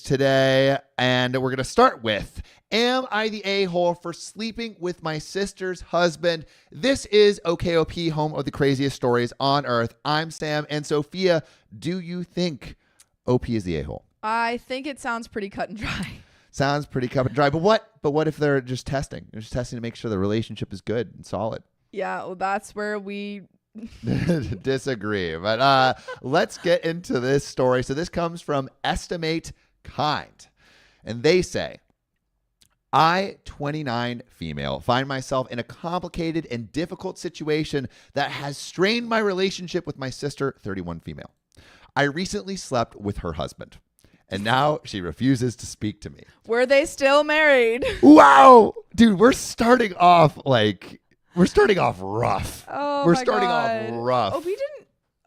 today, and we're going to start with, am I the a-hole for sleeping with my sister's husband? This is OKOP, home of the craziest stories on earth. I'm Sam, and Sophia, do you think OP is the a-hole? I think it sounds pretty cut and dry. Sounds pretty cut and dry, but what if they're just testing? They're just testing to make sure the relationship is good and solid. Yeah, well, that's where we disagree. But let's get into this story. So this comes from Estimate Kind, and they say, I, 29 female, find myself in a complicated and difficult situation that has strained my relationship with my sister, 31 female. I recently slept with her husband, and now she refuses to speak to me. Were they still married? Wow, dude, we're starting off rough. Oh, we're my starting God. off rough.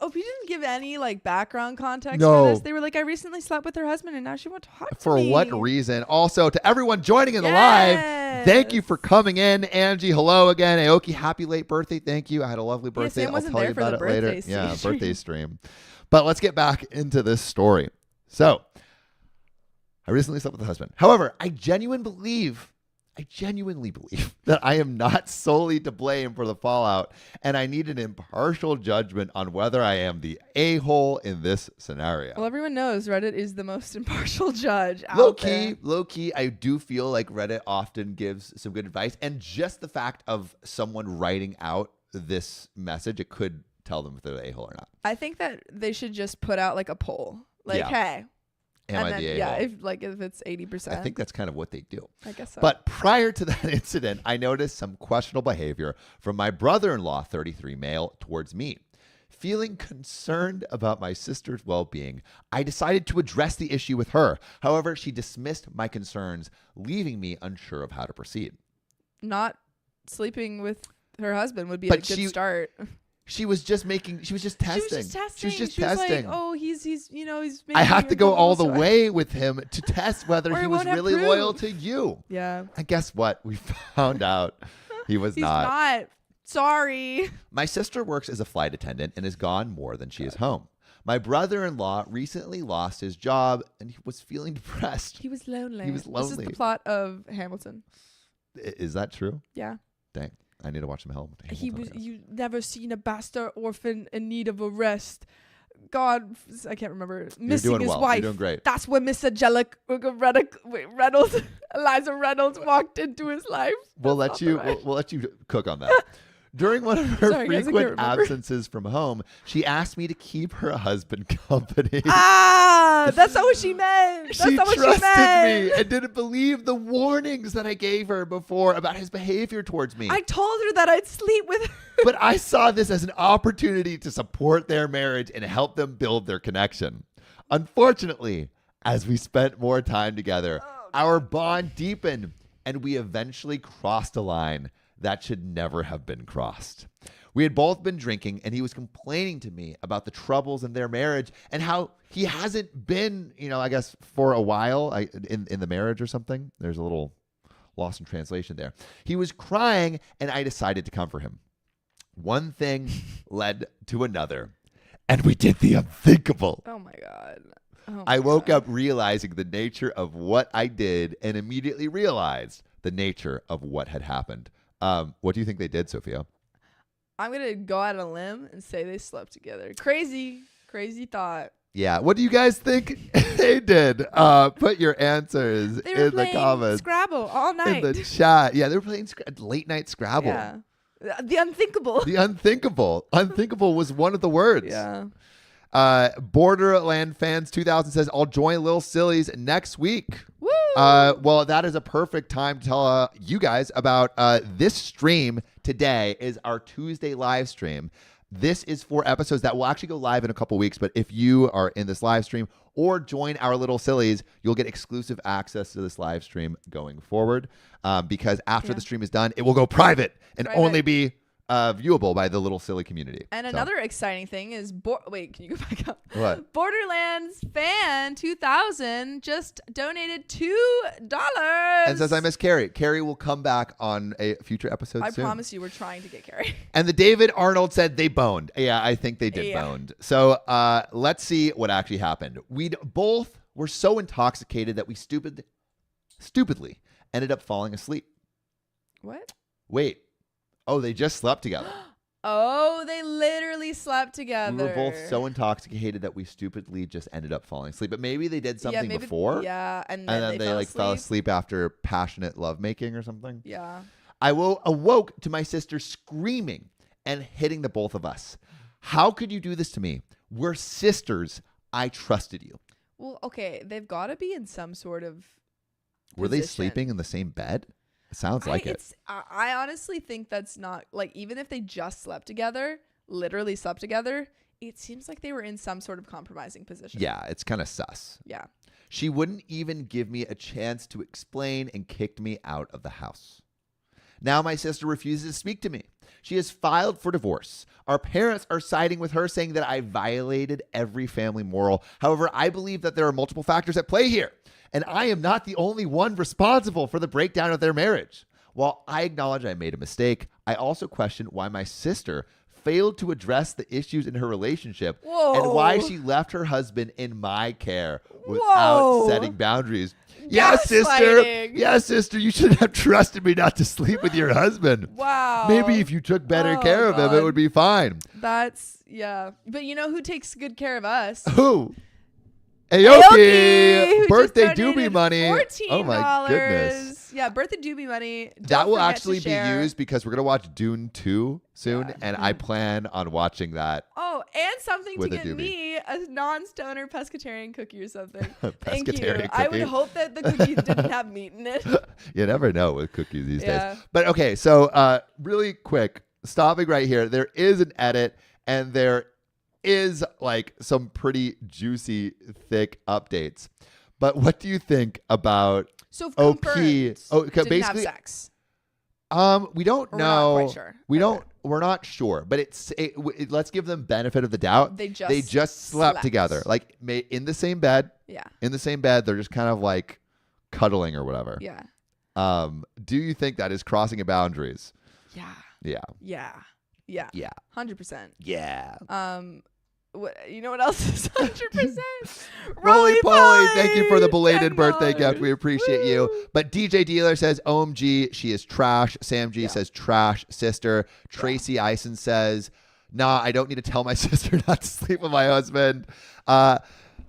OP didn't give any background context No. for this. They were like, I recently slept with her husband and now she wants to talk to For me. what reason? Also, to everyone joining in the live, thank you for coming in. Angie, hello again. Aoki, happy late birthday. Thank you. I had a lovely birthday. Sam wasn't I'll tell there you for about the it later. birthday Yeah, stream. birthday stream. But let's get back into this story. So, I recently slept with a husband. However, I genuinely believe that I am not solely to blame for the fallout, and I need an impartial judgment on whether I am the a-hole in this scenario. Well, everyone knows Reddit is the most impartial judge out there. Low key, I do feel like Reddit often gives some good advice, and just the fact of someone writing out this message, it could tell them if they're the a-hole or not. I think that they should just put out a poll. Hey. Am I the a-hole? Yeah, if it's 80%. I think that's kind of what they do. I guess so. But prior to that incident, I noticed some questionable behavior from my brother-in-law, 33 male, towards me. Feeling concerned about my sister's well-being, I decided to address the issue with her. However, she dismissed my concerns, leaving me unsure of how to proceed. Not sleeping with her husband would be a good start. She was just testing. She was just testing. Like, oh, he's making I have to go all the so way with him to test whether he was really loyal to you. Yeah. And guess what? We found out he was He's not. not. Sorry. My sister works as a flight attendant and is gone more than she is home. My brother-in-law recently lost his job and he was feeling depressed. He was lonely. He was lonely. This is the plot of Hamilton. Is that true? Yeah. Dang. I need to watch some Hamilton. You never seen a bastard orphan in need of a rest. God, I can't remember. Missing his wife. You're doing great. That's when Miss Eliza Reynolds walked into his life. We'll let you cook on that. During one of her frequent absences from home, she asked me to keep her husband company. That's not what she meant. She trusted me and didn't believe the warnings that I gave her before about his behavior towards me. I told her that I'd sleep with her. But I saw this as an opportunity to support their marriage and help them build their connection. Unfortunately, as we spent more time together, our bond deepened and we eventually crossed a line that should never have been crossed. We had both been drinking, and he was complaining to me about the troubles in their marriage and how he hasn't been, I guess, for a while in the marriage or something. There's a little loss in translation there. He was crying, and I decided to comfort him. One thing led to another, and we did the unthinkable. Oh, my God. I woke up realizing the nature of what I did and immediately realized the nature of what had happened. What do you think they did, Sophia? I'm going to go out on a limb and say they slept together. Crazy thought. Yeah. What do you guys think they did? Put your answers in the comments. Scrabble all night. In the chat. Yeah, they were playing late night Scrabble. Yeah. The unthinkable. The unthinkable. Unthinkable was one of the words. Yeah. Borderland Fans 2000 says, I'll join Lil Sillies next week. Woo! Well, that is a perfect time to tell you guys about this stream today is our Tuesday live stream. This is 4 episodes that will actually go live in a couple weeks. But if you are in this live stream or join our Little Sillies, you'll get exclusive access to this live stream going forward. Because after the stream is done, it will go private and only be viewable by the Little Silly community. And another exciting thing is, wait, can you go back up? What? Borderlands Fan 2000 just donated $2. And says, I miss Carrie. Carrie will come back on a future episode soon. I promise you we're trying to get Carrie. And the David Arnold said they boned. Yeah, I think they did boned. So let's see what actually happened. We'd both were so intoxicated that we stupidly ended up falling asleep. What? Wait. Oh, they just slept together. Oh, they literally slept together. We were both so intoxicated that we stupidly just ended up falling asleep. But maybe they did something before. Yeah, and then they fell asleep. asleep after passionate lovemaking or something. Yeah. I awoke to my sister screaming and hitting the both of us. How could you do this to me? We're sisters. I trusted you. Well, okay, they've got to be in some sort of Were they position. sleeping in the same bed? It sounds like it. I honestly think that's not, like, even if they just slept together, literally slept together, it seems like they were in some sort of compromising position. Yeah, it's kind of sus. Yeah. She wouldn't even give me a chance to explain and kicked me out of the house. Now my sister refuses to speak to me. She has filed for divorce. Our parents are siding with her, saying that I violated every family moral. However, I believe that there are multiple factors at play here, and I am not the only one responsible for the breakdown of their marriage. While I acknowledge I made a mistake, I also question why my sister failed to address the issues in her relationship and why she left her husband in my care without setting boundaries. Yes, sister. Yes, sister. You should have trusted me not to sleep with your husband. Wow. Maybe if you took better care of him, it would be fine. That's, yeah. But you know who takes good care of us? Who? Aoki. Who Birthday just doobie donated money. $14. Oh my goodness. Yeah, birthday doobie money. That will actually be used because we're going to watch Dune 2 soon, and I plan on watching that. Oh, and something to get doobie. me a non-stoner pescatarian cookie or something. Thank you. Pescatarian I would cookie. hope that the cookies didn't have meat in it. You never know with cookies these Yeah. days. But okay, so really quick, stopping right here. There is an edit, and there is like some pretty juicy, thick updates. But what do you think about So OP? didn't Basically, have sex. we don't Or know. We're not quite sure. We're not sure. But let's give them benefit of the doubt. They just slept together, like in the same bed. Yeah. In the same bed, they're just kind of like cuddling or whatever. Yeah. Do you think that is crossing boundaries? Yeah. Yeah. Yeah. Yeah. Yeah. 100%. Yeah. You know what else is 100%? Roly Poly, Poly! thank you for the belated birthday $10. gift. We appreciate you. But DJ Dealer says, OMG, she is trash. Sam G says, trash sister. Tracy Ison says, nah, I don't need to tell my sister not to sleep with my husband.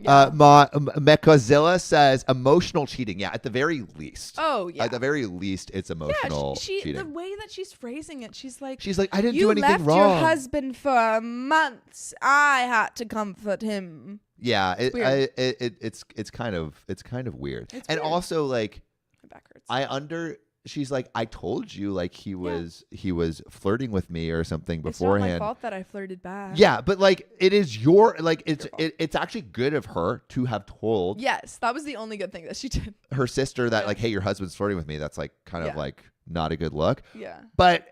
Mechazilla says, emotional cheating. Yeah, at the very least. Oh, yeah. At the very least, it's emotional cheating. The way that she's phrasing it, she's like, I didn't do you anything left wrong. your husband for months. I had to comfort him. Yeah, weird. it's kind of weird. It's and weird. also like My back hurts. She's like, I told you, like he was flirting with me or something It's beforehand. not my fault that I flirted back. Yeah, but like it is it's actually good of her to have told Yes, that was the only good thing that she did. her sister that like, hey, your husband's flirting with me. That's like kind of like not a good look. Yeah. But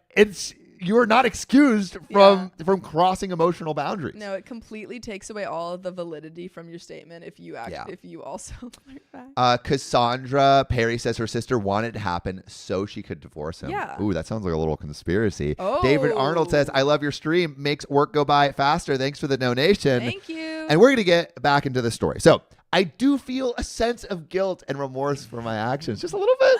you're not excused from crossing emotional boundaries. No, it completely takes away all of the validity from your statement if you also flirt back. Cassandra Perry says her sister wanted it to happen so she could divorce him. Yeah. Ooh, that sounds like a little conspiracy. Oh. David Arnold says, I love your stream. Makes work go by faster. Thanks for the donation. Thank you. And we're going to get back into the story. So I do feel a sense of guilt and remorse for my actions. Just a little bit.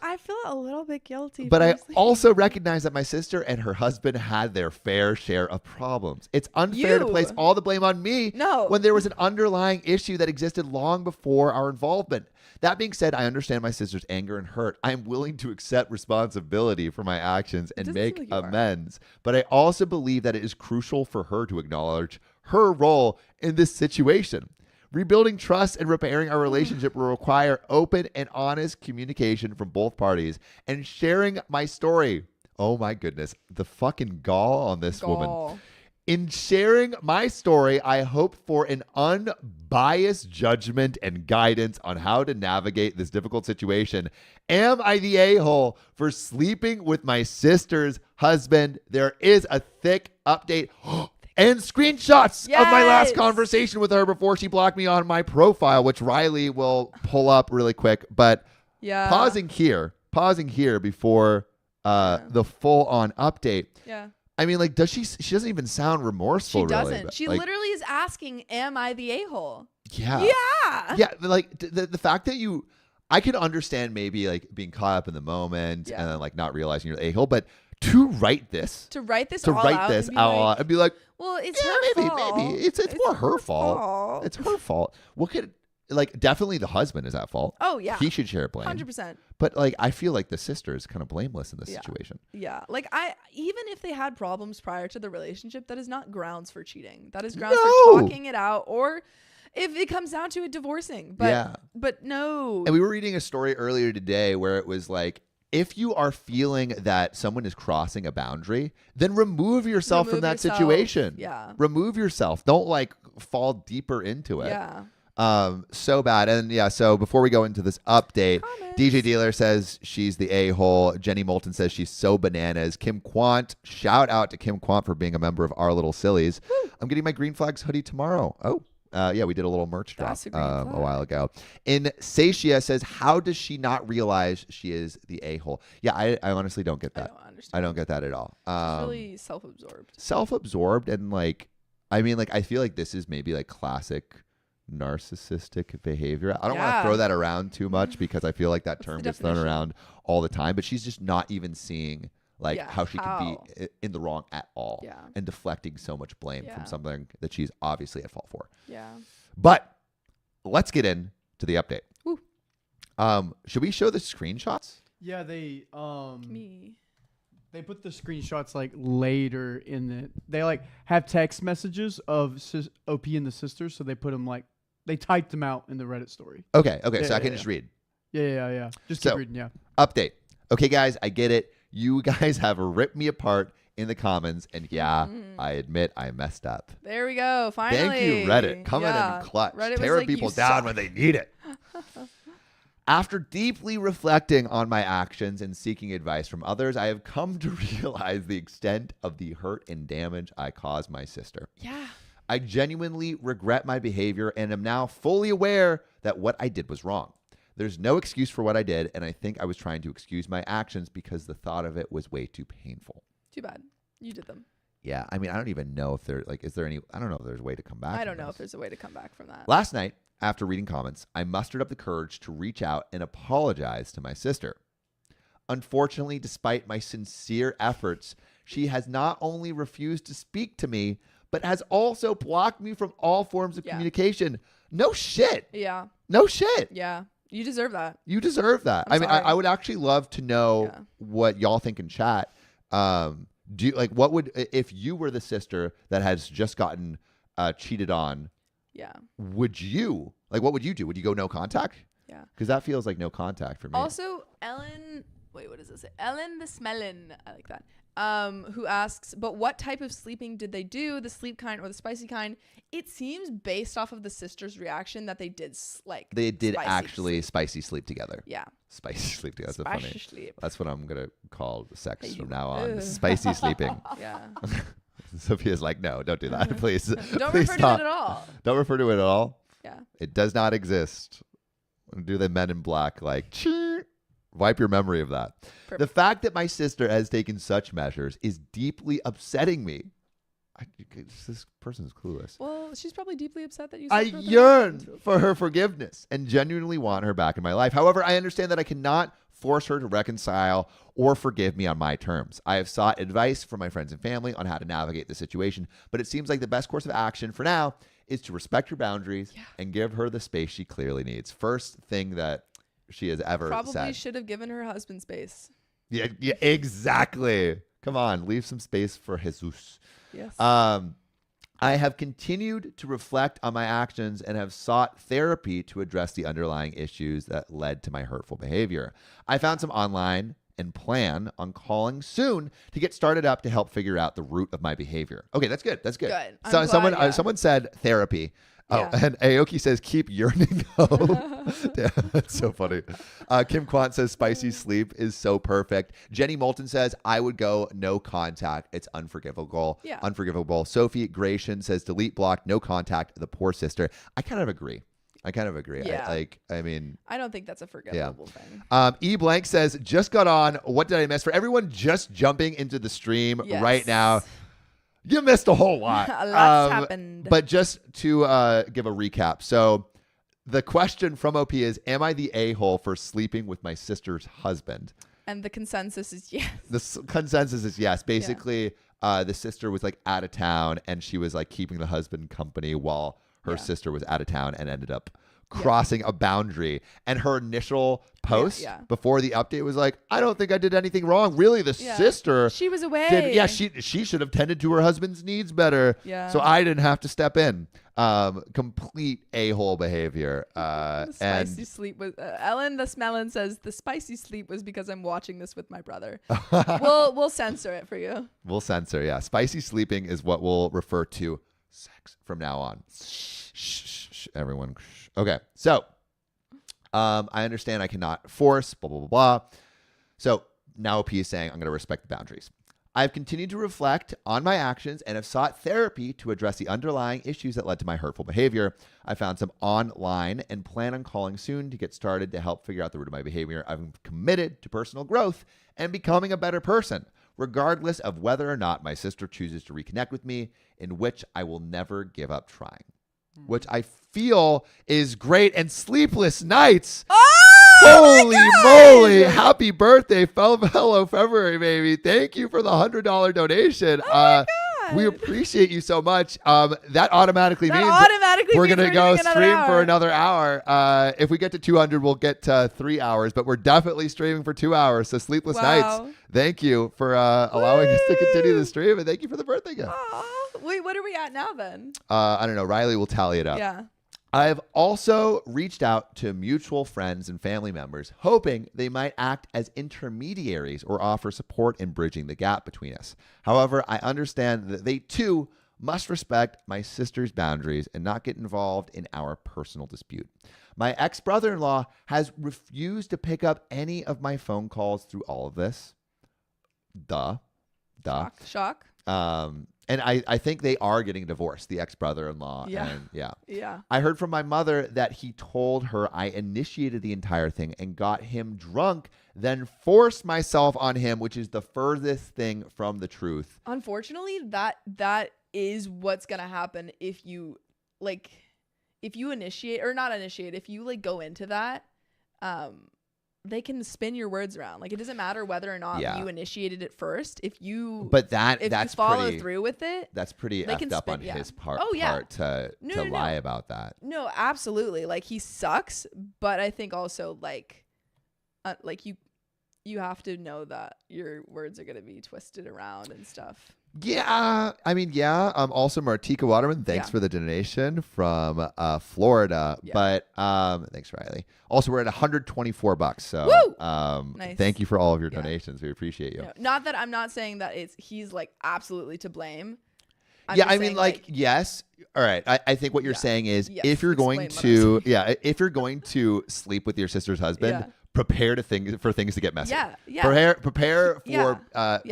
I feel a little bit guilty. But I personally. also recognize that my sister and her husband had their fair share of problems. It's unfair to place all the blame on me when there was an underlying issue that existed long before our involvement. That being said, I understand my sister's anger and hurt. I am willing to accept responsibility for my actions and make amends. But I also believe that it is crucial for her to acknowledge her role in this situation. Rebuilding trust and repairing our relationship will require open and honest communication from both parties and sharing my story. Oh my goodness. The fucking gall on this woman. In sharing my story, I hope for an unbiased judgment and guidance on how to navigate this difficult situation. Am I the a-hole for sleeping with my sister's husband? There is a thick update. And screenshots of my last conversation with her before she blocked me on my profile, which Riley will pull up really quick. But pausing here before the full-on update. Yeah. I mean, like, does she doesn't even sound remorseful. She doesn't. Really, She like, literally is asking, am I the a-hole? Yeah. Yeah. Yeah. Like the fact that I could understand maybe like being caught up in the moment and then like not realizing you're the a-hole, but to write this all out and be like, well, it's her fault. Maybe it's more her fault. It's her fault. What could, like, definitely the husband is at fault. Oh yeah, he should share blame. 100%. But like, I feel like the sister is kind of blameless in this situation. Yeah, like even if they had problems prior to the relationship, that is not grounds for cheating. That is grounds for talking it out, or if it comes down to it, divorcing. But no. And we were reading a story earlier today where it was like, if you are feeling that someone is crossing a boundary, then remove yourself from that situation. Yeah. Remove yourself. Don't like fall deeper into it. Yeah. So bad. And yeah, so before we go into this update, DJ Dealer says she's the a-hole. Jenny Moulton says she's so bananas. Kim Quant, shout out to Kim Quant for being a member of our Little Sillies. Woo. I'm getting my Green Flags hoodie tomorrow. Oh. Yeah, we did a little merch drop a while ago. Insatia says, how does she not realize she is the a-hole? Yeah, I honestly don't get that. I don't understand. I don't get that at all. She's really self-absorbed. Self-absorbed, and like, I mean, like, I feel like this is maybe like classic narcissistic behavior. I don't want to throw that around too much because I feel like that term gets thrown around all the time, but she's just not even seeing like how she can be in the wrong at all and deflecting so much blame from something that she's obviously at fault for. Yeah. But let's get into the update. Woo. Should we show the screenshots? Yeah, they put the screenshots like later in the, they like have text messages of OP and the sisters, so they put them like, they typed them out in the Reddit story. Okay, so I can just read. Yeah. Just keep reading, Update. Okay, guys, I get it. You guys have ripped me apart in the comments, and I admit I messed up. There we go. Finally. Thank you, Reddit. Coming in clutch. Tearing people down when they need it. After deeply reflecting on my actions and seeking advice from others, I have come to realize the extent of the hurt and damage I caused my sister. Yeah. I genuinely regret my behavior and am now fully aware that what I did was wrong. There's no excuse for what I did, and I think I was trying to excuse my actions because the thought of it was way too painful. Too bad. You did them. Yeah, I mean, I don't even know if there, like, is there any, I don't know if there's a way to come back. I don't know if there's a way to come back from that. Last night, after reading comments, I mustered up the courage to reach out and apologize to my sister. Unfortunately, despite my sincere efforts, she has not only refused to speak to me, but has also blocked me from all forms of communication. No shit. Yeah. No shit. Yeah. You deserve that. You deserve that. I mean, I would actually love to know what y'all think in chat. Do you, like, what would, if you were the sister that has just gotten cheated on? Yeah. Would you, like, what would you do? Would you go no contact? Yeah. Because that feels like no contact for me. Also, Ellen, wait, what does it say? Ellen the Smellin, I like that. Who asks, but what type of sleeping did they do? The sleep kind or the spicy kind? It seems based off of the sisters' reaction that they did they did actually spicy sleep together. Yeah. Spicy sleep together. That's so funny. Sleep. That's what I'm gonna call sex from now on. Spicy sleeping. Yeah. Sophia's like, no, don't do that, please. Don't please refer to it at all. Don't refer to it at all. Yeah. It does not exist. Do the Men in Black like? Chee! Wipe your memory of that. Perfect. The fact that my sister has taken such measures is deeply upsetting me. This person's clueless. Well, she's probably deeply upset that you. I yearn for her forgiveness and genuinely want her back in my life. However, I understand that I cannot force her to reconcile or forgive me on my terms. I have sought advice from my friends and family on how to navigate the situation, but it seems like the best course of action for now is to respect her boundaries and give her the space she clearly needs. First thing that she has ever probably said. Should have given her husband space. Yeah, exactly. Come on, leave some space for Jesus. Yes. I have continued to reflect on my actions and have sought therapy to address the underlying issues that led to my hurtful behavior. I found some online and plan on calling soon to get started up to help figure out the root of my behavior. Okay, that's good. That's good. Good. So someone said therapy. Oh, and Aoki says, keep yearning home. Damn, that's so funny. Kim Quant says, spicy sleep is so perfect. Jenny Moulton says, I would go no contact. It's unforgivable. Yeah. Unforgivable. Sophie Gratian says, delete, block, no contact. The poor sister. I kind of agree. I kind of agree. Yeah. I mean, I don't think that's a forgettable thing. E Blank says, just got on. What did I miss? For everyone just jumping into the stream right now, you missed a whole lot. A lot's happened. But just to give a recap. So the question from OP is, am I the a-hole for sleeping with my sister's husband? And the consensus is yes. The consensus is yes. Basically, the sister was like out of town and she was like keeping the husband company while her sister was out of town and ended up crossing a boundary. And her initial post before the update was like, I don't think I did anything wrong. Really, the sister. She was away. She should have tended to her husband's needs better. Yeah. So I didn't have to step in. Complete a-hole behavior. The spicy sleep was Ellen the Smellin says the spicy sleep was because I'm watching this with my brother. We'll censor it for you. We'll censor, yeah. Spicy sleeping is what we'll refer to sex from now on. Shh, everyone. Shh. Okay, so I understand I cannot force blah blah blah blah. So now P is saying I'm going to respect the boundaries. I've continued to reflect on my actions and have sought therapy to address the underlying issues that led to my hurtful behavior. I found some online and plan on calling soon to get started to help figure out the root of my behavior. I'm committed to personal growth and becoming a better person, regardless of whether or not my sister chooses to reconnect with me, in which I will never give up trying. Which I feel is great. And sleepless nights. Holy moly. Happy birthday, fellow February, baby. Thank you for the $100 donation. We appreciate you so much. That automatically means we're going to go stream for another hour. If we get to 200, we'll get to 3 hours, but we're definitely streaming for 2 hours. So sleepless nights. Thank you for allowing us to continue the stream, and thank you for the birthday gift. Wait, what are we at now then? I don't know. Riley will tally it up. Yeah. I've also reached out to mutual friends and family members, hoping they might act as intermediaries or offer support in bridging the gap between us. However, I understand that they too must respect my sister's boundaries and not get involved in our personal dispute. My ex-brother-in-law has refused to pick up any of my phone calls through all of this. Duh. Shock. And I think they are getting divorced, the ex-brother-in-law. Yeah. And Yeah. I heard from my mother that he told her I initiated the entire thing and got him drunk, then forced myself on him, which is the furthest thing from the truth. Unfortunately, that is what's going to happen if you initiate or not initiate, if you go into that, they can spin your words around. Like, it doesn't matter whether or not you initiated it first. If you follow through with it, that's pretty effed up on his part. To lie about that. No, absolutely. Like, he sucks, but I think also you have to know that your words are going to be twisted around and stuff. Yeah, I mean, also, Martika Waterman, thanks for the donation from Florida. Yeah. But thanks, Riley. Also, we're at $124. So nice. Thank you for all of your donations. We appreciate you. No, not that I'm not saying that he's absolutely to blame. I mean, yes. All right. I think what you're saying is if you're going to sleep with your sister's husband, prepare for things to get messy. Prepare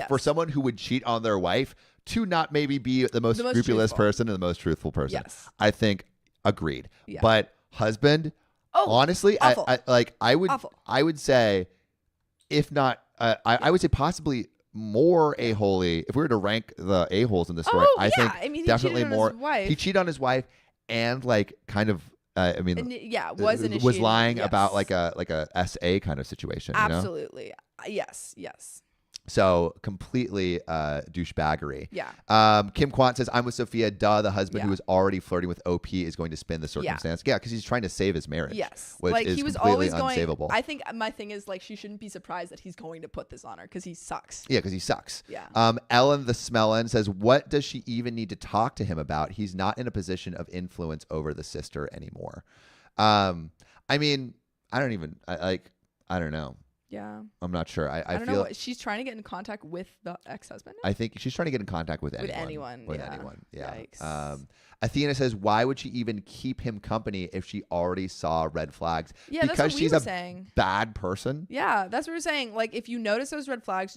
for someone who would cheat on their wife to not maybe be the most scrupulous person and the most truthful person. Yes. I think agreed. Yeah. But husband, honestly, I would say, if not, I would say possibly more a-holy. If we were to rank the a-holes in this story, I think definitely more. He cheated on his wife and was lying about like a SA kind of situation. Absolutely. Yes. So completely douchebaggery. Yeah. Kim Quant says, I'm with Sophia. Duh, the husband who was already flirting with OP is going to spin the circumstance. Yeah, because he's trying to save his marriage. Yes. Which is he was completely always unsavable. I think my thing is she shouldn't be surprised that he's going to put this on her because he sucks. Yeah, because he sucks. Yeah. Ellen the Smellin says, what does she even need to talk to him about? He's not in a position of influence over the sister anymore. I mean, I don't know. Yeah. I'm not sure. I don't feel know. She's trying to get in contact with the ex-husband. I think she's trying to get in contact with anyone. Yeah. Yikes. Athena says, why would she even keep him company if she already saw red flags? Yeah, because that's what she's we were a saying. Bad person. Yeah, that's what we're saying. If you notice those red flags,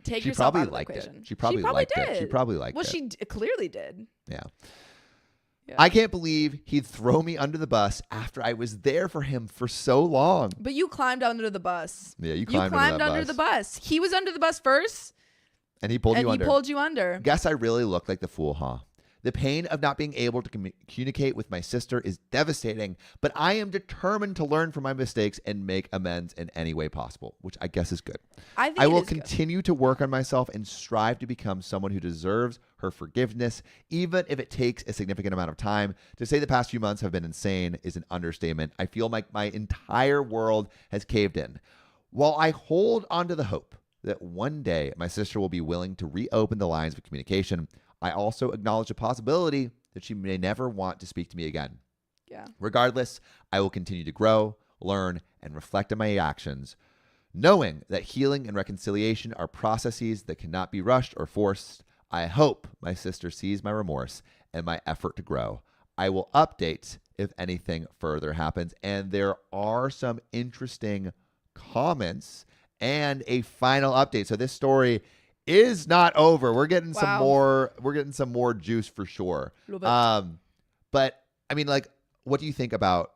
take yourself out of the equation. She probably liked it. She probably liked it. Well, she clearly did. Yeah. Yeah. I can't believe he'd throw me under the bus after I was there for him for so long. But you climbed under the bus. Yeah, You climbed under the bus. He was under the bus first, And he pulled and you he under. pulled you under. Guess I really look like the fool, huh? The pain of not being able to communicate with my sister is devastating, but I am determined to learn from my mistakes and make amends in any way possible, which I guess is good. I think I it will is good. continue to work on myself and strive to become someone who deserves her forgiveness, even if it takes a significant amount of time. To say the past few months have been insane is an understatement. I feel like my entire world has caved in. While I hold on to the hope that one day my sister will be willing to reopen the lines of communication, I also acknowledge the possibility that she may never want to speak to me again. Yeah. Regardless, I will continue to grow, learn, and reflect on my actions, knowing that healing and reconciliation are processes that cannot be rushed or forced. I hope my sister sees my remorse and my effort to grow. I will update if anything further happens. And there are some interesting comments and a final update. So this story is not over. We're getting some more. We're getting some more juice for sure. But I mean, like, what do you think about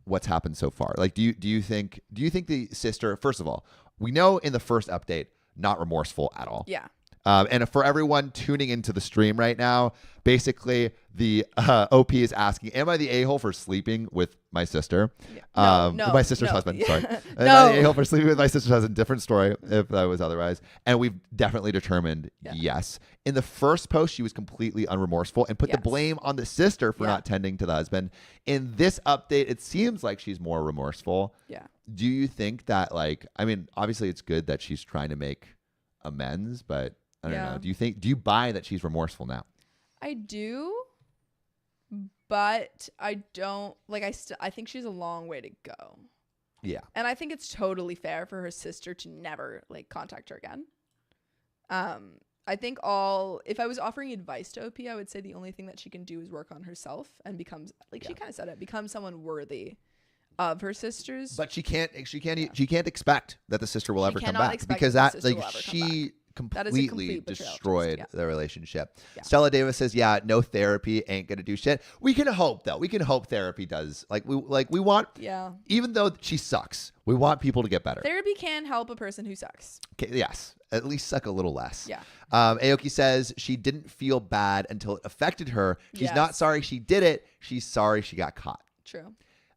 what's happened so far? Like, do you think the sister? First of all, we know in the first update, not remorseful at all. Yeah. And for everyone tuning into the stream right now, basically the OP is asking, am I the a-hole for sleeping with my sister? Yeah. My sister's husband, sorry. Am No. I the a-hole for sleeping with my sister's husband? Different story if that was otherwise. And we've definitely determined yes. In the first post, she was completely unremorseful and put the blame on the sister for not tending to the husband. In this update, it seems like she's more remorseful. Yeah. Do you think that, like, I mean, obviously it's good that she's trying to make amends, but I don't know. Do you buy that she's remorseful now? I do, but I don't I think she's a long way to go. Yeah. And I think it's totally fair for her sister to never contact her again. I think if I was offering advice to OP, I would say the only thing that she can do is work on herself and becomes she kind of said it, become someone worthy of her sisters. But she can't expect that the sister will ever come cannot back expect because that the that sister will ever come she That is a completely complete betrayal, destroyed Chelsea. the relationship. Yeah. Stella Davis says, "Yeah, no therapy ain't gonna do shit." We can hope though. We can hope therapy does. We want. Yeah. Even though she sucks, we want people to get better. Therapy can help a person who sucks. Okay, yes, at least suck a little less. Yeah. Aoki says she didn't feel bad until it affected her. She's not sorry she did it. She's sorry she got caught. True.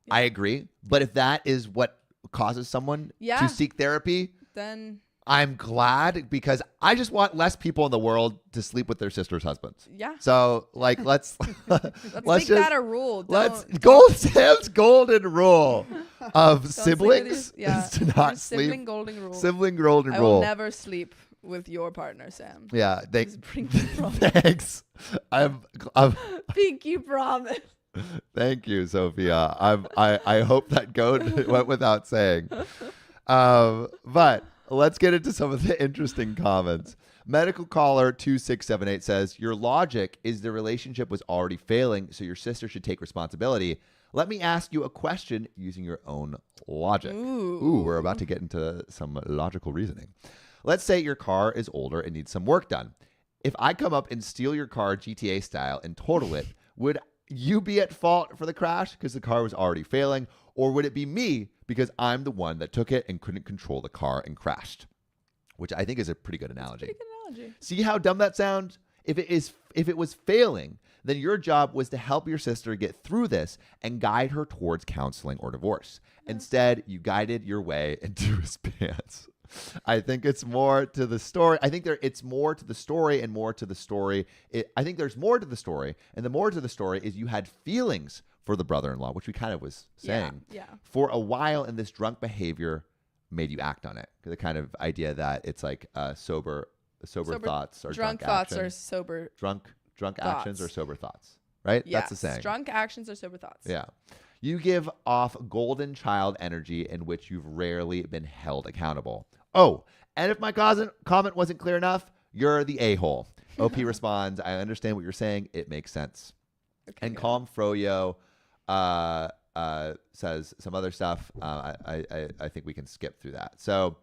Yeah. I agree. But if that is what causes someone to seek therapy, then I'm glad, because I just want less people in the world to sleep with their sister's husbands. Yeah. So let's make that a rule. Sam's golden rule of siblings is to not sleep. Sibling golden rule. Sibling golden rule. I will never sleep with your partner, Sam. Yeah. Thanks. Thanks. I'm Pinky promise. Thank you, Sophia. I hope that went without saying. But let's get into some of the interesting comments. Medical caller 2678 says, your logic is the relationship was already failing, so your sister should take responsibility. Let me ask you a question using your own logic. Ooh, we're about to get into some logical reasoning. Let's say your car is older and needs some work done. If I come up and steal your car GTA style and total it, would you be at fault for the crash because the car was already failing? Or would it be me because I'm the one that took it and couldn't control the car and crashed? Which I think is a pretty good analogy. Pretty good analogy. See how dumb that sounds? If it was failing, then your job was to help your sister get through this and guide her towards counseling or divorce. Yeah. Instead, you guided your way into his pants. I think it's more to the story. I think it's more to the story and more to the story. I think there's more to the story, and the more to the story is you had feelings for the brother-in-law, which we kind of was saying. Yeah. For a while, and this drunk behavior made you act on it. The kind of idea that it's like sober thoughts or drunk thoughts action. are sober. Drunk thoughts. actions or sober thoughts, right? Yes. That's the saying. Drunk actions are sober thoughts. Yeah. You give off golden child energy in which you've rarely been held accountable. Oh, and if my comment wasn't clear enough, you're the a-hole. OP responds, I understand what you're saying. It makes sense. Okay, and Calm Froyo says some other stuff. I think we can skip through that. So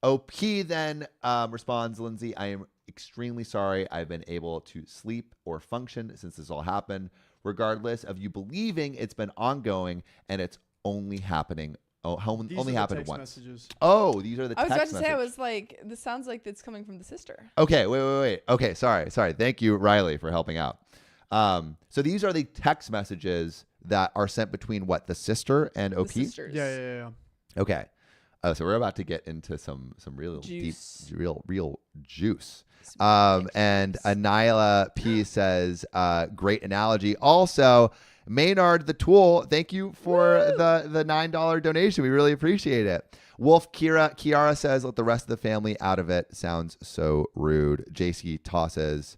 OP then responds, Lindsay, I am extremely sorry I've been able to sleep or function since this all happened. regardless of you believing it's been ongoing and it's only happening. These Only are the happened text once. Messages. Oh, these are the I was about text to messages. say, I was like, this sounds like it's coming from the sister. Okay, wait. Okay, sorry. Thank you, Riley, for helping out. So these are the text messages that are sent between what, the sister and OP? The sisters. Yeah. Okay. So we're about to get into some real Juice. deep, real juice. Some big And juice. Anila P says, great analogy. Also, Maynard the Tool, thank you for the $9 donation. We really appreciate it. Wolf Kiara says, let the rest of the family out of it. Sounds so rude. JC tosses,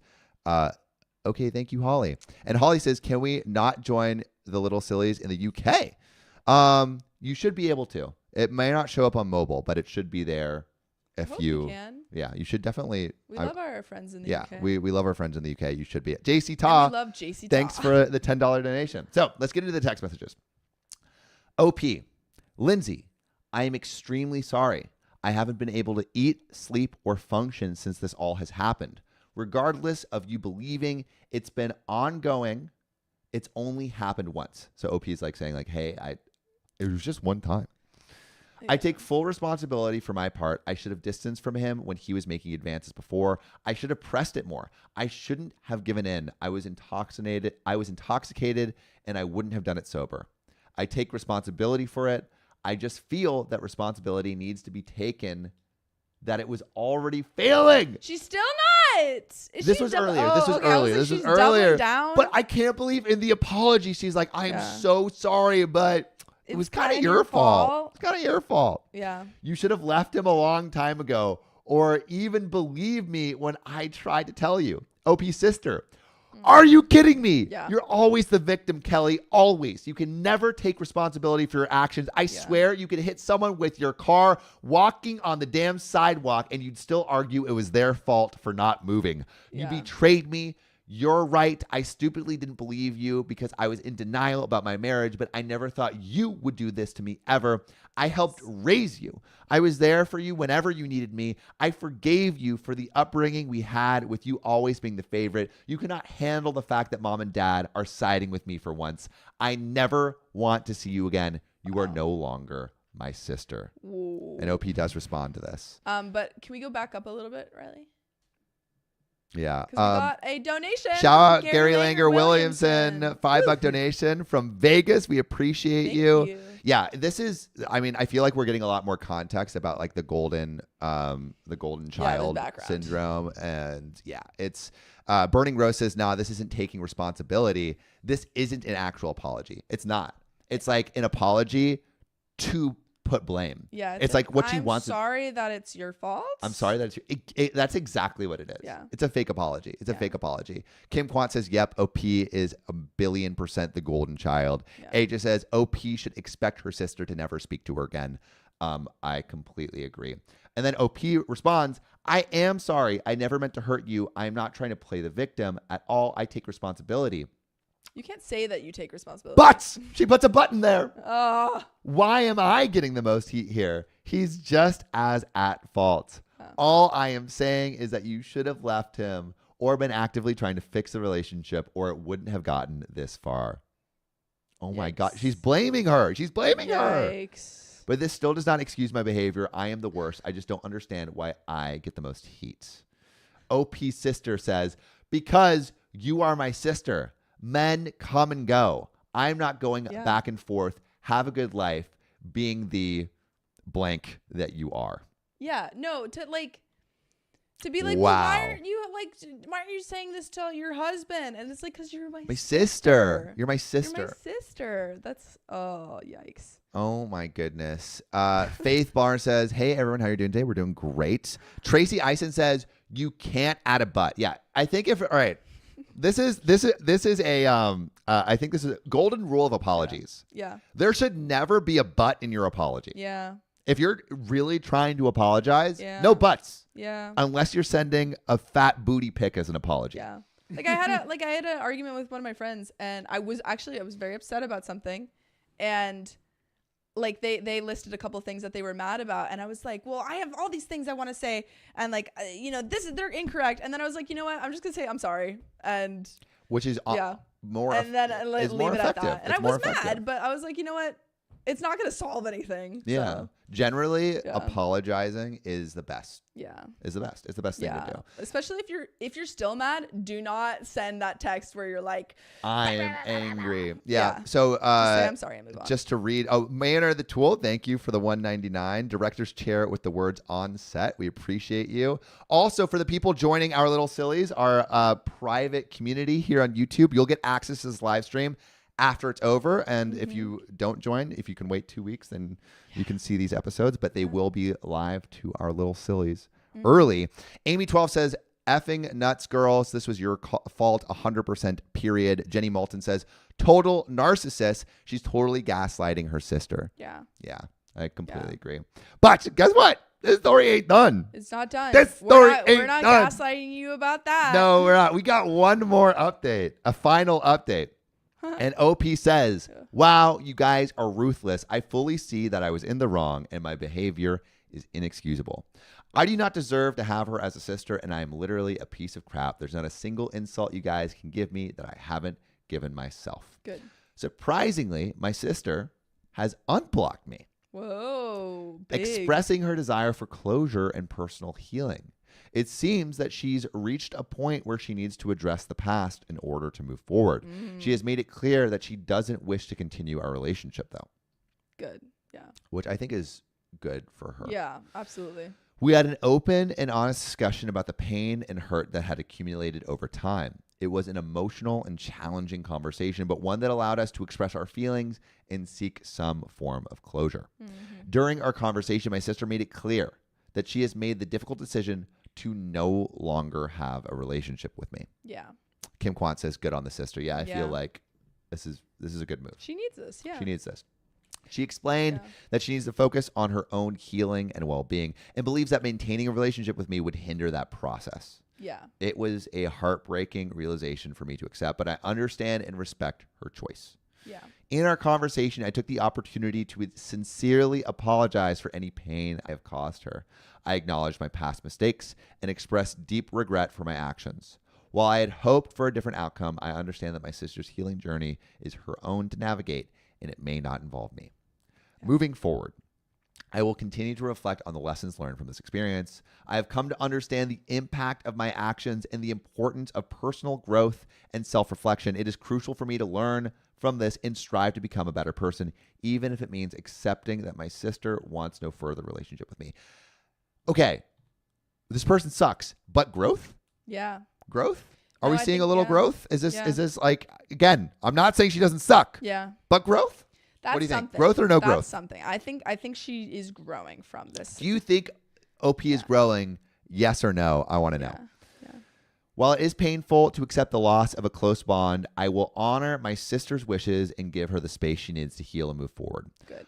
okay, thank you, Holly. And Holly says, can we not join the Little Sillies in the UK? You should be able to. It may not show up on mobile, but it should be there if Hope you can. Yeah, you should definitely. We love our friends in the yeah, UK. we love our friends in the UK. You should be. JC And Ta, we love JC thanks Ta. for the $10 donation. So let's get into the text messages. OP, Lindsay, I am extremely sorry. I haven't been able to eat, sleep, or function since this all has happened. Regardless of you believing it's been ongoing, it's only happened once. So OP is like saying like, hey, it was just one time. I take full responsibility for my part. I should have distanced from him when he was making advances before. I should have pressed it more. I shouldn't have given in. I was intoxicated, and I wouldn't have done it sober. I take responsibility for it. I just feel that responsibility needs to be taken, that it was already failing. She's still not. This was earlier. Oh, This was okay, I earlier. like, This was she's doubling earlier. down. But I can't believe in the apology, she's like, I am Yeah. so sorry, but it was kind of your fault. It's kind of your fault. Yeah. You should have left him a long time ago, or even believe me when I tried to tell you. OP sister, are you kidding me? Yeah. You're always the victim, Kelly. Always. You can never take responsibility for your actions. I swear you could hit someone with your car walking on the damn sidewalk and you'd still argue it was their fault for not moving. You Yeah. betrayed me. You're right. I stupidly didn't believe you because I was in denial about my marriage, but I never thought you would do this to me ever. I helped raise you. I was there for you whenever you needed me. I forgave you for the upbringing we had with you always being the favorite. You cannot handle the fact that mom and dad are siding with me for once. I never want to see you again. You are no longer my sister. Whoa. And OP does respond to this. But can we go back up a little bit, Riley? Yeah. Because we got a donation. Shout from out Gary Langer Williamson, $5 donation from Vegas. We appreciate Thank you. you. Yeah, this is, I mean, I feel like we're getting a lot more context about like the golden child background. syndrome. And yeah, it's Burning Rose says, nah, this isn't taking responsibility. This isn't an actual apology. It's not. It's like an apology to put blame. Yeah. It's like what she I'm wants. sorry that it's your fault. I'm sorry that that's exactly what it is. Yeah. It's a fake apology. It's a fake apology. Kim Quant says, yep, OP is 1,000,000,000% the golden child. Yeah. AJ says, OP should expect her sister to never speak to her again. I completely agree. And then OP responds, I am sorry. I never meant to hurt you. I am not trying to play the victim at all. I take responsibility. You can't say that you take responsibility. But she puts a button there. Oh. Why am I getting the most heat here? He's just as at fault. All I am saying is that you should have left him or been actively trying to fix the relationship, or it wouldn't have gotten this far. Oh my God. She's blaming her. She's blaming her. Yikes. But this still does not excuse my behavior. I am the worst. I just don't understand why I get the most heat. OP sister says, because you are my sister. Men come and go. I'm not going back and forth. Have a good life being the blank that you are. Yeah. No, to be like, Wow. well, why aren't you saying this to your husband? And it's like, because you're my sister. You're my sister. You're my sister. That's, oh, yikes. Oh my goodness. Faith Barr says, hey everyone, how you doing today? We're doing great. Tracy Eisen says, you can't add a but. Yeah. I think all right. This is a I think this is a golden rule of apologies. Yeah. There should never be a but in your apology. Yeah. If you're really trying to apologize, Yeah. no buts. Yeah. Unless you're sending a fat booty pic as an apology. Yeah. Like I had an argument with one of my friends, and I was very upset about something, and like they listed a couple of things that they were mad about, and I was like, well, I have all these things I want to say, and like they're incorrect, and then I was like, you know what, I'm just gonna say I'm sorry, and Which is yeah. more and then is leave more it at effective. that. And It's I more was mad, effective. but I was like, you know what? It's not going to solve anything. Yeah. So, Generally, Yeah. apologizing is the best. yeah. Is the best. It's the best thing to do. Especially if you're still mad, do not send that text where you're like, I am angry. Yeah. Yeah. So just say, I'm sorry, and move on. just to read, Maynard the Tool, thank you for the $1.99. Director's chair with the words on set. We appreciate you. Also, for the people joining our Little Sillies, our private community here on YouTube, you'll get access to this live stream after it's over. And if you don't join, if you can wait 2 weeks, then you can see these episodes, but they will be live to our Little Sillies early. Amy12 says, effing nuts, girls. This was your fault 100%, period. Jenny Moulton says, total narcissist. She's totally gaslighting her sister. Yeah. Yeah, I completely agree. But guess what? This story ain't done. It's not done. This story We're not done. gaslighting you about that. No, we're not. We got one more update, a final update. And OP says, wow, you guys are ruthless. I fully see that I was in the wrong and my behavior is inexcusable. I do not deserve to have her as a sister, and I am literally a piece of crap. There's not a single insult you guys can give me that I haven't given myself. Good. Surprisingly, my sister has unblocked me, Whoa. Big. expressing her desire for closure and personal healing. It seems that she's reached a point where she needs to address the past in order to move forward. She has made it clear that she doesn't wish to continue our relationship, though. Good. Yeah. Which I think is good for her. Yeah, absolutely. We had an open and honest discussion about the pain and hurt that had accumulated over time. It was an emotional and challenging conversation, but one that allowed us to express our feelings and seek some form of closure. During our conversation, my sister made it clear that she has made the difficult decision to no longer have a relationship with me. Yeah. Kim Kwan says, good on the sister. Yeah, I Yeah. feel like this is a good move. She needs this. Yeah. She needs this. She explained that she needs to focus on her own healing and well-being and believes that maintaining a relationship with me would hinder that process. Yeah. It was a heartbreaking realization for me to accept, but I understand and respect her choice. Yeah. In our conversation, I took the opportunity to sincerely apologize for any pain I have caused her. I acknowledged my past mistakes and expressed deep regret for my actions. While I had hoped for a different outcome, I understand that my sister's healing journey is her own to navigate, and it may not involve me. Moving forward, I will continue to reflect on the lessons learned from this experience. I have come to understand the impact of my actions and the importance of personal growth and self-reflection. It is crucial for me to learn from this and strive to become a better person, even if it means accepting that my sister wants no further relationship with me. Okay, this person sucks, but growth? Yeah. Growth? Are No, we I seeing a think- little yeah. growth? Is Yeah. this like, again, I'm not saying she doesn't suck, Yeah. but growth? That's What do you think? something. Growth or no That's growth? something. I think she is growing from this. Do you think OP is growing? Yes or no? I want to know. Yeah. While it is painful to accept the loss of a close bond, I will honor my sister's wishes and give her the space she needs to heal and move forward. Good.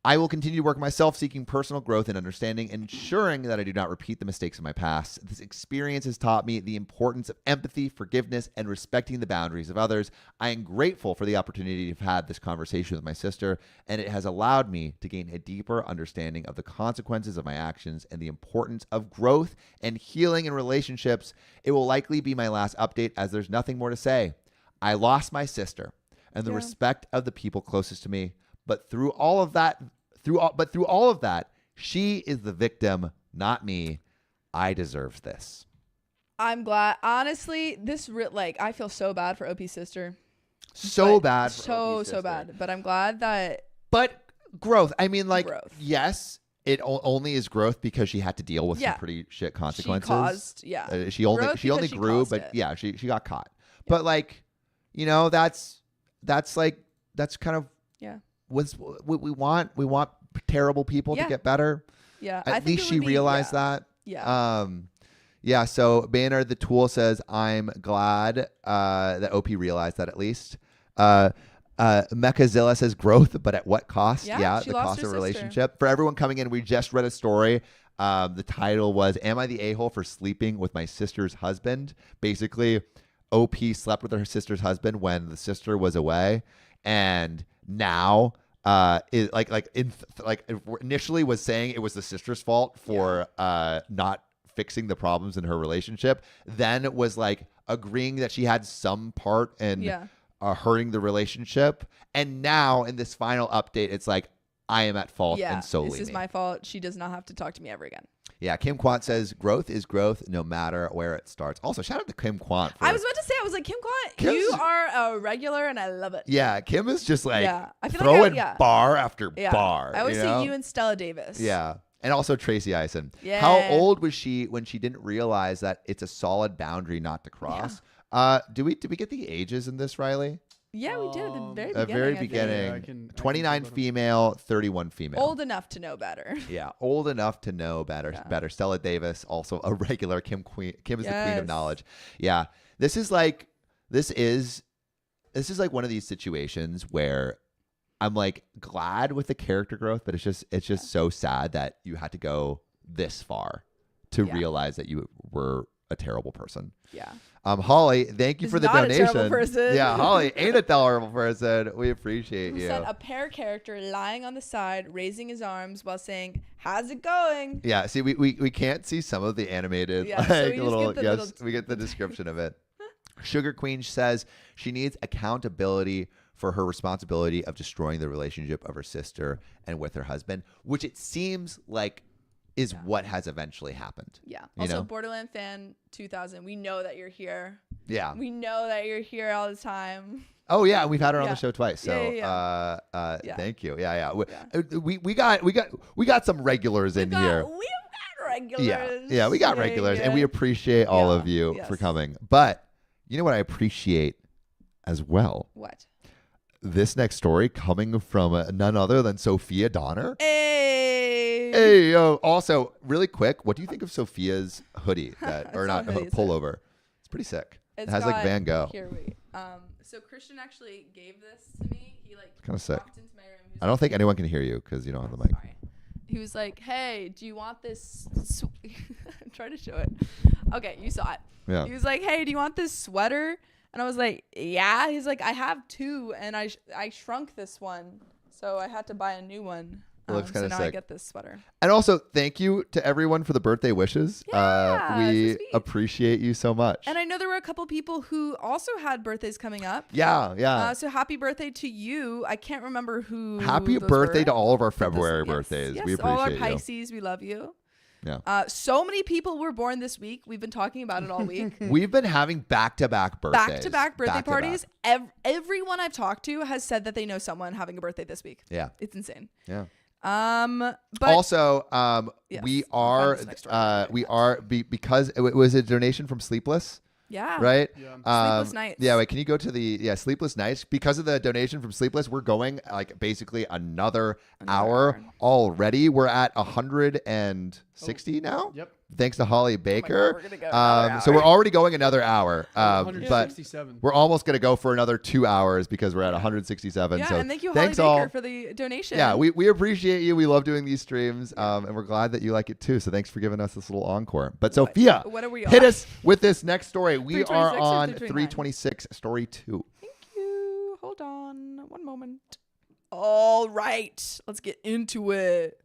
I will continue to work myself, seeking personal growth and understanding, ensuring that I do not repeat the mistakes of my past. This experience has taught me the importance of empathy, forgiveness, and respecting the boundaries of others. I am grateful for the opportunity to have had this conversation with my sister, and it has allowed me to gain a deeper understanding of the consequences of my actions and the importance of growth and healing in relationships. It will likely be my last update, as there's nothing more to say. I lost my sister and the Yeah. respect of the people closest to me. But through all of that, she is the victim, not me. I deserve this. I'm glad. Honestly, I feel so bad for OP's sister. So But bad. For So OP's sister. bad. But I'm glad that But growth. I mean, like, Growth. yes, it only is growth because she had to deal with Yeah. some pretty shit she consequences. caused. Yeah. She only Growth because she grew, caused but it. yeah, she got caught. But like, that's kind of Yeah. what we want. We want terrible people to Yeah. get better. Yeah. I At think least it she would be- realized yeah. that. Yeah. So Banner the Tool says, I'm glad that OP realized that at least. Mechazilla says growth, but at what cost? Yeah, she the lost cost her of sister. relationship. For everyone coming in, we just read a story. The title was, Am I the a-hole for sleeping with my sister's husband? Basically, OP slept with her sister's husband when the sister was away. And now initially was saying it was the sister's fault for not fixing the problems in her relationship, then it was like agreeing that she had some part in hurting the relationship. And now in this final update, it's like, I am at fault Yeah, and solely this is me. my fault. She does not have to talk to me ever again. Yeah, Kim Quant says growth is growth no matter where it starts. Also, shout out to Kim Quant. I was about to say, I was like, Kim Quant, you are a regular and I love it. Yeah, Kim is just like I feel throwing like bar after bar. I always you know? see you and Stella Davis. Yeah. And also Tracy Eisen. Yeah. How old was she when she didn't realize that it's a solid boundary not to cross? Did we get the ages in this, Riley? Yeah, we did at the very beginning. Very I think. beginning. 29 female, 31 female. Old enough to know better. Yeah, old enough to know better. Yeah. Better. Stella Davis, also a regular. Kim is the queen Yes. of knowledge. Yeah, this is like one of these situations where I'm like glad with the character growth, but it's just so sad that you had to go this far to realize that you were a terrible person. Yeah. Holly, thank you for the not donation. a terrible person. Yeah, Holly ain't a terrible person. We appreciate Who you. sent a pair character lying on the side, raising his arms while saying, "How's it going?" Yeah, see, we can't see some of the animated Yeah, so we just little get the little we get the description of it. Sugar Queen says she needs accountability for her responsibility of destroying the relationship of her sister and with her husband, which it seems like is what has eventually happened. Yeah. You Also, know? Borderland fan 2000. We know that you're here. Yeah. We know that you're here all the time. Oh yeah, and we've had her on Yeah. the show twice. So Yeah. thank you. Yeah. We got some regulars in here. We've got regulars. Yeah, we got regulars, and we appreciate all of you for coming. But you know what I appreciate as well? What? This next story coming from none other than Sophia Donner. Hey. Yo. Also, really quick, what do you think of Sophia's hoodie or not hoodie, pullover? It's pretty sick. It has got, like Van Gogh. Here we. So Christian actually gave this to me. He like Kinda sick. walked into my room. He was I don't like, think anyone can hear you because you don't have the mic. Sorry. He was like, "Hey, do you want this?" I'm trying to show it. Okay, you saw it. Yeah. He was like, "Hey, do you want this sweater?" And I was like, "Yeah." He's like, "I have two, and I shrunk this one, so I had to buy a new one." It looks so kinda now sick. I get this sweater. And also, thank you to everyone for the birthday wishes. Yeah, we so sweet. appreciate you so much. And I know there were a couple people who also had birthdays coming up. Yeah. So happy birthday to you. I can't remember who. Happy those birthday were. to all of our February Yes, birthdays. Yes, We all our appreciate you. Pisces. We love you. Yeah. So many people were born this week. We've been talking about it all week. We've been having back-to-back birthdays. Back-to-back birthday Back-to-back. parties. Everyone I've talked to has said that they know someone having a birthday this week. Yeah. It's insane. Yeah. But Also, yes, we I'll are find this next story. because it was a donation from Sleepless, yeah. right? Yeah. Sleepless Nights. Yeah, wait, can you go to the Sleepless Nights? Because of the donation from Sleepless, we're going like basically another hour already. We're at 160 now. Yep. Thanks to Holly Baker. we're gonna go another So hour. we're already going another hour. But 167. we're almost going to go for another 2 hours because we're at 167. Yeah, so and thank you, Holly thanks Baker, all. for the donation. Yeah, we appreciate you. We love doing these streams, and we're glad that you like it too. So thanks for giving us this little encore. But Sophia, What are we hit on? us with this next story. We 326 are or on 329? 326, story 2. Thank you. Hold on one moment. All right, let's get into it.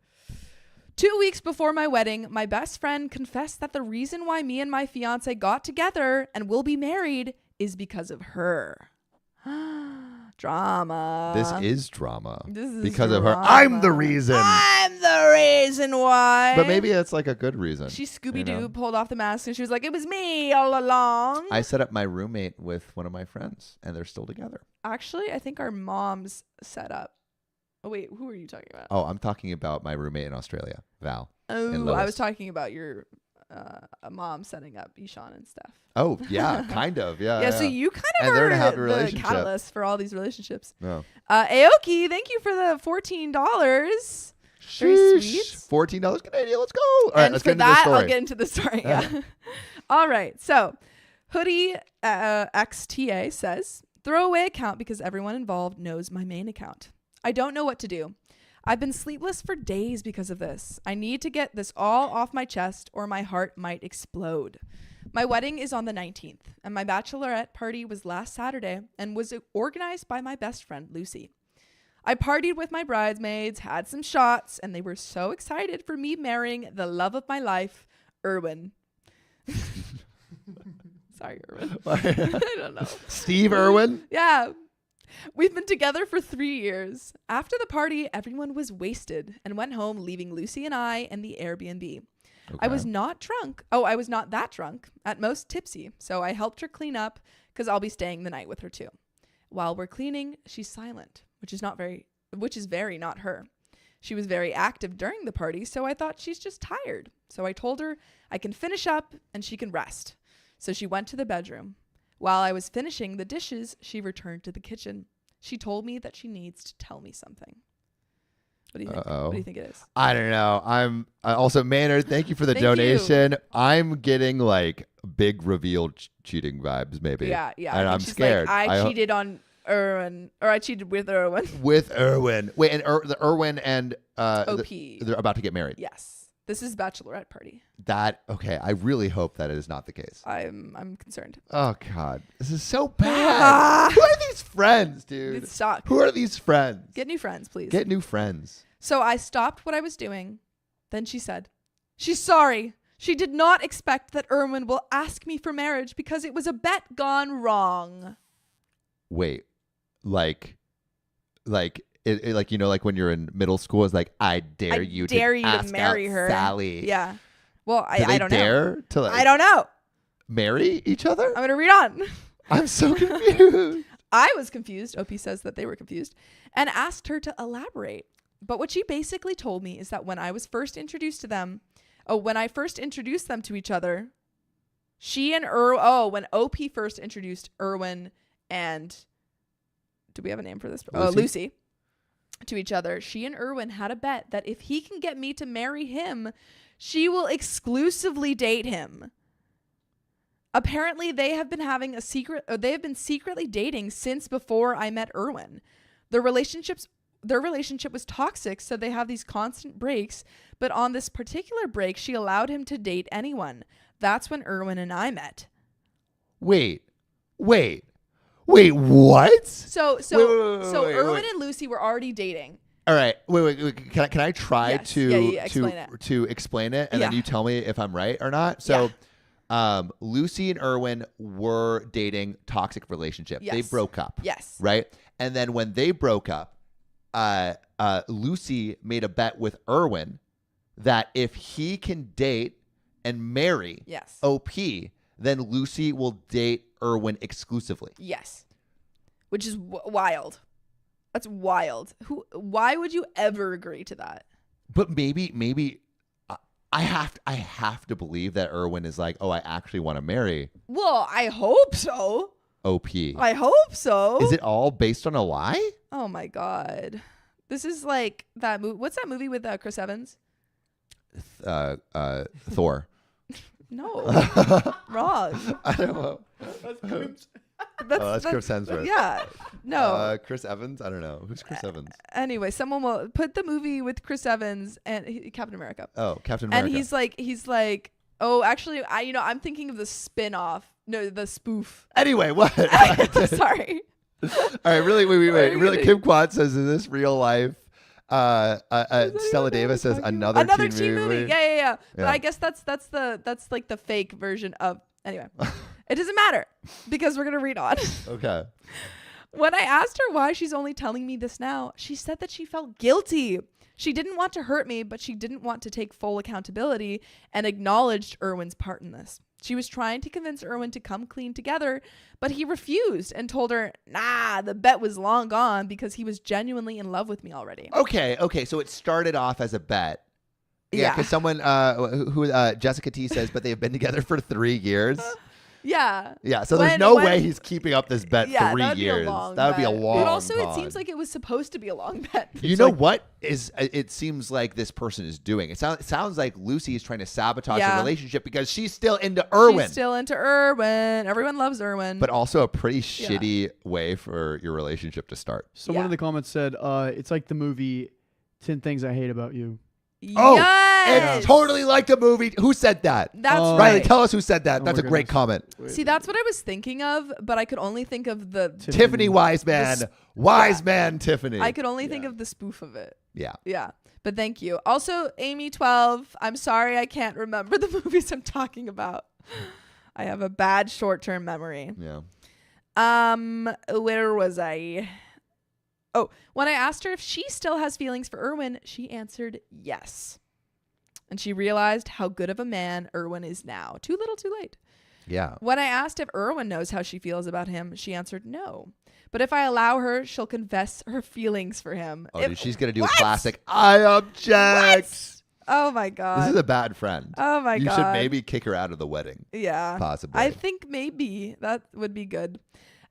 2 weeks before my wedding, my best friend confessed that the reason why me and my fiance got together and will be married is because of her. Drama. This is drama. This is because of her. drama. I'm the reason. I'm the reason why. But maybe it's like a good reason. She Scooby Doo you know? pulled off the mask and she was like, "It was me all along." I set up my roommate with one of my friends, and they're still together. Actually, I think our moms set up. Oh wait, who are you talking about? Oh, I'm talking about my roommate in Australia, Val. Oh, and I Lois. was talking about your a mom setting up Ishan and stuff. Oh, yeah, kind of. Yeah. Yeah, so you kind of And they're are to have a the relationship. catalyst for all these relationships. No. Aoki, thank you for the $14. Very Sheesh. sweet. $14 Canadian. Let's go. All right, And let's for get into the that, story. I'll get into the story. Yeah. All right. So, Hoodie XTA says, throwaway account because everyone involved knows my main account. I don't know what to do. I've been sleepless for days because of this. I need to get this all off my chest or my heart might explode. My wedding is on the 19th, and my bachelorette party was last Saturday and was organized by my best friend, Lucy. I partied with my bridesmaids, had some shots, and they were so excited for me marrying the love of my life, Erwin. Sorry, Erwin. I don't know. Steve Irwin? Yeah. We've been together for 3 years. After the party, everyone was wasted and went home, leaving Lucy and I in the Airbnb. Okay. I was not drunk. Oh, I was not that drunk. At most tipsy. So I helped her clean up because I'll be staying the night with her too. While we're cleaning, she's silent, which is very not her. She was very active during the party, so I thought she's just tired. So I told her I can finish up and she can rest. So she went to the bedroom. While I was finishing the dishes, she returned to the kitchen. She told me that she needs to tell me something. What do you think? What do you think it is? I don't know. I'm also Maynard. Thank you for the Thank you. donation. I'm getting like big reveal cheating vibes, maybe. Yeah. And I'm she's scared. Like, I cheated on Erwin, or I cheated with Erwin. With Erwin. Wait, and the Erwin and OP. they're about to get married. Yes. This is bachelorette party. Okay. I really hope that it is not the case. I'm concerned. Oh God, this is so bad. Who are these friends, dude? It sucks. Who are these friends? Get new friends, please. Get new friends. So I stopped what I was doing. Then she said, she's sorry. She did not expect that Erwin will ask me for marriage because it was a bet gone wrong. Wait, like when you're in middle school, it's like I dare you to ask marry out her, Sally. Yeah. Well, Do they I don't know. dare to like I don't know. marry each other? I'm gonna read on. I'm so confused. I was confused. OP says that they were confused and asked her to elaborate. But what she basically told me is that when I first introduced them to each other, when OP first introduced Erwin and do we have a name for this? Lucy to each other, she and Erwin had a bet that if he can get me to marry him, she will exclusively date him. Apparently, they have been secretly dating since before I met Erwin. Their relationship was toxic, so they have these constant breaks. But on this particular break, she allowed him to date anyone. That's when Erwin and I met. Wait, what? So wait, Erwin and Lucy were already dating. All right, wait. Can I try Yes. to explain it, and then you tell me if I'm right or not? So, Lucy and Erwin were dating, toxic relationship. Yes. They broke up. Yes. Right, and then when they broke up, Lucy made a bet with Erwin that if he can date and marry OP, then Lucy will date Erwin exclusively. Yes. Which is wild. That's wild. Why would you ever agree to that? But maybe I have to believe that Erwin is like, oh, I actually want to marry. Well, I hope so. OP. I hope so. Is it all based on a lie? Oh my God. This is like that movie. What's that movie with Chris Evans? Thor. No. Wrong. I don't know. That's Chris Hemsworth. Yeah. No. Chris Evans? I don't know. Who's Chris Evans? Anyway, someone will put the movie with Chris Evans and Captain America. Oh, Captain America. And he's like, oh, actually, I'm thinking of the spin-off. No, the spoof. Anyway, what? Sorry. All right, really, wait. Really, Kim Quad says, is this real life? Stella Davis says another teen movie. Yeah. But I guess that's like the fake version of. Anyway, it doesn't matter because we're gonna read on. Okay. When I asked her why she's only telling me this now, she said that she felt guilty. She didn't want to hurt me, but she didn't want to take full accountability and acknowledged Erwin's part in this. She was trying to convince Erwin to come clean together, but he refused and told her, nah, the bet was long gone because he was genuinely in love with me already. Okay. So it started off as a bet. Yeah, because someone Jessica T says, but they've been together for 3 years. Yeah. Yeah, so there's no way he's keeping up this bet 3 years. That would be a long But also con. it seems like it was supposed to be a long bet. You know what it seems like this person is doing? It sounds like Lucy is trying to sabotage the relationship because she's still into Erwin. She's still into Erwin. Everyone loves Erwin. But also a pretty shitty way for your relationship to start. So one of the comments said, it's like the movie 10 Things I Hate About You. Oh, yes! It's totally like the movie. Who said that? That's Riley, tell us who said that. That's a goodness. great comment. See, that's what I was thinking of, but I could only think of the Tiffany Wiseman. Wiseman Tiffany. I could only think of the spoof of it. Yeah. Yeah. But thank you. Also, Amy12, I'm sorry I can't remember the movies I'm talking about. I have a bad short-term memory. Yeah. Where was I? Oh, when I asked her if she still has feelings for Erwin, she answered yes. And she realized how good of a man Erwin is now. Too little, too late. Yeah. When I asked if Erwin knows how she feels about him, she answered no. But if I allow her, she'll confess her feelings for him. Oh, dude, she's going to do a classic, I object. Oh, my God. This is a bad friend. Oh, my God. You should maybe kick her out of the wedding. Yeah. Possibly. I think maybe that would be good.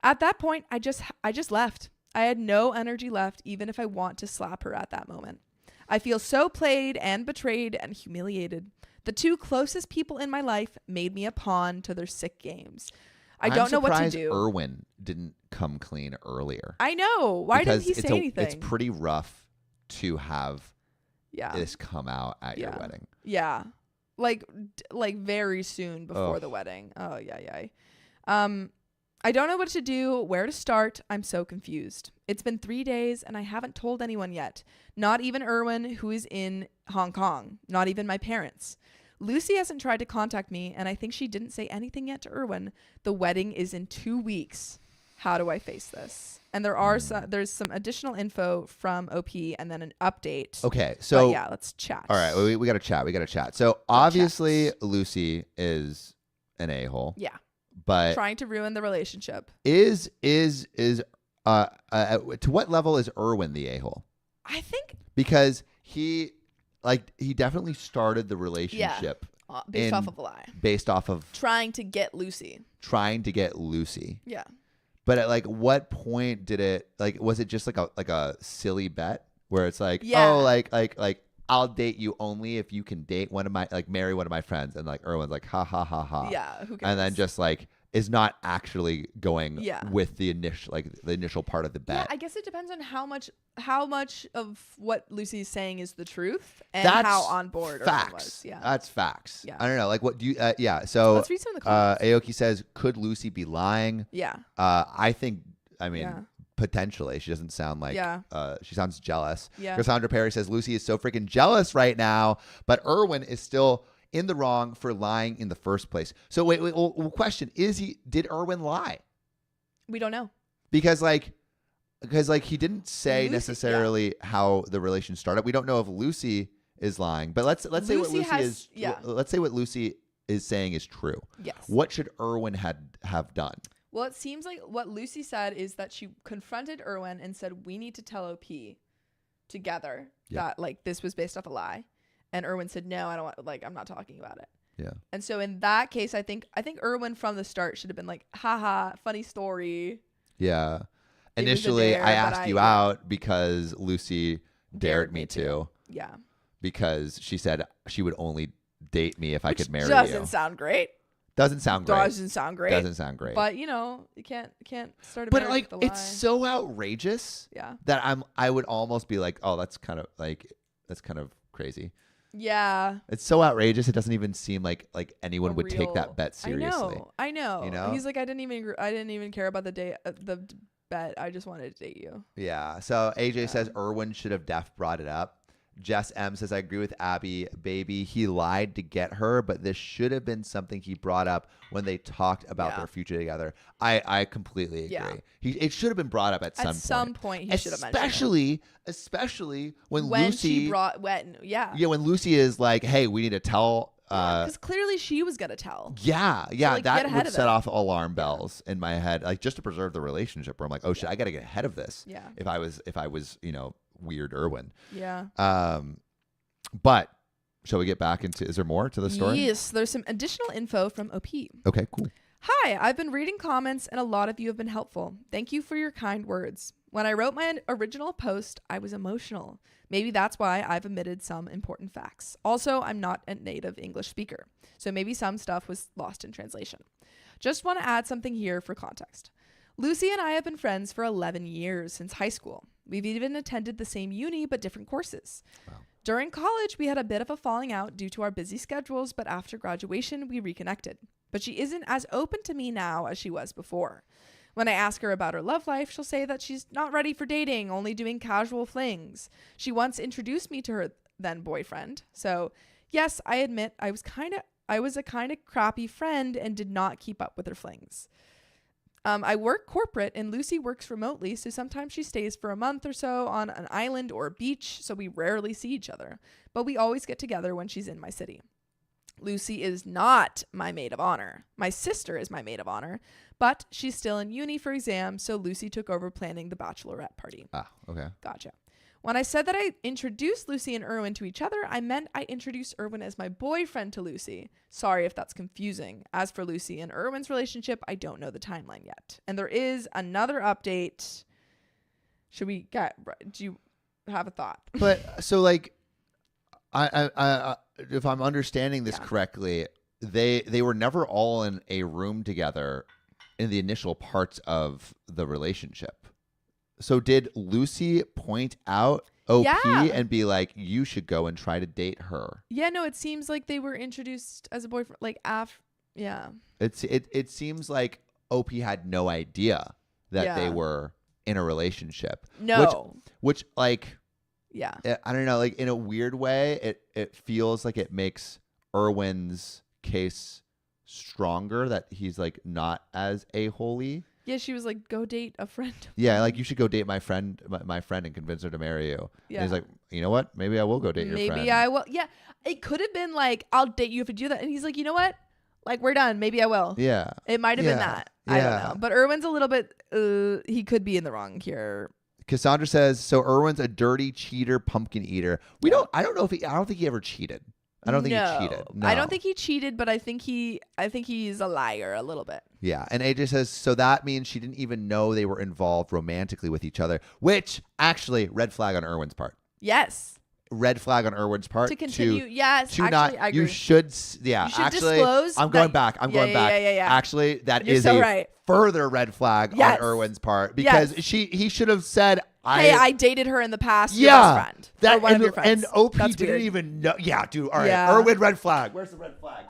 At that point, I just left. I had no energy left, even if I want to slap her at that moment. I feel so played and betrayed and humiliated. The two closest people in my life made me a pawn to their sick games. I don't know what to do. Erwin didn't come clean earlier. I know. Why didn't he say anything? It's pretty rough to have yeah. this come out at your wedding. Yeah. Like very soon before the wedding. Oh, yeah. I don't know what to do, where to start. I'm so confused. It's been 3 days and I haven't told anyone yet. Not even Erwin, who is in Hong Kong. Not even my parents. Lucy hasn't tried to contact me, and I think she didn't say anything yet to Erwin. The wedding is in 2 weeks. How do I face this? And there's some additional info from OP and then an update. Okay, so but yeah, let's chat. All right, we got to chat. So obviously Lucy is an a-hole. Yeah. But trying to ruin the relationship. To what level is Erwin the a-hole? I think because he definitely started the relationship based off of a lie. Based off of trying to get Lucy. Yeah. But at what point did it was it just like a silly bet where it's like, yeah. oh, like I'll date you only if you can date one of my marry one of my friends, and Erwin's like ha ha ha ha. Yeah, who cares? And then just is not actually going with the initial part of the bet. Yeah, I guess it depends on how much of what Lucy's saying is the truth and that's how on board Erwin was. Yeah. That's facts. Yeah. I don't know. What do you so let's read some of the comments. Aoki says, could Lucy be lying? Yeah. I mean potentially. She doesn't sound like she sounds jealous. Yeah. Cassandra Perry says Lucy is so freaking jealous right now, but Erwin is still in the wrong for lying in the first place. So wait, question, did Erwin lie? We don't know. Because he didn't say necessarily how the relation started. We don't know if Lucy is lying, but let's say what Lucy is let's say what Lucy is saying is true. Yes. What should Erwin have done? Well, it seems like what Lucy said is that she confronted Erwin and said, we need to tell OP together that this was based off a lie. And Erwin said, no, I don't want, I'm not talking about it. Yeah. And so in that case, I think Erwin from the start should have been like, haha, funny story. Yeah. Initially, I asked you out because Lucy dared me to. Yeah. Because she said she would only date me if I could marry you. Doesn't sound great. Doesn't sound great. Doesn't sound great. But you can't start a but marriage with a lie. It's so outrageous. Yeah. That I would almost be like, oh, that's kind of crazy. Yeah. It's so outrageous. It doesn't even seem like anyone would take that bet seriously. I know. You know? He's like, I didn't even care about the bet. I just wanted to date you. Yeah. So AJ says Erwin should have brought it up. Jess M says, I agree with Abby. Baby, he lied to get her, but this should have been something he brought up when they talked about their future together. I completely agree. Yeah. It should have been brought up at some point. He should have mentioned it. Especially when Lucy when Lucy is like, hey, we need to tell. Because clearly she was gonna tell. Yeah, so, that would set off alarm bells in my head, just to preserve the relationship. Where I'm like, oh shit, I gotta get ahead of this. Yeah. If I was weird Erwin. Yeah. But shall we get back into? Is there more to the story? Yes, there's some additional info from OP. Okay, cool. Hi, I've been reading comments and a lot of you have been helpful. Thank you for your kind words. When I wrote my original post, I was emotional. Maybe that's why I've omitted some important facts. Also, I'm not a native English speaker, so maybe some stuff was lost in translation. Just want to add something here for context. Lucy and I have been friends for 11 years since high school. We've even attended the same uni, but different courses. Wow. During college, we had a bit of a falling out due to our busy schedules, but after graduation, we reconnected. But she isn't as open to me now as she was before. When I ask her about her love life, she'll say that she's not ready for dating, only doing casual flings. She once introduced me to her then boyfriend. So, yes, I admit I was a kind of crappy friend and did not keep up with her flings. I work corporate and Lucy works remotely, so sometimes she stays for a month or so on an island or a beach, so we rarely see each other. But we always get together when she's in my city. Lucy is not my maid of honor. My sister is my maid of honor, but she's still in uni for exams, so Lucy took over planning the bachelorette party. Ah, okay. Gotcha. When I said that I introduced Lucy and Erwin to each other, I meant I introduced Erwin as my boyfriend to Lucy. Sorry if that's confusing. As for Lucy and Erwin's relationship, I don't know the timeline yet. And there is another update. Do you have a thought? But so like, I if I'm understanding this correctly, they were never all in a room together in the initial parts of the relationship. So did Lucy point out OP and be like, you should go and try to date her? Yeah, no, it seems like they were introduced as a boyfriend, like yeah. It seems like OP had no idea that they were in a relationship. No. Which like, yeah. I don't know, like in a weird way, it feels like it makes Erwin's case stronger that he's like not as a-holy. Yeah, she was like, go date a friend. Yeah, like you should go date my friend and convince her to marry you. Yeah. And he's like, you know what? Maybe I will go date your friend. Maybe I will. Yeah, it could have been like, I'll date you if you do that. And he's like, you know what? Like, we're done. Maybe I will. Yeah. It might have been that. I don't know. But Erwin's a little bit, he could be in the wrong here. Cassandra says, so Erwin's a dirty cheater, pumpkin eater. I don't think he ever cheated. I don't think he cheated. No. I don't think he cheated, but I think he's a liar a little bit. Yeah. And AJ says, so that means she didn't even know they were involved romantically with each other, which actually red flag on Erwin's part. Yes. Red flag on Erwin's part. To continue. Yes. To actually, not, I agree. You should, You should actually, disclose. I'm going back. Yeah. Actually, that You're is so a right. further red flag on Erwin's part because he should have said, hey, I dated her in the past. Yeah, your best friend, that or one of your friends. And OP That's didn't weird. even know. Yeah, dude. All right, Yeah. Erwin, red flag. Where's the red flag?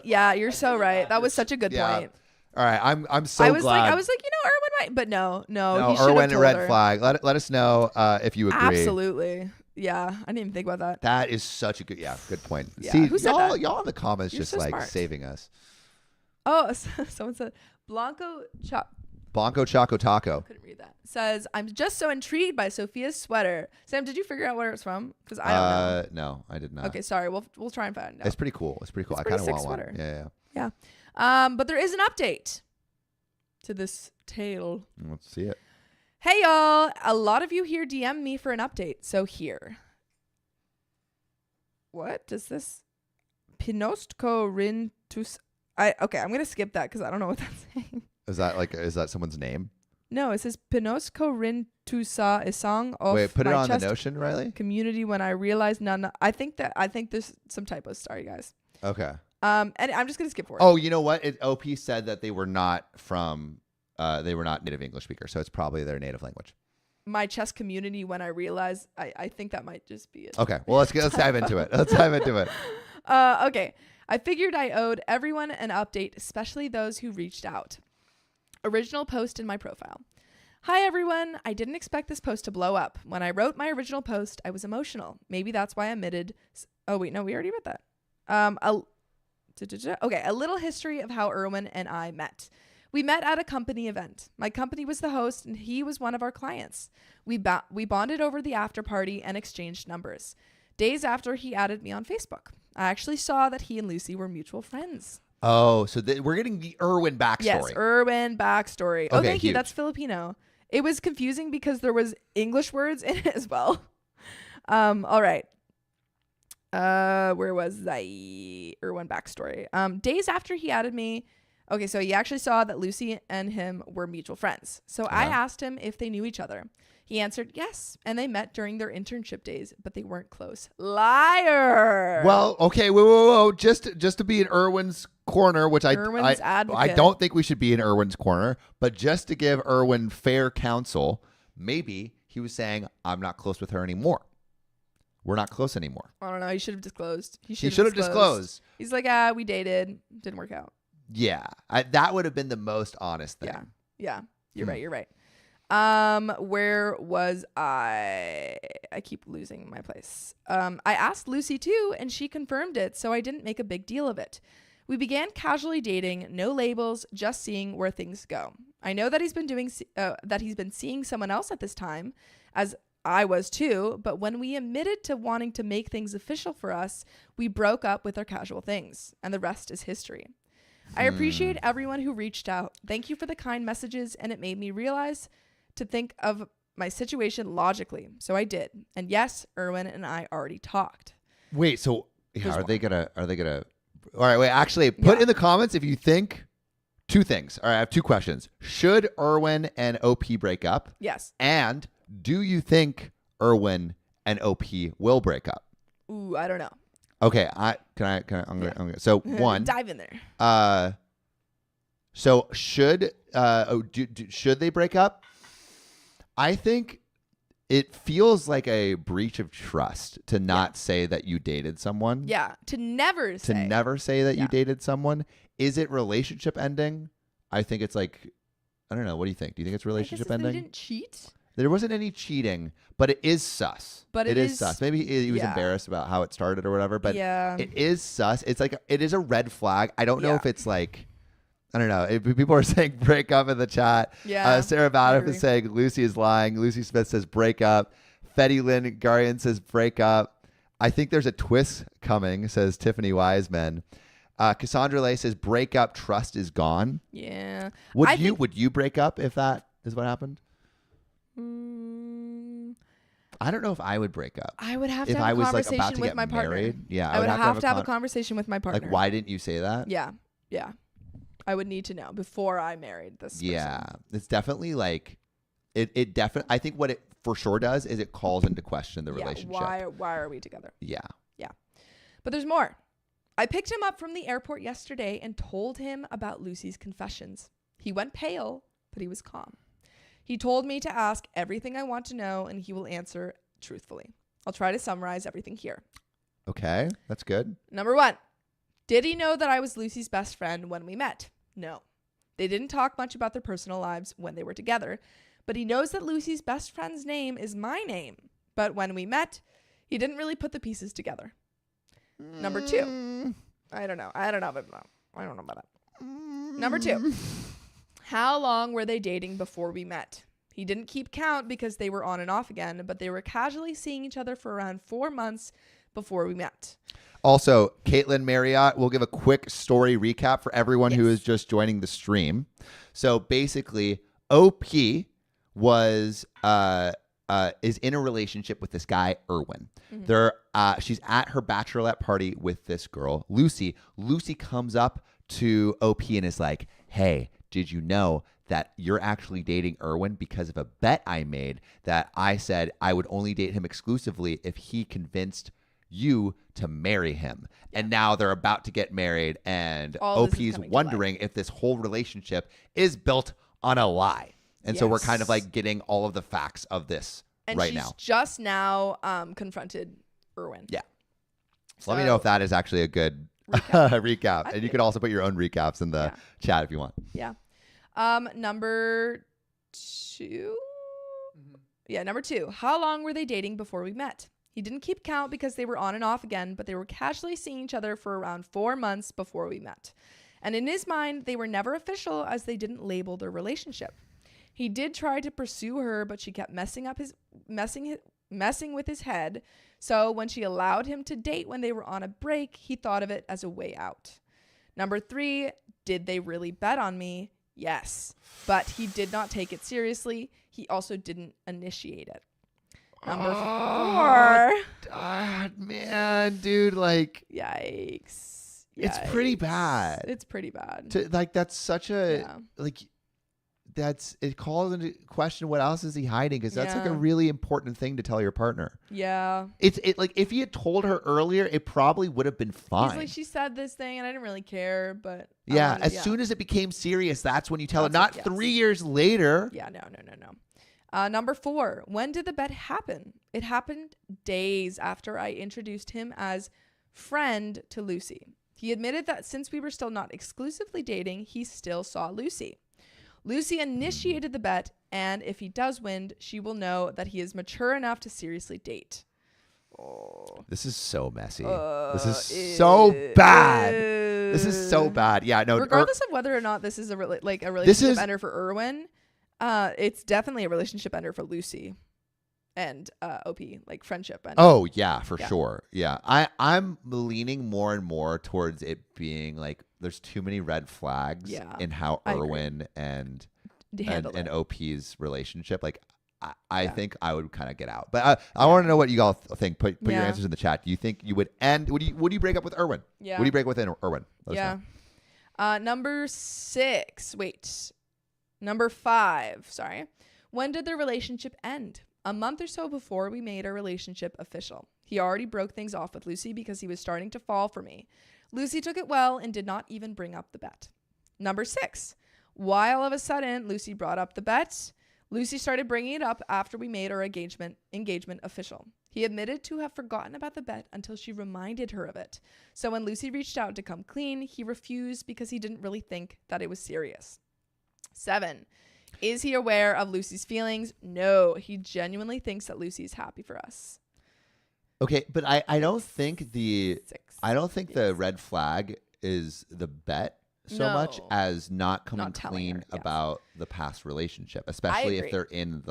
You're so right. That was such a good point. All right, I'm so I was glad. I was like, Erwin might, but no, no, he should Erwin, have a red told her. flag. Let us know if you agree. Absolutely. Yeah, I didn't even think about that. That is such a good point. Yeah, See, who said y'all, that? y'all in the comments You're just so like smart. saving us. Oh, someone said Blanco Choco Taco. couldn't read that. Says, I'm just so intrigued by Sophia's sweater. Sam, did you figure out where it's from? Because I don't know. No, I did not. Okay, sorry. We'll try and find out. It's pretty cool. It's I pretty kind of sick want sweater. one. Yeah. But there is an update to this tale. Let's see it. Hey y'all, a lot of you here DM me for an update, so here. What does this Pinostko Rintus? Okay, I'm gonna skip that because I don't know what that's saying. Is that someone's name? No, it says Pinostko Rintusa Isang of Wait, put it my on the chest Notion, Riley. community when I realized none. I think there's some typos. Sorry guys. Okay. And I'm just gonna skip forward. Oh, you know what? OP said that they were not native English speakers, so it's probably their native language. My chess community when I realized I think that might just be it. Okay, well let's dive into it. Okay. I figured I owed everyone an update, especially those who reached out. Original post in my profile. Hi everyone. I didn't expect this post to blow up. When I wrote my original post, I was emotional. Maybe that's why I omitted. Oh wait, no, we already read that. Okay, a little history of how Erwin and I met. We met at a company event. My company was the host and he was one of our clients. We bonded over the after party and exchanged numbers. Days after, he added me on Facebook. I actually saw that he and Lucy were mutual friends. Oh, so we're getting the Erwin backstory. Yes, Erwin backstory. Oh, Okay, thank you. huge. That's Filipino. It was confusing because there was English words in it as well. All right. Where was I? Erwin backstory. Days after he added me. Okay, so he actually saw that Lucy and him were mutual friends. So I asked him if they knew each other. He answered yes, and they met during their internship days, but they weren't close. Liar. Well, okay, whoa. Just to be in Erwin's corner, which Erwin's I advocate. don't think we should be in Erwin's corner, but just to give Erwin fair counsel, maybe he was saying, I'm not close with her anymore. We're not close anymore. I don't know. He should have disclosed. He should have disclosed. He's like, we dated. Didn't work out. Yeah, that would have been the most honest thing. Yeah. You're right. Where was I? I keep losing my place. I asked Lucy too, and she confirmed it, so I didn't make a big deal of it. We began casually dating, no labels, just seeing where things go. I know that he's been seeing someone else at this time, as I was too, but when we admitted to wanting to make things official for us, we broke up with our casual things, and the rest is history. I appreciate everyone who reached out. Thank you for the kind messages, and it made me realize to think of my situation logically. So I did. And yes, Erwin and I already talked. Wait, so There's are more. they gonna all right, wait, actually put in the comments if you think two things. All right, I have two questions. Should Erwin and OP break up? Yes. And do you think Erwin and OP will break up? Ooh, I don't know. Okay, I'm gonna so one. Dive in there. So should should they break up? I think it feels like a breach of trust to not say that you dated someone. Yeah. To never say that you Yeah. dated someone. Is it relationship ending? I think it's like, I don't know. What do you think? Do you think it's relationship They ending? didn't cheat. There wasn't any cheating, but it is sus. But it is sus. Maybe he was yeah. embarrassed about how it started or whatever, but yeah. it is sus. It's like, it is a red flag. I don't know Yeah. if it's like, I don't know. People are saying break up in the chat. Yeah. Sarah I Badif agree. is saying Lucy is lying. Lucy Smith says break up. Fetty Lynn Garian says break up. I think there's a twist coming, says Tiffany Wiseman. Cassandra Lay says break up. Trust is gone. Yeah. Would you break up if that is what happened? I don't know if I would break up. I would have to If have I a was like conversation about to with get my partner. married. Yeah. I would have to have a con- conversation with my partner. Like, why didn't you say that? Yeah. Yeah. I would need to know before I married this person. Yeah, it's definitely like it definitely. I think what it for sure does is it calls into question the relationship. Why are we together? Yeah. But there's more. I picked him up from the airport yesterday and told him about Lucy's confessions. He went pale, but he was calm. He told me to ask everything I want to know, and he will answer truthfully. I'll try to summarize everything here. Okay, that's good. Number 1. Did he know that I was Lucy's best friend when we met? No. They didn't talk much about their personal lives when they were together, but he knows that Lucy's best friend's name is my name. But when we met, he didn't really put the pieces together. Number 2. I don't know about that. Number 2. How long were they dating before we met? He didn't keep count because they were on and off again, but they were casually seeing each other for around 4 months before we met. Also, Caitlin Marriott will give a quick story recap for everyone who Yes. is just joining the stream. So basically, OP was is in a relationship with this guy Erwin. She's at her bachelorette party with this girl Lucy. Lucy comes up to OP and is like, "Hey, did you know that you're actually dating Erwin because of a bet I made that I said I would only date him exclusively if he convinced you to marry him." And now they're about to get married, and All this is OP's coming to wondering if this whole relationship is built on a lie. And so we're kind of Yes. like getting all of the facts of this And right she's now. just now confronted Erwin. Yeah. So let me know if that is actually a good recap. And you can also put your own recaps in the chat if you want. Yeah. Number 2. Yeah, number 2. How long were they dating before we met? He didn't keep count because they were on and off again, but they were casually seeing each other for around 4 months before we met. And in his mind, they were never official as they didn't label their relationship. He did try to pursue her, but she kept messing with his head. So when she allowed him to date when they were on a break, he thought of it as a way out. Number 3, did they really bet on me? Yes, but he did not take it seriously. He also didn't initiate it. Number 4. Man, dude, like, Yikes. it's pretty bad. It's pretty bad. Like, that's such a, Yeah. like, it calls into question what else is he hiding, because that's like a Yeah. really important thing to tell your partner. Yeah. It like, if he had told her earlier, it probably would have been fine. He's like, she said this thing and I didn't really care, but. Yeah, as soon as it became serious, that's when you tell her. That's Not like, yes. 3 years later. Yeah, no. Number 4, when did the bet happen? It happened days after I introduced him as friend to Lucy. He admitted that since we were still not exclusively dating, he still saw Lucy. Lucy initiated the bet, and if he does win, she will know that he is mature enough to seriously date. Oh. This is so messy. This is so bad. This is so bad. Yeah, no. Regardless of whether or not this is a relationship is- ender for Erwin, it's definitely a relationship ender for Lucy and OP, like friendship ender. Oh yeah, for Yeah. sure. Yeah, I'm leaning more and more towards it being like there's too many red flags in how I agree. Erwin and Handle it. OP's relationship. Like I Yeah. think I would kind of get out. But I want to know what you all think. Put your Yeah. answers in the chat. Do you think you would end? Would you break up with Erwin? Yeah. Would you break up with Erwin? Let us Yeah. know. Number 6. Wait. Number 5. Sorry. When did their relationship end? A month or so before we made our relationship official. He already broke things off with Lucy because he was starting to fall for me. Lucy took it well and did not even bring up the bet. Number 6. Why all of a sudden Lucy brought up the bet? Lucy started bringing it up after we made our engagement official. He admitted to have forgotten about the bet until she reminded her of it. So when Lucy reached out to come clean, he refused because he didn't really think that it was serious. 7. Is he aware of Lucy's feelings? No, he genuinely thinks that Lucy is happy for us. Okay, but I don't think the 6. the red flag is the bet so much No. as not coming Not telling clean her, yes. about the past relationship, especially if agree. they're in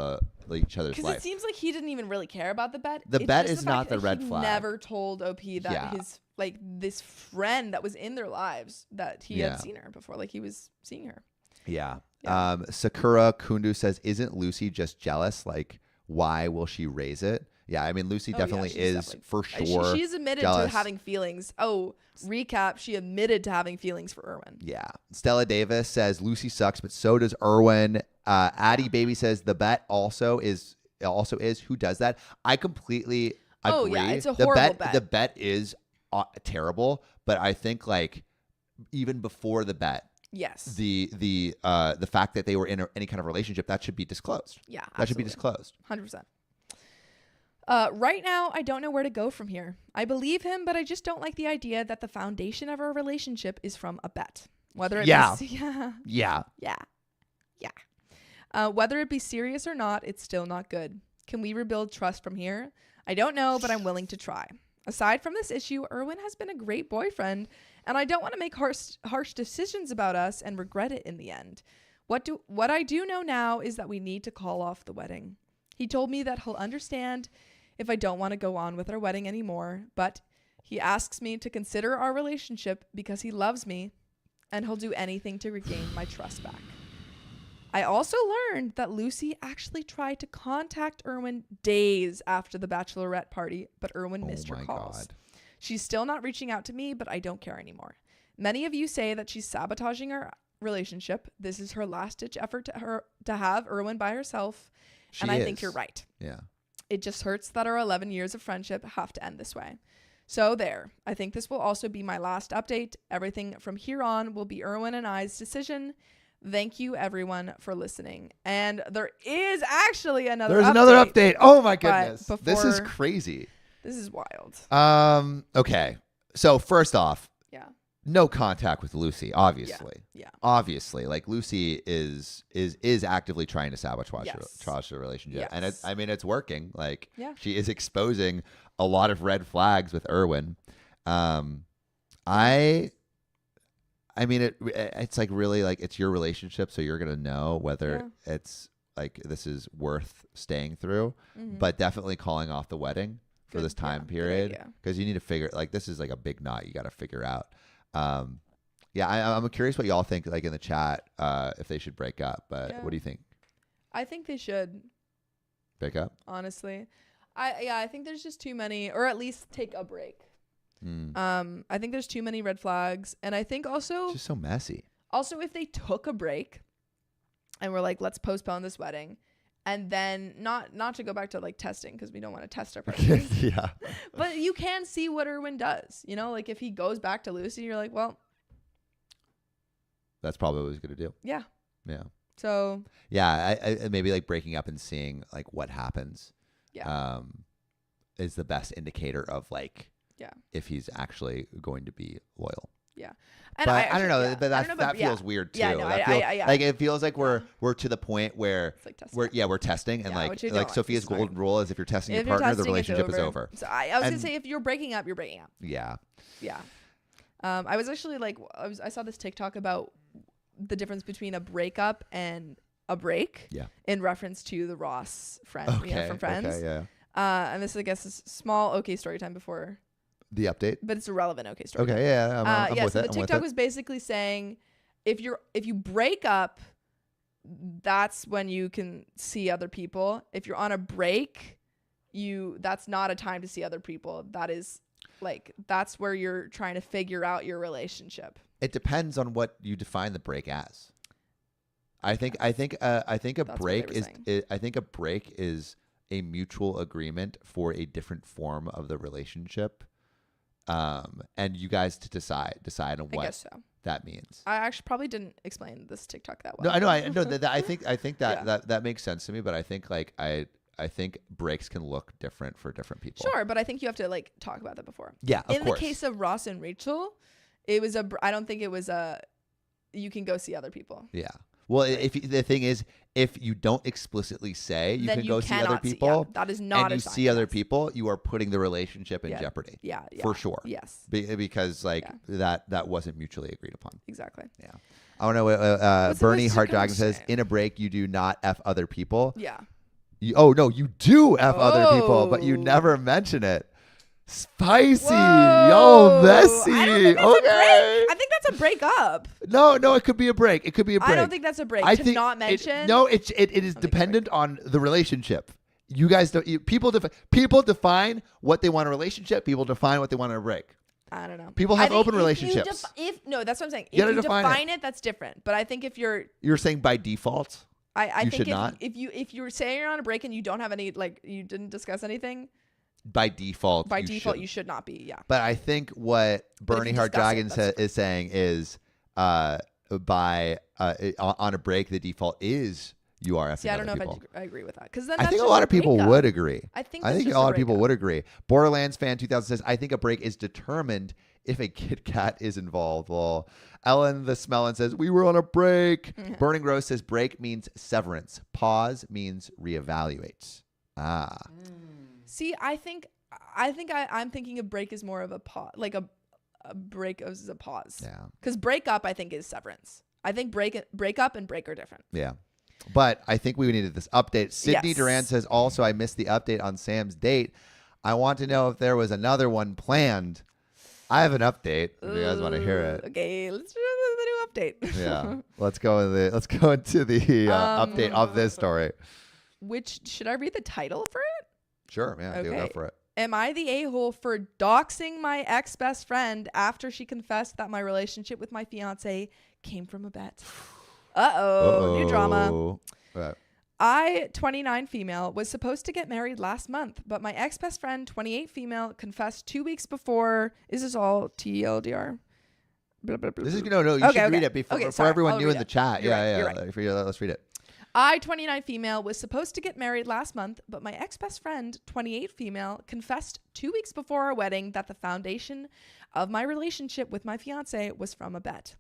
each other's Because life. it seems like he didn't even really care about the bet. The It's bet just is fact not the that red he flag. Never told OP that Yeah. his this friend that was in their lives that he Yeah. had seen her before, like he was seeing her. Yeah. Yeah. Sakura Kundu says, "Isn't Lucy just jealous? Like, why will she raise it?" Yeah, I mean, Lucy Oh, yeah, definitely she's is definitely- for sure. She's admitted jealous. to having feelings. Oh, recap: she admitted to having feelings for Erwin. Yeah. Stella Davis says Lucy sucks, but so does Erwin. Addie Baby says the bet also is who does that. I completely agree. Oh, yeah, it's a horrible bet. The bet is terrible, but I think like even before the bet, Yes. the fact that they were in any kind of relationship, that should be disclosed. Yeah. That should be absolutely. disclosed. 100%. Right now, I don't know where to go from here. I believe him, but I just don't like the idea that the foundation of our relationship is from a bet. Whether it Yeah. be, yeah, Yeah. yeah. Whether it be serious or not, it's still not good. Can we rebuild trust from here? I don't know, but I'm willing to try. Aside from this issue, Erwin has been a great boyfriend, and I don't want to make harsh decisions about us and regret it in the end. What I do know now is that we need to call off the wedding. He told me that he'll understand if I don't want to go on with our wedding anymore, but he asks me to consider our relationship because he loves me, and he'll do anything to regain my trust back. I also learned that Lucy actually tried to contact Erwin days after the bachelorette party, but Erwin missed her calls. God. She's still not reaching out to me, but I don't care anymore. Many of you say that she's sabotaging our relationship. This is her last-ditch effort to have Erwin by herself, and I think you're right. Yeah. It just hurts that our 11 years of friendship have to end this way. So there. I think this will also be my last update. Everything from here on will be Erwin and I's decision. Thank you, everyone, for listening. And there is actually another update. Oh, my goodness. But This is before- crazy. This is wild. Okay. So first off, Yeah. no contact with Lucy, obviously. Yeah. Obviously, like Lucy is actively trying to sabotage Yes. the relationship, Yes. and it's working. Like Yeah. she is exposing a lot of red flags with Erwin. I mean it's like really like it's your relationship, so you're gonna know whether it's like this is worth staying through, Mhm. but definitely calling off the wedding for Good- this time yeah, good period idea. because you need to figure like this is like a big knot you got to figure out. Yeah, I'm curious what y'all think like in the chat if they should break up, but Yeah. what do you think? I think they should, Break up? honestly. I think there's just too many, or at least take a break. I think there's too many red flags, and I think It's just so messy. also if they took a break and were like, let's postpone this wedding, and then not to go back to like testing because we don't want to test our partners, Yeah. but you can see what Erwin does, like if he goes back to Lucy, you're like, well, That's probably what he's going to do. yeah. Yeah. So Yeah, I maybe like breaking up and seeing like what happens. Yeah. Is the best indicator of like Yeah. if he's actually going to be loyal. yeah, But I don't know, yeah. but I don't know, that feels weird too. Yeah, no, That feels, like it feels like we're to the point where It's like testing. we're testing and Yeah, which you don't like like. Sophia's This is fine. golden rule is if you're testing If your you're partner, the testing, it's relationship is over. So I was gonna And- say if you're breaking up, you're breaking up. Yeah. Yeah. I was actually like, I saw this TikTok about the difference between a breakup and a break. Yeah. In reference to the Ross friend, from Friends. Okay. Yeah. And this, I guess, is small okay story time before The update. but it's a relevant okay story. Okay. Yeah. I'm with so it. the TikTok was basically saying if you break up, that's when you can see other people. If you're on a break, that's not a time to see other people. That is that's where you're trying to figure out your relationship. It depends on what you define the break as. I think a break is a mutual agreement for a different form of the relationship. And you guys to decide on what that means. I actually probably didn't explain this TikTok that well. No, I know. I think that makes sense to me, but I think I think breaks can look different for different people. Sure, but I think you have to talk about that before. Yeah, of course. In the case of Ross and Rachel, it was I don't think it was you can go see other people. Yeah. Well, the thing is, if you don't explicitly say you can go see other people, that is not and you see other people, you are putting the relationship in jeopardy. Yeah, for sure. Yes, because that wasn't mutually agreed upon. Exactly. Yeah. I don't know what Bernie Heart Dragon says. In a break, you do not F other people. Yeah. No, you do F other people, but you never mention it. Spicy. Whoa. Yo, messy. I think that's a breakup. No, it could be a break. It could be a break. I don't think that's a break. Not mention. It is dependent on the relationship. You guys don't. People define what they want in a relationship. People define what they want in a break. I don't know. People have open relationships. No, that's what I'm saying. If you you define it, that's different. But I think if you're saying by default, I think not. If you're saying you're on a break and you don't have any you didn't discuss anything. By default, you should not be. Yeah. But I think what Bernie Heart Dragon is saying is, on a break, the default is you are. See, I don't know if I agree with that because I think a lot of people would agree. I think a lot of people would agree. Borderlands fan 2000 says, I think a break is determined if a Kit Kat is involved. Well, Ellen the Smellin says we were on a break. Burning Rose says break means severance. Pause means reevaluate. See, I think I'm thinking a break is more of a pause, like a break is a pause. Yeah. Because breakup, I think, is severance. I think breakup and break are different. Yeah. But I think we needed this update. Sydney Duran says also, I missed the update on Sam's date. I want to know if there was another one planned. I have an update. If you guys want to hear it. Okay, let's do the new update. Yeah. Let's go into the update of this story. Should I read the title for it? Sure, yeah, okay. Go for it. Am I the a-hole for doxing my ex-best friend after she confessed that my relationship with my fiance came from a bet? New drama. I, 29 female, was supposed to get married last month, but my ex-best friend, 28 female, confessed 2 weeks before. Is this all TLDR? Blah, blah, blah, this is you should read it before for everyone new in the chat. You're right. Let's read it. I, 29 female, was supposed to get married last month, but my ex-best friend, 28 female, confessed 2 weeks before our wedding that the foundation of my relationship with my fiance was from a bet.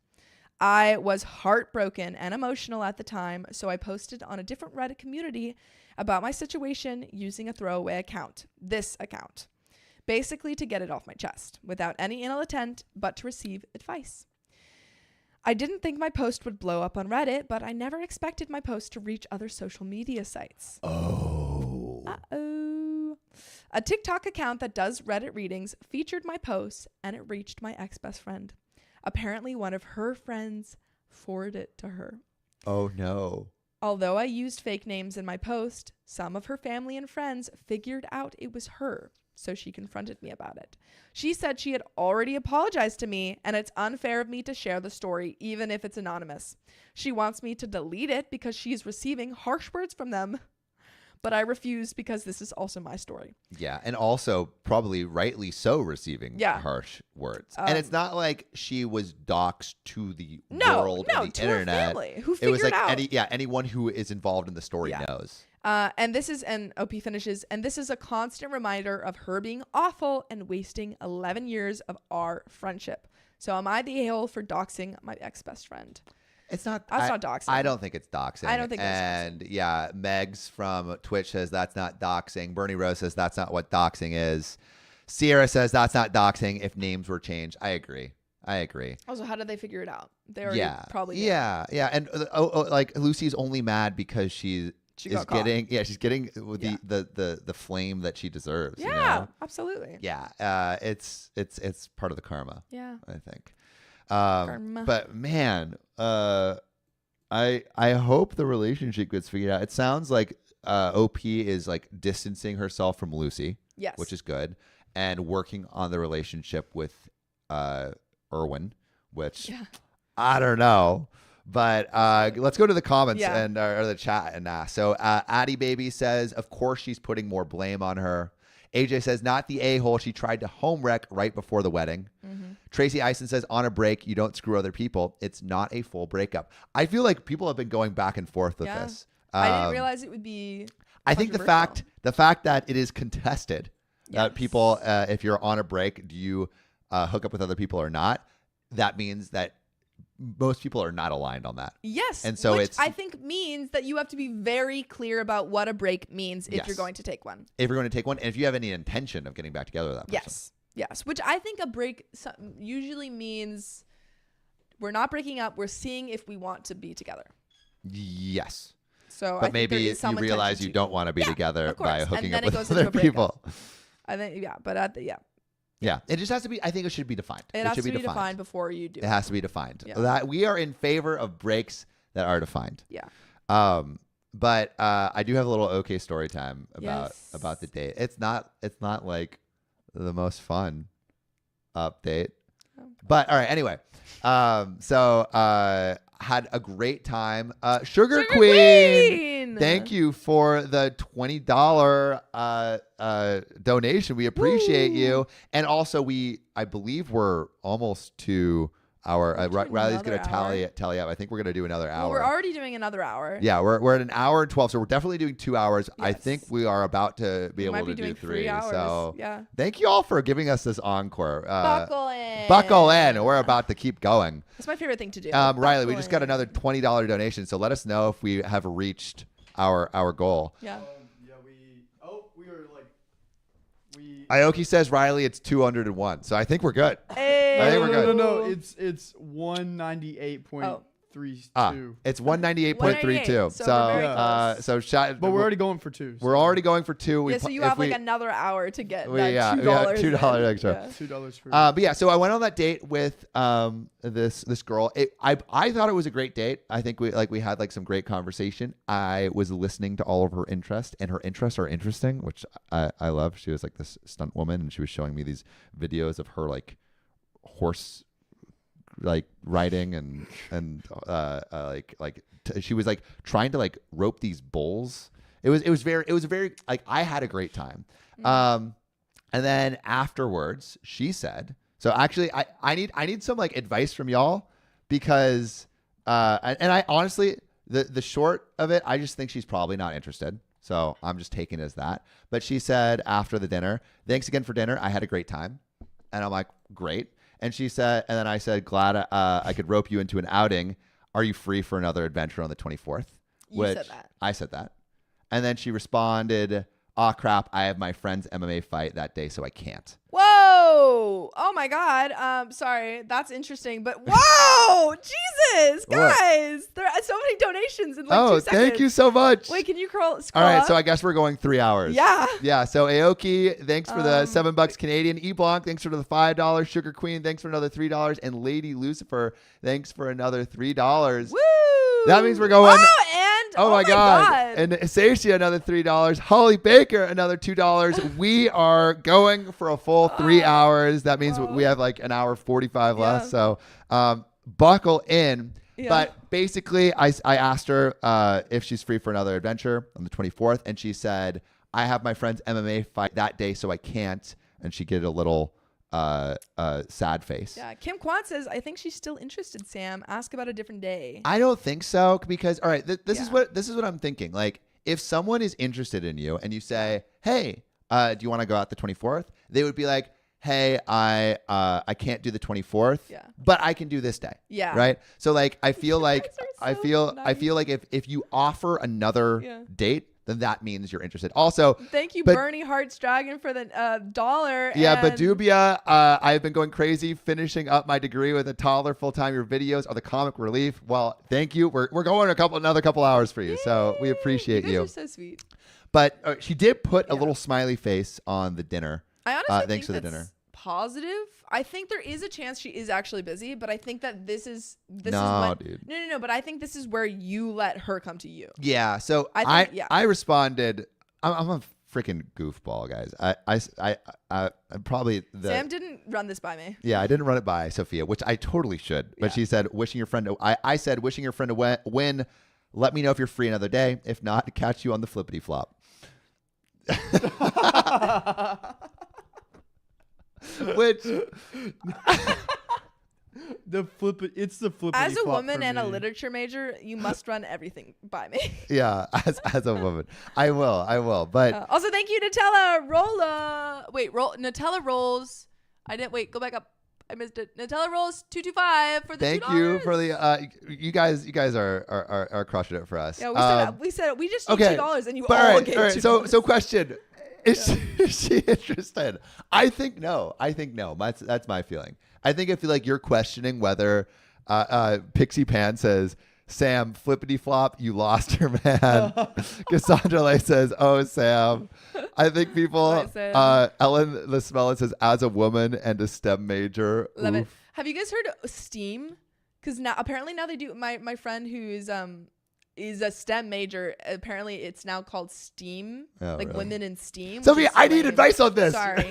I was heartbroken and emotional at the time, so I posted on a different Reddit community about my situation using a throwaway account, this account, basically to get it off my chest, without any ill intent, but to receive advice. I didn't think my post would blow up on Reddit, but I never expected my post to reach other social media sites. Oh. Uh-oh. A TikTok account that does Reddit readings featured my post, and it reached my ex-best friend. Apparently, one of her friends forwarded it to her. Oh, no. Although I used fake names in my post, some of her family and friends figured out it was her, so she confronted me about it. She said she had already apologized to me, and it's unfair of me to share the story, even if it's anonymous. She wants me to delete it because she's receiving harsh words from them, but I refused because this is also my story. Yeah, and also probably rightly so receiving harsh words. And it's not like she was doxxed to the world and the to internet. Her family, who figured it was like out. Anyone who is involved in the story knows. And OP finishes, and this is a constant reminder of her being awful and wasting 11 years of our friendship. So am I the a-hole for doxing my ex-best friend? It's not. That's not doxing. I don't think it's doxing. I don't think it's doxing. And yeah, Megs from Twitch says that's not doxing. Bernie Rose says that's not what doxing is. Sierra says that's not doxing if names were changed. I agree. I agree. Also, how did they figure it out? They already probably did. Yeah. And like Lucy's only mad because she got caught. she's getting the flame that she deserves. Yeah, you know? absolutely. Yeah. It's part of the karma. Yeah. I think. Karma. But man, I hope the relationship gets figured out. It sounds like OP is like distancing herself from Lucy. Yes. Which is good, and working on the relationship with Erwin, which I don't know. But let's go to the comments and or the chat and ask. So Addie Baby says, of course she's putting more blame on her. AJ says, not the a-hole. She tried to home wreck right before the wedding. Mm-hmm. Tracy Eisen says, on a break, you don't screw other people. It's not a full breakup. I feel like people have been going back and forth with this. I didn't realize it would be I think the fact that it is contested, that people, if you're on a break, do you hook up with other people or not? That means that most people are not aligned on that. Yes. And so which I think means that you have to be very clear about what a break means if you're going to take one. If you're going to take one, and if you have any intention of getting back together with that person. Yes. Which I think a break usually means we're not breaking up. We're seeing if we want to be together. Yes. So, but maybe you realize you don't want to be together by hooking up with other people. I think, Yeah, it just has to be. I think it should be defined. It has to be defined before you do. It has to be defined. That we are in favor of breaks that are defined. Yeah. But I do have a little okay story time about the date. It's not like the most fun update. But all right. Anyway, so had a great time. Sugar Queen, thank you for the $20 donation. We appreciate you. And also, I believe we're almost to our Riley's going to tally up. I think we're going to do another hour. Well, we're already doing another hour. Yeah, we're at an hour and 12, so we're definitely doing 2 hours. Yes. I think we are about to be able to do 3 hours. So thank you all for giving us this encore. Buckle in. Buckle in. We're about to keep going. That's my favorite thing to do. Riley, we just got another $20 donation, so let us know if we have reached our goal. Yeah. Aoki says, Riley, it's 201. So I think we're good. Hey. I think we're good. No. It's 198.32. It's 198.32. So but we're already going for 2. We're already going for 2. So you have like another hour to get $2 extra. $2 for. But yeah, so I went on that date with this girl. I thought it was a great date. I think we had like some great conversation. I was listening to all of her interests, and her interests are interesting, which I love. She was like this stunt woman, and she was showing me these videos of her like horse like riding and she was like trying to like rope these bulls. It was very like I had a great time. And then afterwards she said, so actually I need some like advice from y'all, because and I honestly the short of it, I just think she's probably not interested. So I'm just taking it as that. But she said after the dinner, thanks again for dinner. I had a great time. And I'm like, great. And she said, and then I said, glad I could rope you into an outing. Are you free for another adventure on the 24th? You said that. I said that. And then she responded, aw, crap, I have my friend's MMA fight that day, so I can't. Whoa. Oh, my God. Sorry. That's interesting. But whoa, Jesus, guys. There are so many donations in like 2 seconds. Thank you so much. Wait, can you scroll All right, up? so I guess we're going 3 hours. Yeah. Yeah, so Aoki, thanks for the $7 Canadian. E-Blanc, thanks for the $5. Sugar Queen, thanks for another $3. And Lady Lucifer, thanks for another $3. Woo. That means we're going... Oh my God. And Sacia, another $3. Holly Baker, another $2. We are going for a full 3 hours. That means we have like an hour 45 left. So buckle in. Yeah. But basically, I asked her if she's free for another adventure on the 24th. And she said, I have my friend's MMA fight that day, so I can't. And she did a little sad face. Yeah. Kim Kwan says, I think she's still interested, Sam. Ask about a different day. I don't think so, because all right, this is what I'm thinking. Like, if someone is interested in you and you say, hey, do you want to go out the 24th? They would be like, hey, I can't do the 24th, but I can do this day. Yeah. Right. So like, I feel like I feel like if you offer another date, then that means you're interested. Also, Thank you, but- Bernie Hart's Dragon, for the $1. yeah, but and- Dubia, I've been going crazy finishing up my degree with a toddler full-time. Your videos are the comic relief. Well, thank you. We're going another couple hours for you, so we appreciate you. you. Guys are so sweet. But she did put a little smiley face on the dinner. I honestly Thanks think for the that's dinner. positive. I think there is a chance she is actually busy, but I think that this is No, when, dude. No. But I think this is where you let her come to you. Yeah, so I think- yeah. I responded. I'm a freaking goofball, guys. I probably Sam didn't run this by me. Yeah, I didn't run it by Sophia, which I totally should. But Yeah. she said, wishing your friend. I said, wishing your friend to win. Let me know if you're free another day. If not, catch you on the flippity flop. Which It's the flippity As a flop woman for and a me. literature major, you must run everything by me. yeah, as a woman, I will. But Also, thank you, Nutella Rolla. Wait, Nutella rolls. I didn't wait. Go back up. I missed it. Nutella rolls 225 for the thank $2. you for the you guys are crushing it for us. Yeah, we said we just need okay, $2, and you but all all gave right. $2. So question: is she interested? I think no. That's my feeling. I feel like you're questioning whether Pixie Pan says, Sam, flippity flop, you lost her man. Cassandra Lay says, oh, Sam. I think people, Right, Sam. Ellen the Smellin says, as a woman and a STEM major. Love it. oof. Have you guys heard of STEAM? Because now apparently now they do. My friend who is a STEM major. Apparently it's now called STEAM, Oh, like really? women in STEAM. which Sophia, is so I need lame. advice on this. Sorry.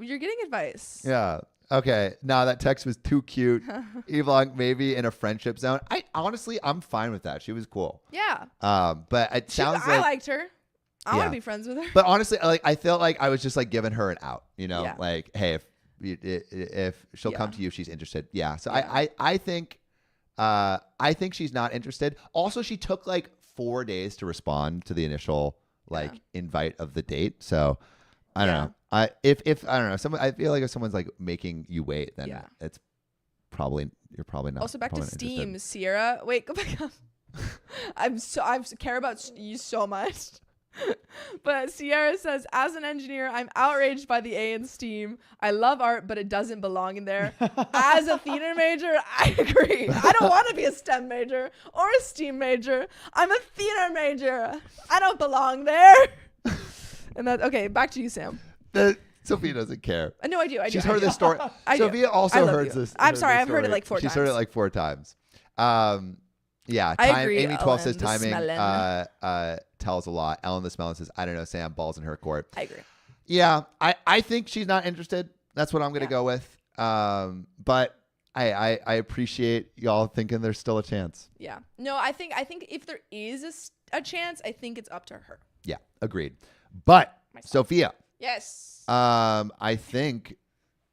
You're getting advice. Yeah. Okay. No, that text was too cute. Evelyn, maybe in a friendship zone. I'm fine with that. She was cool. Yeah. But it sounds I like. liked her. I want Yeah. to be friends with her. But honestly, I felt like I was just like giving her an out, Yeah. like, hey, if she'll come Yeah. to you, she's interested. Yeah. So Yeah. I think she's not interested. Also, she took like 4 days to respond to the initial invite of the date. So I don't know. If I don't know, I feel like if someone's like making you wait, then it's you're probably not. Also, back to probably not STEAM, interested. Sierra. Wait, go back up. I care about you so much. But Sierra says, as an engineer, I'm outraged by the A in STEAM. I love art, but it doesn't belong in there. As a theater major, I agree. I don't want to be a STEM major or a STEAM major. I'm a theater major. I don't belong there. And that okay, back to you, Sam. Sophia doesn't care. No, I do. She's heard this story. I do. Sophia I also love heard you. this. I'm sorry, this I've heard it story. like 4 times. She's heard it like 4 times. Yeah. I agree, Amy 12 says Ellen the timing Smellin. tells a lot. Ellen the Smellin says, I don't know, Sam, balls in her court. I agree. Yeah. I think she's not interested. That's what I'm going to go with. But I appreciate y'all thinking there's still a chance. Yeah. No, I think if there is a chance, I think it's up to her. Yeah. Agreed. But Myself. Sophia, Yes. I think.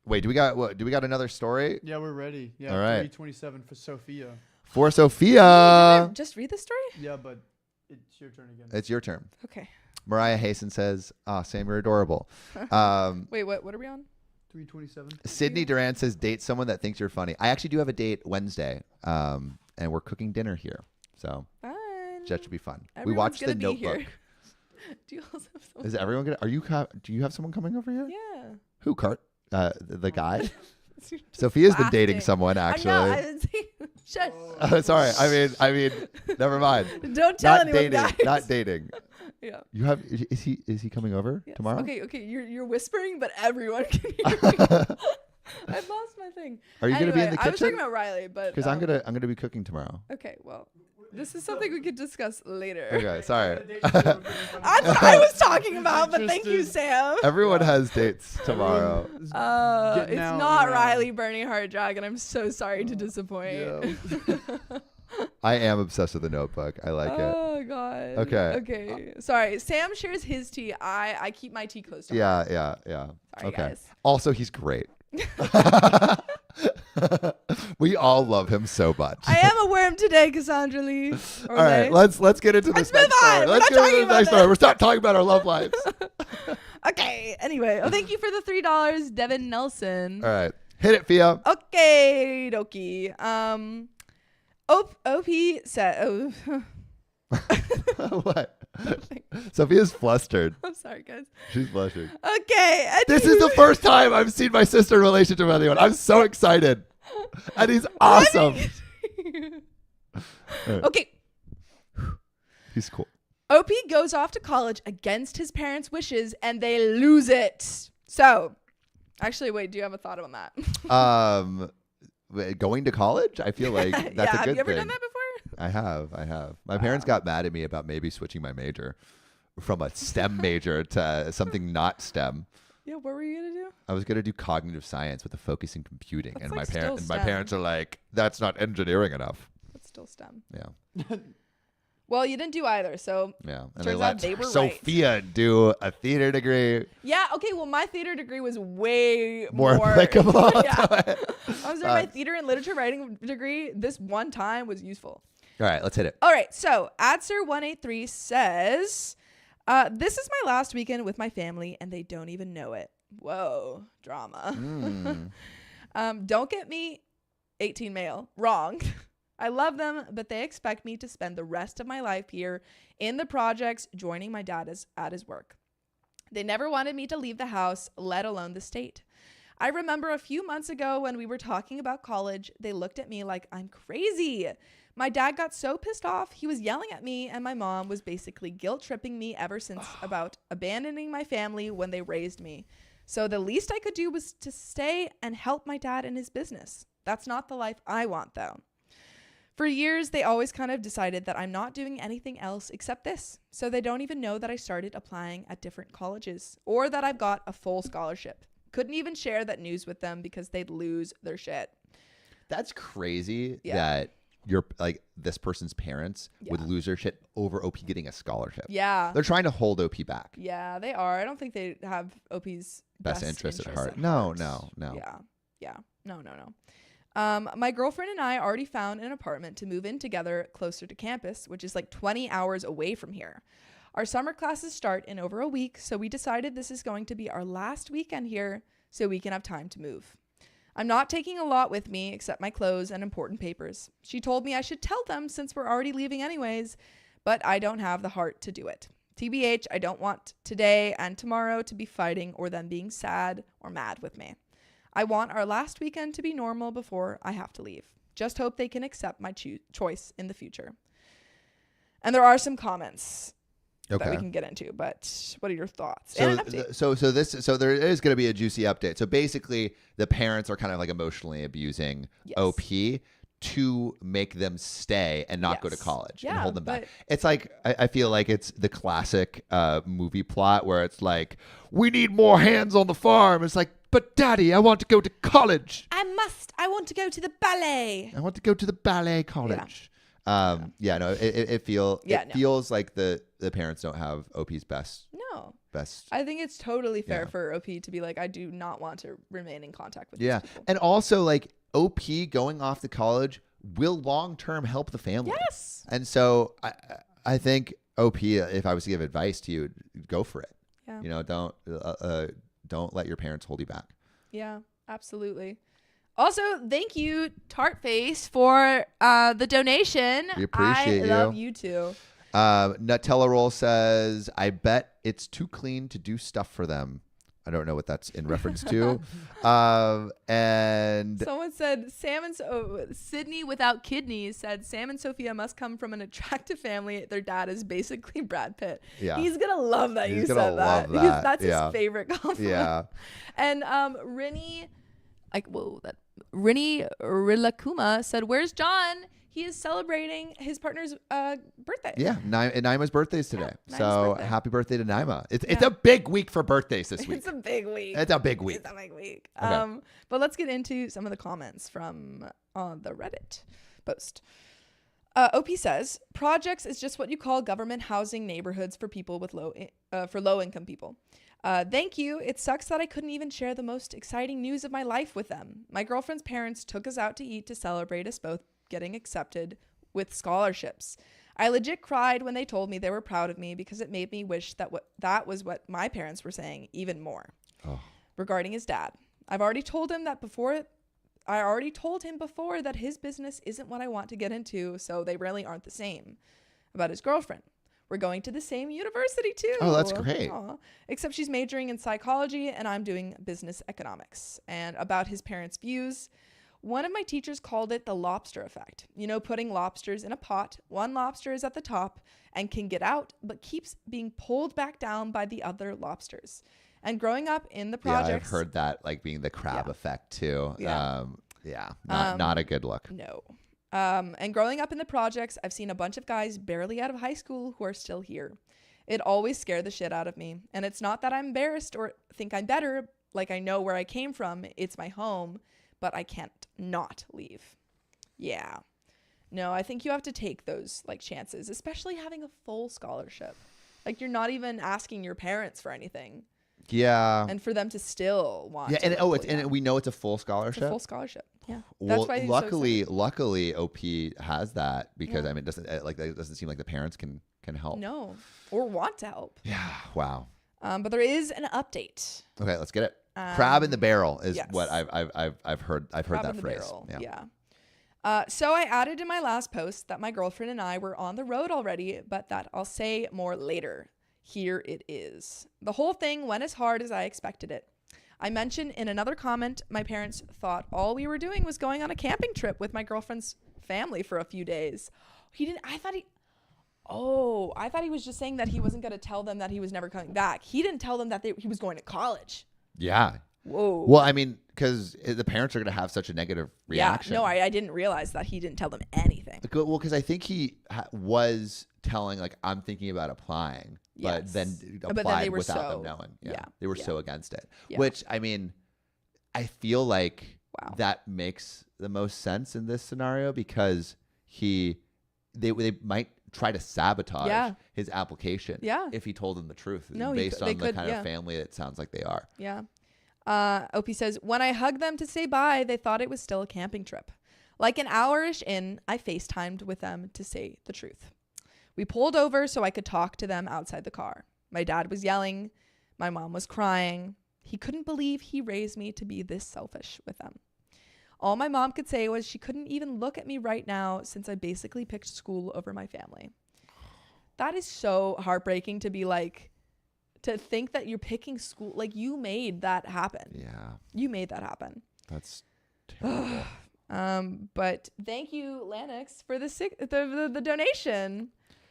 Wait, do we got another story Yeah, we're ready. Yeah, All right. 327 for Sophia. for Did Sophia? I just read the story? Yeah, but it's your turn again. It's your turn. Okay. Mariah Hasten says, Sam, you're adorable. Wait, what are we on? 327. Sydney Duran says, date someone that thinks you're funny. I actually do have a date Wednesday, and we're cooking dinner here. So Fun. that should be fun. We Everyone's watched The gonna be Notebook. here. Do you also have someone? Is everyone gonna? Do you have someone coming over here? Yeah. Who? The guy. Sophia's been dating Laughing. someone I actually. know. I didn't say. Shut. Sorry. I mean, never mind. Don't tell Not anyone, dating. guys. Not dating. Yeah. You have? Is he coming over Yes. tomorrow? Okay. You're whispering, but everyone can hear me. I've lost my thing. Are you gonna be in the I was talking kitchen? about Riley, but Because I'm gonna be cooking tomorrow. Okay. Well, this is something we could discuss later. Okay. Sorry. That's what I was talking about, but thank you, Interested. Sam. Everyone has dates tomorrow. It's Getting out not now. Riley Bernie Heart Dragon. I'm so sorry to disappoint. Yeah. I am obsessed with The Notebook. I like it. Oh god. Okay. Okay. Sorry. Sam shares his tea. I keep my tea close to mine. Yeah. Sorry, Okay. guys. Also, he's great. We all love him so much. I am a worm today, Cassandra Lee. All right, let's get into this Let's next move on. story. We're Let's not get into talking this about next story. this. We're stop talking about our love lives. Okay. Anyway, thank you for the $3, Devin Nelson. All right, hit it, Fia. Okay, dokie. OP said. Oh. What? Sophia's flustered. I'm sorry, guys. She's blushing. Okay. This is the first time I've seen my sister in relationship with anyone. I'm so excited. And he's awesome. Right. Okay. He's cool. OP goes off to college against his parents' wishes and they lose it. So, actually, wait, do you have a thought on that? Going to college? I feel like that's a good thing. Have you ever done that before? I have. My parents got mad at me about maybe switching my major from a STEM major to something not STEM. Yeah, what were you going to do? I was going to do cognitive science with a focus in computing. That's And like my parents are like, that's not engineering enough. That's still STEM. Yeah. Well, you didn't do either, so Yeah. And turns out they were right. Sophia do a theater degree. Yeah, okay, well, my theater degree was way More applicable. Yeah. I was doing my theater and literature writing degree. This one time was useful. All right, let's hit it. All right, so Adser183 says, this is my last weekend with my family, and they don't even know it. Whoa, drama. Don't get me 18 male wrong. I love them, but they expect me to spend the rest of my life here in the projects, joining my dad at his work. They never wanted me to leave the house, let alone the state. I remember a few months ago when we were talking about college, they looked at me like I'm crazy. My dad got so pissed off, he was yelling at me, and my mom was basically guilt-tripping me ever since about abandoning my family when they raised me. So the least I could do was to stay and help my dad in his business. That's not the life I want, though. For years, they always kind of decided that I'm not doing anything else except this. So they don't even know that I started applying at different colleges or that I've got a full scholarship. Couldn't even share that news with them because they'd lose their shit. That's crazy that you're like this person's parents would lose their shit over OP getting a scholarship. Yeah. They're trying to hold OP back. Yeah, they are. I don't think they have OP's Best interest at heart. No. Yeah. No. My girlfriend and I already found an apartment to move in together closer to campus, which is like 20 hours away from here. Our summer classes start in over a week, so we decided this is going to be our last weekend here so we can have time to move. I'm not taking a lot with me except my clothes and important papers. She told me I should tell them since we're already leaving anyways, but I don't have the heart to do it. TBH, I don't want today and tomorrow to be fighting or them being sad or mad with me. I want our last weekend to be normal before I have to leave. Just hope they can accept my choice in the future. And there are some comments that we can get into, but what are your thoughts? So, and an update. So there is going to be a juicy update. So basically, the parents are kind of like emotionally abusing OP to make them stay and not go to college and hold them back. It's like, I feel like it's the classic movie plot where it's like, we need more hands on the farm. It's like, but daddy, I want to go to college. I want to go to the ballet. I want to go to the ballet college. It feels like the parents don't have OP's best. I think it's totally fair for OP to be like, I do not want to remain in contact with these people. And also like OP going off to college will long term help the family. Yes. And so I think OP, if I was to give advice to you, go for it. Yeah. You know, don't let your parents hold you back. Yeah, absolutely. Also, thank you, Tartface, for the donation. We appreciate you. I love you too. Nutella Roll says, I bet it's too clean to do stuff for them. I don't know what that's in reference to. And someone said, Sydney without kidneys said, Sam and Sophia must come from an attractive family. Their dad is basically Brad Pitt. Yeah. He's going to love that you said that. Because that's his favorite compliment. Yeah. And Rinny Rilakuma said, where's John? He is celebrating his partner's birthday. Yeah, Naima's birthday is today. So happy birthday to Naima. It's a big week for birthdays this week. It's a big week. It's a big week. Okay. But let's get into some of the comments from the Reddit post. OP says, projects is just what you call government housing neighborhoods for people with low income people. Thank you. It sucks that I couldn't even share the most exciting news of my life with them. My girlfriend's parents took us out to eat to celebrate us both getting accepted with scholarships. I legit cried when they told me they were proud of me because it made me wish that was what my parents were saying even more. Regarding his dad. I already told him before that his business isn't what I want to get into, so they really aren't the same. About his girlfriend. We're going to the same university too. Oh, that's great. Aw. Except she's majoring in psychology and I'm doing business economics. And about his parents' views, one of my teachers called it the lobster effect. You know, putting lobsters in a pot. One lobster is at the top and can get out, but keeps being pulled back down by the other lobsters. And growing up in the projects... Yeah, I've heard that, like, being the crab effect, too. Yeah. Not a good look. No. And growing up in the projects, I've seen a bunch of guys barely out of high school who are still here. It always scared the shit out of me. And it's not that I'm embarrassed or think I'm better, like I know where I came from. It's my home, but I can't not leave. Yeah. No, I think you have to take those like chances, especially having a full scholarship. Like you're not even asking your parents for anything. Yeah. And for them to still want Yeah, to and we know it's a full scholarship. It's a full scholarship. Yeah. Well, That's why luckily OP has that because I mean it doesn't seem like the parents can help. No. Or want to help. Yeah. Wow. But there is an update. Okay, let's get it. Crab in the barrel is yes. what I've heard that phrase. Barrel. Yeah. So I added in my last post that my girlfriend and I were on the road already, but that I'll say more later. Here it is. The whole thing went as hard as I expected it. I mentioned in another comment, my parents thought all we were doing was going on a camping trip with my girlfriend's family for a few days. I thought he was just saying that he wasn't going to tell them that he was never coming back. He didn't tell them that he was going to college. Yeah. Whoa. Well, I mean, because the parents are going to have such a negative reaction. Yeah. No, I didn't realize that he didn't tell them anything. Well, because I think he was telling, like, I'm thinking about applying, but then applied without them knowing. Yeah. They were so against it. Yeah. Which, I mean, I feel like that makes the most sense in this scenario because they might try to sabotage his application if he told them the truth based on the kind of family it sounds like they are. Yeah. Opie says, when I hugged them to say bye, they thought it was still a camping trip. Like an hour-ish in, I FaceTimed with them to say the truth. We pulled over so I could talk to them outside the car. My dad was yelling. My mom was crying. He couldn't believe he raised me to be this selfish with them. All my mom could say was she couldn't even look at me right now since I basically picked school over my family. That is so heartbreaking to be like, to think that you're picking school. Like you made that happen. Yeah. You made that happen. That's terrible. But thank you, Lanix, for the donation.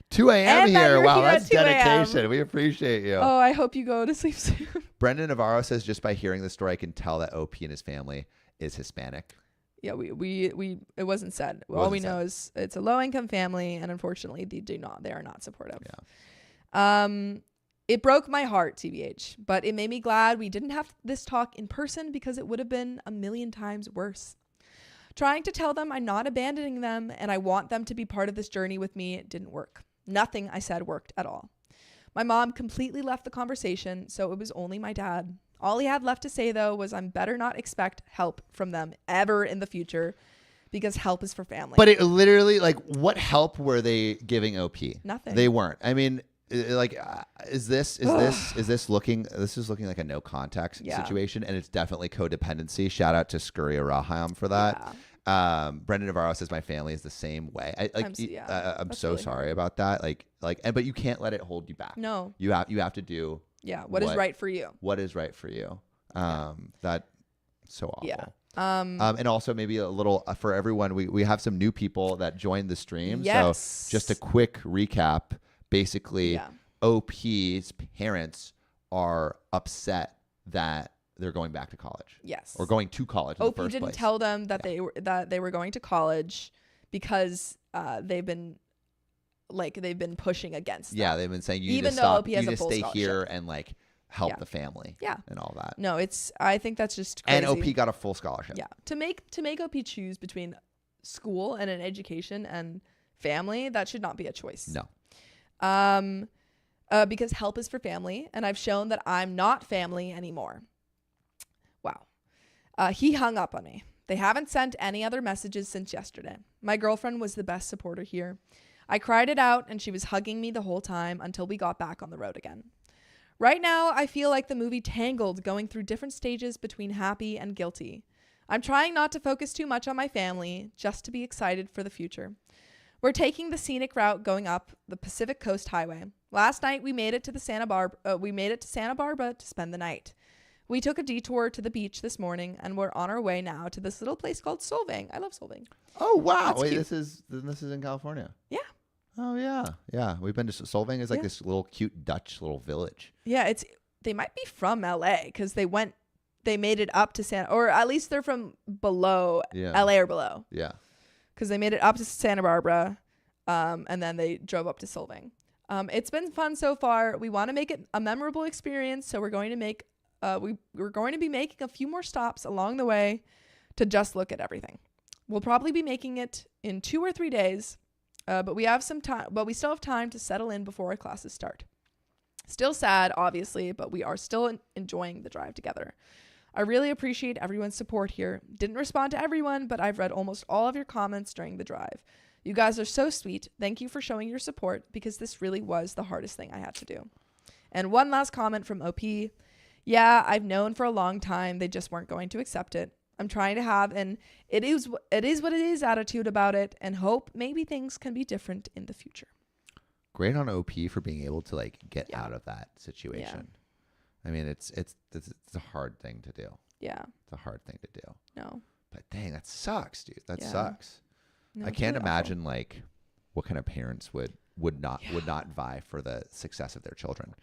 2 a.m. here. Wow, that's 2 a.m. dedication. We appreciate you. Oh, I hope you go to sleep soon. Brendan Navarro says, just by hearing the story, I can tell that OP and his family is Hispanic. Yeah, we it wasn't said. All we know is it's a low income family, and unfortunately, they are not supportive. Yeah. It broke my heart, TBH, but it made me glad we didn't have this talk in person because it would have been a million times worse. Trying to tell them I'm not abandoning them and I want them to be part of this journey with me didn't work. Nothing I said worked at all. My mom completely left the conversation, so it was only my dad. All he had left to say, though, was I'm better not expect help from them ever in the future because help is for family. But it literally, like, what help were they giving OP? Nothing. They weren't. I mean, like, is this looking like a no contact situation? And it's definitely codependency. Shout out to Skuria Raham for that. Yeah. Brendan Navarro says my family is the same way. I'm so really sorry about that. But you can't let it hold you back. No, you have to do what is right for you. What is right for you? That's so awful. Yeah. And also maybe a little for everyone. We have some new people that joined the stream. Yes. So just a quick recap. Basically, OP's parents are upset that they're going back to college. Yes. Or going to college in the first place. OP didn't tell them that they were going to college because they've been pushing against them. Yeah, they've been saying you need to stay here and like help the family. Yeah. And all that. No, I think that's just crazy. And OP got a full scholarship. Yeah. To make OP choose between school and an education and family, that should not be a choice. No. Because help is for family, and I've shown that I'm not family anymore. Wow. He hung up on me. They haven't sent any other messages since yesterday. My girlfriend was the best supporter here. I cried it out, and she was hugging me the whole time until we got back on the road again. Right now, I feel like the movie Tangled, going through different stages between happy and guilty. I'm trying not to focus too much on my family, just to be excited for the future. We're taking the scenic route going up the Pacific Coast Highway. Last night we made it to Santa Barbara to spend the night. We took a detour to the beach this morning, and we're on our way now to this little place called Solvang. I love Solvang. Oh wow! That's Wait, cute. this is in California. Yeah. Oh yeah. We've been to Solvang. Is like this little cute Dutch little village. Yeah, they might be from LA because they made it up to or at least they're from below LA or below. Yeah. Because they made it up to Santa Barbara, and then they drove up to Solvang. It's been fun so far. We want to make it a memorable experience, so we're going to make we're going to be making a few more stops along the way to just look at everything. We'll probably be making it in 2 or 3 days, but we have some time. But we still have time to settle in before our classes start. Still sad, obviously, but we are still enjoying the drive together. I really appreciate everyone's support here. Didn't respond to everyone, but I've read almost all of your comments during the drive. You guys are so sweet. Thank you for showing your support because this really was the hardest thing I had to do. And one last comment from OP. Yeah, I've known for a long time they just weren't going to accept it. I'm trying to have an it is what it is attitude about it and hope maybe things can be different in the future. Great on OP for being able to like get out of that situation. I mean, it's a hard thing to do. Yeah. It's a hard thing to do. No. But dang, that sucks, dude. That sucks. No, I it's can't really imagine like what kind of parents would not vie for the success of their children.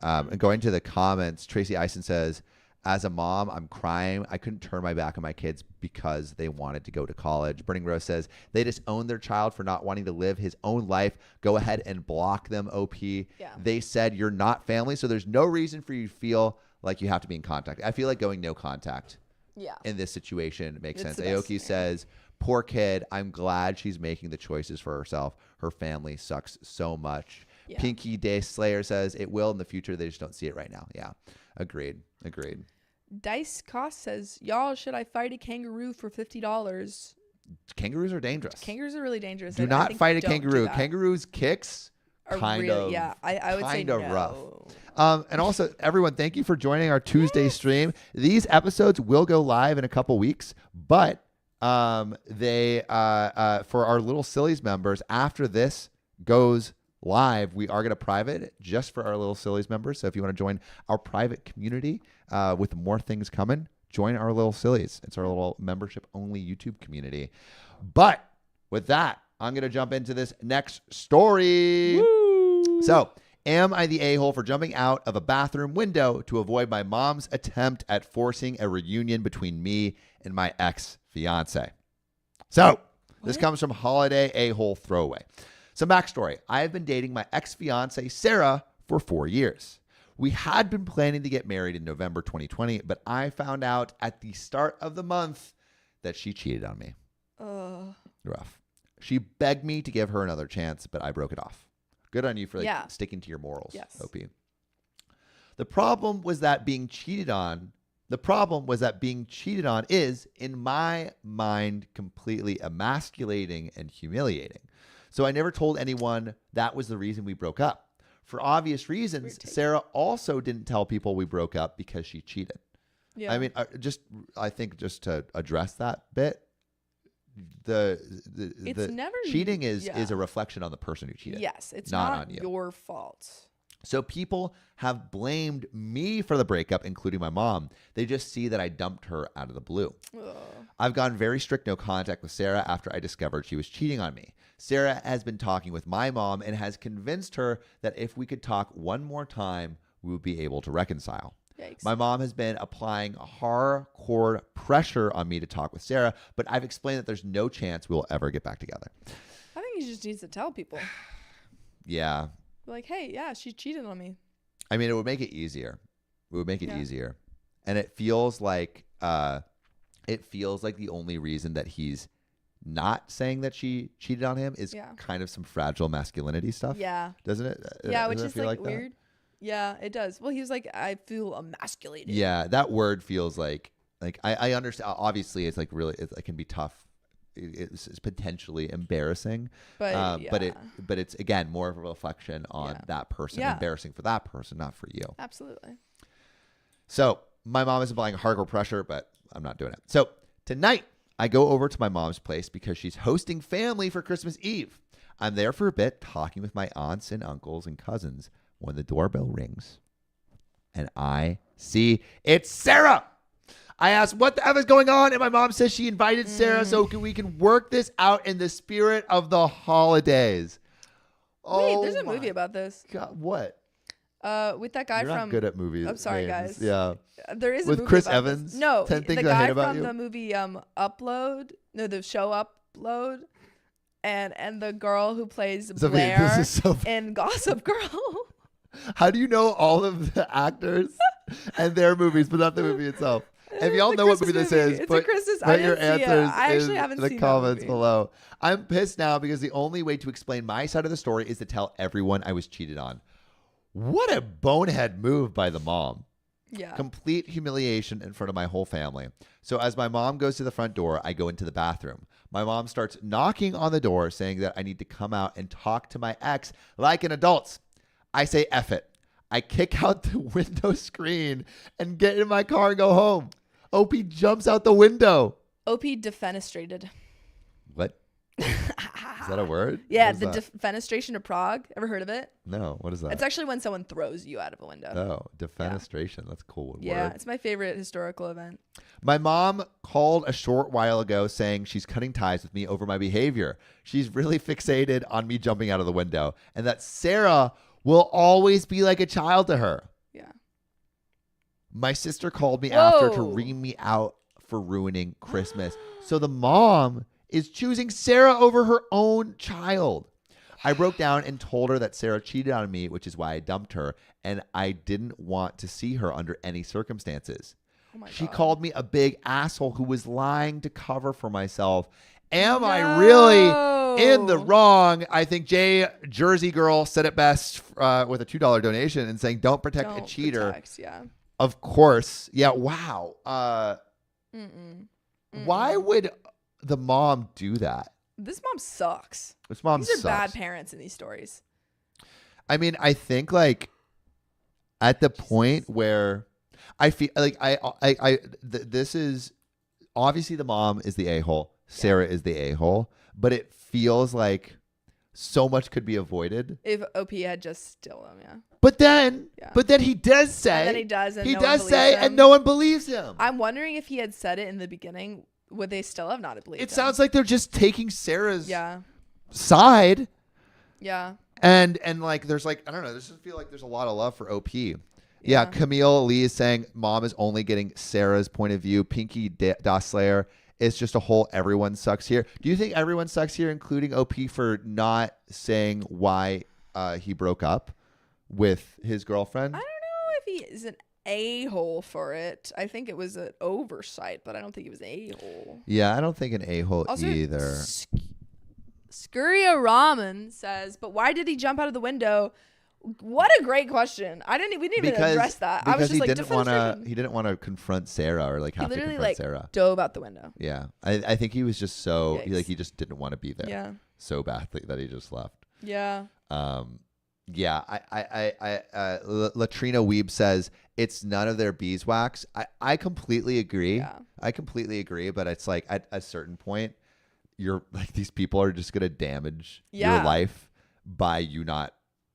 And going to the comments, Tracy Eisen says, as a mom, I'm crying. I couldn't turn my back on my kids because they wanted to go to college. Burning Rose says, they disowned their child for not wanting to live his own life. Go ahead and block them, OP. Yeah. They said you're not family, so there's no reason for you to feel like you have to be in contact. I feel like going no contact in this situation makes sense. Aoki says, poor kid. I'm glad she's making the choices for herself. Her family sucks so much. Yeah. Pinky Day Slayer says, it will in the future. They just don't see it right now. Yeah. Agreed. Dice Cost says, y'all, should I fight a kangaroo for $50? Kangaroos are dangerous. Kangaroos are really dangerous. Do not fight a kangaroo. Kangaroos' kicks are kind of I would say no. Rough. And also, everyone, thank you for joining our Tuesday stream. These episodes will go live in a couple weeks, but they for our Lil Sillies members, after this goes live, we are going to private it just for our Lil Sillies members. So if you want to join our private community with more things coming, join our Lil Sillies. It's our little membership only YouTube community. But with that, I'm going to jump into this next story. Woo! So, am I the a-hole for jumping out of a bathroom window to avoid my mom's attempt at forcing a reunion between me and my ex-fiance? So, this comes from Holiday A-hole Throwaway. Some backstory. I have been dating my ex-fiance, Sarah, for 4 years. We had been planning to get married in November 2020, but I found out at the start of the month that she cheated on me. Rough. She begged me to give her another chance, but I broke it off. Good on you for sticking to your morals, OP. The problem was that being cheated on is, in my mind, completely emasculating and humiliating. So I never told anyone that was the reason we broke up. For obvious reasons, Sarah also didn't tell people we broke up because she cheated. Yeah. I mean, I think just to address that bit, the cheating is a reflection on the person who cheated. Yes, it's not on your fault. So people have blamed me for the breakup, including my mom. They just see that I dumped her out of the blue. Ugh. I've gone very strict no contact with Sarah after I discovered she was cheating on me. Sarah has been talking with my mom and has convinced her that if we could talk one more time, we would be able to reconcile. Yikes. My mom has been applying hardcore pressure on me to talk with Sarah, but I've explained that there's no chance we'll ever get back together. I think he just needs to tell people. Yeah. Like, hey, yeah, she cheated on me. I mean, it would make it easier. Easier. And it feels like the only reason that he's not saying that she cheated on him is kind of some fragile masculinity stuff. Yeah. Doesn't it? Yeah, which is like weird. That? Yeah, it does. Well, he was like, I feel emasculated. Yeah, that word feels like I understand. Obviously, it's like really, it can be tough. It's potentially embarrassing, but it's again more of a reflection on that person. Embarrassing for that person, not for you. Absolutely. So my mom is applying hardcore pressure, but I'm not doing it. So tonight I go over to my mom's place because she's hosting family for Christmas Eve. I'm there for a bit talking with my aunts and uncles and cousins when the doorbell rings and I see it's Sarah. I asked what the F is going on, and my mom says she invited Sarah so we can work this out in the spirit of the holidays. Wait, there's a movie about this. God, what? With that guy You're not from. good at movies. I'm sorry, names. guys. Yeah. There is a With movie Chris about Evans? This. No, 10 Things the I Hate guy About from You? the movie Upload. No, the show Upload, and the girl who plays Sophie, Blair this is so in Gossip Girl. How do you know all of the actors and their movies, but not the movie itself? If y'all It's a know what Christmas movie this movie. is, It's put, a Christmas. put I your didn't see it. answers I actually in haven't the seen that comments movie. below. I'm pissed now because the only way to explain my side of the story is to tell everyone I was cheated on. What a bonehead move by the mom. Yeah. Complete humiliation in front of my whole family. So as my mom goes to the front door, I go into the bathroom. My mom starts knocking on the door saying that I need to come out and talk to my ex like an adult. I say F it. I kick out the window screen and get in my car and go home. OP jumps out the window. OP defenestrated. What? Is that a word? Yeah, What is the that? defenestration of Prague. Ever heard of it? No, what is that? It's actually when someone throws you out of a window. Oh, defenestration. That's a cool Yeah, word. it's my favorite historical event. My mom called a short while ago saying she's cutting ties with me over my behavior. She's really fixated on me jumping out of the window and that Sarah will always be like a child to her. Yeah. My sister called me after to Whoa. ream me out for ruining Christmas. So the mom is choosing Sarah over her own child. I broke down and told her that Sarah cheated on me, which is why I dumped her, and I didn't want to see her under any circumstances. Oh my She God. called me a big asshole who was lying to cover for myself. Am I really in the wrong? I think Jersey Girl said it best with a $2 donation and saying, don't protect a Don't cheater. protect, yeah. Of course. Yeah. Wow. Mm-mm. Why would the mom do that? This mom sucks. This mom These are sucks. bad parents in these stories. I mean, I think like at the point where I feel like this is obviously the mom is the a-hole. Sarah is the a-hole, but it feels like so much could be avoided. If OP had just still them, yeah. But then Yeah. he does say, And then he does, and he no one does believes say, him. and no one believes him. I'm wondering if he had said it in the beginning, would they still have not believed It him? sounds like they're just taking Sarah's Yeah. side. Yeah. And like there's like, I don't know, I just feel like there's a lot of love for OP. Yeah, Camille Lee is saying mom is only getting Sarah's point of view. Pinky Doslayer is just a whole everyone sucks here. Do you think everyone sucks here, including OP, for not saying why he broke up with his girlfriend? I don't know if he is an a-hole for it. I think it was an oversight, but I don't think he was an a-hole. Yeah, I don't think an a-hole Also, either. Skuria Ramen says, but why did he jump out of the window? What a great question. We didn't even address that. I was just he like, didn't want to confront Sarah or like he have to literally confront like Sarah. dove out the window. Yeah, I think he was just so Yikes. he just didn't want to be there. Yeah. So badly that he just left. Yeah. Yeah, Latrina Weeb says it's none of their beeswax. I completely agree. Yeah. I completely agree, but it's like at a certain point, you're like these people are just gonna damage your life by you not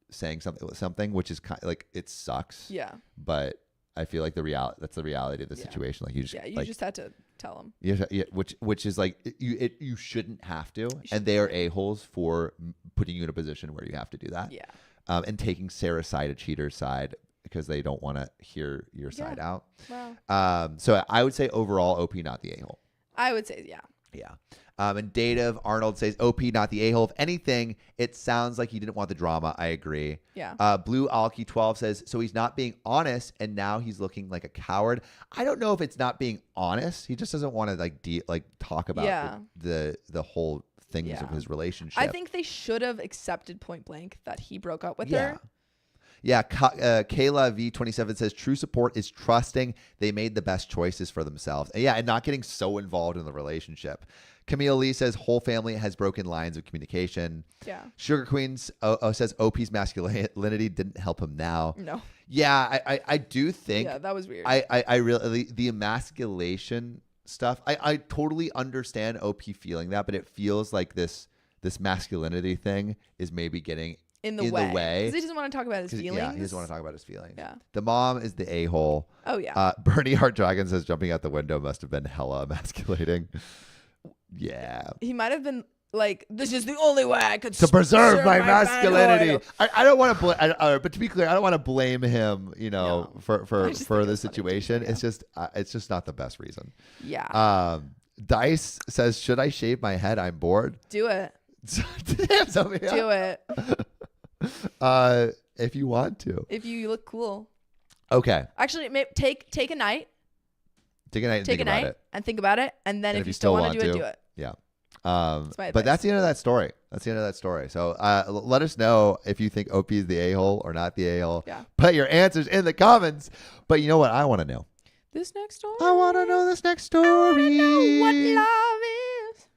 saying something, which is kind of like it sucks. Yeah. But I feel like that's the reality of the situation. Like you just had to tell him. Yeah, which is like you shouldn't have to, and they are a-holes for putting you in a position where you have to do that. Yeah. And taking Sarah's side, a cheater's side, because they don't want to hear your side out. Wow. So I would say overall, OP not the a-hole. I would say, yeah. Yeah. And Dative Arnold says OP not the a-hole. If anything, it sounds like he didn't want the drama. I agree. Yeah. Blue Alki 12 says so he's not being honest, and now he's looking like a coward. I don't know if it's not being honest. He just doesn't want to talk about the whole things of his relationship. I think they should have accepted point blank that he broke up with her. Yeah, Kayla V27 says true support is trusting they made the best choices for themselves. And not getting so involved in the relationship. Camille Lee says whole family has broken lines of communication. Yeah. Sugar Queens says OP's masculinity didn't help him now. No. Yeah, I do think. Yeah, that was weird. I really the emasculation stuff. I totally understand OP feeling that, but it feels like this this masculinity thing is maybe getting in the way. Because he doesn't want to talk about his feelings. Yeah, he doesn't want to talk about his feelings. Yeah. The mom is the a-hole. Oh, yeah. Bernie Hart Dragon says jumping out the window must have been hella emasculating. Yeah. He might have been like, this is the only way I could to preserve my masculinity. manhood. I don't want to but to be clear, I don't want to blame him, No. for I just think the it's funny situation. too, It's just not the best reason. Yeah. Dice says, should I shave my head? I'm bored. Do it. Damn, Sophia. Do it. If you want to. If you look cool. Okay. Actually, take a night. Take a night and think about it. And think about it. And then And if you still want to do it. Yeah. my But advice. that's the end of that story. So let us know if you think OP is the a-hole or not the a-hole. Yeah. Put your answers in the comments. But you know what I want to know? This next story. I want to know this next story. I wanna know what love is.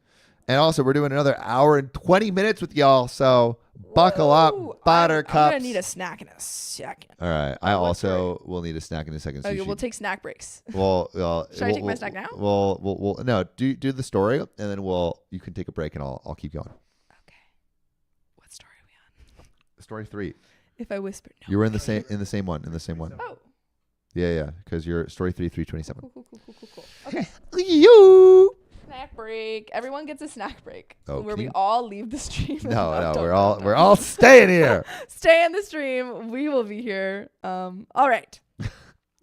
And also, we're doing another hour and 20 minutes with y'all. So buckle up, Ooh, buttercups. I'm going to need a snack in a second. All right. I What also will need a snack in a second. So Okay, you we'll should- take snack breaks. Should I take my snack now? We'll no, do the story, and then you can take a break, and I'll keep going. Okay. What story are we on? Story 3. If I whisper, no. You were in the same one. Oh. Yeah, because you're story 327. Cool. Okay. You. Snack break. Everyone gets a snack break. Oh, where can we you- all leave the stream. No, we're all staying here. Stay in the stream. We will be here. All right.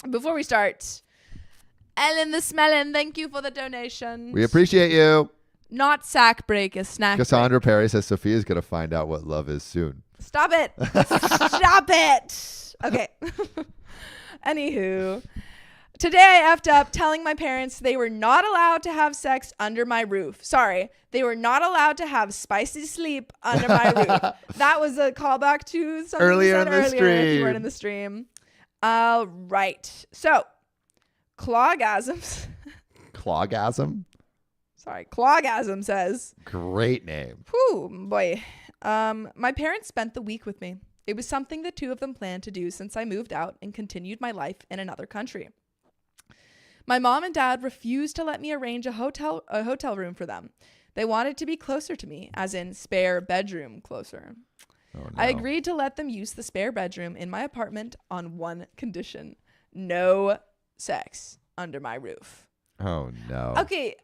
Before we start, Ellen the Smellin, thank you for the donation. We appreciate you. Not sack break, a snack Cassandra Perry says Sophia's gonna find out what love is soon. break. Stop it. Stop it. Okay. Anywho. Today I effed up telling my parents they were not allowed to have sex under my roof. Sorry, they were not allowed to have spicy sleep under my roof. That was a callback to something Earlier we said in the earlier if you stream. weren't in the stream. All right. So, Clawgasms. Clawgasm. Sorry, Clawgasm says, Great name. whew, boy. My parents spent the week with me. It was something the two of them planned to do since I moved out and continued my life in another country. My mom and dad refused to let me arrange a hotel room for them. They wanted to be closer to me, as in spare bedroom closer. Oh, no. I agreed to let them use the spare bedroom in my apartment on one condition: no sex under my roof. Oh no. Okay,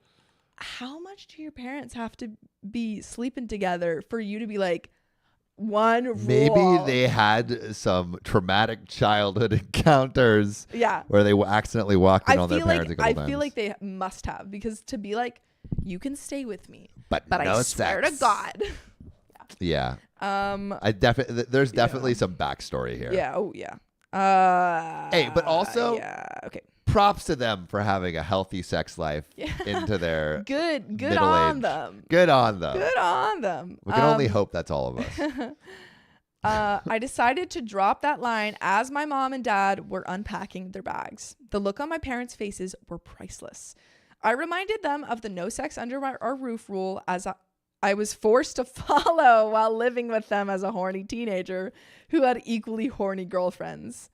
how much do your parents have to be sleeping together for you to be like, one rule? Maybe they had some traumatic childhood encounters Yeah. where they accidentally walked in on their parents a couple I times. feel like they must have, because to be like, you can stay with me, but but no I swear sex. to God. Yeah. There's There's definitely some backstory here. Yeah. Oh yeah. Hey, but also- yeah. Okay. Props to them for having a healthy sex life Yeah. into their Good middle on age. them. Good on them. Good on them. We can only hope that's all of us. I decided to drop that line as my mom and dad were unpacking their bags. The look on my parents' faces were priceless. I reminded them of the no sex under our roof rule, as I was forced to follow while living with them as a horny teenager who had equally horny girlfriends.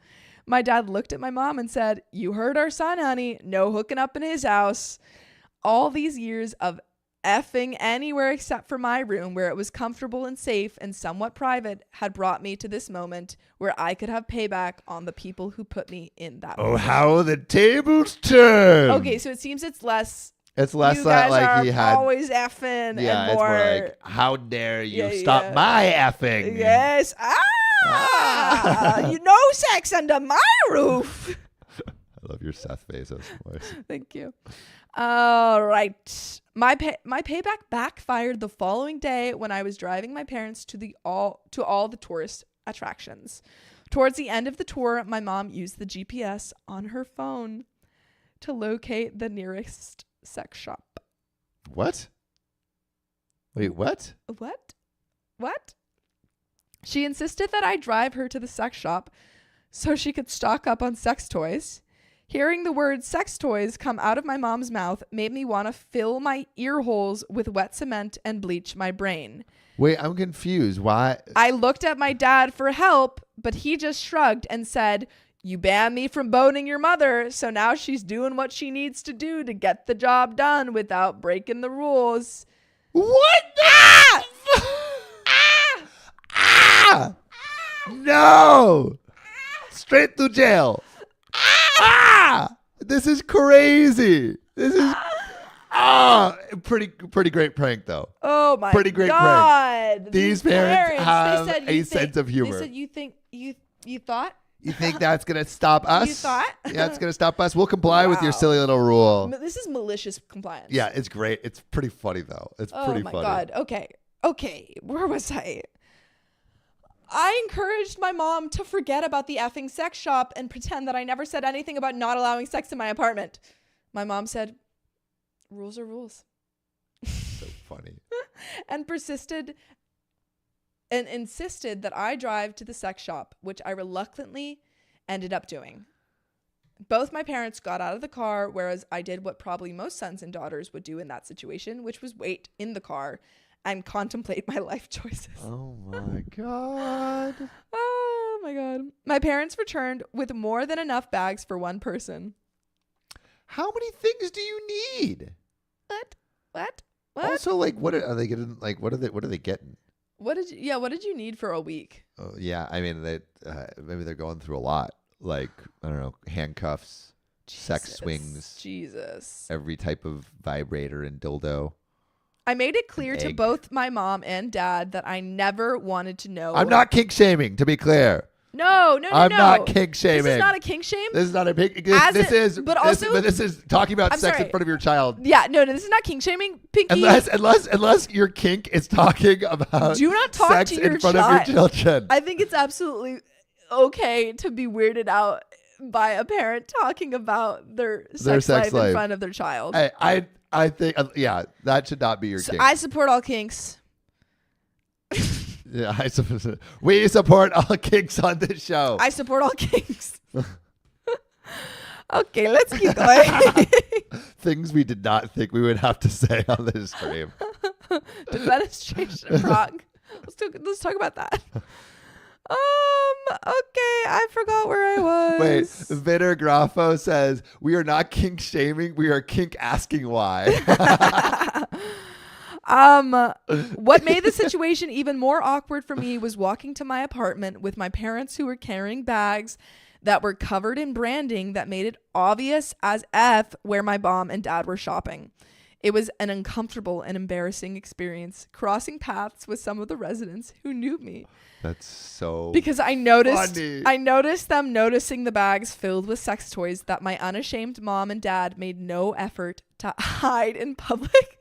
My dad looked at my mom and said, "You heard our son, honey. No hooking up in his house." All these years of effing anywhere except for my room, where it was comfortable and safe and somewhat private, had brought me to this moment where I could have payback on the people who put me in that Oh, position. how the tables turn. Okay, so it seems it's less It's less you that guys like are he had. always effing Yeah, and it's more, more like, how dare you Yeah, stop yeah. my effing? yes, you know sex under my roof. I love your Seth Bezos voice. Thank you. All right. My payback backfired the following day when I was driving my parents to all the tourist attractions. Towards the end of the tour, my mom used the GPS on her phone to locate the nearest sex shop. What? Wait, what? What? She insisted that I drive her to the sex shop so she could stock up on sex toys. Hearing the word sex toys come out of my mom's mouth made me want to fill my ear holes with wet cement and bleach my brain. Wait, I'm confused. Why? I looked at my dad for help, but he just shrugged and said, "You banned me from boning your mother, so now she's doing what she needs to do to get the job done without breaking the rules." What? Ah! no! Straight to jail. Ah! This is crazy. This is pretty great prank though. Oh my Pretty great God. prank. These parents have a sense of humor. They said you thought? You think that's gonna stop us? You thought? Yeah, it's gonna stop us. We'll comply with your Wow. silly little rule. This is malicious compliance. Yeah, it's great. It's pretty funny though. It's pretty funny. Oh my God. Okay. Where was I? I encouraged my mom to forget about the effing sex shop and pretend that I never said anything about not allowing sex in my apartment. My mom said, rules are rules. So funny. And persisted and insisted that I drive to the sex shop, which I reluctantly ended up doing. Both my parents got out of the car, whereas I did what probably most sons and daughters would do in that situation, which was wait in the car and contemplate my life choices. Oh my God. Oh my God. My parents returned with more than enough bags for one person. How many things do you need? What? Also, like, what are they getting? Like, what are they getting? What did you need for a week? Oh, yeah, I mean, they maybe they're going through a lot. Like, I don't know, handcuffs, sex swings, Jesus. every type of vibrator and dildo. I made it clear to Egg. both my mom and dad that I never wanted to know. I'm not kink shaming, to be clear. No. I'm not kink shaming. This is not a kink shame. This is not a big. As This it- is. but this- also- but this is talking about I'm sex sorry. in front of your child. Yeah, no, this is not kink shaming. Pinky, Unless your kink is talking about do not talk sex to your in front child. of your children. I think it's absolutely okay to be weirded out by a parent talking about their sex life in front of their child. I think yeah, that should not be your So kink. I support all kinks. Yeah, we support all kinks on this show. I support all kinks. Okay, let's keep going. Things we did not think we would have to say on this stream. Defenestration of Prague. Let's talk about that. Okay, I forgot where I was. Wait, Vitter Grafo says we are not kink shaming, we are kink asking why. What made the situation even more awkward for me was walking to my apartment with my parents who were carrying bags that were covered in branding that made it obvious as F where my mom and dad were shopping. It was an uncomfortable and embarrassing experience crossing paths with some of the residents who knew me. That's so Because I noticed funny. them noticing the bags filled with sex toys that my unashamed mom and dad made no effort to hide in public.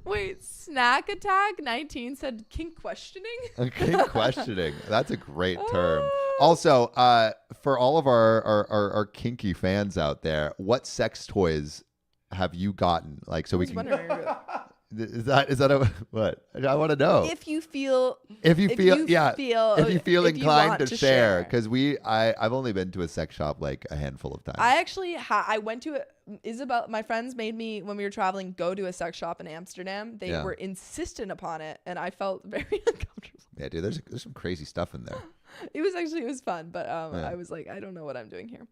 Wait, Snack Attack 19 said kink questioning? Kink questioning. That's a great term. Also, for all of our kinky fans out there, what sex toys have you gotten? Like, so we can. Is that a what? I want to know. If you feel If you feel inclined want to share, because I've only been to a sex shop like a handful of times. I actually I went to Isabel. My friends made me, when we were traveling, go to a sex shop in Amsterdam. They were insistent upon it, and I felt very uncomfortable. Yeah, dude, there's some crazy stuff in there. It was fun, but I was like, I don't know what I'm doing here.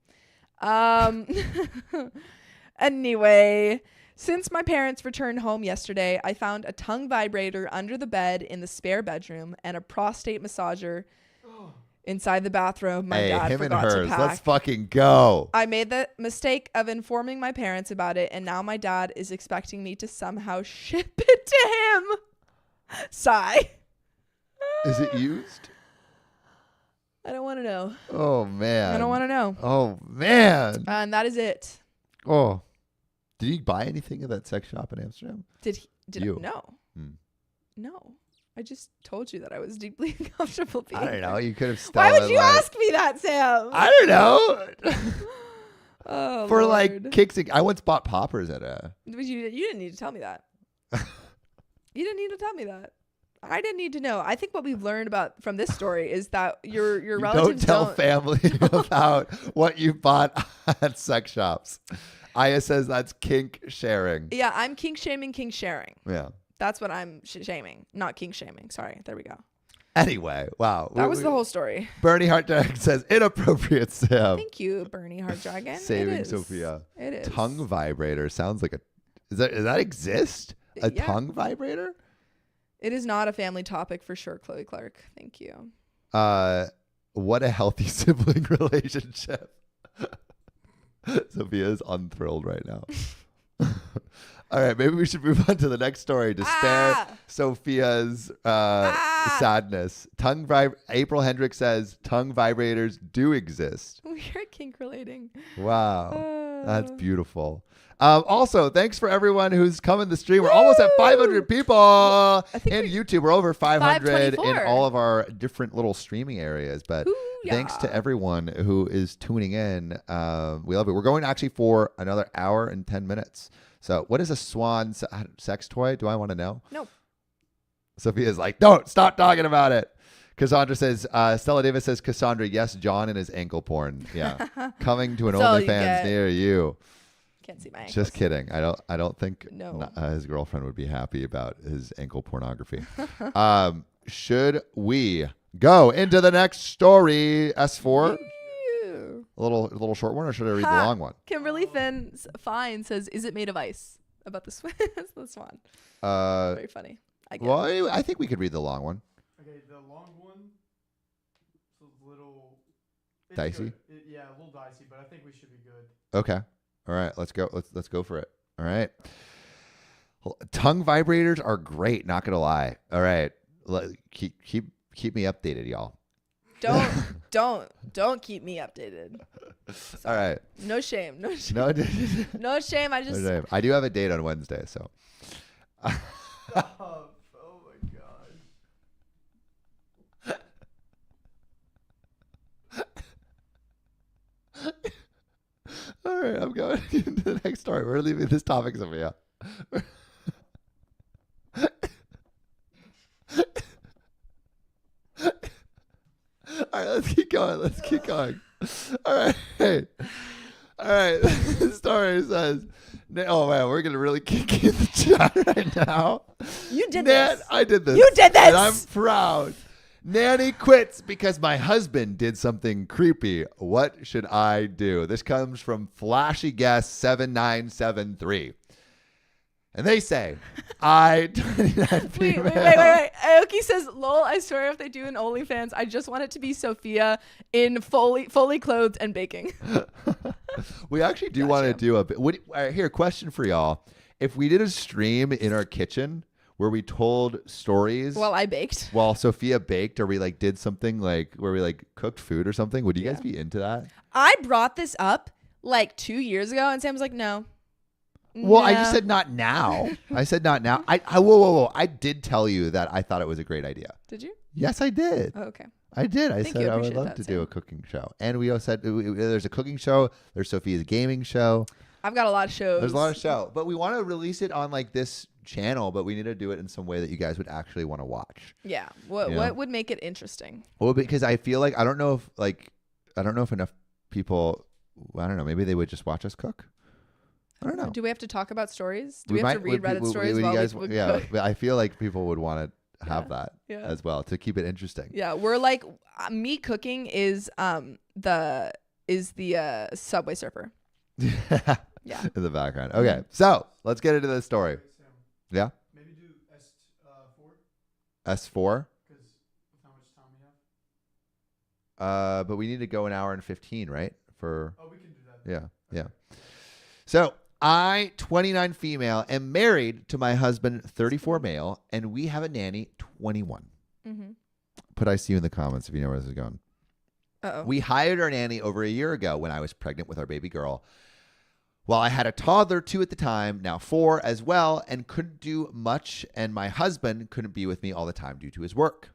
Anyway, since my parents returned home yesterday, I found a tongue vibrator under the bed in the spare bedroom and a prostate massager inside the bathroom. My dad him and forgot to hers. pack. Let's fucking go. I made the mistake of informing my parents about it, and now my dad is expecting me to somehow ship it to him. Sigh. Is it used? I don't want to know. Oh man. I don't want to know. Oh man. And that is it. Oh. Did you buy anything at that sex shop in Amsterdam? Did You. No. Hmm. No. I just told you that I was deeply uncomfortable being I don't know. there. You could have stolen. Why would you ask me that, Sam? I don't know. Oh, For Lord. like kicks. I once bought poppers at a. But you didn't need to tell me that. You didn't need to tell me that. I didn't need to know. I think what we've learned from this story is that your You relatives don't tell family about what you bought at sex shops. Aya says that's kink sharing. Yeah, I'm kink shaming, kink sharing. Yeah. That's what I'm shaming, not kink shaming. Sorry. There we go. Anyway, wow. That was the whole story. Bernie Hartdrag says inappropriate, Sam. Thank you, Bernie Harddragon. Saving It is. Sophia. It is. Tongue vibrator sounds like a. Does that exist? A Yeah. tongue vibrator? It is not a family topic for sure, Chloe Clark. Thank you. What a healthy sibling relationship. Sophia is unthrilled right now. All right, maybe we should move on to the next story to spare Sophia's sadness. April Hendrick says tongue vibrators do exist. We're kink relating. Wow, that's beautiful. Also, thanks for everyone who's come in the stream. We're almost at 500 people in YouTube. We're over 500 in all of our different little streaming areas. But thanks to everyone who is tuning in. We love it. We're going actually for another hour and 10 minutes. So what is a swan sex toy? Do I want to know? Nope. Sophia's like, don't stop talking about it. Cassandra says, Stella Davis says, Cassandra, yes, John and his ankle porn. Yeah. Coming to an OnlyFans near you. Can't see my ankles. Just kidding. I don't think his girlfriend would be happy about his ankle pornography. Should we go into the next story? S4? A little short one, or should I read the long one? Kimberly Fine says, is it made of ice? About the swan. Very funny. I think we could read the long one. Okay, the long one is a little dicey. Yeah, a little dicey, but I think we should be good. Okay. All right, let's go. Let's go for it. All right. Tongue vibrators are great, not gonna lie. All right. Keep me updated, y'all. Don't keep me updated. All right. No shame. No shame. No shame. I do have a date on Wednesday, so. Oh my god. All right, I'm going into the next story. We're leaving this topic, Sophia. All right, let's keep going. All right. This story says, oh man, we're going to really kick you in the chat right now. You did this. I did this. You did this. And I'm proud. Nanny quits because my husband did something creepy. What should I do? This comes from Flashy Guest 7973. And they say, wait. Aoki says, lol, I swear if they do an OnlyFans, I just want it to be Sophia in fully clothed and baking. We actually do want to do a bit. Here, question for y'all. If we did a stream in our kitchen where we told stories while Sophia baked, or we did something where we cooked food or something, would you guys be into that? I brought this up 2 years ago and Sam was like, no. Well, I just said not now. I said not now. Whoa. I did tell you that I thought it was a great idea. Did you? Yes, I did. Oh, okay. I did. I said I would love to do a cooking show. And we also said there's a cooking show. There's Sophia's gaming show. I've got a lot of shows. There's a lot of show. But we want to release it on this channel, but we need to do it in some way that you guys would actually want to watch. Yeah. What would make it interesting? Well, because I feel I don't know if enough people, I don't know, maybe they would just watch us cook. I don't know. Do we have to talk about stories? Do we have to read Reddit stories while we cook? But I feel like people would want to have that as well to keep it interesting. Yeah, we're me cooking is the Subway Surfer. Yeah. In the background. Okay, so let's get into this story. Yeah. Maybe do S4. S4. Because of how much time we have. But we need to go an hour and 15, right? Oh, we can do that. Yeah. So I, 29 female, am married to my husband, 34 male, and we have a nanny, 21. Mm-hmm. Put I see you in the comments if you know where this is going. Uh-oh. We hired our nanny over a year ago when I was pregnant with our baby girl. Well, I had a toddler, 2 at the time, now 4 as well, and couldn't do much, and my husband couldn't be with me all the time due to his work.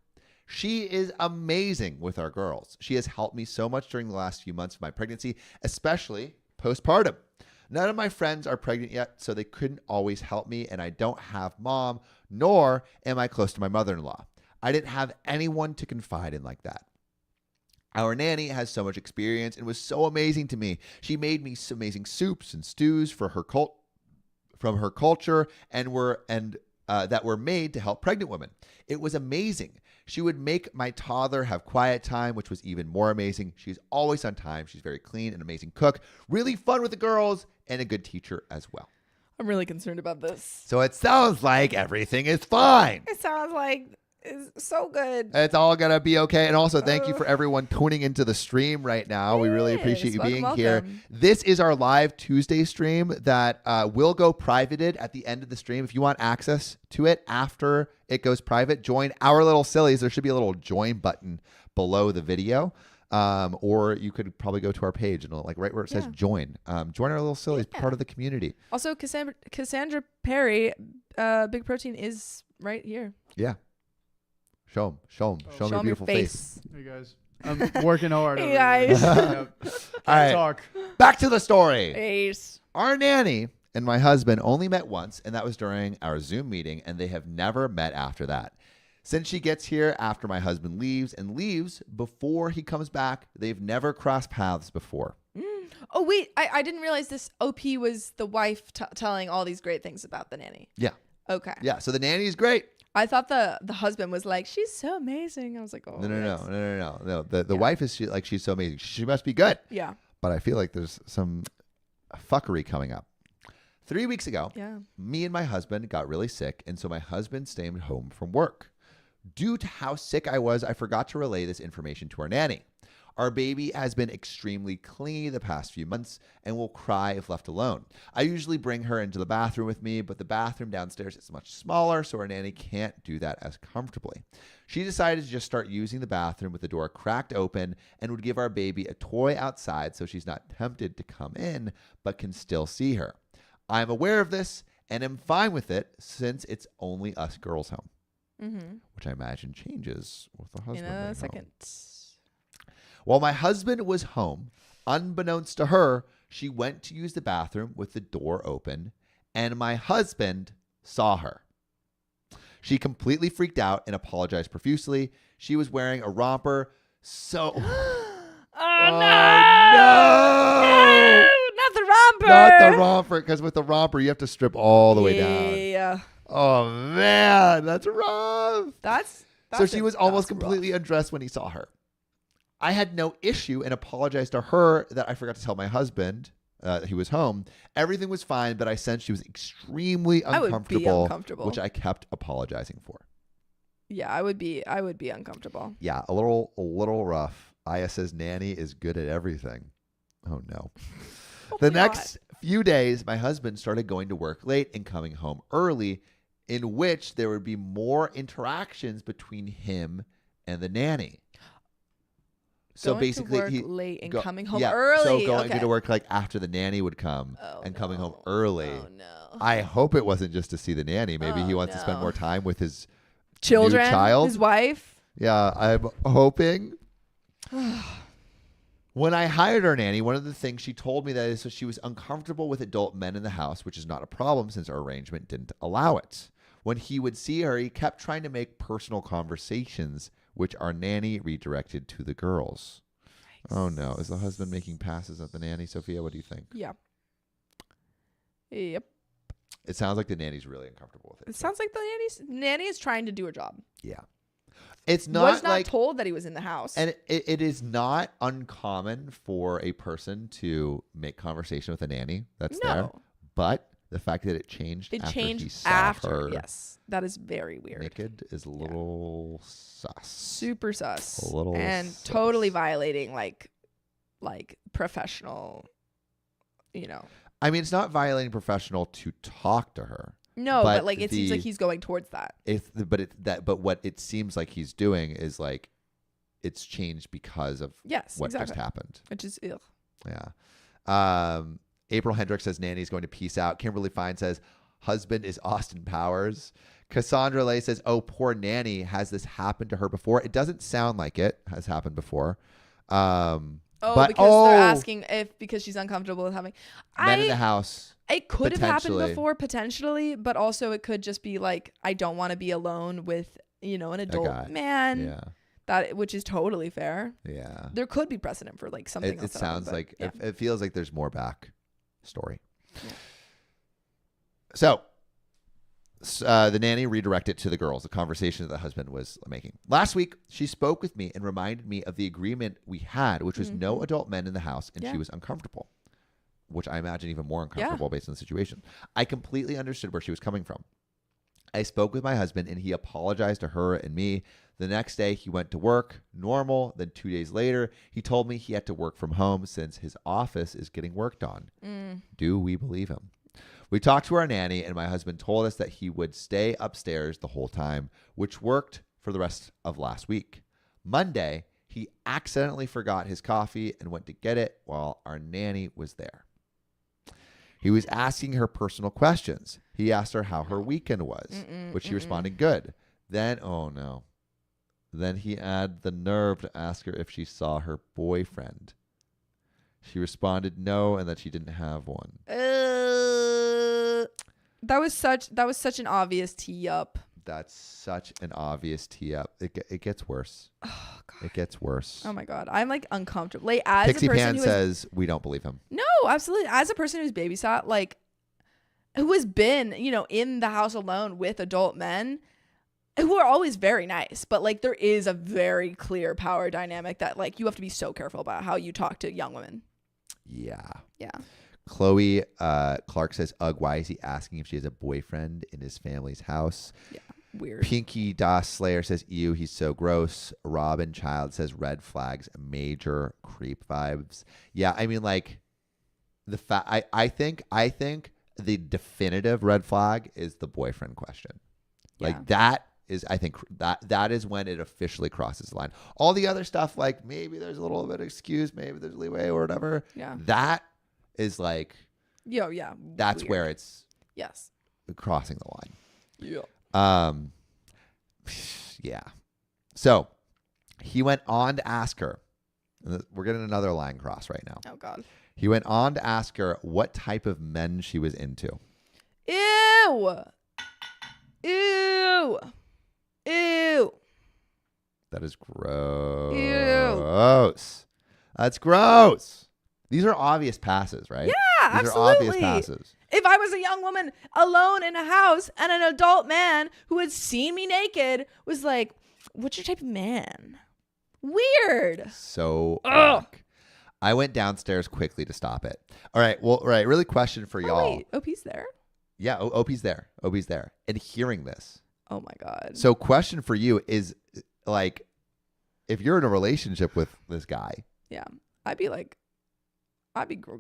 She is amazing with our girls. She has helped me so much during the last few months of my pregnancy, especially postpartum. None of my friends are pregnant yet, so they couldn't always help me, and I don't have mom, nor am I close to my mother-in-law. I didn't have anyone to confide in like that. Our nanny has so much experience and was so amazing to me. She made me some amazing soups and stews from her culture that were made to help pregnant women. It was amazing. She would make my toddler have quiet time, which was even more amazing. She's always on time. She's very clean, an amazing cook, really fun with the girls, and a good teacher as well. I'm really concerned about this. So it sounds like everything is fine. It sounds like is so good. It's all going to be okay. And also, thank you for everyone tuning into the stream right now. We really appreciate you being here. Welcome. This is our live Tuesday stream that will go privated at the end of the stream. If you want access to it after it goes private, join our Little Sillies. There should be a little join button below the video. Or you could probably go to our page and like right where it says join. Join our Little Sillies, part of the community. Also, Cassandra Perry, Big Protein is right here. Yeah. Show them your beautiful face. Hey guys, I'm working hard. Hey over guys. here. Yep. All right. Talk. Back to the story. Ace. Our nanny and my husband only met once, and that was during our Zoom meeting, and they have never met after that. Since she gets here after my husband leaves and leaves before he comes back, they've never crossed paths before. Oh, wait. I didn't realize this OP was the wife telling all these great things about the nanny. Yeah. Okay. Yeah. So the nanny is great. I thought the husband was like, she's so amazing. I was like, oh. No. The wife is she's so amazing. She must be good. Yeah. But I feel like there's some fuckery coming up. 3 weeks ago, me and my husband got really sick, and so my husband stayed home from work. Due to how sick I was, I forgot to relay this information to our nanny. Our baby has been extremely clingy the past few months and will cry if left alone. I usually bring her into the bathroom with me, but the bathroom downstairs is much smaller, so our nanny can't do that as comfortably. She decided to just start using the bathroom with the door cracked open and would give our baby a toy outside so she's not tempted to come in, but can still see her. I'm aware of this and am fine with it since it's only us girls home. Which I imagine changes with the husband. In a second. While my husband was home, unbeknownst to her, she went to use the bathroom with the door open, and my husband saw her. She completely freaked out and apologized profusely. She was wearing a romper, so... Oh, no! No! Not the romper! Not the romper, because with the romper, you have to strip all the way down. Yeah. Oh, man, that's rough. So she was almost that's completely undressed when he saw her. I had no issue and apologized to her that I forgot to tell my husband he was home. Everything was fine, but I sensed she was extremely uncomfortable, which I kept apologizing for. Yeah, I would be uncomfortable. Yeah, a little rough. Aya says nanny is good at everything. Oh, no. The next few days, my husband started going to work late and coming home early, in which there would be more interactions between him and the nanny. So going basically, to work late and coming home early. So going to work like after the nanny would come coming home early. Oh no! I hope it wasn't just to see the nanny. Maybe he wants to spend more time with his children, new child, his wife. Yeah, I'm hoping. When I hired our nanny, one of the things she told me that is so she was uncomfortable with adult men in the house, which is not a problem since our arrangement didn't allow it. When he would see her, he kept trying to make personal conversations, which our nanny redirected to the girls. Yikes. Oh no, is the husband making passes at the nanny, Sophia? What do you think? Yeah. Yep. It sounds like the nanny's really uncomfortable with it. It sounds like the nanny is trying to do her job. Yeah. It's not was not like, told that he was in the house. And it is not uncommon for a person to make conversation with a nanny that's there. But the fact that it changed he saw her yes. That is very weird. Naked is a little sus. Super sus. A little and sus. Totally violating like professional, I mean, it's not violating professional to talk to her. No, but like it seems like he's going towards that. But what it seems like he's doing is like it's changed because of what just happened. Which is ugh. Yeah. April Hendricks says nanny's going to peace out. Kimberly Fine says husband is Austin Powers. Cassandra Lay says, oh, poor nanny. Has this happened to her before? It doesn't sound like it has happened before. Because they're asking because she's uncomfortable with having men in the house. It could have happened before, potentially, but also it could just be like, I don't want to be alone with, an adult man. Yeah. Which is totally fair. Yeah. There could be precedent for like something else. It sounds like, it feels like there's more back story. Yeah. So, the nanny redirected to the girls, the conversation that the husband was making. Last week, she spoke with me and reminded me of the agreement we had, which was no adult men in the house, and she was uncomfortable. Which I imagine even more uncomfortable based on the situation. I completely understood where she was coming from. I spoke with my husband and he apologized to her and me. The next day he went to work, normal. Then 2 days later, he told me he had to work from home since his office is getting worked on. Do we believe him? We talked to our nanny and my husband told us that he would stay upstairs the whole time, which worked for the rest of last week. Monday, he accidentally forgot his coffee and went to get it while our nanny was there. He was asking her personal questions. He asked her how her weekend was, which she responded good. Then, oh no. Then he had the nerve to ask her if she saw her boyfriend. She responded no and that she didn't have one. That was such an obvious tee up. That's such an obvious tee up. It gets worse. Oh God. It gets worse. Oh my God. I'm like uncomfortable. Like as Pixie a person Pan who says we don't believe him. No, absolutely. As a person who's babysat, like who has been, in the house alone with adult men who are always very nice, but like there is a very clear power dynamic that like you have to be so careful about how you talk to young women. Yeah. Yeah. Chloe Clark says, ugh, why is he asking if she has a boyfriend in his family's house? Yeah. Weird. Pinky Das Slayer says, ew, he's so gross. Robin Child says, red flags, major creep vibes. Yeah, I mean, like, I think the definitive red flag is the boyfriend question. Yeah. Like, that is, I think, that is when it officially crosses the line. All the other stuff, like, maybe there's a little bit of excuse, maybe there's leeway or whatever. Yeah. That is like, yeah. that's weird. where it's Yes. crossing the line. Yeah. Yeah. So he went on to ask her, we're getting another line cross right now. Oh God. He went on to ask her what type of men she was into. Ew. Ew. Ew. That is gross. Ew. That's gross. These are obvious passes, right? Yeah, These absolutely. are obvious passes. If I was a young woman alone in a house and an adult man who had seen me naked was like, what's your type of man? Weird. So whack. I went downstairs quickly to stop it. All right. Well, right. Really question for y'all. Wait, OP's there? Yeah. OP's there. OP's there. And hearing this. Oh my God. So question for you is like, if you're in a relationship with this guy. Yeah. I'd be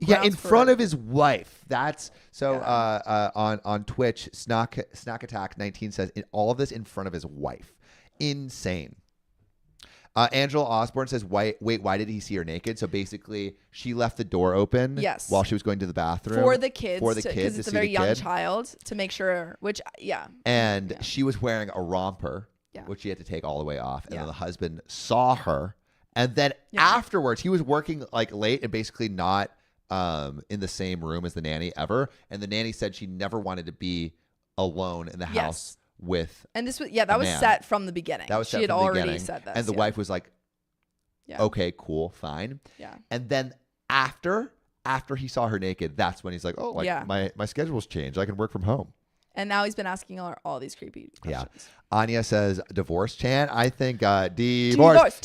Yeah, in front of his wife. That's so. Yeah. On Twitch, Snack Attack 19 says all of this in front of his wife. Insane. Angela Osborne says, why did he see her naked? So basically, she left the door open. Yes. While she was going to the bathroom for the kids. Because it's a very young child to make sure. Which And she was wearing a romper, which she had to take all the way off. And then the husband saw her. And then afterwards, he was working like late and basically not in the same room as the nanny ever. And the nanny said she never wanted to be alone in the house with. And this was that was set from the beginning. That was set she had from the already beginning. said that. And the wife was like, "Okay, cool, fine." Yeah. And then after he saw her naked, that's when he's like, "Oh, like my schedule's changed. I can work from home." And now he's been asking all these creepy questions. Yeah. Anya says, divorce chant. I think divorce.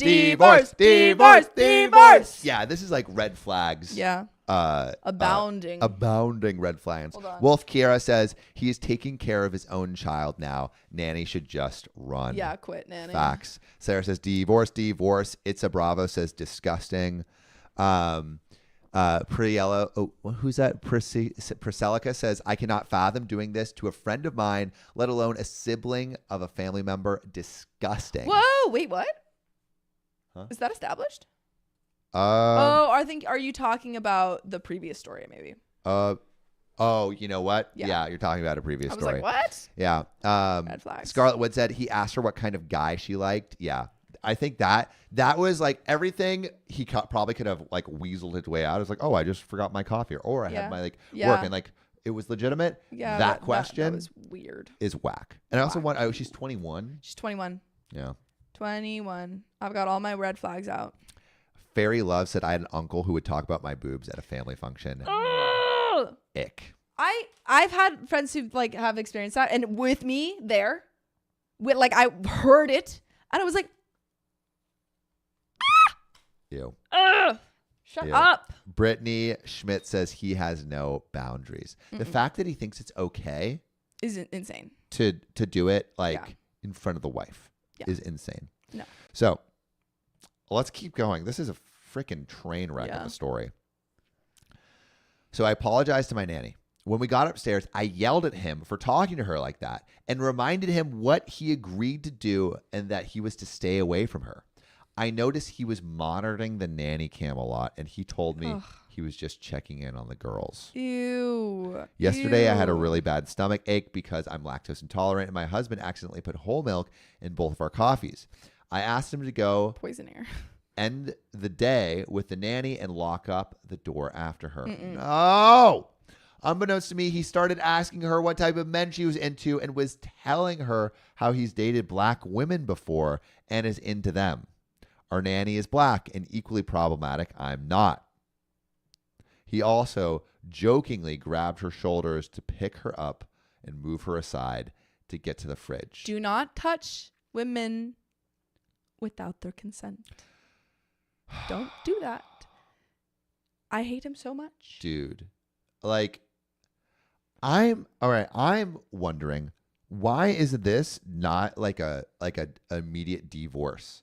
Yeah, this is like red flags. Yeah. Abounding. Abounding red flags. Hold on. Wolf Kiera says, he is taking care of his own child now. Nanny should just run. Yeah, quit, nanny. Facts. Sarah says, divorce. It's a Bravo says, disgusting. Priello, who's that? Priscillica says, I cannot fathom doing this to a friend of mine, let alone a sibling of a family member. Disgusting. Whoa, wait, what? Huh? Is that established? Are you talking about the previous story, maybe? Oh, you know what? Yeah, you're talking about a previous story. I was like, what? Yeah. Red flags. Scarlett Wood said he asked her what kind of guy she liked. Yeah. I think that was like everything he probably could have like weaseled his way out. It was like, oh, I just forgot my coffee or I had my work and like it was legitimate. Yeah. That question that was weird. Is whack. And I also want, she's 21. She's 21. Yeah. 21. I've got all my red flags out. Fairy Love said I had an uncle who would talk about my boobs at a family function. Ick. I've had friends who like have experienced that and with me there, like I heard it and I was like, Ew. Shut up. Brittany Schmidt says he has no boundaries. The fact that he thinks it's okay is insane. to do it like Yeah. in front of the wife Yeah. is insane. No. So let's keep going. This is a freaking train wreck of Yeah. a story. So I apologized to my nanny. When we got upstairs, I yelled at him for talking to her like that and reminded him what he agreed to do and that he was to stay away from her. I noticed he was monitoring the nanny cam a lot, and he told me Ugh. he was just checking in on the girls. Ew. Yesterday, I had a Ew. really bad stomach ache because I'm lactose intolerant, and my husband accidentally put whole milk in both of our coffees. I asked him to go Poison air. end the day with the nanny and lock up the door after her. No! Unbeknownst to me, he started asking her what type of men she was into and was telling her how he's dated black women before and is into them. Our nanny is black and equally problematic. I'm not. He also jokingly grabbed her shoulders to pick her up and move her aside to get to the fridge. Do not touch women without their consent. Don't do that. I hate him so much. Dude, like, I'm wondering, why is this not like a immediate divorce?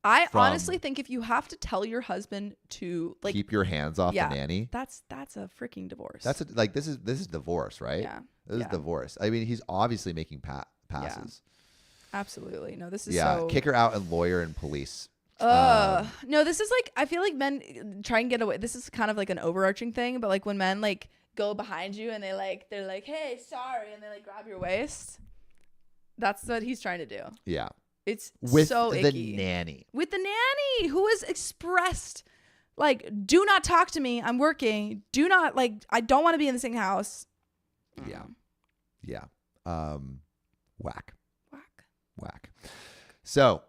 I from- honestly think if you have to tell your husband to like Keep your hands off yeah, the nanny. that's a freaking divorce. This is divorce, right? Yeah. This is divorce. I mean, he's obviously making passes. Absolutely. No, this is Yeah, so kick her out and lawyer and police. no, this is like I feel like men try and get away. This is kind of like an overarching thing, but like when men like go behind you and they're like, "Hey, sorry," and they like grab your waist. That's what he's trying to do. Yeah. It's With so the icky. nanny. With the nanny who has expressed like, "Do not talk to me. I'm working. Do not like I don't want to be in the same house." Yeah. Yeah. Whack. Whack. So,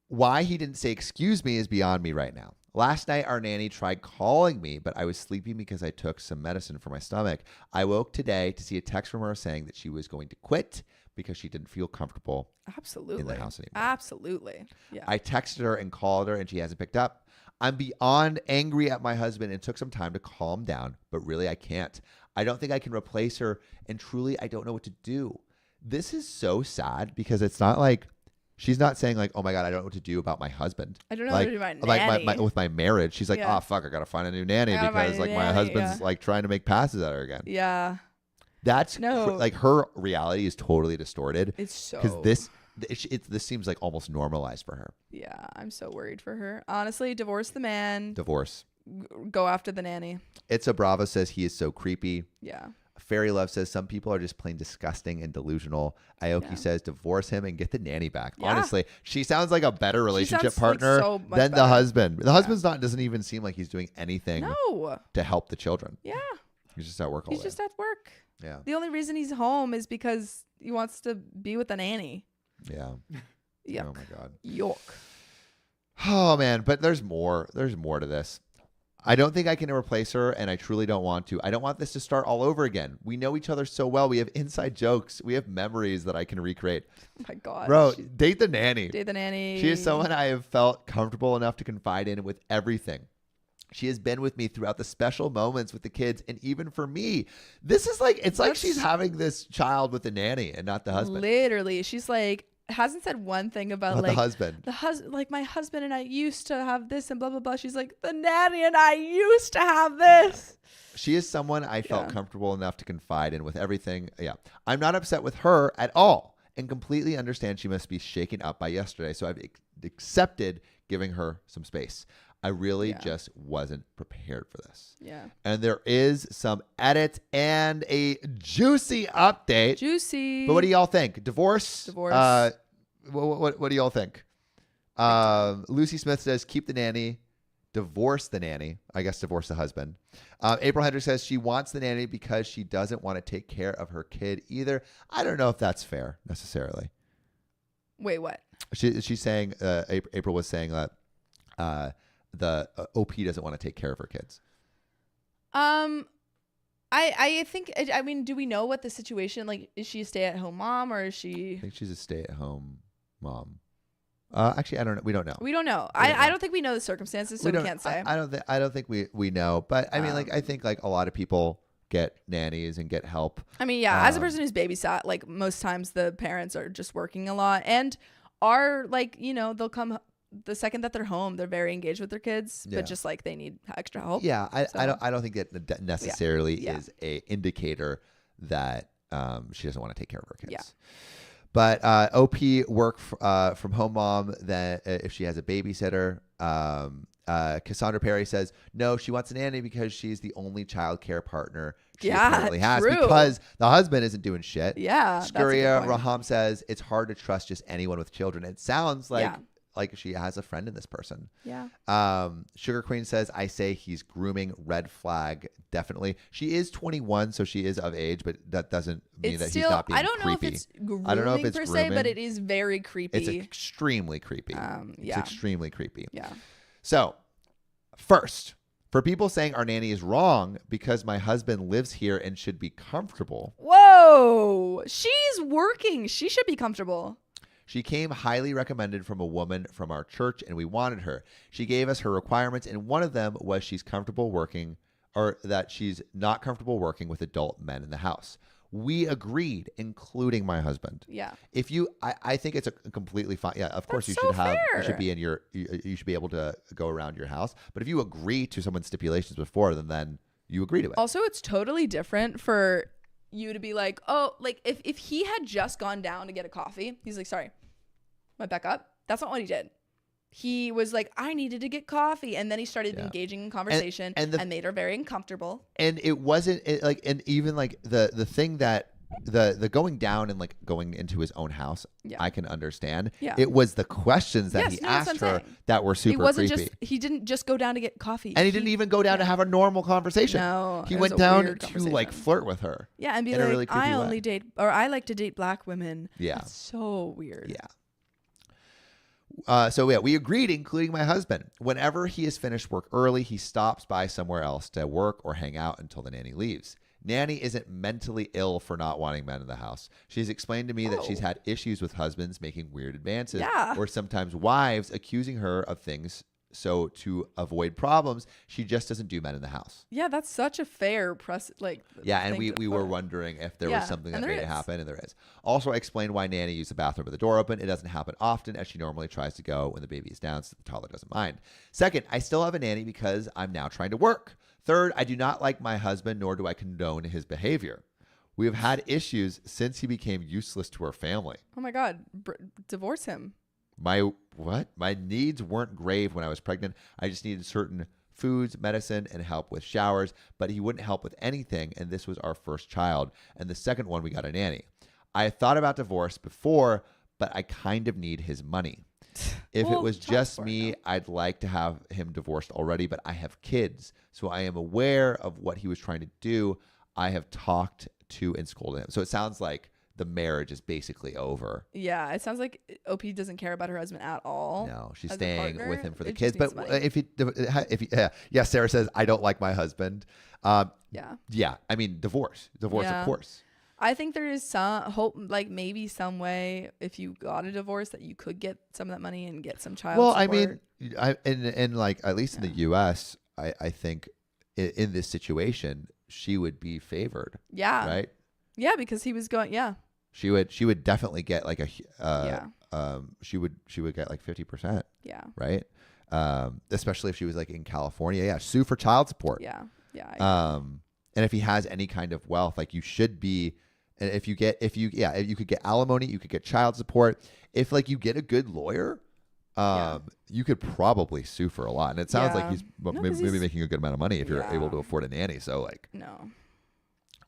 why he didn't say excuse me is beyond me right now. Last night, our nanny tried calling me, but I was sleeping because I took some medicine for my stomach. I woke today to see a text from her saying that she was going to quit because she didn't feel comfortable Absolutely. in the house anymore. Absolutely. Yeah. I texted her and called her, and she hasn't picked up. I'm beyond angry at my husband and took some time to calm down, but really I can't. I don't think I can replace her, and truly I don't know what to do. This is so sad because it's not like she's not saying like, "Oh my God, I don't know what to do about my husband." I don't know like, how to do my like nanny. with my marriage. She's like, Yeah. "Oh fuck, I gotta find a new nanny I gotta find a because new like my nanny, husband's yeah. like trying to make passes at her again." Yeah. That's No. like her reality is totally distorted It's so because this seems like almost normalized for her. Yeah, I'm so worried for her. Honestly, divorce the man. Divorce. Go after the nanny. It's a Bravo says he is so creepy. Yeah. Fairy Love says some people are just plain disgusting and delusional. Aoki Yeah. says divorce him and get the nanny back. Yeah. Honestly, she sounds like a better relationship sounds like partner so much than the better. husband. The husband's doesn't even seem like he's doing anything No. to help the children. Yeah. He's just at work all He's day. just at work. Yeah. The only reason he's home is because he wants to be with the nanny. Yeah. Yuck. Oh my God. Yuck. Oh man, but there's more. There's more to this. I don't think I can replace her, and I truly don't want to. I don't want this to start all over again. We know each other so well. We have inside jokes. We have memories that I can recreate. Oh my God. Bro, date the nanny. Date the nanny. She is someone I have felt comfortable enough to confide in with everything. She has been with me throughout the special moments with the kids and even for me. This is like, it's like she's having this child with the nanny and not the husband. Literally. She's like, hasn't said one thing about Not like the husband. like my husband and I used to have this and blah blah blah. She's like, the nanny and I used to have this. She is someone I felt Yeah. comfortable enough to confide in with everything. Yeah. I'm not upset with her at all and completely understand she must be shaken up by yesterday. So I've accepted giving her some space. I really just wasn't prepared for this. Yeah. And there is some edit and a juicy update. Juicy. But what do y'all think? Divorce? Divorce. What do y'all think? Lucy Smith says, keep the nanny. Divorce the nanny. I guess divorce the husband. April Hendricks says she wants the nanny because she doesn't want to take care of her kid either. I don't know if that's fair necessarily. Wait, what? She's saying, April was saying that the OP doesn't want to take care of her kids. I think, I mean, do we know what the situation, like, is she a stay-at-home mom or is I she? think she's a stay-at-home mom. Actually, I don't know. We don't know. We don't know. We don't know. I don't think we know the circumstances, so we can't say. I don't think we know. But I mean, like, I think like a lot of people get nannies and get help. I mean, yeah, as a person who's babysat, like most times the parents are just working a lot and are like, you know, they'll come the second that they're home, they're very engaged with their kids, but just like they need extra help. Yeah, I don't think that necessarily is a indicator that she doesn't want to take care of her kids. Yeah. But OP work from home mom that if she has a babysitter. Cassandra Perry says no, she wants a nanny because she's the only child care partner she apparently has because the husband isn't doing shit. Yeah. Skuria Raham says it's hard to trust just anyone with children. It sounds like she has a friend in this person. Yeah. Sugar Queen says, I say he's grooming. Red flag. Definitely. She is 21, so she is of age, but that doesn't mean that he's not being creepy. I don't know if it's grooming per se, but it is very creepy. It's extremely creepy. It's extremely creepy. Yeah. So, first, for people saying our nanny is wrong because my husband lives here and should be comfortable. Whoa. She's working. She should be comfortable. She came highly recommended from a woman from our church, and we wanted her. She gave us her requirements, and one of them was she's comfortable working, or that she's not comfortable working with adult men in the house. We agreed, including my husband. Yeah. If you, I think it's a completely fine. Yeah, of course you That's should so have. fair. You should be in your. You should be able to go around your house. But if you agree to someone's stipulations before, then you agree to it. Also, it's totally different for you to be like, oh, like if he had just gone down to get a coffee, he's like, sorry, went back up. That's not what he did. He was like, I needed to get coffee. And then he started engaging in conversation and made her very uncomfortable. And it wasn't and even like the thing that the going down and like going into his own house, I can understand. Yeah. It was the questions that he asked her that were super creepy. He didn't just go down to get coffee. And he didn't even go down to have a normal conversation. No. He went down to like flirt with her. Yeah. And be like, really I only date, or I like to date black women. Yeah. That's so weird. Yeah. We agreed, including my husband. Whenever he has finished work early, he stops by somewhere else to work or hang out until the nanny leaves. Nanny isn't mentally ill for not wanting men in the house. She's explained to me that she's had issues with husbands making weird advances or sometimes wives accusing her of things. So to avoid problems, she just doesn't do men in the house. Yeah, that's such a fair and we were wondering if there was something that made it happen, and there is. Also, I explained why Nanny used the bathroom with the door open. It doesn't happen often, as she normally tries to go when the baby is down, so the toddler doesn't mind. Second, I still have a nanny because I'm now trying to work. Third, I do not like my husband, nor do I condone his behavior. We have had issues since he became useless to our family. Oh my God, divorce him. My needs weren't grave when I was pregnant. I just needed certain foods, medicine, and help with showers, but he wouldn't help with anything, and this was our first child. And the second one, we got a nanny. I thought about divorce before, but I kind of need his money. If it was just me, I'd like to have him divorced already, but I have kids, so I am aware of what he was trying to do. I have talked to and scolded him. So it sounds like the marriage is basically over. Yeah, it sounds like OP doesn't care about her husband at all. No, she's staying with him for the kids. But Sarah says, I don't like my husband. Yeah. I mean, divorce, of course. I think there is some hope, like maybe some way if you got a divorce that you could get some of that money and get some child support. I mean, and like at least in the U.S., I think in this situation she would be favored. Yeah. Right. Yeah, because he was going. Yeah. She would definitely get like she would get like 50%. Yeah. Right. Especially if she was like in California. Yeah. Sue for child support. Yeah. Yeah. And if he has any kind of wealth, like you should be. And if you could get alimony, you could get child support. If like you get a good lawyer, you could probably sue for a lot. And it sounds like he's maybe making a good amount of money if you're able to afford a nanny. So like,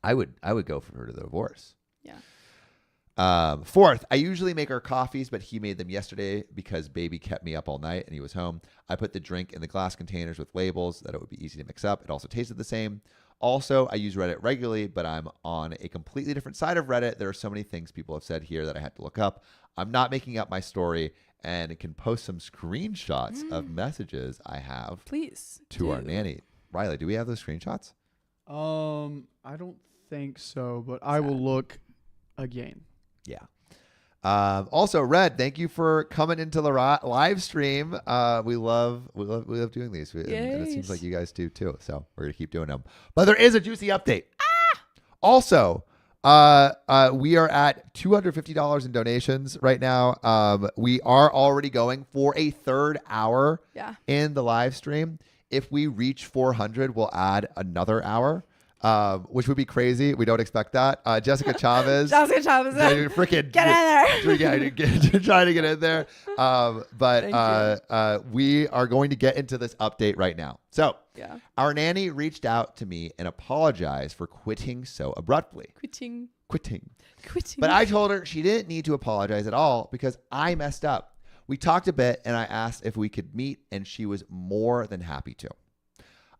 I would go for her to the divorce. Yeah. Fourth, I usually make our coffees, but he made them yesterday because baby kept me up all night and he was home. I put the drink in the glass containers with labels that it would be easy to mix up. It also tasted the same. Also, I use Reddit regularly, but I'm on a completely different side of Reddit. There are so many things people have said here that I had to look up. I'm not making up my story, and it can post some screenshots of messages I have to our nanny. Riley, do we have those screenshots? I don't think so, but I will look again. Yeah. Also, Red, thank you for coming into the live stream. We love doing these, and it seems like you guys do too. So we're gonna keep doing them. But there is a juicy update. Also, we are at $250 in donations right now. We are already going for a third hour in the live stream. If we reach 400, we'll add another hour, which would be crazy. We don't expect that. Jessica Chavez. Freaking get in there. Trying to get in there. But we are going to get into this update right now. So our nanny reached out to me and apologized for quitting so abruptly. Quitting. But I told her she didn't need to apologize at all because I messed up. We talked a bit and I asked if we could meet and she was more than happy to.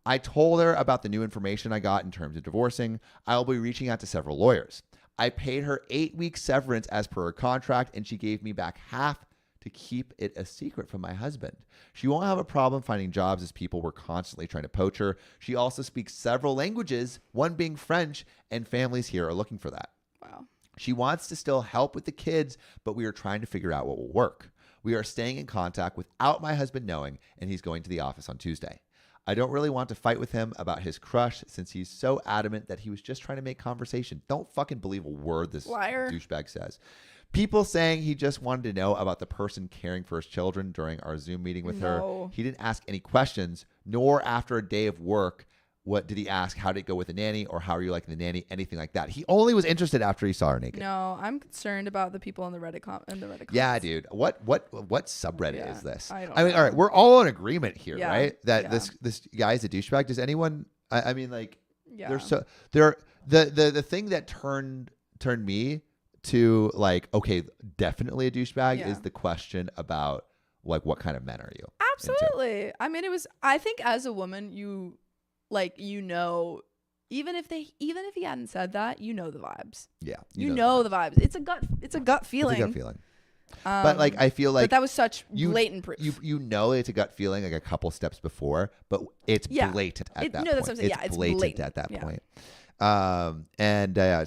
I told her about the new information I got in terms of divorcing. I will be reaching out to several lawyers. I paid her 8-week severance as per her contract and she gave me back half to keep it a secret from my husband. She won't have a problem finding jobs as people were constantly trying to poach her. She also speaks several languages, one being French, and families here are looking for that. Wow. She wants to still help with the kids, but we are trying to figure out what will work. We are staying in contact without my husband knowing, and he's going to the office on Tuesday. I don't really want to fight with him about his crush since he's so adamant that he was just trying to make conversation. Don't fucking believe a word this douchebag says. People saying he just wanted to know about the person caring for his children during our Zoom meeting with her. He didn't ask any questions, nor after a day of work. What did he ask? How did it go with the nanny? Or how are you liking the nanny? Anything like that. He only was interested after he saw her naked. No, I'm concerned about the people in the Reddit comments. Yeah, dude. What subreddit is this? I mean, know. all right, we're all in agreement here, right? That this guy's a douchebag. Does anyone? I mean, like, the thing that turned me to like, okay, definitely a douchebag is the question about like what kind of men are you? Absolutely. Into? I mean, I think as a woman, you know, even if he hadn't said that, you know the vibes. Yeah. You know the vibes. It's a gut feeling. It's a gut feeling. But like, I feel like that was such blatant proof. You know it's a gut feeling like a couple steps before, but it's blatant at that point. That's what I'm saying. It's blatant at that point.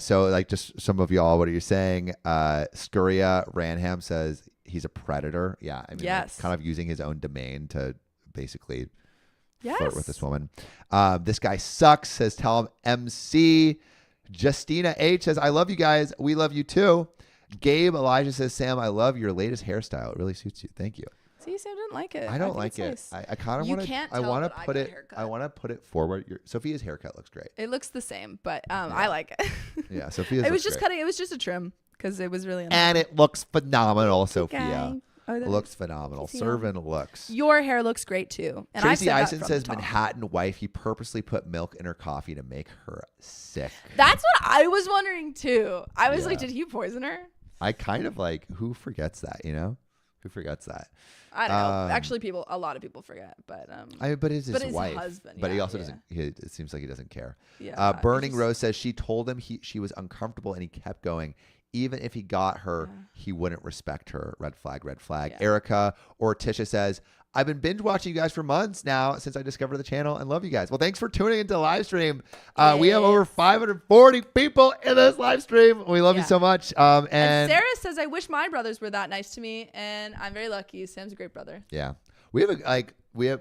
So like just some of y'all, what are you saying? Scuria Ranham says he's a predator. Yeah. I mean, like, kind of using his own domain to basically flirt with this woman. This guy sucks, says tell him MC. Justina H says, I love you guys. We love you too. Gabe Elijah says, Sam, I love your latest hairstyle. It really suits you. Thank you. See, Sam didn't like it. I don't like it. Nice. I kind of want to. I want to put it. I want to put it forward. Sophia's haircut looks great. It looks the same, but I like it. Yeah, Sophia's. It was just cutting. It was just a trim because it was really. And it looks phenomenal, Sophia. Oh, looks phenomenal. Serving looks. Your hair looks great too. And Tracy Eisen says Manhattan wife. He purposely put milk in her coffee to make her sick. That's what I was wondering too. I was like, did he poison her? I kind of like, who forgets that, you know? Who forgets that? I don't know. Actually, a lot of people forget, but but it's his wife. Husband, but he also doesn't. It seems like he doesn't care. Yeah. Burning Rose says she told him she was uncomfortable and he kept going. Even if he got her, he wouldn't respect her. Red flag, red flag. Yeah. Erica or Tisha says, I've been binge watching you guys for months now since I discovered the channel and love you guys. Well, thanks for tuning into the live stream. We have over 540 people in this live stream. We love you so much. And Sarah says, I wish my brothers were that nice to me, and I'm very lucky. Sam's a great brother. Yeah. We have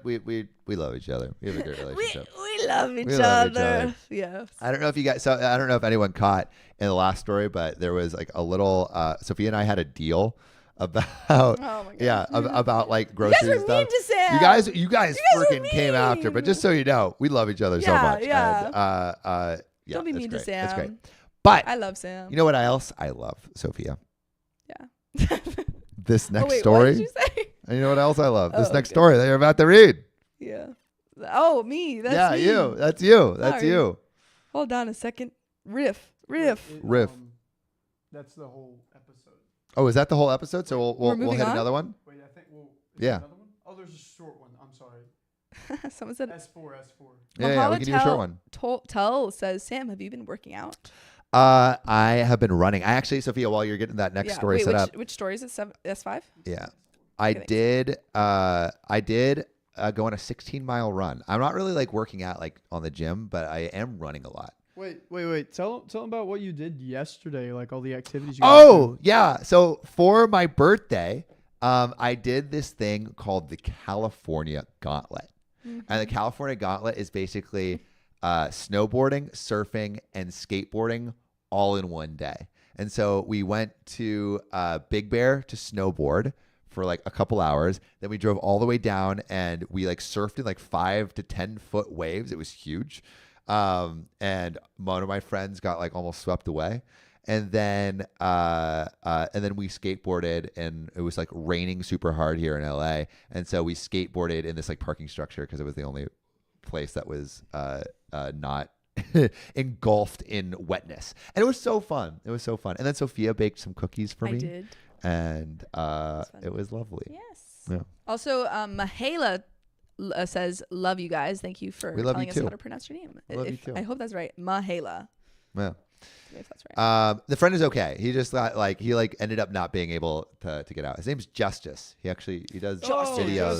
we love each other. We have a great relationship. we love each other. Yeah. I don't know if you guys. So I don't know if anyone caught in the last story, but there was like a little. Sophia and I had a deal about. Oh my God. About like groceries and stuff. Mean to Sam. You guys freaking came after. But just so you know, we love each other so much. Yeah. And, don't be mean to Sam. It's great. But I love Sam. You know what else I love, Sophia? Yeah. This next story. What did you say? And you know what else I love? This next story that you're about to read. Yeah. Oh, me. That's me. You. That's you. That's Sorry. you. Hold on a second. Riff. That's the whole episode. Oh, is that the whole episode? So we'll hit on? another one? Wait, I think yeah. Another one? Oh, there's a short one. I'm sorry. Someone said S4. Yeah, we can do a short one. Tell says, Sam, have you been working out? I have been running. I actually, Sophia, while you're getting that next story set up. Which story is it? S5? Yeah. I did go on a 16-mile run. I'm not really like working out like on the gym, but I am running a lot. Wait. Tell them about what you did yesterday, like all the activities you got yeah. So for my birthday, I did this thing called the California Gauntlet. Mm-hmm. And the California Gauntlet is basically snowboarding, surfing, and skateboarding all in one day. And so we went to Big Bear to snowboard for like a couple hours. Then we drove all the way down and we like surfed in like 5 to 10 foot waves. It was huge. And one of my friends got like almost swept away. And then we skateboarded, and it was like raining super hard here in LA. And so we skateboarded in this like parking structure because it was the only place that was not engulfed in wetness. And it was so fun. It was so fun. And then Sophia baked some cookies for me. I did. And it was lovely. Yes. Yeah. Also, Mahala says, "Love you guys. Thank you for We love telling you us too. how to pronounce your name." We love you too. I hope that's right. Mahala. Yeah. If that's right. The friend is okay. He just got like he ended up not being able to get out. His name's Justice. He does videos.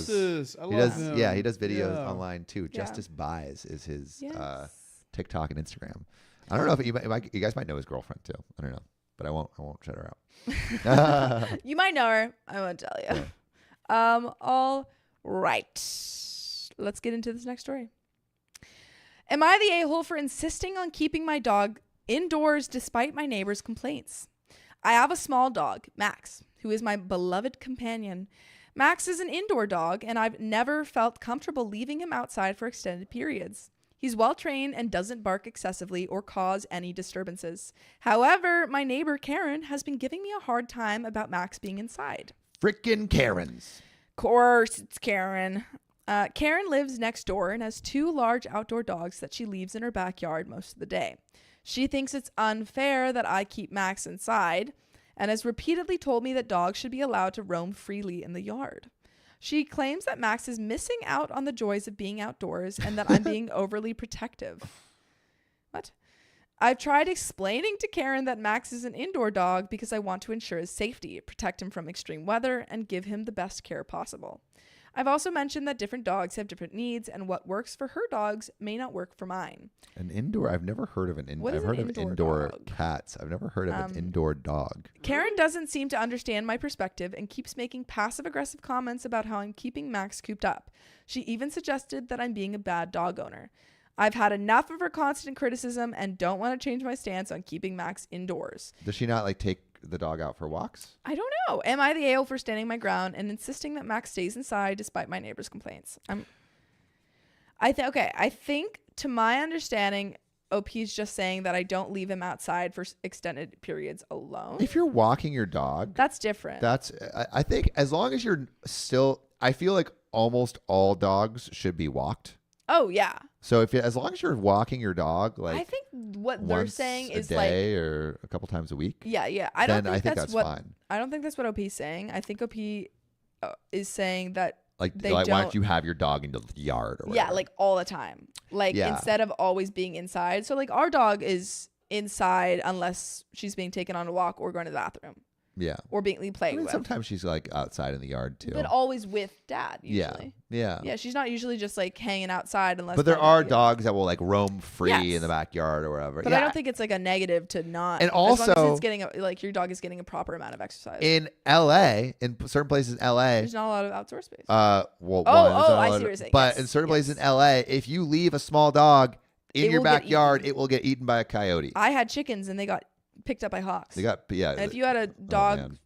Justice. I He love does him. Yeah, he does videos Yeah. online too. Yeah. Justice Buys is his Yes. TikTok and Instagram. I don't know if you guys might know his girlfriend too. I don't know, but I won't shut her out. You might know her. I won't tell you. All right. Let's get into this next story. Am I the a-hole for insisting on keeping my dog indoors despite my neighbor's complaints? I have a small dog, Max, who is my beloved companion. Max is an indoor dog, and I've never felt comfortable leaving him outside for extended periods. He's well trained and doesn't bark excessively or cause any disturbances. However, my neighbor Karen has been giving me a hard time about Max being inside. Frickin' Karens. Course, it's Karen. Karen lives next door and has 2 large outdoor dogs that she leaves in her backyard most of the day. She thinks it's unfair that I keep Max inside and has repeatedly told me that dogs should be allowed to roam freely in the yard. She claims that Max is missing out on the joys of being outdoors and that I'm being overly protective. What? I've tried explaining to Karen that Max is an indoor dog because I want to ensure his safety, protect him from extreme weather, and give him the best care possible. I've also mentioned that different dogs have different needs, and what works for her dogs may not work for mine. An indoor. I've never heard of an indoor. What is I've heard an of indoor indoor dog? cats. I've never heard of an indoor dog. Karen doesn't seem to understand my perspective and keeps making passive-aggressive comments about how I'm keeping Max cooped up. She even suggested that I'm being a bad dog owner. I've had enough of her constant criticism and don't want to change my stance on keeping Max indoors. Does she not like take the dog out for walks? I don't know. Am I the a-hole for standing my ground and insisting that Max stays inside despite my neighbor's complaints? I think to my understanding, OP's just saying that I don't leave him outside for extended periods alone. If you're walking your dog, That's different. I think as long as you're still, I feel like almost all dogs should be walked. Oh, yeah. So as long as you're walking your dog, like I think what they're once saying is a day or a couple times a week, yeah. I think that's fine. I don't think that's what OP's saying. I think OP is saying that Like they why don't- don't you have your dog in the yard or whatever? yeah, like all the time. Like instead of always being inside. So like our dog is inside unless she's being taken on a walk or going to the bathroom yeah. or being I played mean, with. sometimes she's like outside in the yard too. But always with dad usually. Yeah. Yeah, she's not usually just like hanging outside unless. But there dad are is here. dogs that will like roam free Yes. in the backyard or whatever. But I don't think it's like a negative to not. And as long as also- it's getting like your dog is getting a proper amount of exercise. in LA, in certain places in LA, There's not a lot of outdoor space. well, Oh, one, there's not a I lot see of- what you're saying. But Yes, in certain places yes. in LA, if you leave a small dog in It your will get backyard, eaten. it will get eaten by a coyote. I had chickens and they got picked up by hawks. They got and if you had a dog man.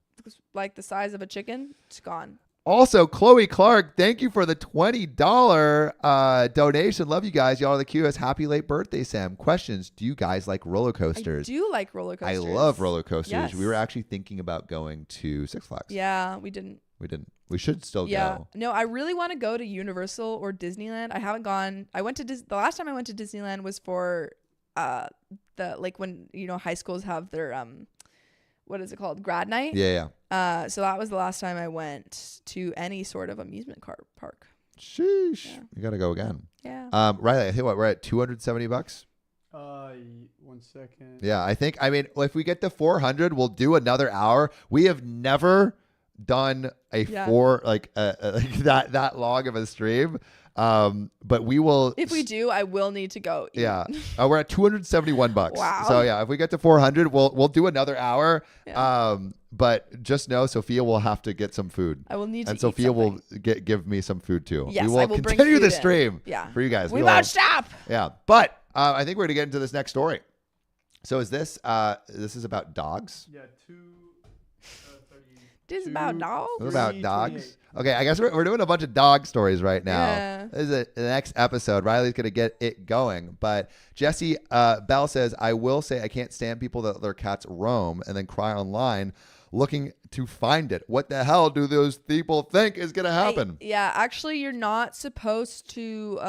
like the size of a chicken, it's gone. Also, Chloe Clark, thank you for the $20 donation. Love you guys. Y'all are the cutest. Happy late birthday, Sam. Questions. Do you guys like roller coasters? I do like roller I coasters. love roller coasters. Yes. We were actually thinking about going to Six Flags. Yeah, we didn't. We didn't. We should still Yeah. go. No, I really want to go to Universal or Disneyland. I haven't gone. I went to the last time I went to Disneyland was for the like when high schools have their what is it called? Grad night. Yeah. So that was the last time I went to any sort of amusement park. Sheesh. Yeah. We got to go again. Yeah. Riley, I think we're at $270. 1 second. Yeah, I mean, if we get to 400, we'll do another hour. We have never done a Yeah. like that long of a stream. But we will. If we do, I will need to go eat. Yeah. We're at $271. Wow. So yeah, if we get to 400, we'll do another hour. Yeah. But just know Sophia will have to get some food. I will need to And eat Sophia something. will give me some food too. Yes, we will I will bring continue food the in. stream Yeah. for you guys. We will- won't stop. Yeah. But I think we're gonna get into this next story. So is this is about dogs? Yeah, 2:30. This is about dogs. This is about dogs. Okay, I guess we're doing a bunch of dog stories right now. Yeah. This is the next episode. Riley's gonna get it going, but Jesse Bell says, "I will say I can't stand people that let their cats roam and then cry online, looking to find it. What the hell do those people think is gonna happen?" Yeah, actually, you're not supposed to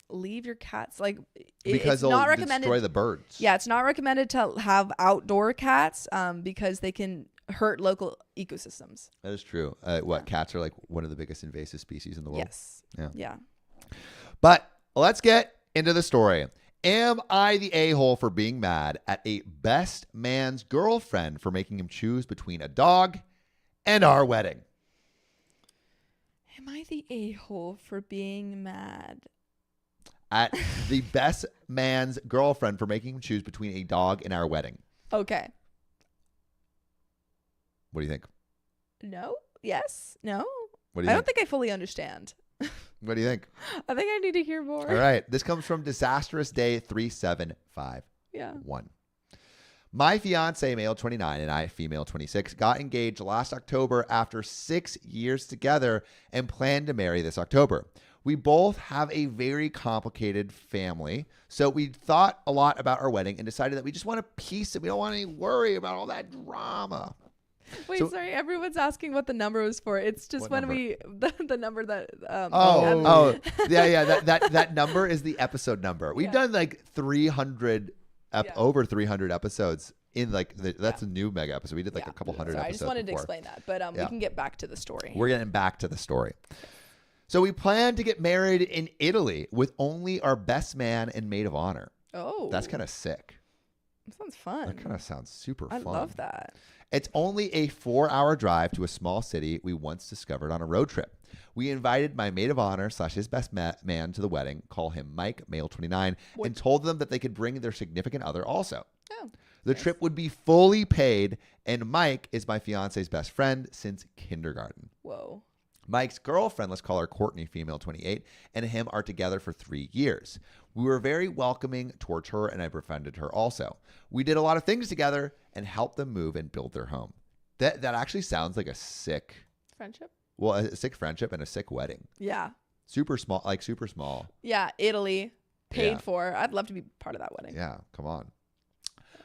leave your cats Because it's they'll not recommended. destroy the birds. Yeah, it's not recommended to have outdoor cats because they can hurt local ecosystems. That is true. Cats are like one of the biggest invasive species in the world. Yes. Yeah. Yeah. But let's get into the story. Am I the a-hole for being mad at a best man's girlfriend for making him choose between a dog and our wedding? Am I the a-hole for being mad? At the best man's girlfriend for making him choose between a dog and our wedding. Okay. What do you think? No? Yes? No? What do I you don't think? think I fully understand. What do you think? I think I need to hear more. All right. This comes from Disastrous Day 3751. Yeah. My fiance, male 29, and I, female 26, got engaged last October after 6 years together and plan to marry this October. We both have a very complicated family, so we thought a lot about our wedding and decided that we just want a peace and we don't want any worry about all that drama. Wait, So- sorry. Everyone's asking what the number was for. It's just What when number? we the number that. That number is the episode number. We've Yeah. done like 300, Yeah. over 300 episodes in like that's a new mega episode. We did like a couple hundred Sorry, I episodes. just wanted to before. explain that, but Yeah. we can get back to the story. We're getting back to the story. So we plan to get married in Italy with only our best man and maid of honor. Oh, That's kind of sick. that sounds fun. That kind of sounds super I fun. love that. It's only a 4-hour drive to a small city we once discovered on a road trip. We invited my maid of honor / his best man to the wedding, call him Mike, male 29, and told them that they could bring their significant other also. Oh, The trip would be fully paid, and Mike is my fiance's best friend since kindergarten. whoa. Mike's girlfriend, let's call her Courtney, female 28, and him are together for 3 years. We were very welcoming towards her, and I befriended her also. We did a lot of things together and helped them move and build their home. That actually sounds like a sick friendship and a sick wedding. Yeah. Super small. Yeah. Italy, paid Yeah. for. I'd love to be part of that wedding. Yeah, come on.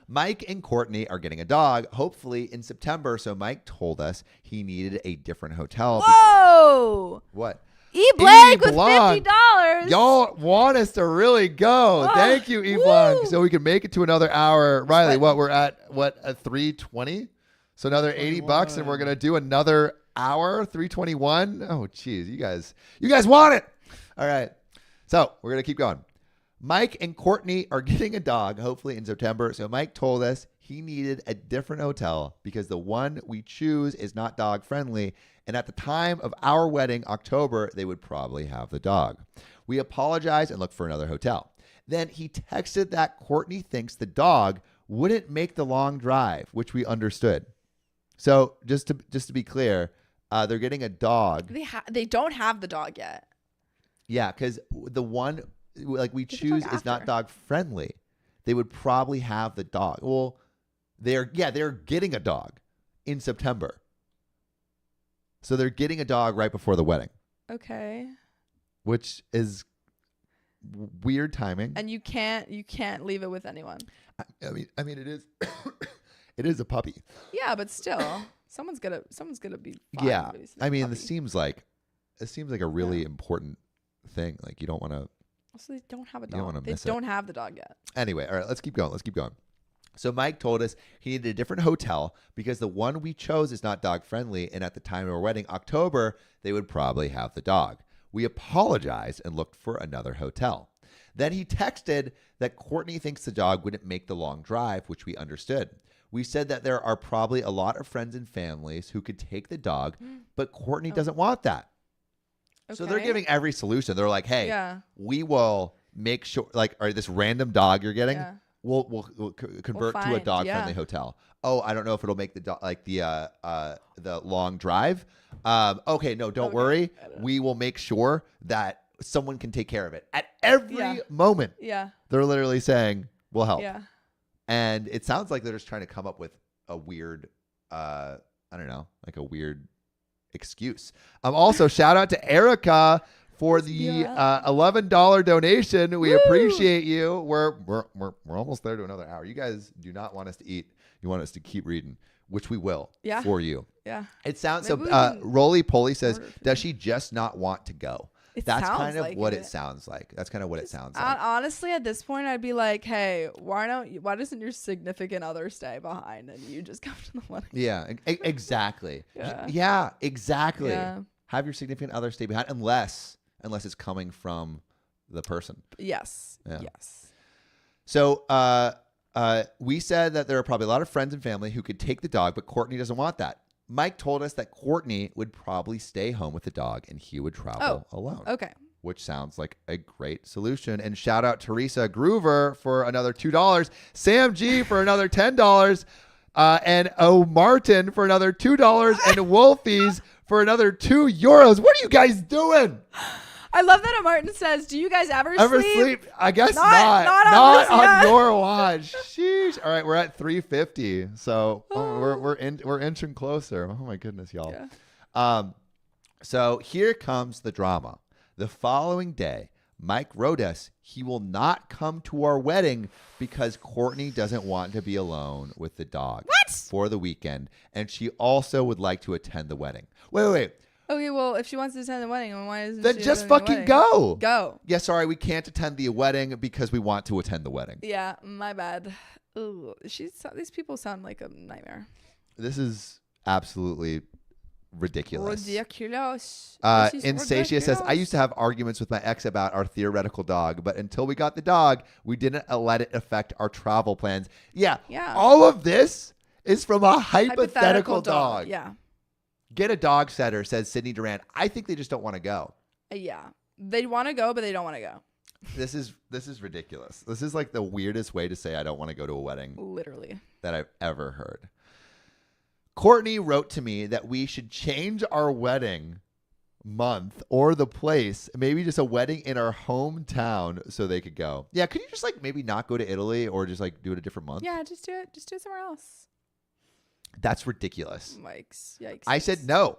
Mike and Courtney are getting a dog, hopefully in September. So Mike told us he needed a different hotel. Whoa. What? E. Blank with Blanc. $50. Y'all want us to really go. Oh, Thank you, E. woo. Blanc. So we can make it to another hour. Riley, What? we're at, a 320? So another $80 and we're going to do another hour, 321. Oh, geez. You guys want it. All right. So we're going to keep going. Mike and Courtney are getting a dog, hopefully in September. So Mike told us he needed a different hotel because the one we choose is not dog friendly. And at the time of our wedding, October, they would probably have the dog. We apologized and looked for another hotel. Then he texted that Courtney thinks the dog wouldn't make the long drive, which we understood. So just to be clear, they're getting a dog. They don't have the dog yet. Yeah, because the one we can choose talk is not after. dog friendly. They would probably have the dog. Well, they're getting a dog in September. So they're getting a dog right before the wedding, Okay. which is weird timing. And you can't leave it with anyone. I mean it is it is a puppy. Yeah, but still, someone's gonna be fine. Yeah. with his I mean, puppy. this seems like a really important thing. Like you don't want to. Also, they don't have a don't wanna dog. They miss it. don't have the dog yet. Anyway, all right, let's keep going. So Mike told us he needed a different hotel because the one we chose is not dog friendly. And at the time of our wedding, October, they would probably have the dog. We apologized and looked for another hotel. Then he texted that Courtney thinks the dog wouldn't make the long drive, which we understood. We said that there are probably a lot of friends and families who could take the dog, but Courtney doesn't want that. So they're Okay. giving every solution. They're like, hey, Yeah. we will make sure, or this random dog you're getting, Yeah. we'll convert to a find, dog-friendly yeah. hotel. Oh, I don't know if it'll make the dog the long drive. Okay, no, don't Okay, worry. I don't know. We will make sure that someone can take care of it. At every Yeah. moment, Yeah. they're literally saying, we'll help. Yeah. And it sounds like they're just trying to come up with a weird, I don't know, like a weird excuse. Also, shout out to Erica for the $11 donation. We appreciate you. We're almost there to another hour. You guys do not want us to eat. You want us to keep reading, which we will for you. Yeah. It sounds Maybe so. Roly Poly says, order food. does she just not want to go? That's sounds kind of like what it sounds like. That's kind of what it sounds like. Honestly, at this point, I'd be like, hey, why doesn't your significant other stay behind and you just come to the wedding? Yeah, exactly. Yeah. Yeah, exactly. Yeah. Have your significant other stay behind unless it's coming from the person. Yes. Yeah. Yes. So we said that there are probably a lot of friends and family who could take the dog, but Courtney doesn't want that. Mike told us that Courtney would probably stay home with the dog and he would travel alone. Okay. Which sounds like a great solution. And shout out Teresa Groover for another $2, Sam G for another $10, and O Martin for another $2, and Wolfies for another €2. What are you guys doing? I love that Martin says, do you guys ever sleep? I guess Not not on on your watch. Sheesh. All right, we're at 350, so we're inching closer. Oh my goodness, y'all. Yeah. So here comes the drama. The following day, Mike wrote us he will not come to our wedding because Courtney doesn't want to be alone with the dog for the weekend, and she also would like to attend the wedding. Wait. Okay, well, if she wants to attend the wedding, then why isn't Then she just attending the fucking wedding? go. Go. Yeah, sorry, we can't attend the wedding because we want to attend the wedding. Yeah, my bad. Ooh, these people sound like a nightmare. This is absolutely ridiculous. Ridiculous. Insatia says, I used to have arguments with my ex about our theoretical dog, but until we got the dog, we didn't let it affect our travel plans. Yeah. All of this is from a hypothetical dog. Yeah. Get a dog setter, says Sydney Durant. I think they just don't want to go. Yeah. They want to go, but they don't want to go. This is ridiculous. This is like the weirdest way to say I don't want to go to a wedding. Literally. That I've ever heard. Courtney wrote to me that we should change our wedding month or the place, maybe just a wedding in our hometown so they could go. Yeah, could you just like maybe not go to Italy or just like do it a different month? Yeah, just do it. Just do it somewhere else. That's ridiculous. Yikes. I said no.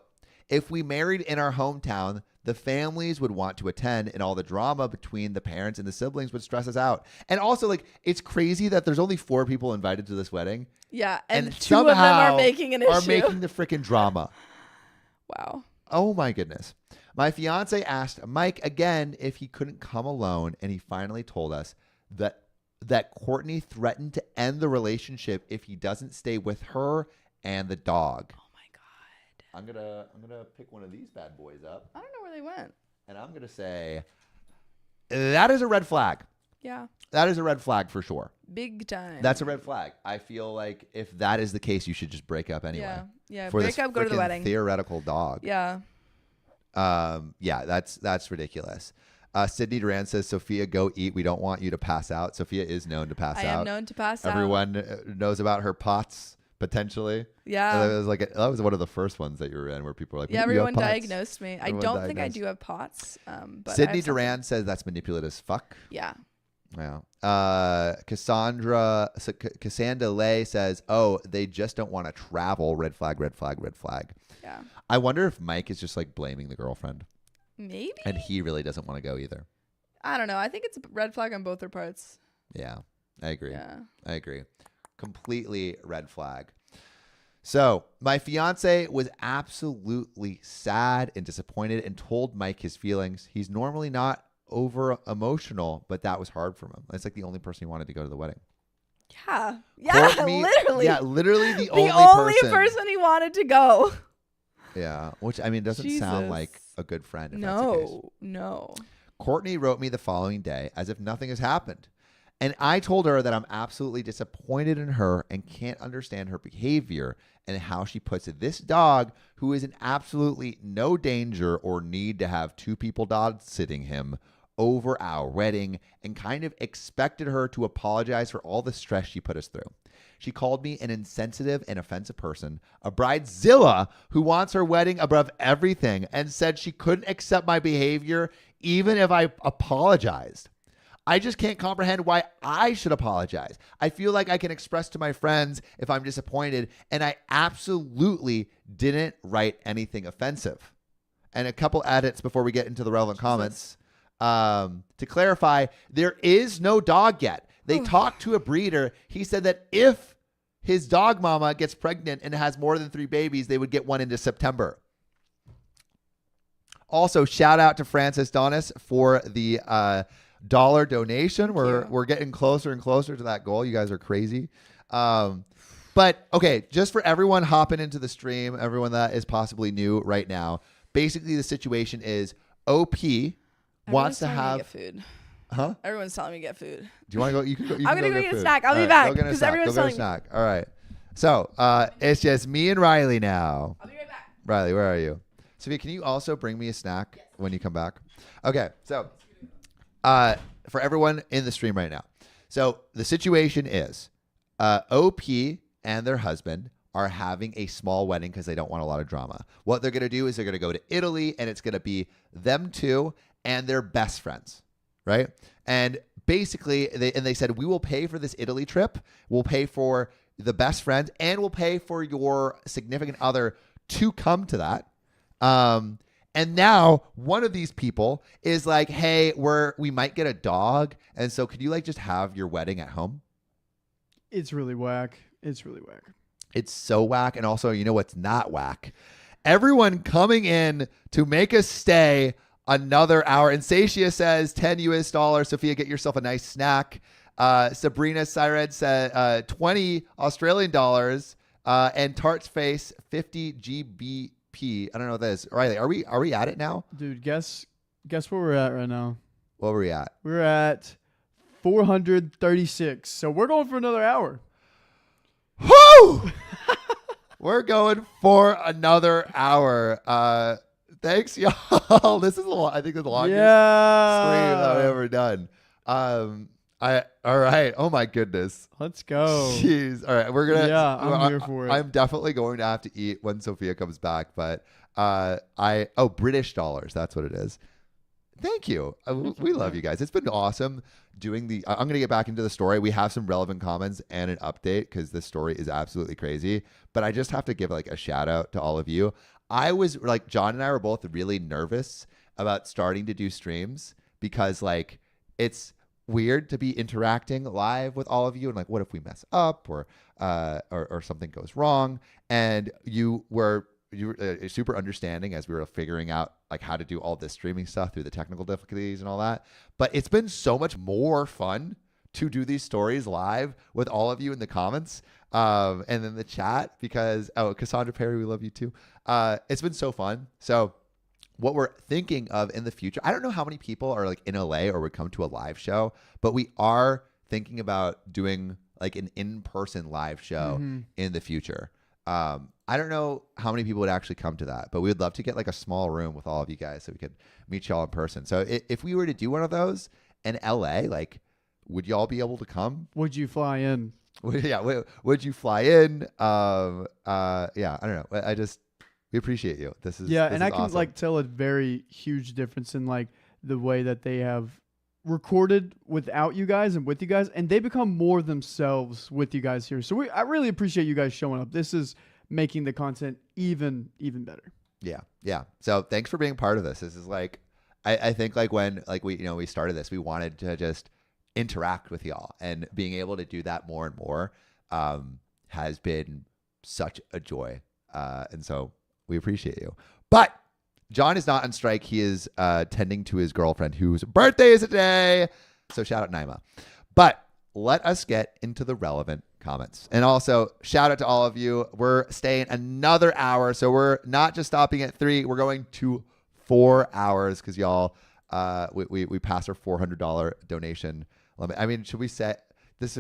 If we married in our hometown, the families would want to attend and all the drama between the parents and the siblings would stress us out. And also, like, it's crazy that there's only 4 people invited to this wedding. Yeah, and 2 of them are making an issue. Are making the freaking drama. Wow. Oh, my goodness. My fiance asked Mike again if he couldn't come alone, and he finally told us that Courtney threatened to end the relationship if he doesn't stay with her and the dog. Oh my God. I'm gonna pick one of these bad boys up. I don't know where they went. And I'm gonna say that is a red flag. Yeah. That is a red flag for sure. Big time. That's a red flag. I feel like if that is the case, you should just break up anyway. Yeah. For Break up, go to the wedding. Theoretical dog. Yeah. Yeah, that's ridiculous. Sydney Duran says, Sophia, go eat. We don't want you to pass out. Sophia is known to pass out. I am known to pass out. Everyone knows about her POTS. Potentially. Yeah. That was one of the first ones that you were in where people were like, yeah, everyone diagnosed me. I don't think I do have POTS. But Sydney Duran says that's manipulative as fuck. Yeah. Yeah. Cassandra Lay says, oh, they just don't want to travel. Red flag, red flag, red flag. Yeah. I wonder if Mike is just like blaming the girlfriend. Maybe. And he really doesn't want to go either. I don't know. I think it's a red flag on both their parts. Yeah, I agree. Yeah. I agree. Completely red flag. So my fiance was absolutely sad and disappointed and told Mike his feelings. He's normally not over emotional, but that was hard for him. It's like the only person he wanted to go to the wedding. Yeah. Yeah, literally. Yeah, literally the only person he wanted to go. Yeah, which I mean doesn't sound like a good friend. If that's the case. No. Courtney wrote me the following day as if nothing has happened. And I told her that I'm absolutely disappointed in her and can't understand her behavior and how she puts this dog, who is in absolutely no danger or need to have 2 people dog sitting him, over our wedding, and kind of expected her to apologize for all the stress she put us through. She called me an insensitive and offensive person, a bridezilla who wants her wedding above everything, and said she couldn't accept my behavior even if I apologized. I just can't comprehend why I should apologize. I feel like I can express to my friends if I'm disappointed, and I absolutely didn't write anything offensive. And a couple edits before we get into the relevant comments. To clarify, there is no dog yet. They talked to a breeder. He said that if his dog mama gets pregnant and has more than 3 babies, they would get one into September. Also, shout out to Francis Donis for the dollar donation. We're getting closer and closer to that goal. You guys are crazy. But okay, just for everyone hopping into the stream, everyone that is possibly new right now, basically the situation is OP wants to have food. Huh? Everyone's telling me to get food. Do you want to go? You can go. I'm gonna go get a food. snack. I'll All be right, back go get a because snack. everyone's Go get a telling me. snack. All right. So it's just me and Riley now. I'll be right back. Riley, where are you? Sophia, can you also bring me a snack when you come back? Okay. So for everyone in the stream right now. So the situation is OP and their husband are having a small wedding because they don't want a lot of drama. What they're going to do is they're going to go to Italy, and it's going to be them two and their best friends, right? And basically, they said, we will pay for this Italy trip. We'll pay for the best friends, and we'll pay for your significant other to come to that. And now one of these people is like, hey, we might get a dog. And so could you like just have your wedding at home? It's really whack. It's really whack. It's so whack. And also, you know what's not whack? Everyone coming in to make us stay another hour. And Satia says $10 US. Sophia, get yourself a nice snack. Sabrina Syred said 20 Australian dollars. And Tart's Face 50 GBP. I don't know what that is. Riley, are we at it now? Dude, guess where we're at right now. What were we at? We're at 436. So we're going for another hour. Woo! We're going for another hour. Thanks, y'all. This is I think the longest stream that I've ever done. All right. Oh my goodness. Let's go. Jeez. All right. We're gonna. Yeah, I'm here for it. I'm definitely going to have to eat when Sophia comes back. But British dollars. That's what it is. Thank you. We love you guys. It's been awesome doing I'm gonna get back into the story. We have some relevant comments and an update because this story is absolutely crazy. But I just have to give like a shout out to all of you. I was like, John and I were both really nervous about starting to do streams because like it's weird to be interacting live with all of you, and like, what if we mess up or something goes wrong? And you were super understanding as we were figuring out like how to do all this streaming stuff through the technical difficulties and all that. But it's been so much more fun to do these stories live with all of you in the comments and then the chat because Cassandra Perry, we love you too. It's been so fun. So what we're thinking of in the future, I don't know how many people are like in LA or would come to a live show, but we are thinking about doing like an in-person live show in the future. I don't know how many people would actually come to that, but we would love to get like a small room with all of you guys so we could meet y'all in person. So if we were to do one of those in LA, like, would y'all be able to come? Would you fly in? Yeah. Would you fly in? Yeah, I don't know. We appreciate you. This is and I can awesome. like tell a very huge difference in like the way that they have recorded without you guys and with you guys, and they become more themselves with you guys here. So I really appreciate you guys showing up. This is making the content even better. Yeah. So thanks for being part of this. This is like, I think like when like we started this, we wanted to just interact with y'all, and being able to do that more and more has been such a joy. And so we appreciate you. But John is not on strike. He is tending to his girlfriend whose birthday is today. So shout out Naima. But let us get into the relevant comments. And also shout out to all of you. We're staying another hour. So we're not just stopping at 3. We're going to 4 hours because y'all, we passed our $400 donation limit. I mean, should we set this?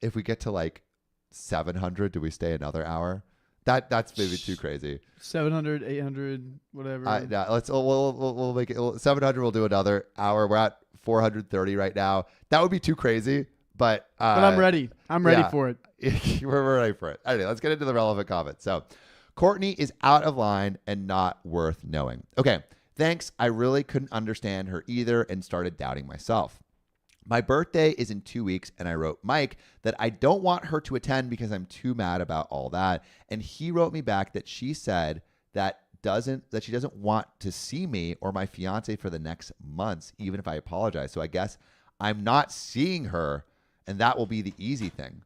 If we get to like 700, do we stay another hour? That's maybe too crazy. 700, 800, whatever. We'll make it 700. We'll do another hour. We're at 430 right now. That would be too crazy, but I'm ready. I'm ready for it. We're ready for it. Anyway, let's get into the relevant comments. So, Courtney is out of line and not worth knowing. Okay, Thanks. I really couldn't understand her either and started doubting myself. My birthday is in 2 weeks, and I wrote Mike that I don't want her to attend because I'm too mad about all that. And he wrote me back that she said that she doesn't want to see me or my fiance for the next months, even if I apologize. So I guess I'm not seeing her, and that will be the easy thing.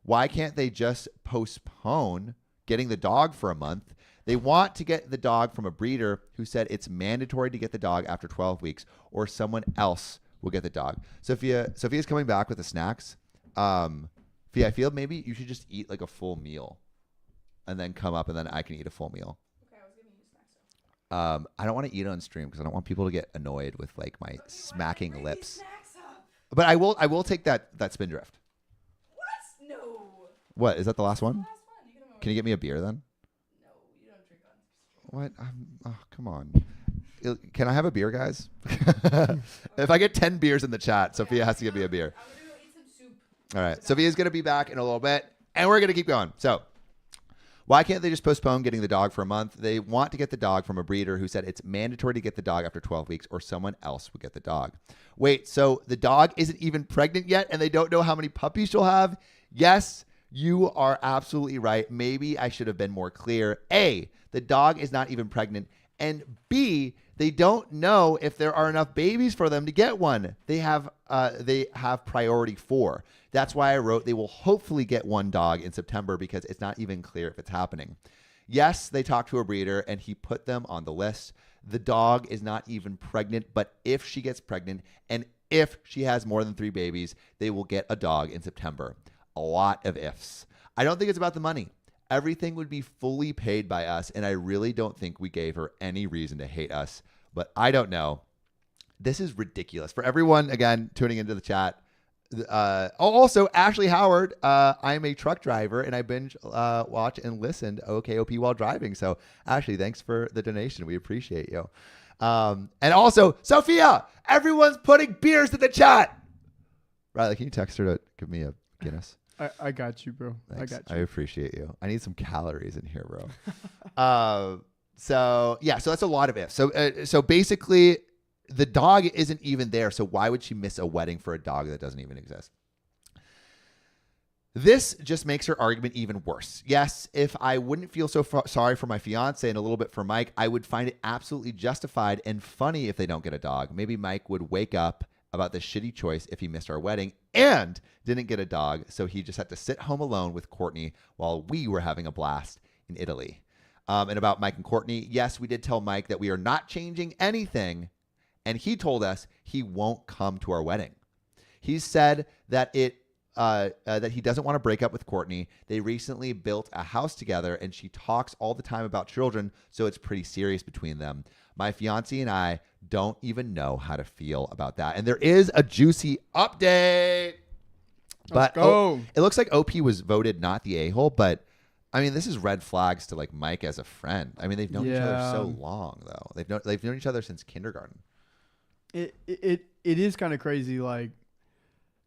Why can't they just postpone getting the dog for a month? They want to get the dog from a breeder who said it's mandatory to get the dog after 12 weeks, or someone else will get the dog. Sophia's coming back with the snacks. Fia, I feel maybe you should just eat like a full meal and then come up and then I can eat a full meal. Okay, I was giving you snacks. I don't want to eat it on stream because I don't want people to get annoyed with like my smacking lips. But I will take that Spindrift. What? No. What, is that the last one? Last one. You Can you get me a beer then? No, you don't drink on stream. What? Oh, come on. Can I have a beer, guys? If I get 10 beers in the chat, Sophia has to give me a beer. I'm gonna go eat some soup. All right. Sophia's going to be back in a little bit, and we're going to keep going. So why can't they just postpone getting the dog for a month? They want to get the dog from a breeder who said it's mandatory to get the dog after 12 weeks or someone else would get the dog. Wait, so the dog isn't even pregnant yet and they don't know how many puppies she'll have? Yes, you are absolutely right. Maybe I should have been more clear. A, the dog is not even pregnant. And B, they don't know if there are enough babies for them to get one. They have priority 4. That's why I wrote they will hopefully get one dog in September because it's not even clear if it's happening. Yes, they talked to a breeder and he put them on the list. The dog is not even pregnant, but if she gets pregnant and if she has more than 3 babies, they will get a dog in September. A lot of ifs. I don't think it's about the money. Everything would be fully paid by us, and I really don't think we gave her any reason to hate us, but I don't know. This is ridiculous. For everyone, again, tuning into the chat, also, Ashley Howard, I'm a truck driver, and I binge watch and listen to OKOP while driving, so Ashley, thanks for the donation. We appreciate you. And also, Sophia, everyone's putting beers in the chat. Riley, can you text her to give me a Guinness? I got you, bro. Thanks. I got you. I appreciate you. I need some calories in here, bro. So that's a lot of ifs. So basically, the dog isn't even there. So why would she miss a wedding for a dog that doesn't even exist? This just makes her argument even worse. Yes, if I wouldn't feel so sorry for my fiance and a little bit for Mike, I would find it absolutely justified and funny if they don't get a dog. Maybe Mike would wake up about the shitty choice if he missed our wedding and didn't get a dog, so he just had to sit home alone with Courtney while we were having a blast in Italy. And about Mike and Courtney, yes, we did tell Mike that we are not changing anything, and he told us he won't come to our wedding. He said that that he doesn't want to break up with Courtney. They recently built a house together, and she talks all the time about children, so it's pretty serious between them. My fiance and I don't even know how to feel about that. And there is a juicy update. But it looks like OP was voted not the a-hole, but I mean, this is red flags to like Mike as a friend. I mean, they've known each other so long, though. They've known each other since kindergarten. It is kind of crazy. Like,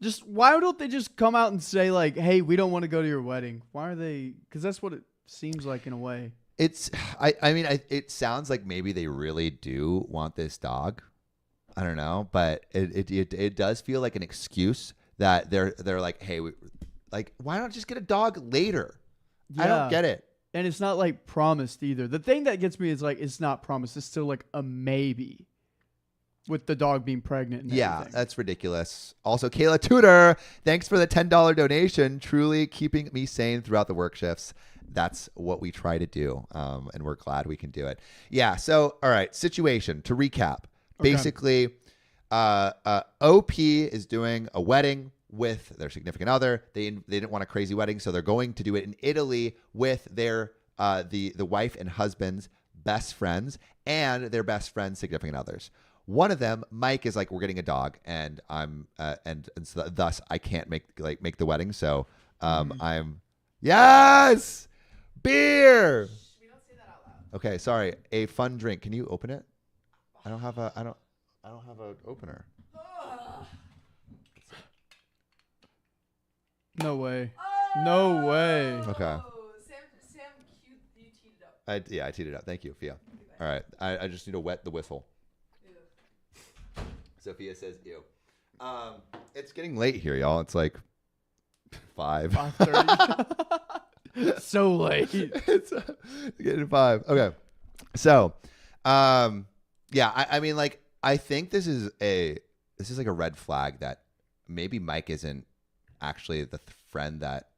just why don't they just come out and say like, "Hey, we don't want to go to your wedding"? Why are they? Because that's what it seems like in a way. It sounds like maybe they really do want this dog. I don't know, but it does feel like an excuse that they're like, hey, why not just get a dog later? Yeah. I don't get it. And it's not like promised either. The thing that gets me is like, it's not promised. It's still like a maybe with the dog being pregnant. And everything. That's ridiculous. Also, Kayla Tudor, thanks for the $10 donation. Truly keeping me sane throughout the work shifts. That's what we try to do, and we're glad we can do it. Yeah, so, all right, situation. To recap, basically, OP is doing a wedding with their significant other. They didn't want a crazy wedding, so they're going to do it in Italy with their the wife and husband's best friends and their best friend's significant others. One of them, Mike, is like, we're getting a dog, and so thus I can't make the wedding. So I'm yes. Beer. We don't say that out loud. Okay, sorry. A fun drink. Can you open it? I don't have an opener. No way. Oh! No way. Okay. Sam, you teed it up. I teed it up. Thank you, Fia. All right. I just need to wet the whistle. Ew. Sophia says ew. It's getting late here, y'all. It's like 5:30. So late. It's getting 5. Okay. So, yeah, I mean, like, I think this is like a red flag that maybe Mike isn't actually the friend that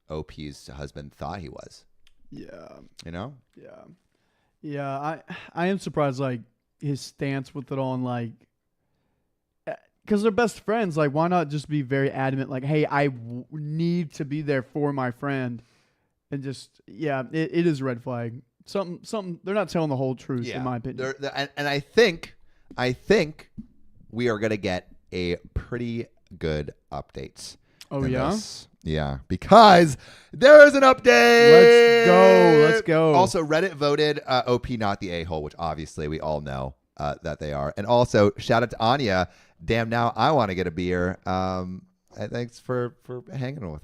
OP's husband thought he was. Yeah. You know? Yeah. Yeah. I am surprised, like, his stance with it all, and like, because they're best friends. Like, why not just be very adamant? Like, hey, I need to be there for my friend, and just it is a red flag. Something. They're not telling the whole truth, in my opinion. And I think we are gonna get a pretty good updates. Oh yeah. Yeah, because there is an update. Let's go. Also, Reddit voted OP not the a-hole, which obviously we all know that they are. And also, shout out to Anya. Damn, now I want to get a beer. And thanks for hanging with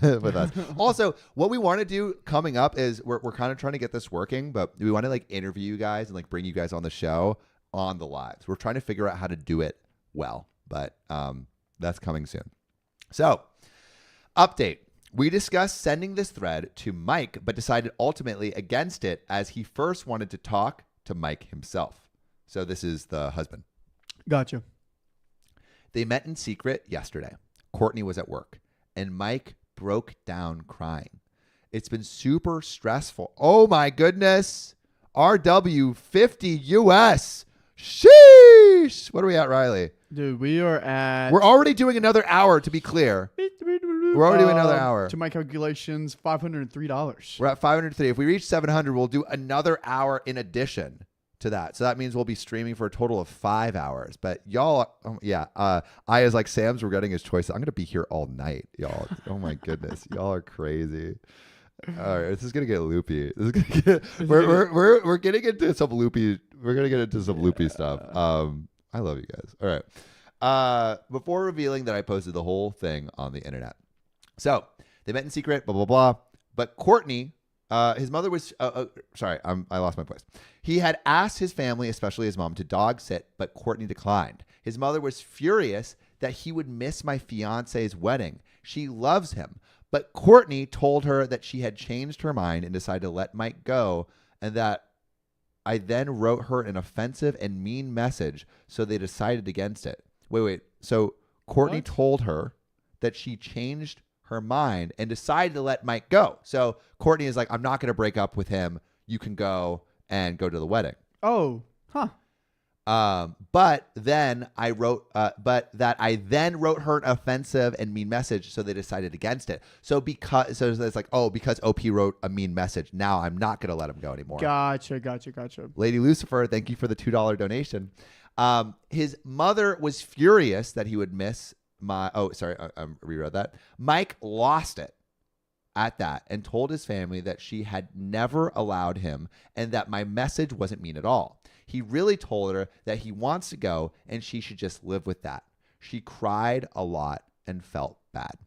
with us. Also, what we want to do coming up is we're kind of trying to get this working, but we want to like interview you guys and like bring you guys on the show on the lives. We're trying to figure out how to do it well, but that's coming soon. So, update. We discussed sending this thread to Mike, but decided ultimately against it as he first wanted to talk to Mike himself. So this is the husband. Gotcha. They met in secret yesterday. Courtney was at work, and Mike broke down crying. It's been super stressful. Oh my goodness. RW 50 US. Sheesh. What are we at, Riley? Dude, we're already doing another hour, to be clear. We're already doing another hour. To my calculations, $503. We're at 503. If we reach 700, we'll do another hour in addition to that. So that means we'll be streaming for a total of 5 hours. But y'all, Aya's like, Sam's regretting his choice. I'm going to be here all night, y'all. Oh my goodness. Y'all are crazy. All right, this is gonna get loopy. We're getting into some loopy. We're gonna get into some loopy stuff. I love you guys. All right. Before revealing that I posted the whole thing on the internet, so they met in secret. Blah blah blah. But Courtney, his mother was. Sorry, I lost my place. He had asked his family, especially his mom, to dog sit, but Courtney declined. His mother was furious that he would miss my fiance's wedding. She loves him. But Courtney told her that she had changed her mind and decided to let Mike go, and that I then wrote her an offensive and mean message, so they decided against it. Wait. So Courtney told her that she changed her mind and decided to let Mike go. So Courtney is like, I'm not going to break up with him. You can go and go to the wedding. Oh, huh. But then I wrote, I then wrote her an offensive and mean message, so they decided against it. So it's like, because OP wrote a mean message, now I'm not going to let him go anymore. Gotcha. Lady Lucifer, thank you for the $2 donation. His mother was furious that he would miss I reread that. Mike lost it at that and told his family that she had never allowed him and that my message wasn't mean at all. He really told her that he wants to go and she should just live with that. She cried a lot and felt bad.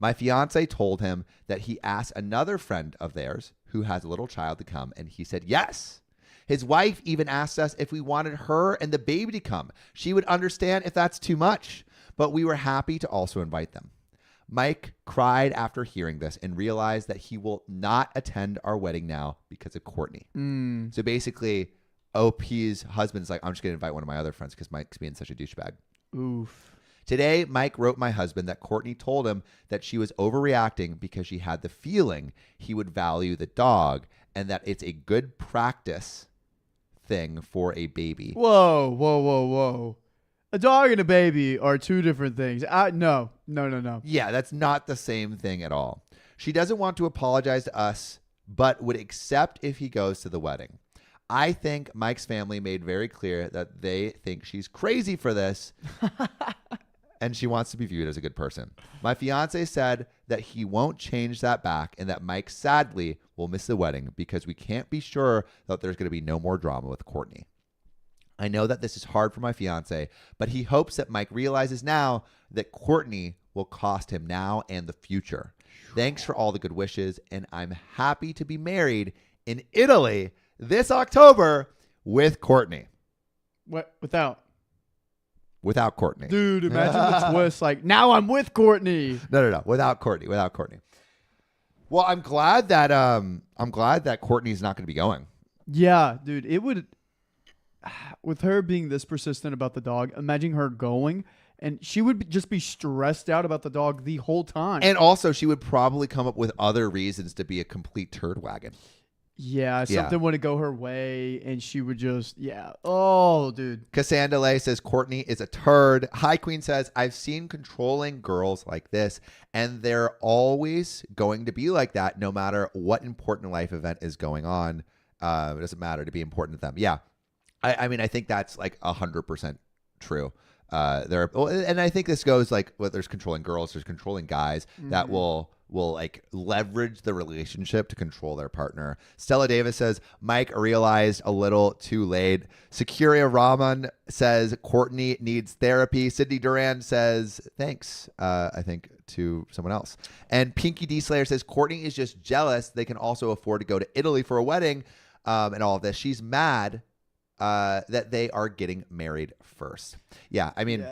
My fiance told him that he asked another friend of theirs who has a little child to come, and he said yes. His wife even asked us if we wanted her and the baby to come. She would understand if that's too much, but we were happy to also invite them. Mike cried after hearing this and realized that he will not attend our wedding now because of Courtney. So basically, OP's husband's like, I'm just going to invite one of my other friends because Mike's being such a douchebag. Oof. Today, Mike wrote my husband that Courtney told him that she was overreacting because she had the feeling he would value the dog and that it's a good practice thing for a baby. Whoa. A dog and a baby are two different things. No. Yeah, that's not the same thing at all. She doesn't want to apologize to us, but would accept if he goes to the wedding. I think Mike's family made very clear that they think she's crazy for this, and she wants to be viewed as a good person. My fiance said that he won't change that back and that Mike sadly will miss the wedding because we can't be sure that there's going to be no more drama with Courtney. I know that this is hard for my fiance, but he hopes that Mike realizes now that Courtney will cost him now and the future. Thanks for all the good wishes, and I'm happy to be married in Italy this October with Courtney. What without? Without Courtney. Dude, imagine the twist. Like, now I'm with Courtney. No. Without Courtney. Well, I'm glad that Courtney's not going to be going. Yeah, dude. It would, with her being this persistent about the dog, imagine her going, and she would just be stressed out about the dog the whole time. And also, she would probably come up with other reasons to be a complete turd wagon. Yeah, something wouldn't go her way, and she would just, Oh, dude. Cassandra says Courtney is a turd. High Queen says, I've seen controlling girls like this, and they're always going to be like that no matter what important life event is going on. It doesn't matter to be important to them. Yeah. I mean, I think that's like 100% true. And I think this goes like, well, there's controlling girls, there's controlling guys that will like leverage the relationship to control their partner. Stella Davis says Mike realized a little too late. Securia Rahman says Courtney needs therapy. Sydney Duran says thanks, I think, to someone else. And Pinky D Slayer says Courtney is just jealous. They can also afford to go to Italy for a wedding and all of this. She's mad that they are getting married first. Yeah, I mean,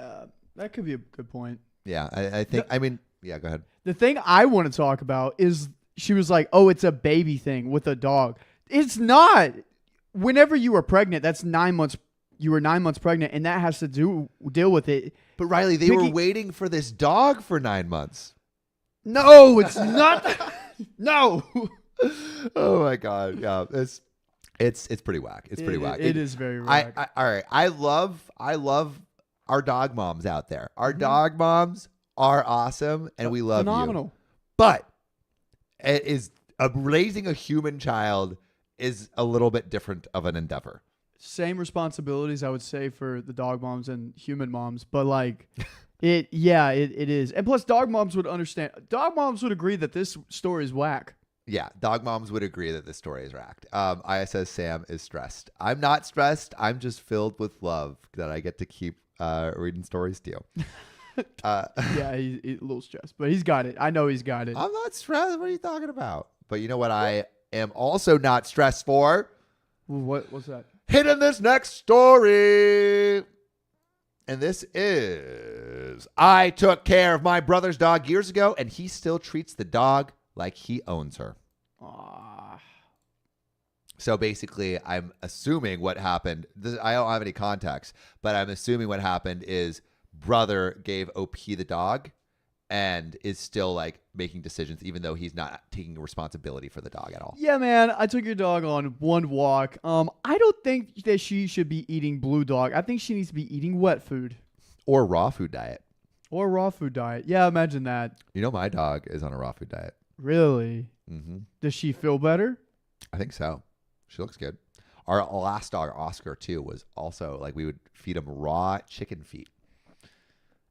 that could be a good point. Yeah, I think. Yeah, go ahead. The thing I want to talk about is she was like, "Oh, it's a baby thing with a dog." It's not. Whenever you were pregnant, that's 9 months. You were 9 months pregnant, and that has to deal with it. But Riley, they were waiting for this dog for 9 months. No, it's not. No. Oh my God. Yeah, it's pretty whack. It's pretty whack. It is very whack. All right. I love our dog moms out there. Our dog moms are awesome, and we love phenomenal. You. But it is raising a human child is a little bit different of an endeavor. Same responsibilities, I would say, for the dog moms and human moms, but like it is. And plus, dog moms would understand. Dog moms would agree that this story is whack. Yeah, dog moms would agree that this story is racked. ISS Sam is stressed. I'm not stressed. I'm just filled with love that I get to keep reading stories to you. Yeah, he's a little stressed, but he's got it. I know he's got it. I'm not stressed. What are you talking about? But you know what I am also not stressed for? What's that? Hitting this next story. And this is, I took care of my brother's dog years ago, and he still treats the dog like he owns her. Aww. So basically, I'm assuming what happened, I don't have any context, but I'm assuming what happened is brother gave OP the dog and is still like making decisions even though he's not taking responsibility for the dog at all. Yeah, man, I took your dog on one walk. I don't think that she should be eating blue dog. I think she needs to be eating wet food. Or raw food diet. Or raw food diet. Yeah, imagine that. You know my dog is on a raw food diet. Really? Mm-hmm. Does she feel better? I think so. She looks good. Our last dog, Oscar, too, was also like we would feed him raw chicken feet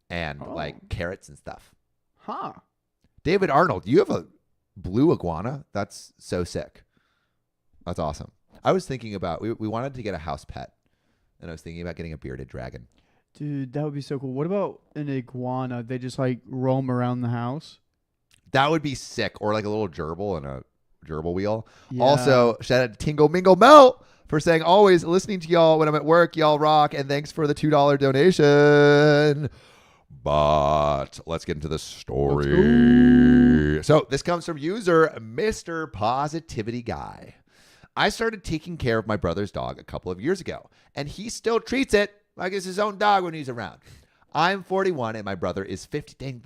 and like carrots and stuff. Huh. David Arnold, you have a blue iguana? That's so sick. That's awesome. I was thinking about, we wanted to get a house pet, and I was thinking about getting a bearded dragon. Dude, that would be so cool. What about an iguana? They just like roam around the house? That would be sick. Or like a little gerbil and a gerbil wheel. Yeah. Also, shout out to Tingle Mingle Mel for saying, always listening to y'all when I'm at work. Y'all rock. And thanks for the $2 donation. But let's get into the story. So this comes from user Mr. Positivity Guy. I started taking care of my brother's dog a couple of years ago, and he still treats it like it's his own dog when he's around. I'm 41 and my brother is 50. Dang,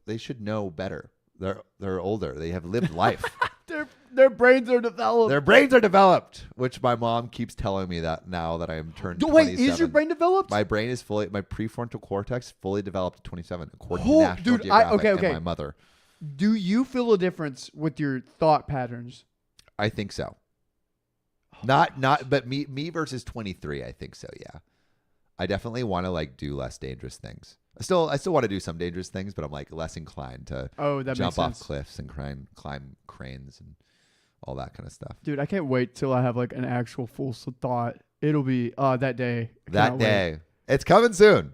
they should know better. They're older. They have lived life. Their brains are developed. Their brains are developed, which my mom keeps telling me that now that I am turned 27. Wait, is your brain developed? My brain is my prefrontal cortex fully developed at 27, according to National dude, Geographic and my mother. Do you feel a difference with your thought patterns? I think so. But me versus 23, I think so, yeah. I definitely want to like do less dangerous things. I still want to do some dangerous things, but I'm like less inclined to jump off cliffs and climb cranes and all that kind of stuff. Dude, I can't wait till I have like an actual full thought. It'll be that day. That day. It's coming soon.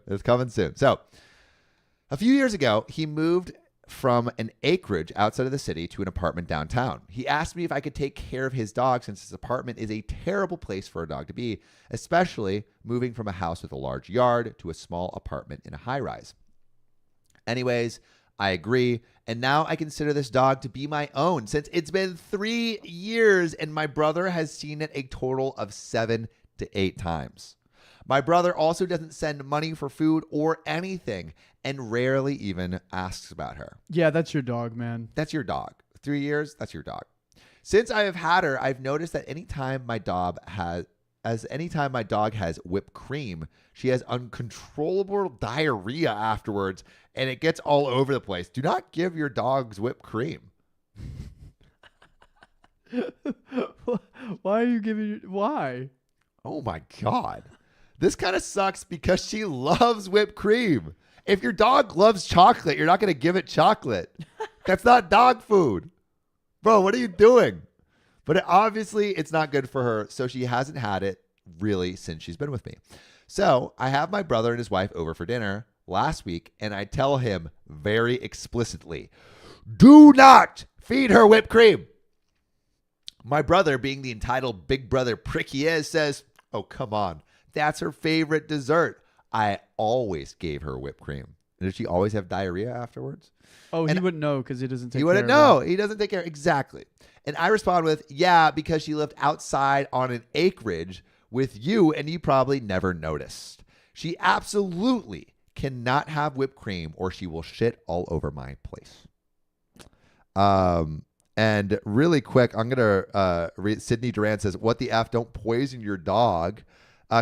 So a few years ago, he moved from an acreage outside of the city to an apartment downtown. He asked me if I could take care of his dog since his apartment is a terrible place for a dog to be, especially moving from a house with a large yard to a small apartment in a high rise. Anyways, I agree, and now I consider this dog to be my own since it's been 3 years and my brother has seen it a total of 7 to 8 times. My brother also doesn't send money for food or anything and rarely even asks about her. Yeah, that's your dog, man. That's your dog. 3 years, that's your dog. Since I have had her, I've noticed that anytime my dog has whipped cream, she has uncontrollable diarrhea afterwards, and it gets all over the place. Do not give your dogs whipped cream. Why are you giving? Why? Oh my God. This kind of sucks because she loves whipped cream. If your dog loves chocolate, you're not going to give it chocolate. That's not dog food. Bro, what are you doing? But obviously, it's not good for her, so she hasn't had it really since she's been with me. So I have my brother and his wife over for dinner last week, and I tell him very explicitly, do not feed her whipped cream. My brother, being the entitled big brother prick he is, says, oh, come on. That's her favorite dessert. I always gave her whipped cream. Did she always have diarrhea afterwards? Oh, And he wouldn't know because he doesn't take care He wouldn't know. He doesn't take care. Exactly. And I respond with, yeah, because she lived outside on an acreage with you and you probably never noticed. She absolutely cannot have whipped cream or she will shit all over my place. And really quick, I'm going to read. Sydney Duran says, what the F? Don't poison your dog.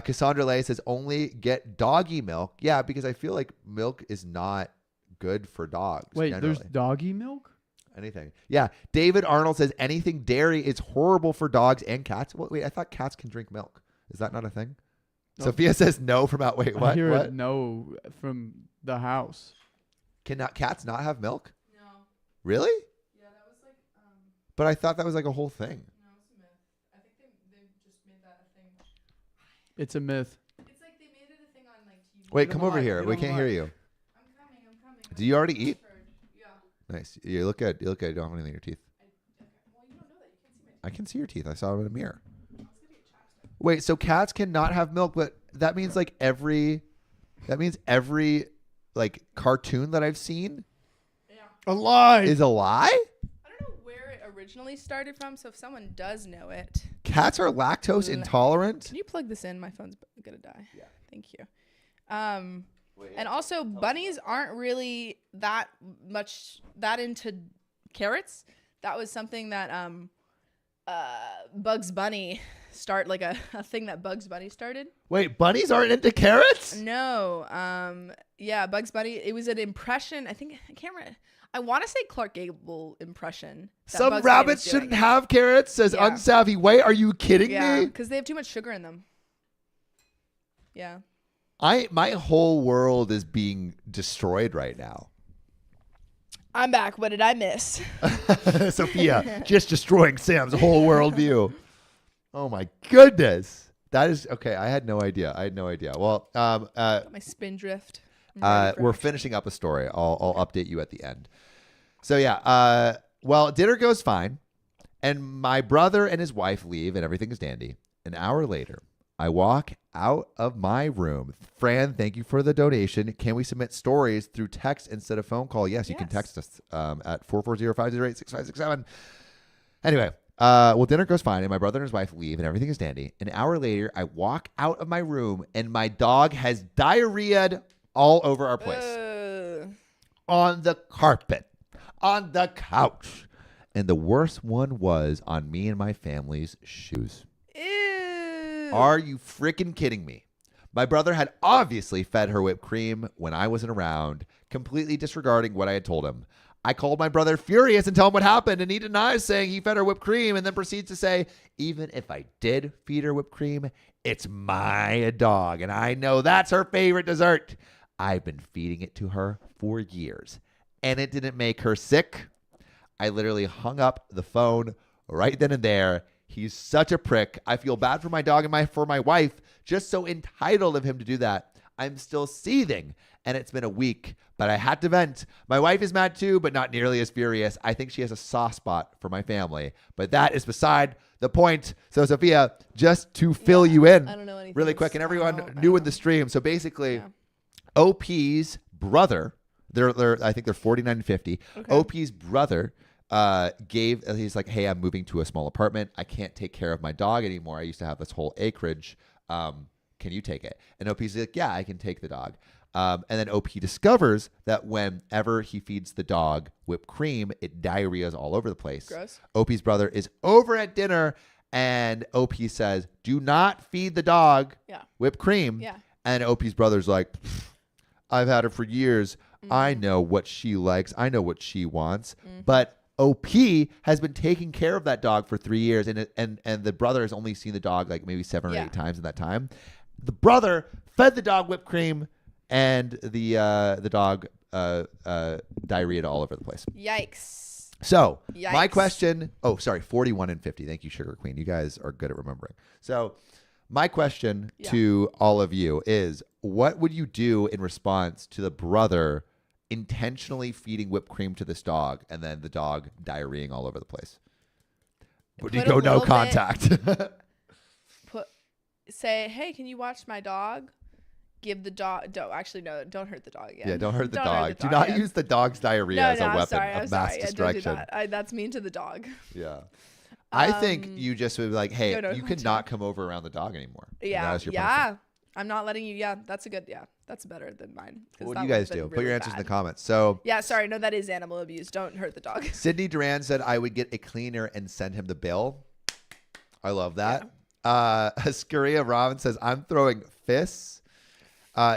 Cassandra Lay says, only get doggy milk. Yeah, because I feel like milk is not good for dogs. Wait, generally. there's doggy milk? Anything. Yeah. David Arnold says, anything dairy is horrible for dogs and cats. Well, wait, I thought cats can drink milk. Is that not a thing? No. Sophia says no from out. Wait, what? I hear What? a no from the house. Cannot cats not have milk? No. Really? Yeah, that was like But I thought that was like a whole thing. no, it's a myth. I think they just made that a thing. It's a myth. It's like they made it a thing on like TV. Wait, Get come on over mic, here. get We on can't hear mic. you. I'm coming. Do you already eat? Yeah. Nice. You look good. You look good. You don't have anything in your teeth. Okay. Well, you don't know that. You can't see my teeth. I can see your teeth. I saw them in a mirror. I was gonna get chapstick. Wait, so cats cannot have milk, but that means every like cartoon that I've seen Yeah. A lie. is a lie? I don't know where it originally started from, so if someone does know it, Cats are lactose intolerant? can you plug this in? My phone's gonna die. Yeah. Thank you. And also bunnies aren't really that into carrots. That was something that Bugs Bunny like a thing that Bugs Bunny started. Wait, bunnies aren't into carrots? No. Yeah, Bugs Bunny. It was an impression. I can't remember. I want to say Clark Gable impression. that Some Bugs Bunny was rabbits doing. shouldn't have carrots, says Yeah. Unsavvy. Wait, are you kidding Yeah, me? because they have too much sugar in them. Yeah. My whole world is being destroyed right now. I'm back. What did I miss? Sophia, just destroying Sam's whole worldview. Oh my goodness. That is okay. I had no idea. Well, My spin drift. I'm ready for we're action. finishing up a story. I'll update you at the end. So yeah, well, dinner goes fine, and my brother and his wife leave, and everything is dandy. An hour later, I walk out of my room. Fran, thank you for the donation. Can we submit stories through text instead of phone call? Yes, you can text us at 440-508-6567. Anyway, well, dinner goes fine, and my brother and his wife leave, and everything is dandy. An hour later, I walk out of my room, and my dog has diarrheaed all over our place. On the carpet, on the couch. And the worst one was on me and my family's shoes. Ew. Are you freaking kidding me? My brother had obviously fed her whipped cream when I wasn't around, completely disregarding what I had told him. I called my brother furious and tell him what happened, and he denies saying he fed her whipped cream and then proceeds to say, even if I did feed her whipped cream, it's my dog, and I know that's her favorite dessert. I've been feeding it to her for years, and it didn't make her sick. I literally hung up the phone right then and there. He's such a prick. I feel bad for my dog and for my wife. Just so entitled of him to do that. I'm still seething, and it's been a week, but I had to vent. My wife is mad too, but not nearly as furious. I think she has a soft spot for my family, but that is beside the point. So, Sophia, just to fill you in I don't know anything really quick, and everyone about- new in the stream. So basically, OP's brother, I think they're 49 and 50. Okay. OP's brother he's like, hey, I'm moving to a small apartment. I can't take care of my dog anymore. I used to have this whole acreage. Can you take it? And OP's like, yeah, I can take the dog. And then OP discovers that whenever he feeds the dog whipped cream, it diarrheas all over the place. Gross. OP's brother is over at dinner, and OP says, do not feed the dog whipped cream. Yeah. And OP's brother's like, I've had her for years. I know what she likes. I know what she wants. But OP has been taking care of that dog for 3 years, and the brother has only seen the dog like maybe 7 or 8 times in that time. The brother fed the dog whipped cream, and the dog diarrheaed all over the place. Yikes. So Yikes. my question, 41 and 50. Thank you, Sugar Queen. You guys are good at remembering. So my question to all of you is, what would you do in response to the brother intentionally feeding whipped cream to this dog and then the dog diarrheaing all over the place? Would you Put a go no little contact? Say, hey, can you watch my dog? Give the dog. Don't hurt the dog again. Yeah, don't hurt the Don't dog. hurt the Do dog not again. use the dog's diarrhea as a weapon of mass Yeah, destruction. don't do that. That's mean to the dog. Yeah. I think you just would be like, hey, go no you contact. cannot come over around the dog anymore. And Yeah. that is your punishment. I'm not letting you. Yeah, that's a good. Yeah, that's better than mine. 'Cause What that do you guys would've been do? Put really your answers in the bad. comments. So Yeah, sorry. No, that is animal abuse. Don't hurt the dog. Sydney Duran said I would get a cleaner and send him the bill. I love that. Ascuria Robin says I'm throwing fists.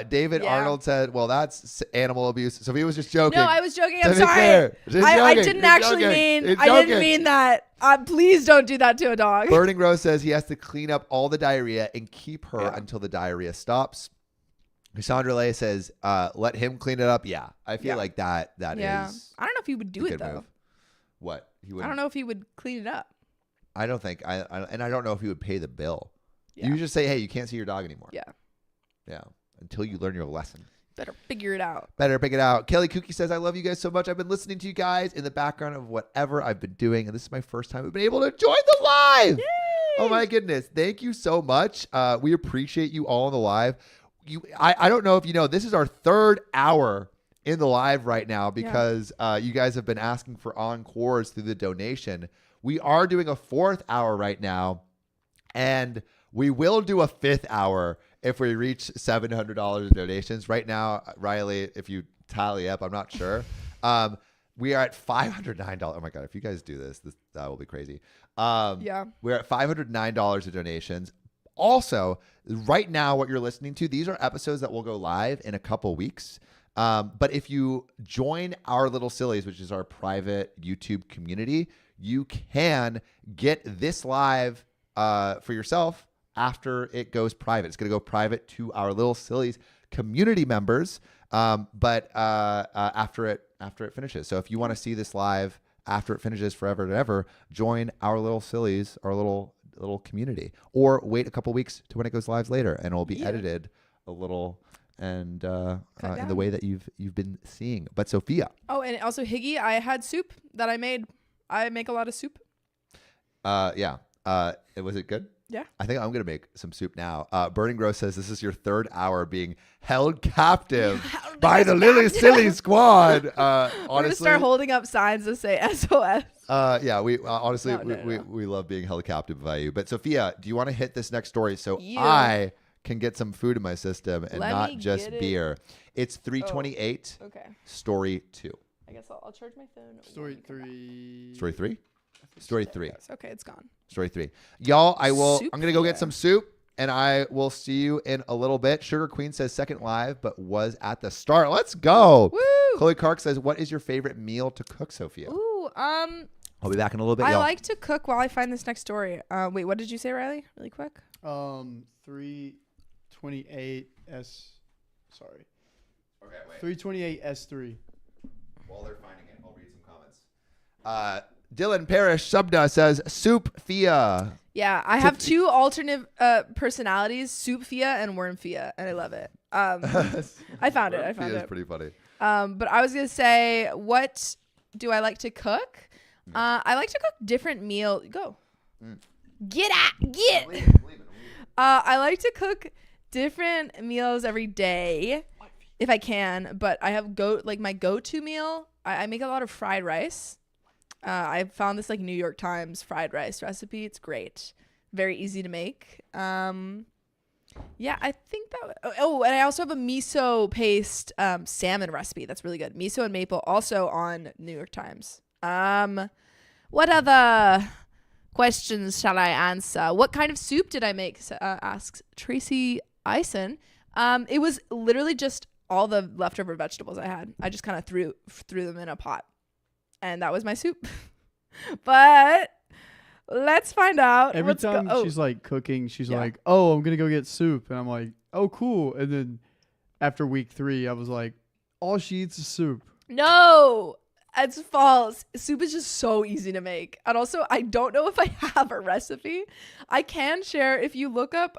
David Arnold said, well, that's animal abuse. So he was just joking. No, I was joking. I'm To be sorry. clear, just I joking. didn't He's actually joking. mean. He's I didn't joking. mean that. Please don't do that to a dog. Burning Rose says he has to clean up all the diarrhea and keep her until the diarrhea stops. Cassandra Lay says, let him clean it up. Yeah, I feel like that is I don't know if he would do a it good though. move. What? He would. I don't know if he would clean it up. I don't think. I don't know if he would pay the bill. Yeah. You just say, hey, you can't see your dog anymore. Yeah. Yeah. Until you learn your lesson. Better figure it out. Better pick it out. Kelly Kookie says, I love you guys so much. I've been listening to you guys in the background of whatever I've been doing, and this is my first time I've been able to join the live. Yay! Oh my goodness. Thank you so much. We appreciate you all in the live. I don't know if you know, this is our 3rd hour in the live right now because you guys have been asking for encores through the donation. We are doing a 4th hour right now, and we will do a 5th hour if we reach $700 in donations. Right now, Riley, if you tally up, I'm not sure. We are at $509. Oh my God, if you guys do this that will be crazy. We're at $509 in donations. Also, right now, what you're listening to, these are episodes that will go live in a couple weeks. But if you join our Little Sillies, which is our private YouTube community, you can get this live for yourself after it goes private. It's going to go private to our Little Sillies community members, but after it finishes. So if you want to see this live after it finishes forever and ever, join our Little Sillies, our little community, or wait a couple weeks to when it goes live later, and it will be edited a little and in the way that you've been seeing. But Sophia. Oh, and also Higgy, I had soup that I made. I make a lot of soup. Yeah. Was it good? Yeah. I think I'm going to make some soup now. Burning Gross says this is your 3rd hour being held captive by the Lil Sillies squad. Honestly, we're going to start holding up signs that say SOS. Yeah, we honestly, No. we love being held captive by you. But Sophia, do you want to hit this next story so Yeah. I can get some food in my system and Let not me just get it. beer? It's 3:28. Okay. Story 2. I guess I'll charge my phone. Story 3. Story 3? Story 3. Okay, it's gone. Story 3. Y'all, I'm Soup going to go get here. some soup, and I will see you in a little bit. Sugar Queen says second live, but was at the start. Let's go. Woo! Chloe Clark says, what is your favorite meal to cook, Sophia? Ooh, I'll be back in a little bit, I y'all. like to cook while I find this next story. Wait, what did you say, Riley? Really quick. 328 S. Sorry. Okay, wait. 328 S3. While they're finding it, I'll read some comments. Dylan Parrish Subna says, soup Thea. Yeah, I have two alternate personalities, Soup Fia and Worm Fia, and I love it. I found it. It's pretty funny. But I was going to say, what do I like to cook? I like to cook different meals. Go. Get. I like to cook different meals every day if I can, but I have my go-to meal. I make a lot of fried rice. I found this like New York Times fried rice recipe. It's great. Very easy to make. Yeah, I think that. And I also have a miso paste salmon recipe. That's really good. Miso and maple, also on New York Times. What other questions shall I answer? What kind of soup did I make? Asks Tracy Eisen. It was literally just all the leftover vegetables I had. I just kind of threw them in a pot, and that was my soup. But let's find out. Every time she's like cooking, she's like, "Oh, I'm gonna go get soup," and I'm like, "Oh, cool." And then after week 3, I was like, "All she eats is soup." No, it's false. Soup is just so easy to make, and also I don't know if I have a recipe. I can share if you look up.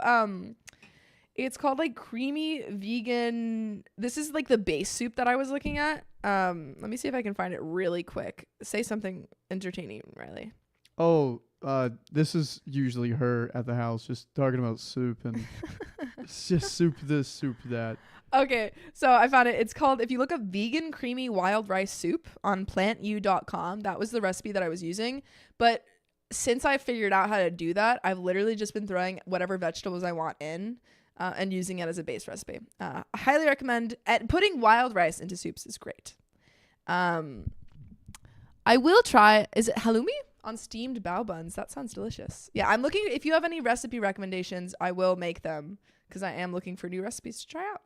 It's called like creamy vegan. This is like the base soup that I was looking at. Let me see if I can find it really quick. Say something entertaining, Riley. Oh, this is usually her at the house just talking about soup and it's just soup this, soup that. Okay, so I found it. It's called, if you look up vegan creamy wild rice soup on plantu.com, that was the recipe that I was using. But since I figured out how to do that, I've literally just been throwing whatever vegetables I want in and using it as a base recipe. I highly recommend putting wild rice into soups is great. I will try, is it halloumi? On steamed bao buns. That sounds delicious. Yeah, I'm looking, if you have any recipe recommendations, I will make them because I am looking for new recipes to try out.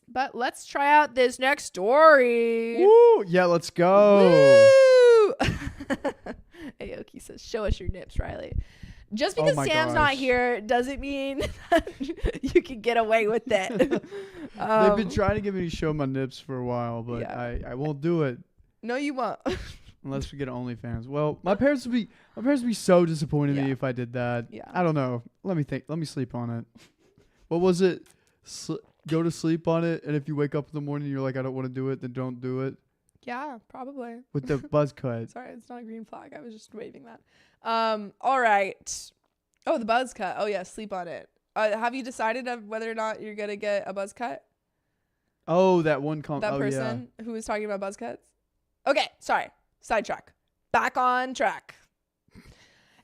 But let's try out this next story. Woo! Yeah, let's go. Woo! Aoki says, show us your nips, Riley. Just because Sam's not here doesn't mean that you can get away with it. They've been trying to get me to show my nips for a while, but yeah. I won't do it. No, you won't. Unless we get OnlyFans. Well, my parents would be so disappointed in me if I did that. Yeah. I don't know. Let me think. Let me sleep on it. What was it? Go to sleep on it, and if you wake up in the morning and you're like, I don't want to do it, then don't do it. Yeah, probably. With the buzz cut. Sorry, it's not a green flag. I was just waving that. All right. Oh, the buzz cut. Oh yeah, sleep on it. Have you decided of whether or not you're gonna get a buzz cut? Oh, that one person who was talking about buzz cuts. Okay, sorry. Sidetrack. Back on track.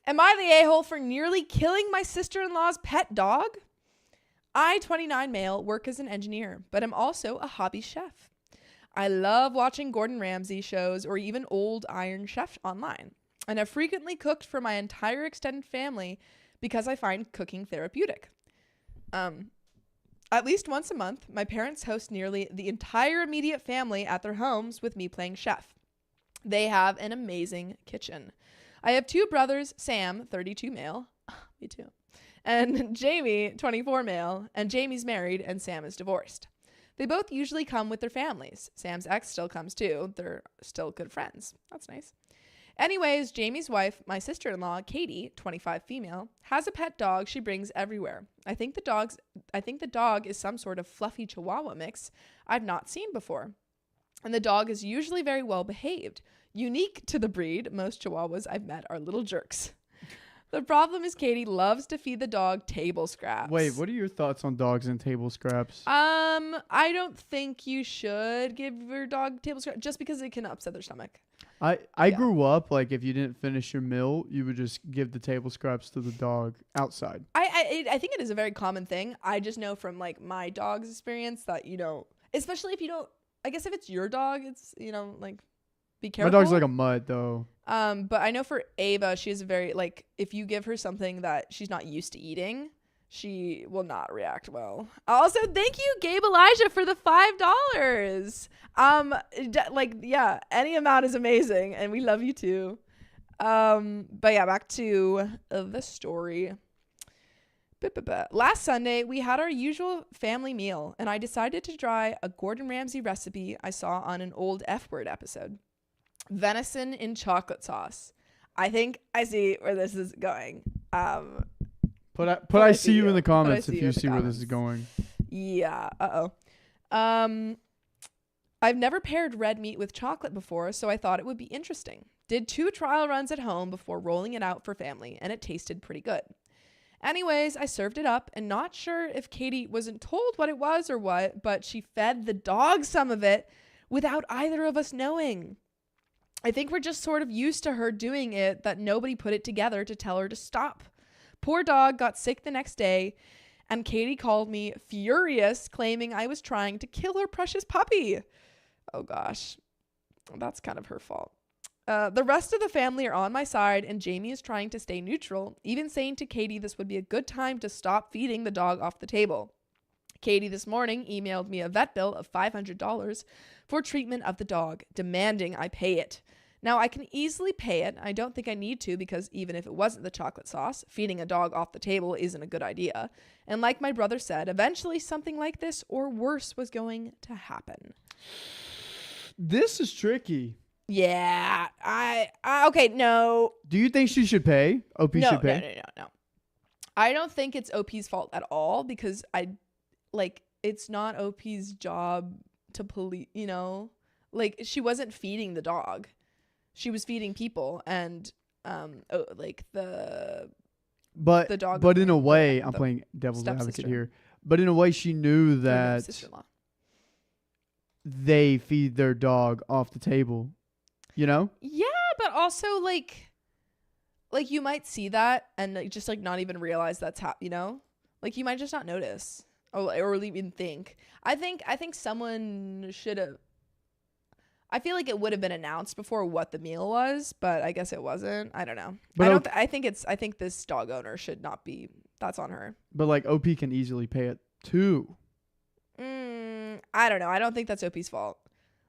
Am I the a-hole for nearly killing my sister-in-law's pet dog? I, 29 male, work as an engineer, but am also a hobby chef. I love watching Gordon Ramsay shows or even old Iron Chef online, and have frequently cooked for my entire extended family because I find cooking therapeutic. At least once a month, my parents host nearly the entire immediate family at their homes with me playing chef. They have an amazing kitchen. I have 2 brothers, Sam, 32 male, me too, and Jamie, 24 male, and Jamie's married and Sam is divorced. They both usually come with their families. Sam's ex still comes too. They're still good friends. That's nice. Anyways, Jamie's wife, my sister-in-law, Katie, 25 female, has a pet dog she brings everywhere. I think the dog is some sort of fluffy Chihuahua mix I've not seen before. And the dog is usually very well behaved. Unique to the breed, most Chihuahuas I've met are little jerks. The problem is Katie loves to feed the dog table scraps. Wait, what are your thoughts on dogs and table scraps? I don't think you should give your dog table scraps just because it can upset their stomach. I grew up like if you didn't finish your meal, you would just give the table scraps to the dog outside. I think it is a very common thing. I just know from like my dog's experience that, you know, especially if you don't, I guess if it's your dog, it's, you know, like be careful. My dog's like a mutt though. But I know for Ava, she is very like, if you give her something that she's not used to eating, she will not react well. Also, thank you, Gabe Elijah, for the $5. Any amount is amazing, and we love you too. But yeah, back to the story. Last Sunday, we had our usual family meal, and I decided to try a Gordon Ramsay recipe I saw on an old F-word episode. Venison in chocolate sauce. I think I see where this is going. Put I I see see you in you. the Put I comments see if you you in the see where this is comments. going. Yeah. I've never paired red meat with chocolate before, so I thought it would be interesting. Did 2 trial runs at home before rolling it out for family, and it tasted pretty good. Anyways, I served it up, and not sure if Katie wasn't told what it was or what, but she fed the dog some of it without either of us knowing. I think we're just sort of used to her doing it, that nobody put it together to tell her to stop. Poor dog got sick the next day, and Katie called me furious, claiming I was trying to kill her precious puppy. Oh gosh, that's kind of her fault. The rest of the family are on my side, and Jamie is trying to stay neutral, even saying to Katie this would be a good time to stop feeding the dog off the table. Katie this morning emailed me a vet bill of $500 for treatment of the dog, demanding I pay it. Now, I can easily pay it. I don't think I need to, because even if it wasn't the chocolate sauce, feeding a dog off the table isn't a good idea. And like my brother said, eventually something like this or worse was going to happen. This is tricky. Yeah, okay, no. Do you think she should pay? OP should pay? No. I don't think it's OP's fault at all, because it's not OP's job to police, like she wasn't feeding the dog. She was feeding people, and the dog. But in a way, I'm playing devil's advocate here. But in a way, she knew that sister-in-law. They feed their dog off the table. Yeah, but also like you might see that and just not even realize that's like you might just not notice or even think. I think someone should have. I feel like it would have been announced before what the meal was, but I guess it wasn't. I don't know. But I think this dog owner should not be. That's on her. But OP can easily pay it too. I don't know. I don't think that's OP's fault.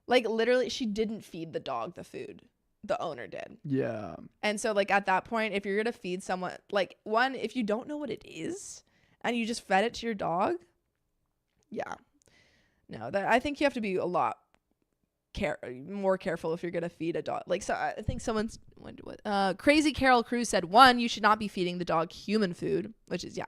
Literally, she didn't feed the dog the food. The owner did. Yeah. And so at that point, if you're gonna feed someone, if you don't know what it is and you just fed it to your dog, yeah, no, I think you have to be a lot more careful if you're gonna feed a dog. So I think someone's Crazy Carol Cruz said, 1, you should not be feeding the dog human food, which is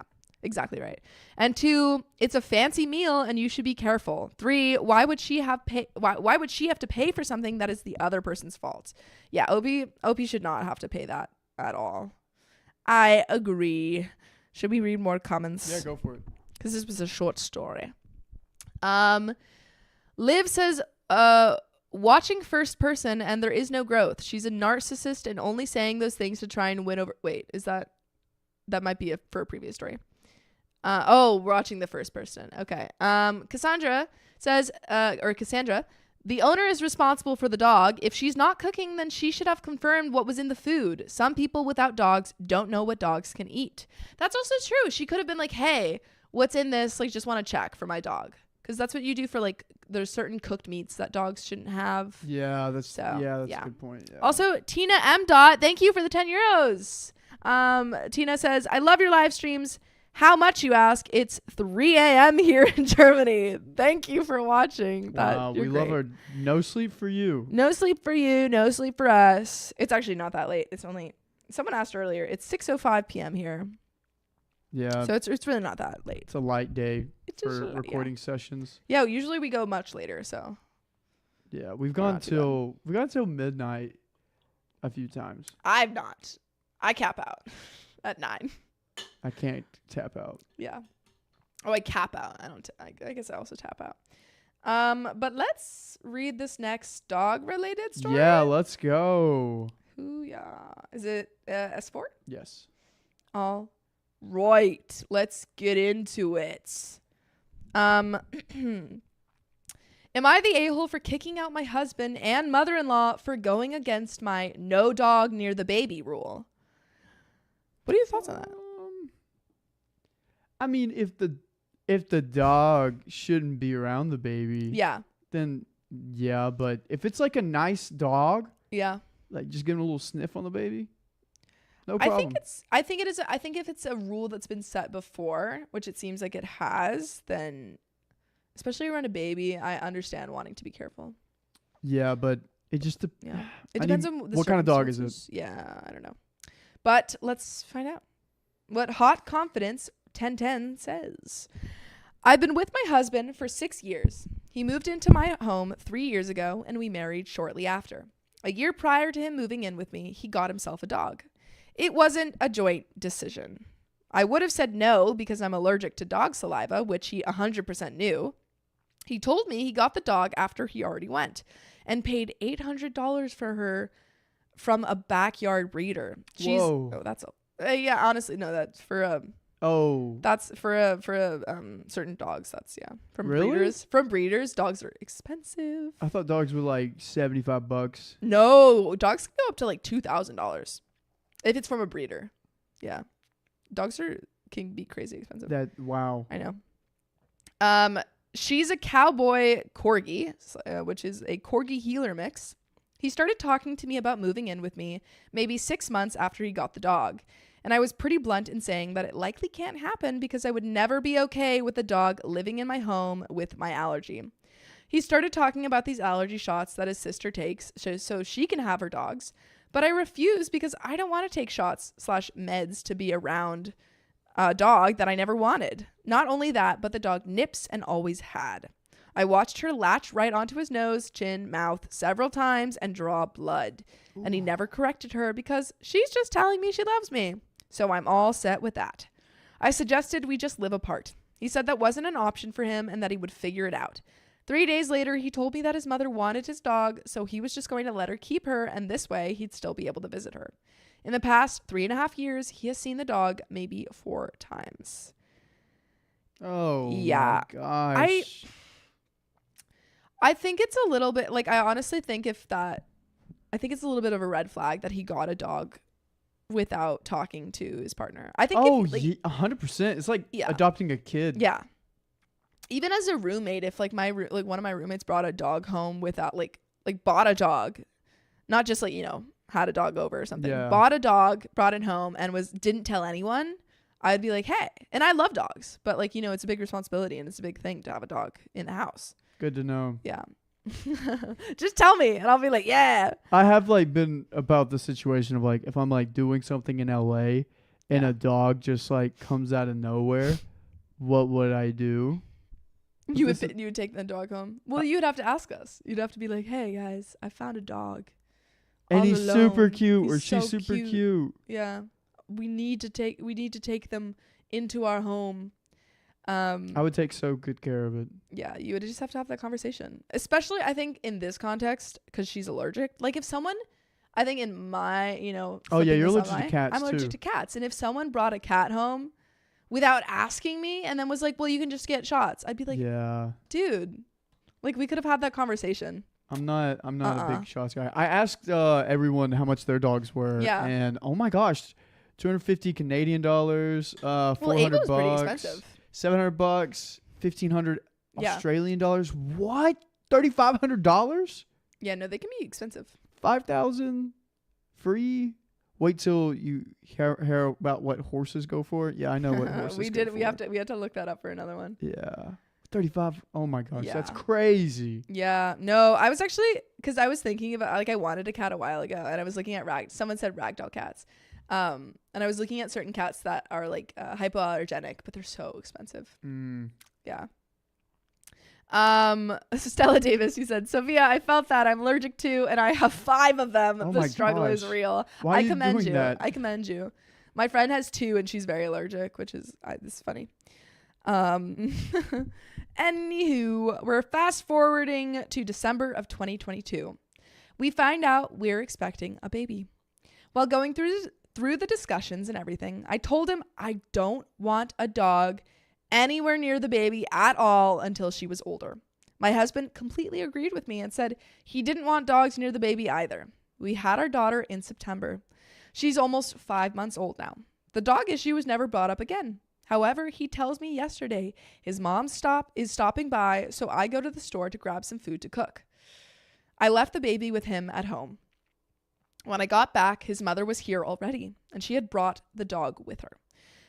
exactly right. And 2, it's a fancy meal and you should be careful. 3, why would she have to pay for something that is the other person's fault? Yeah, OP should not have to pay that at all. I agree. Should we read more comments? Yeah, go for it. Because this was a short story. Liv says, watching first person and there is no growth. She's a narcissist and only saying those things to try and win over. Wait, is that might be for a previous story. Watching the first person. Okay. Cassandra says, the owner is responsible for the dog. If she's not cooking, then she should have confirmed what was in the food. Some people without dogs don't know what dogs can eat. That's also true. She could have been like, hey, what's in this? Just want to check for my dog. Because that's what you do for there's certain cooked meats that dogs shouldn't have. Yeah, that's a good point. Yeah. Also, Tina M. Thank you for the 10 euros. Tina says, I love your live streams. How much, you ask? It's 3 a.m. here in Germany. Thank you for watching. Wow, we love our no sleep for you. No sleep for you, no sleep for us. It's actually not that late. It's only, someone asked earlier, it's 6:05 p.m. here. Yeah. So it's really not that late. It's a light day for recording sessions. Yeah, usually we go much later, so. Yeah, we've gone till midnight a few times. I've not. I cap out at 9. I can't tap out. Yeah. Oh, I cap out. I guess I also tap out. But let's read this next dog related story. Yeah, let's go. Hoo-yah. Is it S4? Yes. All right. Let's get into it. Am I the a-hole for kicking out my husband and mother-in-law for going against my no dog near the baby rule? What are your thoughts on that? I mean, if the dog shouldn't be around the baby, Yeah. then yeah. But if it's a nice dog, Yeah. Just give him a little sniff on the baby, no problem. I think if it's a rule that's been set before, which it seems like it has, then especially around a baby, I understand wanting to be careful. Yeah, but it just Yeah. It depends on the what kind of dog is it? Yeah, I don't know. But let's find out. what Hot Confidence 1010 says. I've been with my husband for 6 years. He moved into my home 3 years ago, and we married shortly after. A year prior to him moving in with me, he got himself a dog. It wasn't a joint decision. I would have said no because I'm allergic to dog saliva, which he 100% knew. He told me he got the dog after he already went and paid $800 for her from a backyard breeder. Whoa. Oh, that's yeah, honestly, no, that's for that's for certain dogs. That's from Really? breeders. From breeders, dogs are expensive. I thought dogs were like $75. No, dogs can go up to like $2,000 if it's from a breeder. Yeah, dogs can be crazy expensive. Wow. I know. She's a cowboy corgi, which is a corgi heeler mix. He started talking to me about moving in with me maybe 6 months after he got the dog. And I was pretty blunt in saying that it likely can't happen because I would never be okay with the dog living in my home with my allergy. He started talking about these allergy shots that his sister takes so she can have her dogs. But I refuse because I don't want to take shots/meds to be around a dog that I never wanted. Not only that, but the dog nips and always had. I watched her latch right onto his nose, chin, mouth several times and draw blood. Ooh. And he never corrected her because she's just telling me she loves me. So I'm all set with that. I suggested we just live apart. He said that wasn't an option for him and that he would figure it out. 3 days later, he told me that his mother wanted his dog, so he was just going to let her keep her, and this way he'd still be able to visit her. In the past 3.5 years, he has seen the dog maybe 4 times. Oh, yeah. My gosh. I think it's a little bit, like, I honestly think it's a little bit of a red flag that he got a dog without talking to his partner. I think 100%. It's like adopting a kid. Yeah. Even as a roommate, if like one of my roommates brought a dog home without like bought a dog, not just like, had a dog over or something, bought a dog, brought it home and didn't tell anyone, I'd be like, hey, and I love dogs, but like, it's a big responsibility and it's a big thing to have a dog in the house. Good to know. Yeah. Just tell me and I'll be like, yeah. I have like been about the situation of like, if I'm like doing something in LA and a dog just like comes out of nowhere, what would I do? You would take the dog home? Well, you'd have to ask us. You'd have to be like, hey guys, I found a dog. And he's alone. super cute, he's or she's so super cute. Yeah. We need to take them into our home. I would take so good care of it. Yeah, you would just have to have that conversation. Especially, I think, in this context, because she's allergic. Like, if someone, I think in my, oh yeah, you're allergic to cats I'm allergic to cats. And if someone brought a cat home without asking me and then was like, well, you can just get shots, I'd be like, yeah, dude, like, we could have had that conversation. I'm not a big shots guy. I asked everyone how much their dogs were. Yeah. And oh my gosh, $250 Canadian dollars, $400 Ava's pretty bucks. expensive. $700, $1,500 Australian dollars. What? $3,500? Yeah, no, they can be expensive. $5,000 free. Wait till you hear about what horses go for. Yeah, I know what horses. We had to look that up for another one. Yeah, 35. Oh my gosh, that's crazy. Yeah, no, I was actually because I was thinking about like I wanted a cat a while ago, and I was looking at someone said ragdoll cats. And I was looking at certain cats that are like hypoallergenic, but they're so expensive. Yeah. Stella Davis, you said, Sophia, I felt that I'm allergic to, and I have 5 of them. Oh the struggle is real. Why I are you commend doing you. that? I commend you. My friend has 2, and she's very allergic, which is this is funny. Anywho, we're fast forwarding to December of 2022. We find out we're expecting a baby. While going through the discussions and everything, I told him I don't want a dog anywhere near the baby at all until she was older. My husband completely agreed with me and said he didn't want dogs near the baby either. We had our daughter in September. She's almost 5 months old now. The dog issue was never brought up again. However, he tells me yesterday his mom is stopping by, so I go to the store to grab some food to cook. I left the baby with him at home. When I got back, his mother was here already, and she had brought the dog with her.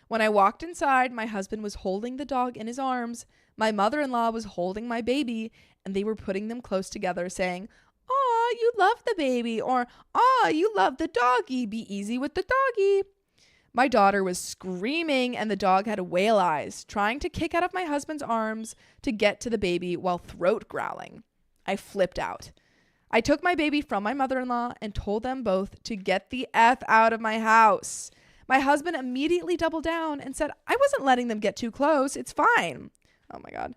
When I walked inside, my husband was holding the dog in his arms. My mother-in-law was holding my baby, and they were putting them close together, saying, "Aw, you love the baby," or "Aw, you love the doggy. Be easy with the doggy." My daughter was screaming and the dog had whale eyes, trying to kick out of my husband's arms to get to the baby while throat growling. I flipped out. I took my baby from my mother-in-law and told them both to get the F out of my house. My husband immediately doubled down and said, I wasn't letting them get too close. It's fine. Oh my God.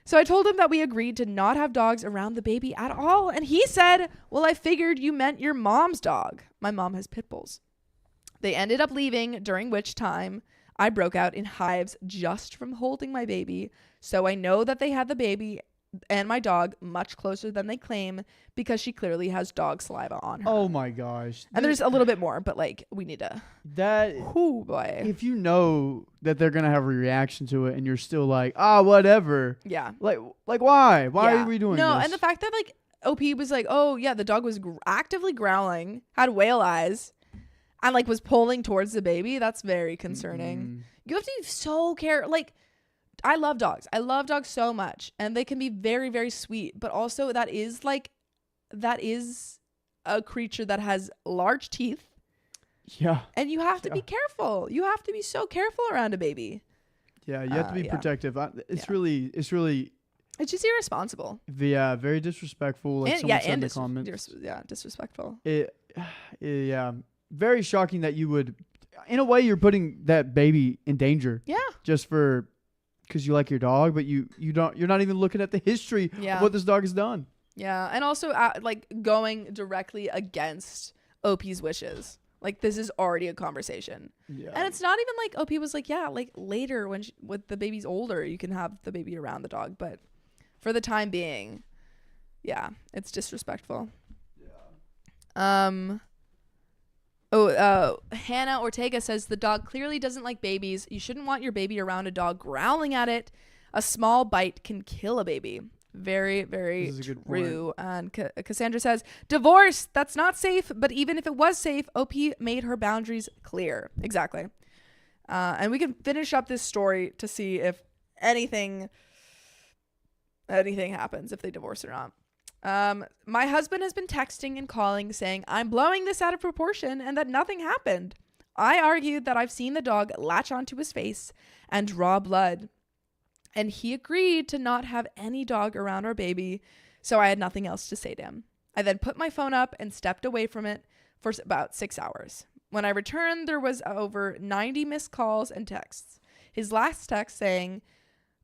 So I told him that we agreed to not have dogs around the baby at all. And he said, well, I figured you meant your mom's dog. My mom has pit bulls. They ended up leaving, during which time I broke out in hives just from holding my baby. So I know that they had the baby and my dog much closer than they claim because she clearly has dog saliva on her. Oh my gosh. And there's a little bit more, but like we need to. That. Oh boy. If you know that they're gonna have a reaction to it, and you're still like, whatever. Yeah. Like why? Why Yeah. are we doing no, this? and the fact that like OP was like, oh yeah, the dog was actively growling, had whale eyes, and like was pulling towards the baby. That's very concerning. You have to be so careful. Like, I love dogs. I love dogs so much, and they can be very, very sweet. But also, that is a creature that has large teeth. Yeah. And you have to be careful. You have to be so careful around a baby. Yeah, you have to be protective. It's really It's just irresponsible. very disrespectful. Like someone said in the comments. Disrespectful. Yeah, very shocking that you would. In a way, you're putting that baby in danger. Yeah. Just because you like your dog, but you're not even looking at the history of what this dog has done. Yeah, and also like going directly against OP's wishes. Like, this is already a conversation. Yeah. And it's not even like OP was like, yeah, like later when the baby's older, you can have the baby around the dog. But for the time being, yeah, it's disrespectful. Yeah. Hannah Ortega says the dog clearly doesn't like babies. You shouldn't want your baby around a dog growling at it. A small bite can kill a baby. Very, very true. And Cassandra says, divorce, that's not safe. But even if it was safe, OP made her boundaries clear. Exactly. And we can finish up this story to see if anything happens, if they divorce or not. My husband has been texting and calling saying I'm blowing this out of proportion and that nothing happened. I argued that I've seen the dog latch onto his face and draw blood. And he agreed to not have any dog around our baby, so I had nothing else to say to him. I then put my phone up and stepped away from it for about 6 hours. When I returned, there was over 90 missed calls and texts. His last text saying,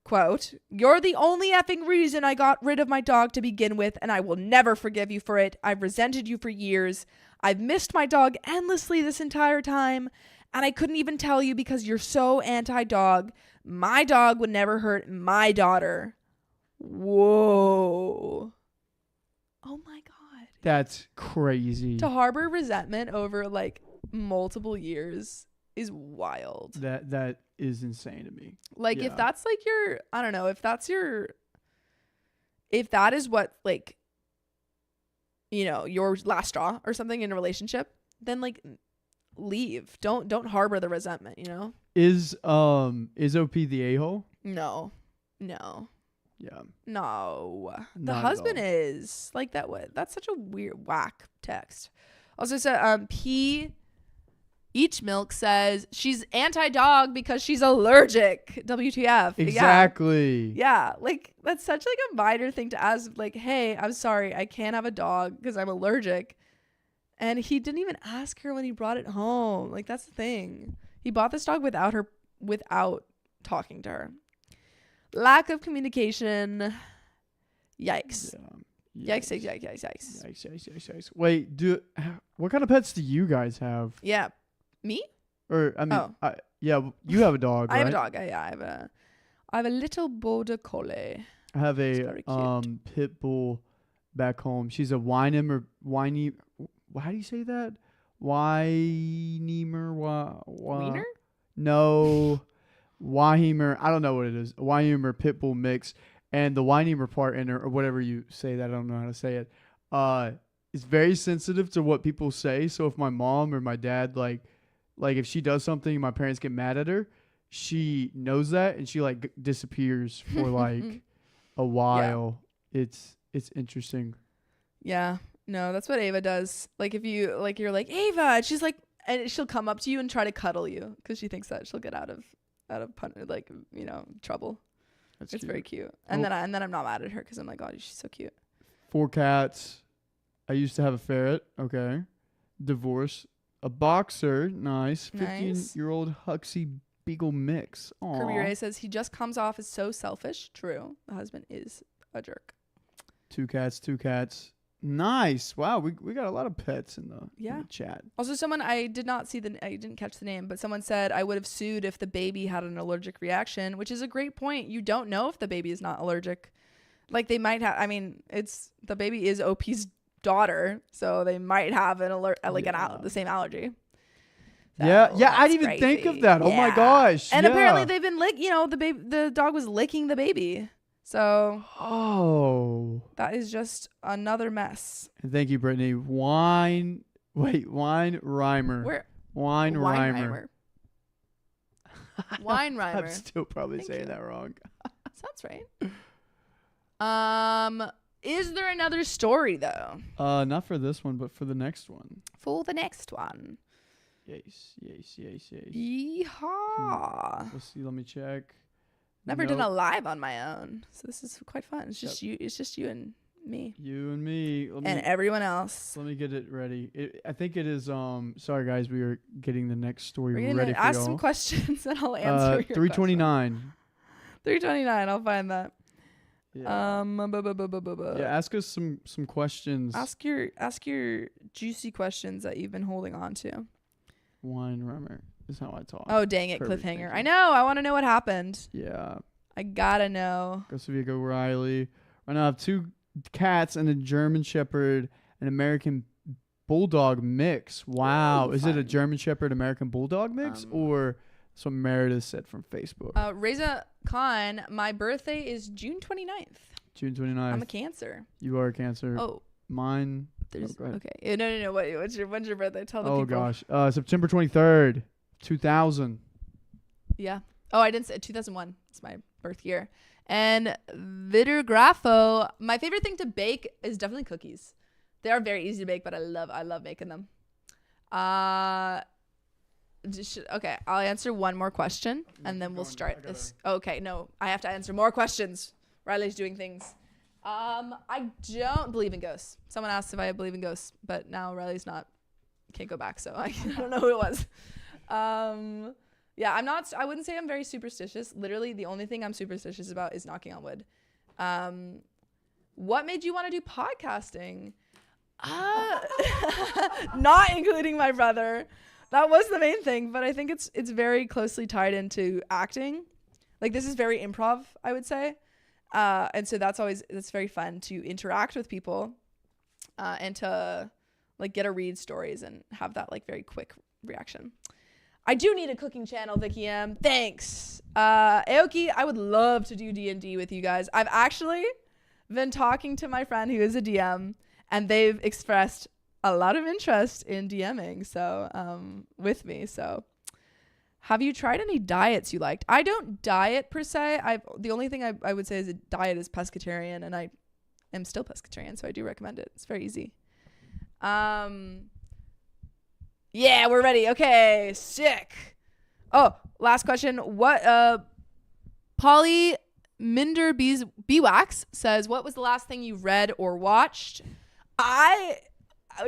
quote, "You're the only effing reason I got rid of my dog to begin with, and I will never forgive you for it. I've resented you for years. I've missed my dog endlessly this entire time, and I couldn't even tell you because you're so anti-dog. My dog would never hurt my daughter." Whoa. Oh my God. That's crazy. To harbor resentment over like multiple years is wild. That is insane to me. Like, if that's like your, I don't know, if that is what, like, you know, your last straw or something in a relationship, then like leave. Don't harbor the resentment, you know? Is OP the a-hole? No. Yeah. No. The Not husband is like that. That's such a weird whack text. Also said, Each Milk says she's anti-dog because she's allergic. WTF. Exactly. Yeah. Like, that's such like a minor thing to ask. Like, hey, I'm sorry, I can't have a dog because I'm allergic. And he didn't even ask her when he brought it home. Like, that's the thing. He bought this dog without talking to her. Lack of communication. Yikes. Yeah. Yikes. Wait, what kind of pets do you guys have? Yeah. Me? Or I mean, you have a dog, right? I have a dog. I have a little border collie. I have a pit bull back home. She's a Weimer. How do you say that? Weimer. Wiener? No. Weimer. I don't know what it is. Weimer pit bull mix, and the Weimer part in her, or whatever you say that. I don't know how to say it. It's very sensitive to what people say. So if my mom or my dad like if she does something, my parents get mad at her. She knows that, and she like disappears for like a while. Yeah. It's interesting. Yeah. No, that's what Ava does. Like, if you like, you're like, Ava, and she's like, and she'll come up to you and try to cuddle you because she thinks that she'll get out of like, you know, trouble. That's It's cute. very cute. And then I'm not mad at her because I'm like, oh, she's so cute. 4 cats. I used to have a ferret. Okay. Divorce. A boxer. Nice. 15-year-old Huxley Beagle mix. Kirby Aw. Ray says he just comes off as so selfish. True. The husband is a jerk. 2 cats. 2 cats. Nice. Wow. We got a lot of pets in the chat. Also, someone I didn't catch the name, but someone said I would have sued if the baby had an allergic reaction, which is a great point. You don't know if the baby is not allergic. Like they might have. I mean, the baby is OP's daughter, so they might have an the same allergy. So yeah. I didn't even crazy. think of that. Oh my gosh. And yeah. apparently they've been the dog was licking the baby. So that is just another mess. And thank you, Brittany. Wine rhymer. Wine rhymer. Wine rhymer. I'm still probably saying that wrong. Sounds right. Is there another story though? Not for this one, but for the next one. For the next one. Yes. Yeehaw. Let's see. Let me check. Never done a live on my own, so this is quite fun. It's just you. It's just you and me. You and me. And everyone else. Let me get it ready. I think it is. Sorry guys, we are getting the next story We're ready gonna for ask y'all. some questions and I'll answer. Your 329. 329. I'll find that. Yeah. Yeah. Ask us some questions. Ask your juicy questions that you've been holding on to. Wine rhymer is how I talk. Oh dang it, Kirby, cliffhanger! I know. I want to know what happened. Yeah. I gotta know. Go Sophia, go Riley. Right now I have 2 cats and a German Shepherd, an American Bulldog mix. Wow. Is it a German Shepherd American Bulldog mix or some Meredith said from Facebook? Reza Khan, my birthday is June 29th. June 29th. I'm a Cancer. You are a Cancer. Oh. Mine. Go ahead. Okay. No. When's your birthday? Tell the people. Oh gosh. September 23rd, 2000. Yeah. Oh, I didn't say 2001. It's my birth year. And Vittergrafo, my favorite thing to bake is definitely cookies. They are very easy to bake, but I love making them. Okay, I'll answer one more question and then we'll start this. Okay, no, I have to answer more questions. Riley's doing things. I don't believe in ghosts. Someone asked if I believe in ghosts, but now Riley's can't go back, so I don't know who it was. Yeah, I wouldn't say I'm very superstitious. Literally, the only thing I'm superstitious about is knocking on wood. What made you want to do podcasting? Not including my brother. That was the main thing, but I think it's very closely tied into acting. Like this is very improv, I would say. And so that's very fun to interact with people and to like get to read stories and have that like very quick reaction. I do need a cooking channel, Vicky M. Thanks. Aoki, I would love to do D&D with you guys. I've actually been talking to my friend who is a DM and they've expressed a lot of interest in DMing with me. So have you tried any diets you liked? I don't diet per se. The only thing I would say is a diet is pescatarian, and I am still pescatarian, so I do recommend it. It's very easy. Yeah, we're ready. Okay, sick. Oh, last question. What Polly Minder Beeswax says, what was the last thing you read or watched? I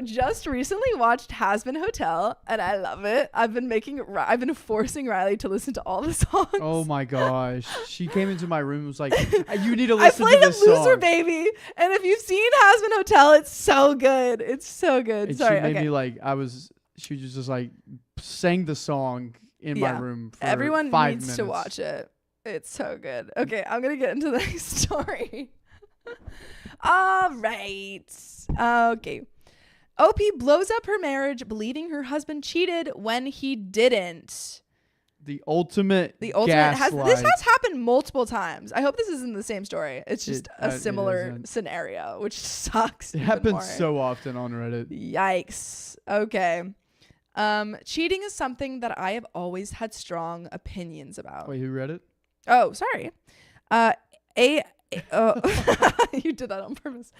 just recently watched Has Been Hotel and I love it. I've been forcing Riley to listen to all the songs. Oh my gosh. She came into my room and was like, you need to listen to this I played a Loser song. Baby, and if you've seen Has Been Hotel, it's so good. It's so good. And Sorry, she made okay. me like, she just like sang the song in my room for Everyone 5 needs minutes. to watch it. It's so good. Okay, I'm going to get into the next story. All right. Okay. OP blows up her marriage, believing her husband cheated when he didn't. The ultimate This gaslight. has happened multiple times. I hope this isn't the same story. It's just a similar isn't. scenario, which sucks. It happens so often on Reddit. Yikes. Okay. Cheating is something that I have always had strong opinions about. Wait, who read it? Oh, sorry. You did that on purpose.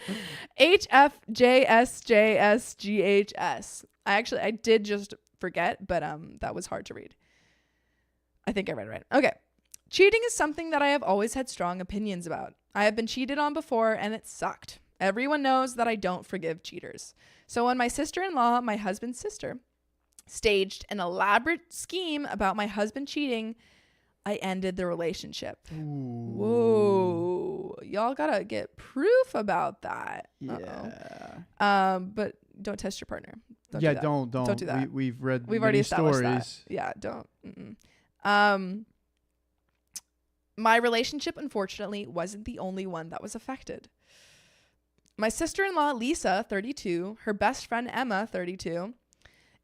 HFJSJSGHS. I did just forget, but that was hard to read. I think I read it right. Okay. Cheating is something that I have always had strong opinions about. I have been cheated on before and it sucked. Everyone knows that I don't forgive cheaters. So when my sister-in-law, my husband's sister, staged an elaborate scheme about my husband cheating, I ended the relationship. Ooh. Whoa. Y'all gotta get proof about that. Yeah. But don't test your partner. Don't yeah, do that. don't do that. We've read We've many already established stories. that. Yeah, don't. My relationship, unfortunately, wasn't the only one that was affected. My sister-in-law, Lisa, 32, her best friend, Emma, 32,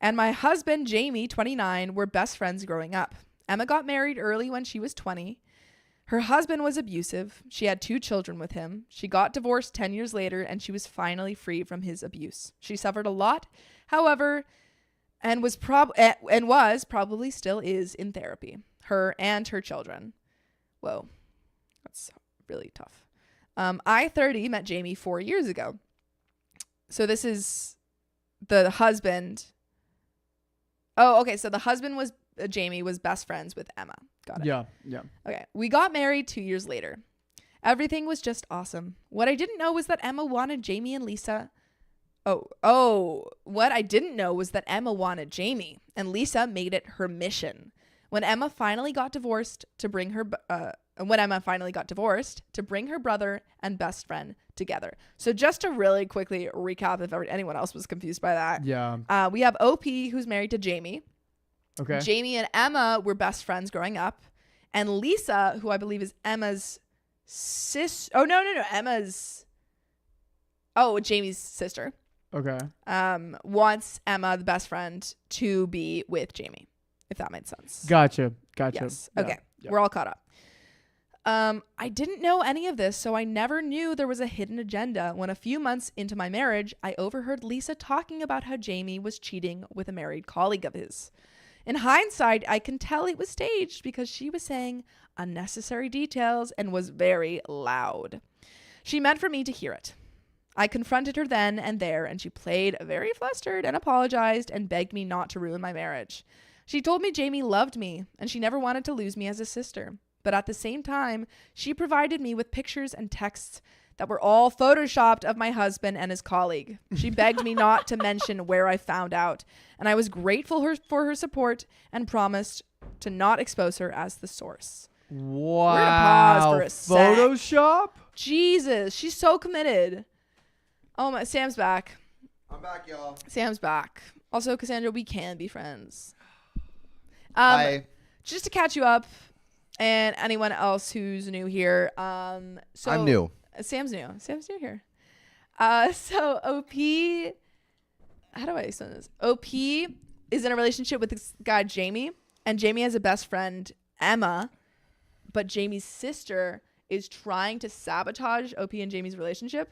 and my husband, Jamie, 29, were best friends growing up. Emma got married early when she was 20. Her husband was abusive. She had 2 children with him. She got divorced 10 years later, and she was finally free from his abuse. She suffered a lot, however, and was probably still is in therapy. Her and her children. Whoa, that's really tough. I, 30, met Jamie 4 years ago. So this is the husband. Oh, okay. So the husband was Jamie was best friends with Emma. Got it. Yeah. Okay. We got married 2 years later. Everything was just awesome. What I didn't know was that Emma wanted Jamie and Lisa. What I didn't know was that Emma wanted Jamie, and Lisa made it her mission. When Emma finally got divorced to bring her brother and best friend together. So just to really quickly recap, if anyone else was confused by that. Yeah. We have OP, who's married to Jamie. Okay. Jamie and Emma were best friends growing up. And Lisa, who I believe is Emma's Jamie's sister. Okay. Wants Emma, the best friend, to be with Jamie, if that made sense. Gotcha. Yes. Yeah. Okay. Yeah. We're all caught up. I didn't know any of this, so I never knew there was a hidden agenda when a few months into my marriage, I overheard Lisa talking about how Jamie was cheating with a married colleague of his. In hindsight, I can tell it was staged because she was saying unnecessary details and was very loud. She meant for me to hear it. I confronted her then and there, and she played very flustered and apologized and begged me not to ruin my marriage. She told me Jamie loved me and she never wanted to lose me as a sister. But at the same time, she provided me with pictures and texts that were all photoshopped of my husband and his colleague. She begged me not to mention where I found out, and I was grateful for her support and promised to not expose her as the source. Wow. We're gonna pause for a sec. Photoshop? Jesus, she's so committed. Oh my, Sam's back. I'm back, y'all. Sam's back. Also, Cassandra, we can be friends. Hi. Just to catch you up, and anyone else who's new here. So I'm new. Sam's new. Sam's new here. So OP, how do I explain this? OP is in a relationship with this guy Jamie, and Jamie has a best friend Emma, but Jamie's sister is trying to sabotage OP and Jamie's relationship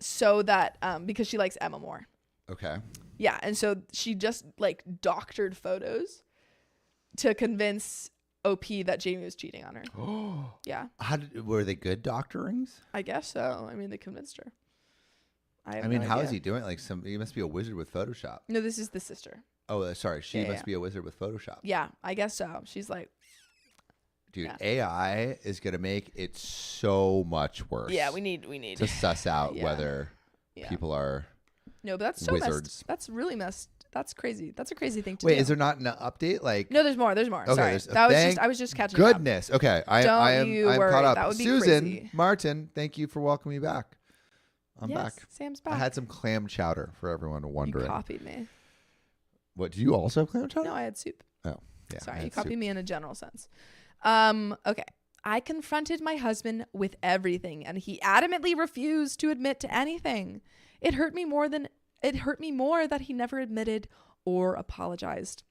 so that because she likes Emma more. Okay. Yeah, and so she just like doctored photos to convince OP that Jamie was cheating on her. Oh. Yeah. Were they good doctorings? I guess so. I mean, they convinced her. I mean, how is he doing? Like, he must be a wizard with Photoshop. No, this is the sister. Oh, sorry. She Yeah, must be a wizard with Photoshop. Yeah, I guess so. She's like, Dude, yeah. AI is gonna make it so much worse. yeah, we need to suss out Yeah. whether Yeah. people are. No, but that's so wizards. messed. That's really messed. That's crazy. That's a crazy thing to Wait, do. is there not an update? Like, No, there's more. There's more. Okay, Sorry. there's- That was thank just I was just catching up. goodness. Okay, I'm worry. caught up. That would be Susan crazy. Martin, thank you for welcoming me back. I'm Yes, back. Sam's I back. had some clam chowder for everyone You wondering. copied me. What, do you also have clam chowder? No, I had soup. Oh, yeah. I Sorry, you had copied soup. me in a general sense. Okay. I confronted my husband with everything, and he adamantly refused to admit to anything. It hurt me more that he never admitted or apologized.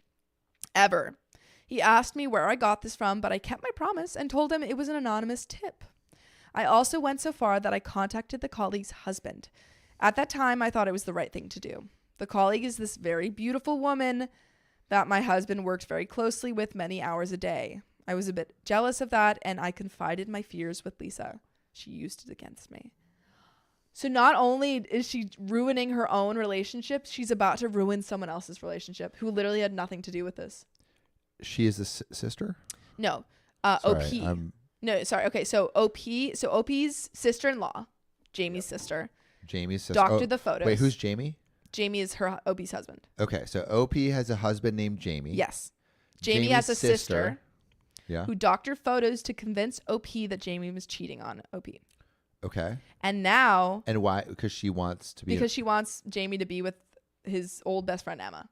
Ever. He asked me where I got this from, but I kept my promise and told him it was an anonymous tip. I also went so far that I contacted the colleague's husband. At that time, I thought it was the right thing to do. The colleague is this very beautiful woman that my husband worked very closely with many hours a day. I was a bit jealous of that, and I confided my fears with Lisa. She used it against me. So not only is she ruining her own relationship, she's about to ruin someone else's relationship who literally had nothing to do with this. She is the sister? No. Sorry, OP. No, sorry. Okay, so OP's sister-in-law, Jamie's sister, Jamie's sister. doctored the photos. Wait, who's Jamie? Jamie is her OP's husband. Okay, so OP has a husband named Jamie. Yes. Jamie Jamie's has a sister Yeah. who doctored photos to convince OP that Jamie was cheating on OP. Okay. And now, And why? Because she wants to be. because she wants Jamie to be with his old best friend Emma.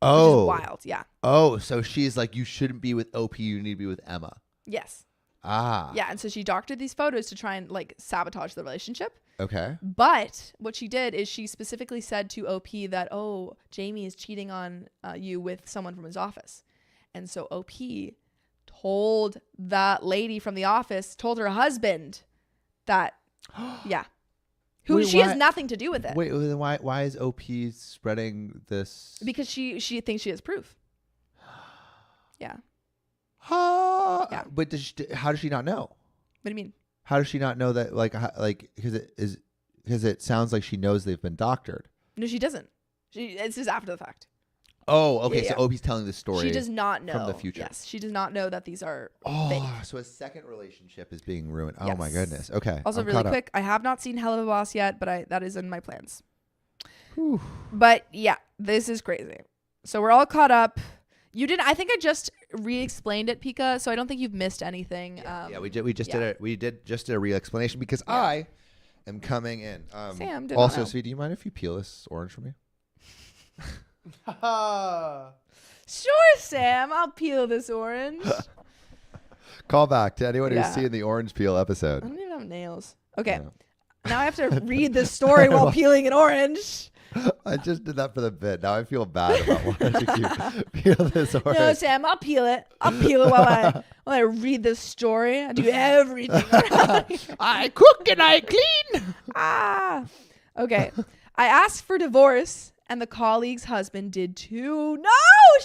Oh. Which is wild. Yeah. Oh, so she's like, you shouldn't be with OP. You need to be with Emma. Yes. Ah. Yeah. And so she doctored these photos to try and like sabotage the relationship. Okay. But what she did is she specifically said to OP that, oh, Jamie is cheating on you with someone from his office. And so OP told that lady from the office, told her husband that, yeah, who Wait, she why- has nothing to do with it. Wait, then why is OP spreading this? Because she thinks she has proof. Yeah. Yeah. But how does she not know? What do you mean? How does she not know that? Because it sounds like she knows they've been doctored. No, she doesn't. It's just after the fact. Oh, okay. Yeah, So yeah. OP's telling the story. She does not know from the future. Yes, she does not know that these are Oh, fake. so a second relationship is being ruined. Oh my Yes. goodness. Okay. Also, I'm really caught up. quick, I have not seen Hell of a Boss yet, but that is in my plans. Whew. But yeah, this is crazy. So we're all caught up. You did. I think I just re-explained it, Pika. So I don't think you've missed anything. Yeah, we just yeah. did a real explanation because Yeah. I am coming in. Sam did not also, know. Sweet, do you mind if you peel this orange for me? Sure, Sam. I'll peel this orange. Call back to anyone Yeah. who's seen the orange peel I episode. don't even have nails. Okay. Yeah. Now I have to read this story while peeling an orange. I just did that for the bit. Now I feel bad about watching you peel this orange. No, Sam, I'll peel it. I'll peel it while I read this story. I do everything. I cook and I clean. Ah. Okay. I asked for divorce, and the colleague's husband did too. No,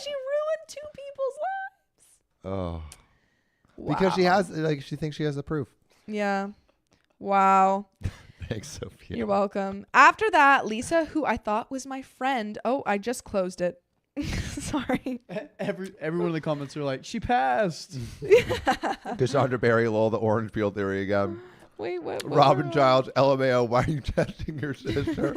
she ruined two people's lives. Oh, because she has she thinks she has the proof. Yeah. Wow. Thanks, Sophia. You're welcome. After that, Lisa, who I thought was my friend. Oh, I just closed it. Sorry. Everyone in the comments are like, she passed. Cassandra Barry, lol, the orange peel theory again. Wait, what? Robin Childs, LMAO, why are you testing your sister?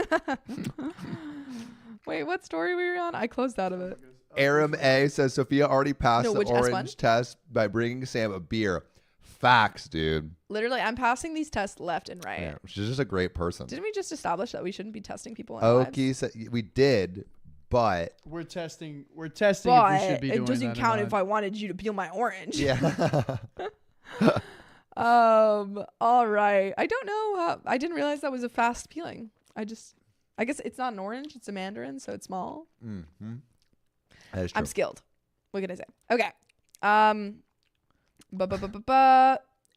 Wait, what story were we on? I closed out of it. Aram A says Sophia already passed No, the which S1? orange test by bringing Sam a beer. Facts, dude. Literally, I'm passing these tests left and right. Yeah, she's just a great person. Didn't we just establish that we shouldn't be testing people in our lives? Okie said we did, but We're testing if we But should be doing it doesn't that or count not. if I wanted you to peel my orange. yeah. All right. I don't know. I didn't realize that was a fast peeling. I guess it's not an orange. It's a mandarin, so it's small. Mm-hmm. That is true. I'm skilled. What can I say? Okay.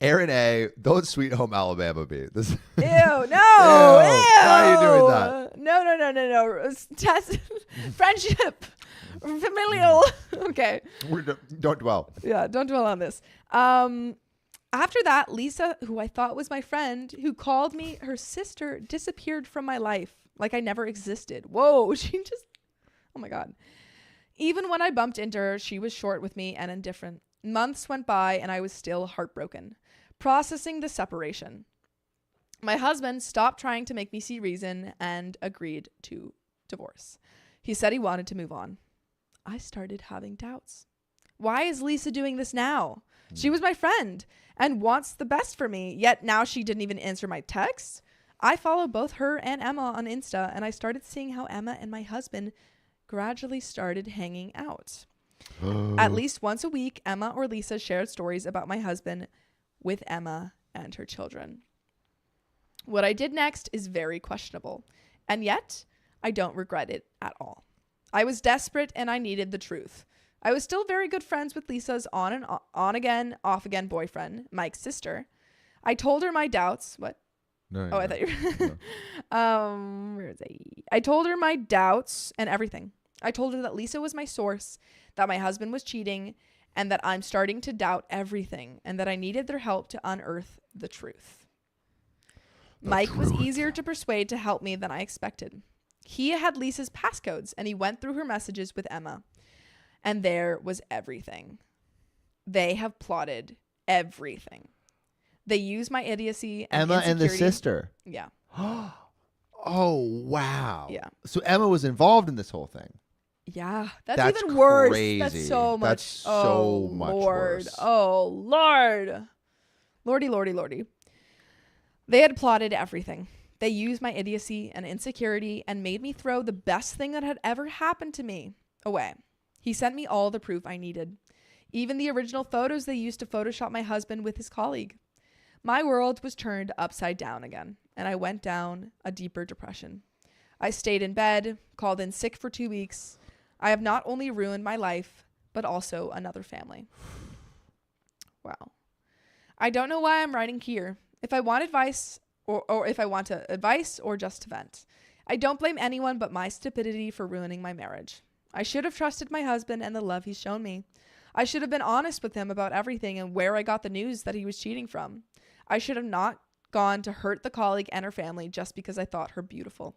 Aaron A, don't Sweet Home Alabama be. This Ew, no. Ew. Why are you doing that? No. Test friendship. Familial. Okay. Don't dwell. Yeah, don't dwell on this. After that, Lisa, who I thought was my friend, who called me her sister, disappeared from my life like I never existed. Whoa, she just, oh my God. Even when I bumped into her, she was short with me and indifferent. Months went by and I was still heartbroken, processing the separation. My husband stopped trying to make me see reason and agreed to divorce. He said he wanted to move on. I started having doubts. Why is Lisa doing this now? She was my friend and wants the best for me, yet now she didn't even answer my texts. I follow both her and Emma on Insta, and I started seeing how Emma and my husband gradually started hanging out. At least once a week, Emma or Lisa shared stories about my husband with Emma and her children. What I did next is very questionable, and yet I don't regret it at all. I was desperate and I needed the truth. I was still very good friends with Lisa's on again, off again boyfriend, Mike's sister. I told her my doubts. What? No, Oh, I thought you were. Where is I? I told her my doubts and everything. I told her that Lisa was my source, that my husband was cheating, and that I'm starting to doubt everything, and that I needed their help to unearth the truth. Mike was easier to persuade to help me than I expected. He had Lisa's passcodes, and he went through her messages with Emma. And there was everything. They have plotted everything. They use my idiocy and Emma and the insecurity. sister. Yeah. Oh, wow. Yeah. So Emma was involved in this whole thing. Yeah. That's That's even worse. crazy. That's so much. That's so much Lord. worse. Oh, Lord. Lordy, lordy, lordy. They had plotted everything. They used my idiocy and insecurity and made me throw the best thing that had ever happened to me away. He sent me all the proof I needed. Even the original photos they used to Photoshop my husband with his colleague. My world was turned upside down again, and I went down a deeper depression. I stayed in bed, called in sick for 2 weeks. I have not only ruined my life, but also another family. Wow. I don't know why I'm writing here. If I want advice, or if I want advice or just to vent. I don't blame anyone but my stupidity for ruining my marriage. I should have trusted my husband and the love he's shown me. I should have been honest with him about everything and where I got the news that he was cheating from. I should have not gone to hurt the colleague and her family just because I thought her beautiful.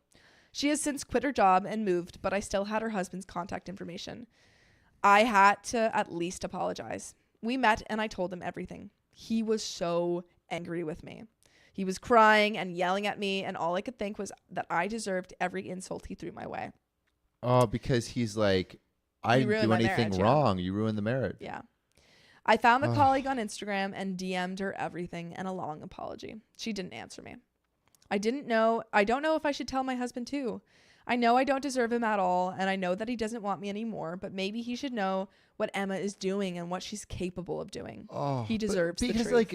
She has since quit her job and moved, but I still had her husband's contact information. I had to at least apologize. We met and I told him everything. He was so angry with me. He was crying and yelling at me, and all I could think was that I deserved every insult he threw my way. Oh, because he's like, I didn't do anything wrong. You ruined the marriage. Yeah. I found the colleague on Instagram and DM'd her everything and a long apology. She didn't answer me. I don't know if I should tell my husband too. I know I don't deserve him at all, and I know that he doesn't want me anymore, but maybe he should know what Emma is doing and what she's capable of doing. Oh, he deserves the truth.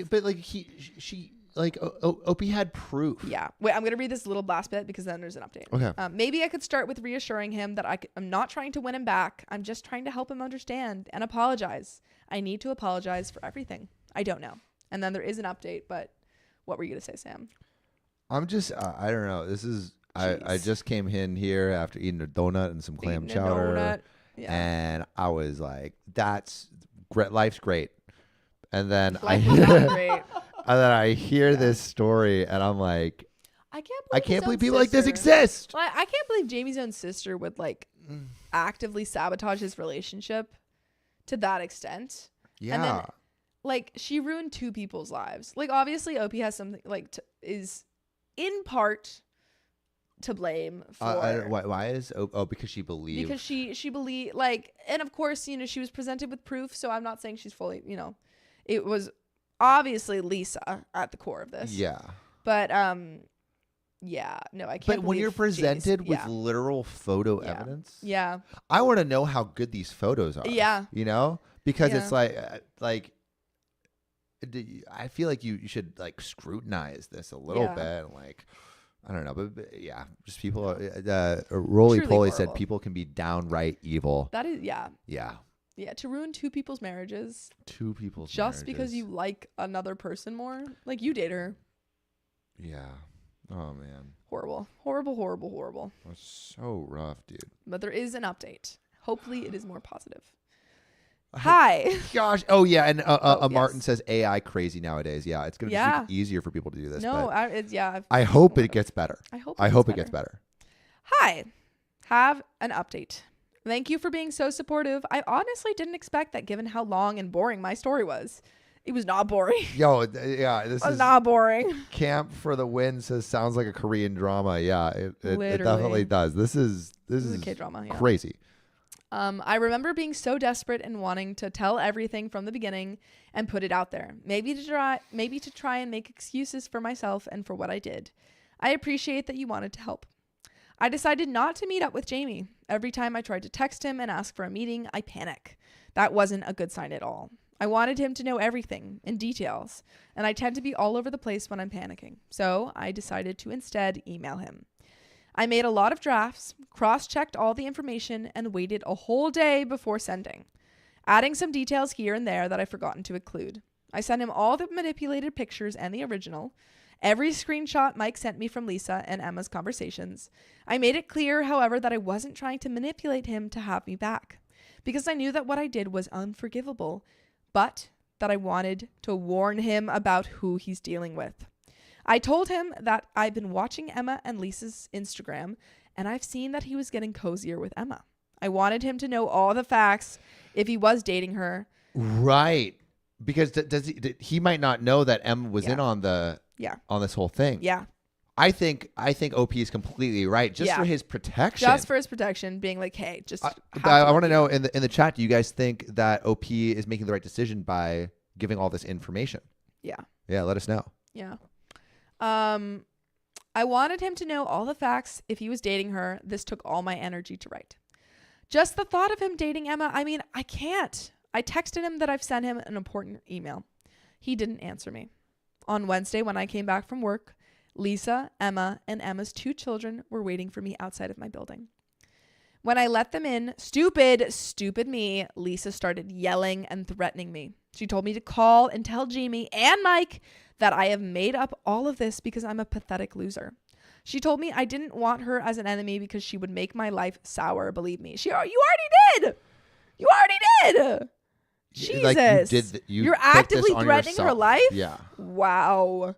Opie had proof. Yeah. Wait, I'm going to read this little last bit because then there's an update. Okay. Maybe I could start with reassuring him that I'm not trying to win him back. I'm just trying to help him understand and apologize. I need to apologize for everything. I don't know. And then there is an update, but what were you going to say, Sam? I'm just, I don't know. This is, I just came in here after eating a donut and some clam chowder. Yeah. And I was like, that's great. Life's great. And then Great. And then I hear this story, and I'm like, I can't his believe own people like this sister- exist. Well, I can't believe Jamie's own sister would like actively sabotage his relationship to that extent. Yeah. And then, like, she ruined two people's lives. Like, obviously, Opie has something like is in part to blame for. Why is because she believed. Because she believed, like, and of course, she was presented with proof. So I'm not saying she's fully, it was obviously Lisa at the core of this. Yeah. But yeah, no, I can't. But when you're presented with yeah. literal photo evidence, yeah, I want to know how good these photos are. Yeah. Because Yeah. it's like I feel like you should like scrutinize this a little Yeah. bit. Like, I don't know, but yeah, just people. Roly Truly Poly said horrible. people can be downright evil. that is yeah. Yeah, To ruin two people's marriages two people's just because marriages. you like another person more, like you date her. Yeah. Oh man, Horrible, horrible, horrible, horrible. that's so rough, dude. But there is an update. Hopefully, it is more positive. Hi. Gosh. Oh yeah, and Martin yes. says AI crazy nowadays. Yeah, it's gonna Yeah. make it easier for people to do this. No, but it's yeah. I hope it gets better. I hope. I hope it gets better. Hi. Have an update. Thank you for being so supportive. I honestly didn't expect that given how long and boring my story was. It was not boring. Yo, yeah, this It was is not boring. Camp for the Win says sounds like a Korean drama. Yeah, it Literally. definitely does. This is a K-drama, yeah. crazy. I remember being so desperate and wanting to tell everything from the beginning and put it out there. Maybe to try and make excuses for myself and for what I did. I appreciate that you wanted to help. I decided not to meet up with Jamie. Every time I tried to text him and ask for a meeting, I panic. That wasn't a good sign at all. I wanted him to know everything in details, and I tend to be all over the place when I'm panicking. So I decided to instead email him. I made a lot of drafts, cross-checked all the information, and waited a whole day before sending, adding some details here and there that I've forgotten to include. I sent him all the manipulated pictures and the original, every screenshot Mike sent me from Lisa and Emma's conversations. I made it clear, however, that I wasn't trying to manipulate him to have me back, because I knew that what I did was unforgivable, but that I wanted to warn him about who he's dealing with. I told him that I've been watching Emma and Lisa's Instagram, and I've seen that he was getting cozier with Emma. I wanted him to know all the facts if he was dating her. Right. Because he might not know that Emma was in on on this whole thing. Yeah. I think OP is completely right, just for his protection. Just for his protection, being like, hey, just. I want to know in the chat, do you guys think that OP is making the right decision by giving all this information? Yeah. Yeah, let us know. Yeah. I wanted him to know all the facts if he was dating her. This took all my energy to write. Just the thought of him dating Emma, I mean, I can't. I texted him that I've sent him an important email. He didn't answer me. On Wednesday, when I came back from work, Lisa, Emma, and Emma's 2 children were waiting for me outside of my building. When I let them in, stupid me, Lisa started yelling and threatening me. She told me to call and tell Jamie and Mike that I have made up all of this because I'm a pathetic loser. She told me I didn't want her as an enemy because she would make my life sour. Believe me. You already did. You already did. Jesus. Like You're actively threatening her life? Yeah. Wow.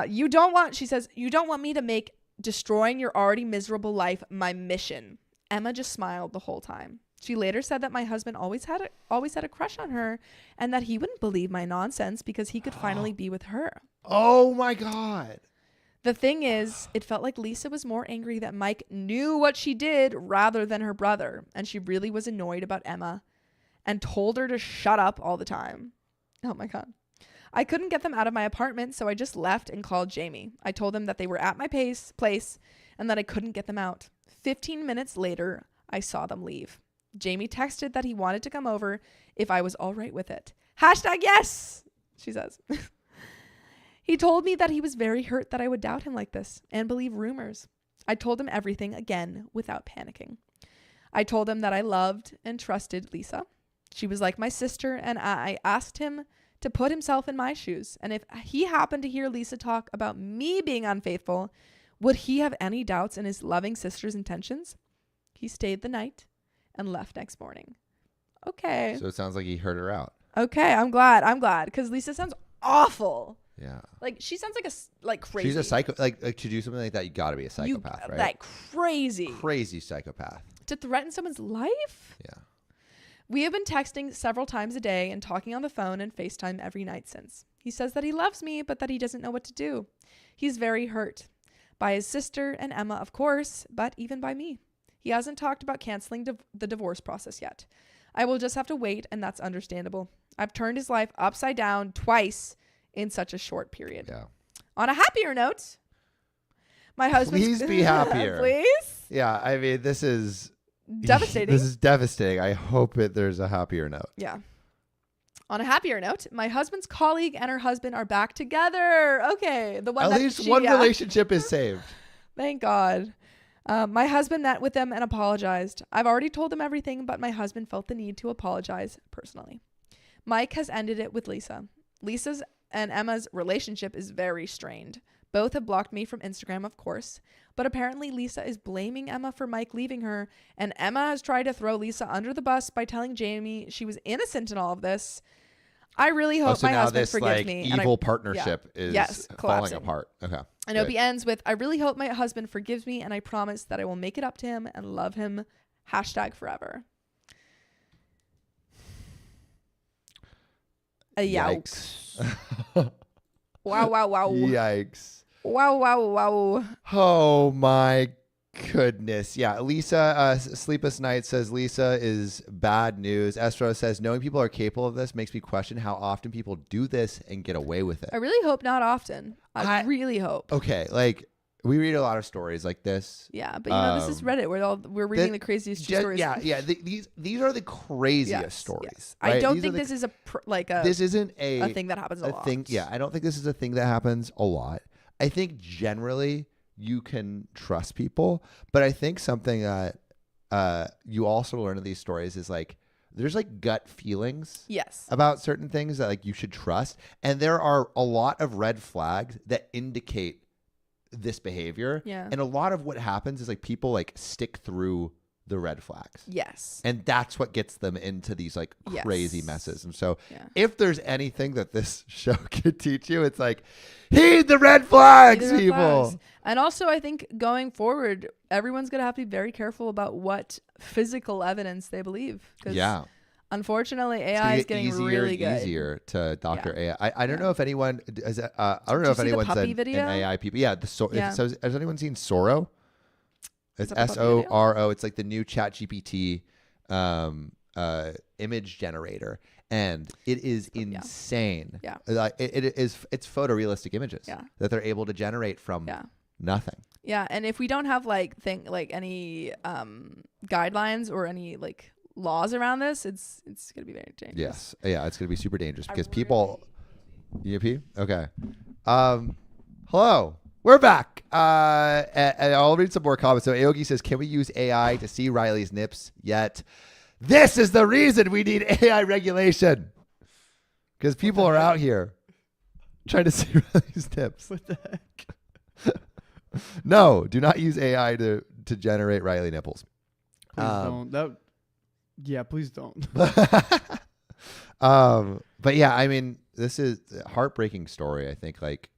She says, you don't want me to make destroying your already miserable life my mission. Emma just smiled the whole time. She later said that my husband always had a crush on her and that he wouldn't believe my nonsense because he could finally be with her. Oh my God. The thing is, it felt like Lisa was more angry that Mike knew what she did rather than her brother. And she really was annoyed about Emma and told her to shut up all the time. Oh my God. I couldn't get them out of my apartment, so I just left and called Jamie. I told him that they were at my place and that I couldn't get them out. 15 minutes later, I saw them leave. Jamie texted that he wanted to come over if I was all right with it. #yes, she says. He told me that he was very hurt that I would doubt him like this and believe rumors. I told him everything again without panicking. I told him that I loved and trusted Lisa. She was like my sister, and I asked him to put himself in my shoes. And if he happened to hear Lisa talk about me being unfaithful, would he have any doubts in his loving sister's intentions? He stayed the night and left next morning. Okay. So it sounds like he heard her out. Okay, I'm glad. Because Lisa sounds awful. Yeah. Like, she sounds like crazy. She's a psycho. Like to do something like that, you got to be a psychopath, right? Like crazy. Crazy psychopath. To threaten someone's life? Yeah. We have been texting several times a day and talking on the phone and FaceTime every night since. He says that he loves me, but that he doesn't know what to do. He's very hurt. By his sister and Emma, of course, but even by me. He hasn't talked about canceling the divorce process yet. I will just have to wait, and that's understandable. I've turned his life upside down twice in such a short period. Yeah. On a happier note, my husband. Please be happier. Please? Yeah, I mean, this is devastating. This is devastating. I hope there's a happier note. Yeah. On a happier note, my husband's colleague and her husband are back together. Okay. At least one relationship is saved. Thank God. My husband met with them and apologized. I've already told them everything, but my husband felt the need to apologize personally. Mike has ended it with Lisa. Lisa's and Emma's relationship is very strained. Both have blocked me from Instagram, of course, but apparently Lisa is blaming Emma for Mike leaving her, and Emma has tried to throw Lisa under the bus by telling Jamie she was innocent in all of this. I really hope my husband forgives me. Evil partnership is falling apart. Okay. And OP ends with, I really hope my husband forgives me, and I promise that I will make it up to him and love him. #forever. Yikes. Wow. Yikes. Wow. Oh my goodness. Yeah. Lisa, Sleepless Night says Lisa is bad news. Estro says knowing people are capable of this makes me question how often people do this and get away with it. I really hope not often. I really hope. Okay. Like, we read a lot of stories like this. Yeah, but this is Reddit. We're reading the craziest stories. Yeah. These are the craziest stories. Yes. Right? I don't think this is this isn't a thing that happens a lot. Yeah, I don't think this is a thing that happens a lot. I think generally you can trust people, but I think something that you also learn in these stories is like there's like gut feelings about certain things that like you should trust, and there are a lot of red flags that indicate this behavior. Yeah. And a lot of what happens is like people like stick through the red flags. Yes. And that's what gets them into these like crazy Yes. messes. And so Yeah. if there's anything that this show could teach you, it's like, heed the red flags, Either red people. flags. And also, I think going forward, everyone's going to have to be very careful about what physical evidence they believe. 'Cause Yeah. unfortunately, It's AI gonna is get getting easier really and good. easier to doctor Yeah. AI. I don't Yeah. know if anyone is. I don't Did know you if see the anyone's puppy an video? AI people. Yeah. Yeah. So has anyone seen Soro? It's that the puppy video? SORO. It's like the new ChatGPT image generator, and it is insane. Yeah. Like it's photorealistic images Yeah. that they're able to generate from Yeah. nothing. Yeah, and if we don't have like any guidelines or any like laws around this, it's gonna be very dangerous. Yes. Yeah, it's going to be super dangerous because really- people. You pee? Okay. Hello. We're back. And I'll read some more comments. So Aoki says, can we use AI to see Riley's nips yet? This is the reason we need AI regulation. Because people are out here trying to see Riley's nips. What the heck? No, do not use AI to generate Riley nipples. Please don't. Please don't. But yeah, I mean, this is a heartbreaking story. I think, like,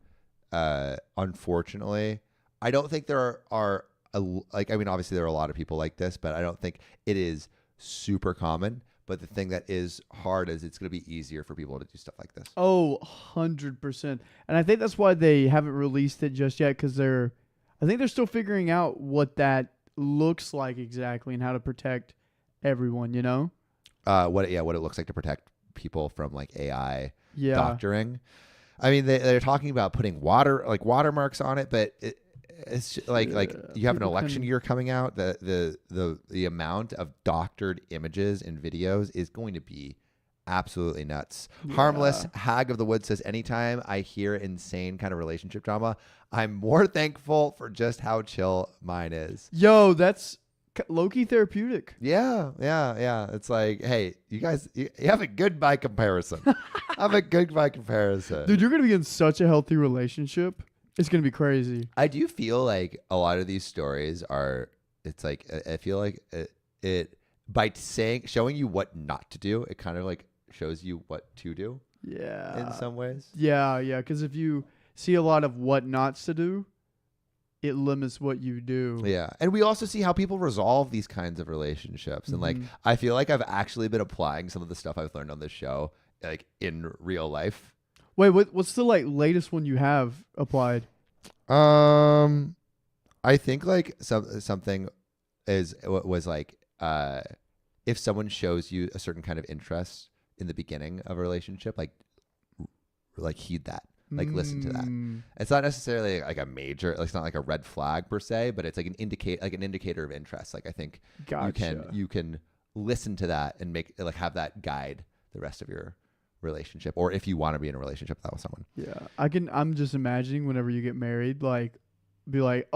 unfortunately, I don't think there are obviously there are a lot of people like this, but I don't think it is super common. But the thing that is hard is it's going to be easier for people to do stuff like this. Oh, 100%. And I think that's why they haven't released it just yet, because I think they're still figuring out what that looks like exactly and how to protect everyone, you know? What it looks like to protect people from like AI Yeah. doctoring. I mean, they're talking about putting watermarks on it, but it's like you have an People election can- year coming out. The amount of doctored images and videos is going to be absolutely nuts. Harmless Hag of the Woods says, anytime I hear insane kind of relationship drama, I'm more thankful for just how chill mine is. Yo, that's low-key therapeutic. Yeah. It's like, hey, you guys, you have a good by comparison. Have a good by comparison. Dude, you're going to be in such a healthy relationship. It's going to be crazy. I do feel like a lot of these stories are, it's like, I feel like it by showing you what not to do, it kind of like shows you what to do Yeah. in some ways. Yeah. Because if you see a lot of what nots to do, it limits what you do. Yeah. And we also see how people resolve these kinds of relationships. And like, I feel like I've actually been applying some of the stuff I've learned on this show, like in real life. Wait, what's the like latest one you have applied? I think like something was like, if someone shows you a certain kind of interest in the beginning of a relationship, like heed that. Like listen to that. It's not necessarily like a major, like it's not like a red flag per se, but it's like an indicator of interest. Like I think Gotcha. you can listen to that and have that guide the rest of your relationship, or if you want to be in a relationship with someone. Yeah, I'm just imagining whenever you get married, like, be like,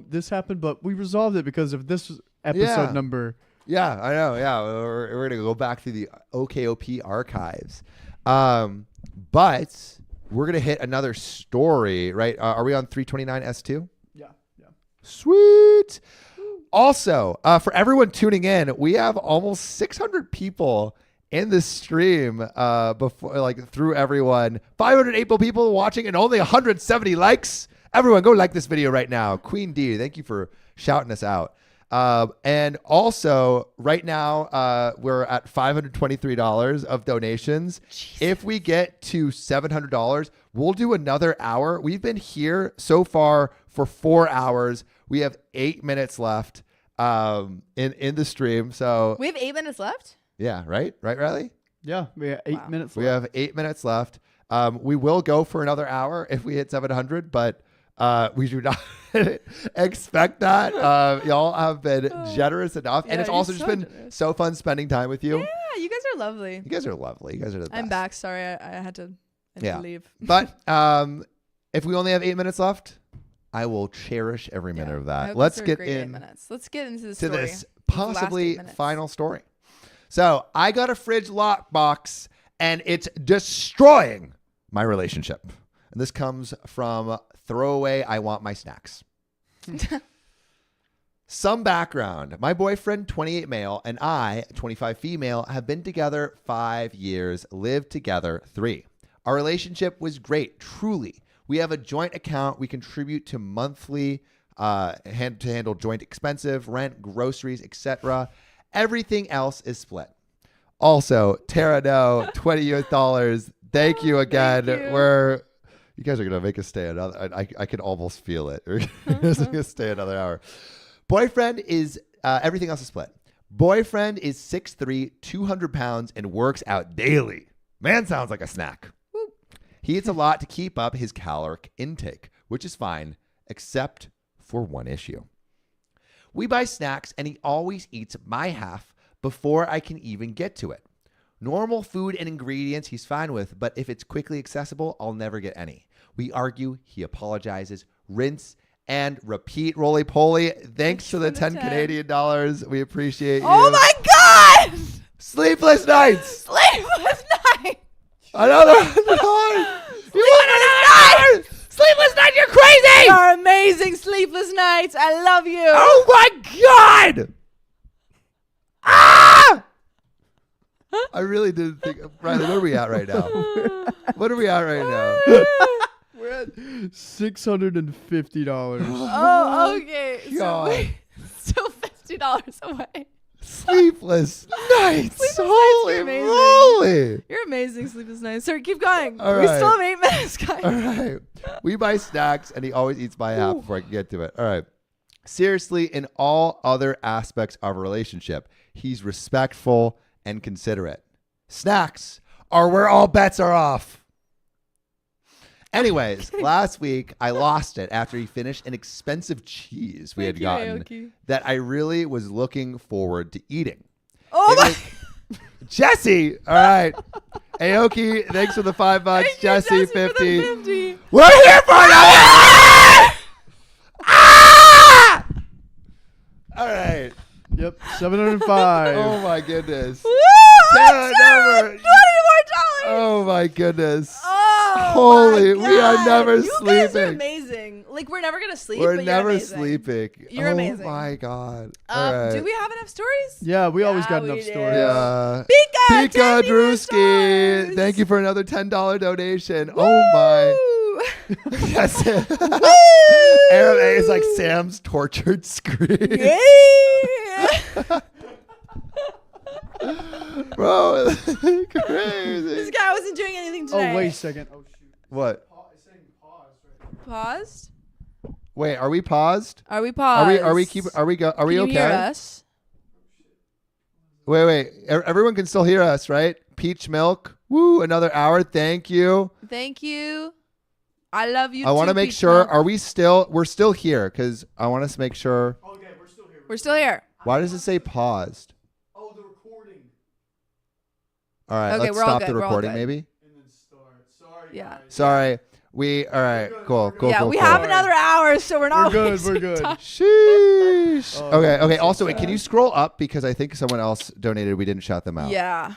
this happened, but we resolved it because of this episode number. Yeah, I know. Yeah, we're gonna go back through the OKOP archives, but we're gonna hit another story, right? Are we on 329 S2? Yeah. Sweet. Also, for everyone tuning in, we have almost 600 people in this stream through everyone. 508 people watching and only 170 likes. Everyone go like this video right now. Queen D, thank you for shouting us out. And also right now, we're at $523 of donations. Jesus. If we get to $700, we'll do another hour. We've been here so far for 4 hours. We have 8 minutes left in the stream. So we have 8 minutes left. Yeah, right, Riley? Yeah, we have 8 minutes left. We have 8 minutes left. We will go for another hour if we hit 700, but we do not expect that. Y'all have been generous enough, and it's also just been so fun spending time with you. Yeah, you guys are lovely. You guys are lovely. You guys are the best. I'm back. Sorry, I had to leave. But if we only have 8 minutes left, I will cherish every minute of that. Let's get Let's get into the to story. this possibly final story. So I got a fridge lockbox, and it's destroying my relationship. And this comes from Throwaway I Want My Snacks. Some background. My boyfriend, 28 male, and I, 25 female, have been together 5 years, lived together 3. Our relationship was great, truly. We have a joint account we contribute to monthly to handle joint expensive, rent, groceries, etc. Everything else is split. Also, Tara No, $20 US. Thank you again. Thank you. You guys are gonna make us stay another. I can almost feel it. We're gonna stay another hour. Boyfriend is everything else is split. Boyfriend is 6'3", 200 pounds, and works out daily. Man sounds like a snack. Woo. He eats a lot to keep up his caloric intake, which is fine, except for one issue. We buy snacks, and he always eats my half before I can even get to it. Normal food and ingredients he's fine with, but if it's quickly accessible, I'll never get any. We argue, he apologizes, rinse, and repeat. Roly poly. Thanks for the 10 Canadian dollars. We appreciate you. Oh my God! Sleepless nights. Sleepless night. Another $100. You want another $100? Sleepless nights. You're crazy. You are amazing. Sleepless nights. I love you. Oh my God. Ah! I really didn't think. Riley, what are we at right now? What are we at right now? We're at $650. Oh, okay. God. So $50 away. Sleepless nights. Sleepless nights Holy are amazing. moly. You're amazing, Sleepless Nights. Sorry, keep going. All We right. still have 8 minutes, guys. All right. We buy snacks, and he always eats my half before I can get to it. All right. Seriously, in all other aspects of a relationship, he's respectful and considerate. Snacks are where all bets are off. Anyways, last week I lost it after he finished an expensive cheese we had gotten Aoki. that I really was looking forward to eating. Oh It my was- Jesse, all right. Aoki, thanks for the $5. Thank you, Jesse, for the 50. 50. We're here for another. Ah! All right. Yep, 705. Oh my goodness. Woo! Tara, Tara, never- $20 more. Oh my goodness. Oh, Holy, my we are God. never You guys are sleeping. amazing. Like, we're never gonna sleep. We're but never you're amazing. sleeping. You're amazing. Oh my God. All right. Do we have enough stories? Yeah, we always Yeah, got we enough do. stories. Yeah. Pika, Pika 10 US Drewski. stars. Thank you for another $10 donation. Oh my. Woo! That's it. Woo! Aaron A is like Sam's tortured scream. Yeah. Bro, This crazy. guy wasn't doing anything today. Oh, wait a second. Oh, shoot. What? It's saying pause right Paused? Wait, are we paused? Are we paused? Are we Can okay? you hear us? Wait. Everyone can still hear us, right? Peach milk. Woo, another hour. Thank you. Thank you. I love you. I want to too, make Peach sure. Milk. We're still here because I want to make sure. Okay, we're still here. We're still here. Why does it say paused? Oh, the recording. All right, Okay, let's we're all stop good, the we're all recording good. maybe. And then start. Sorry, Yeah. guys. Sorry. All right, cool. Yeah, we cool. have another hour, so we're not. We're good, wasting we're good. time. Sheesh. Oh, Okay. that's so Also, wait, can sad. you scroll up because I think someone else donated. We didn't shout them out. Yeah.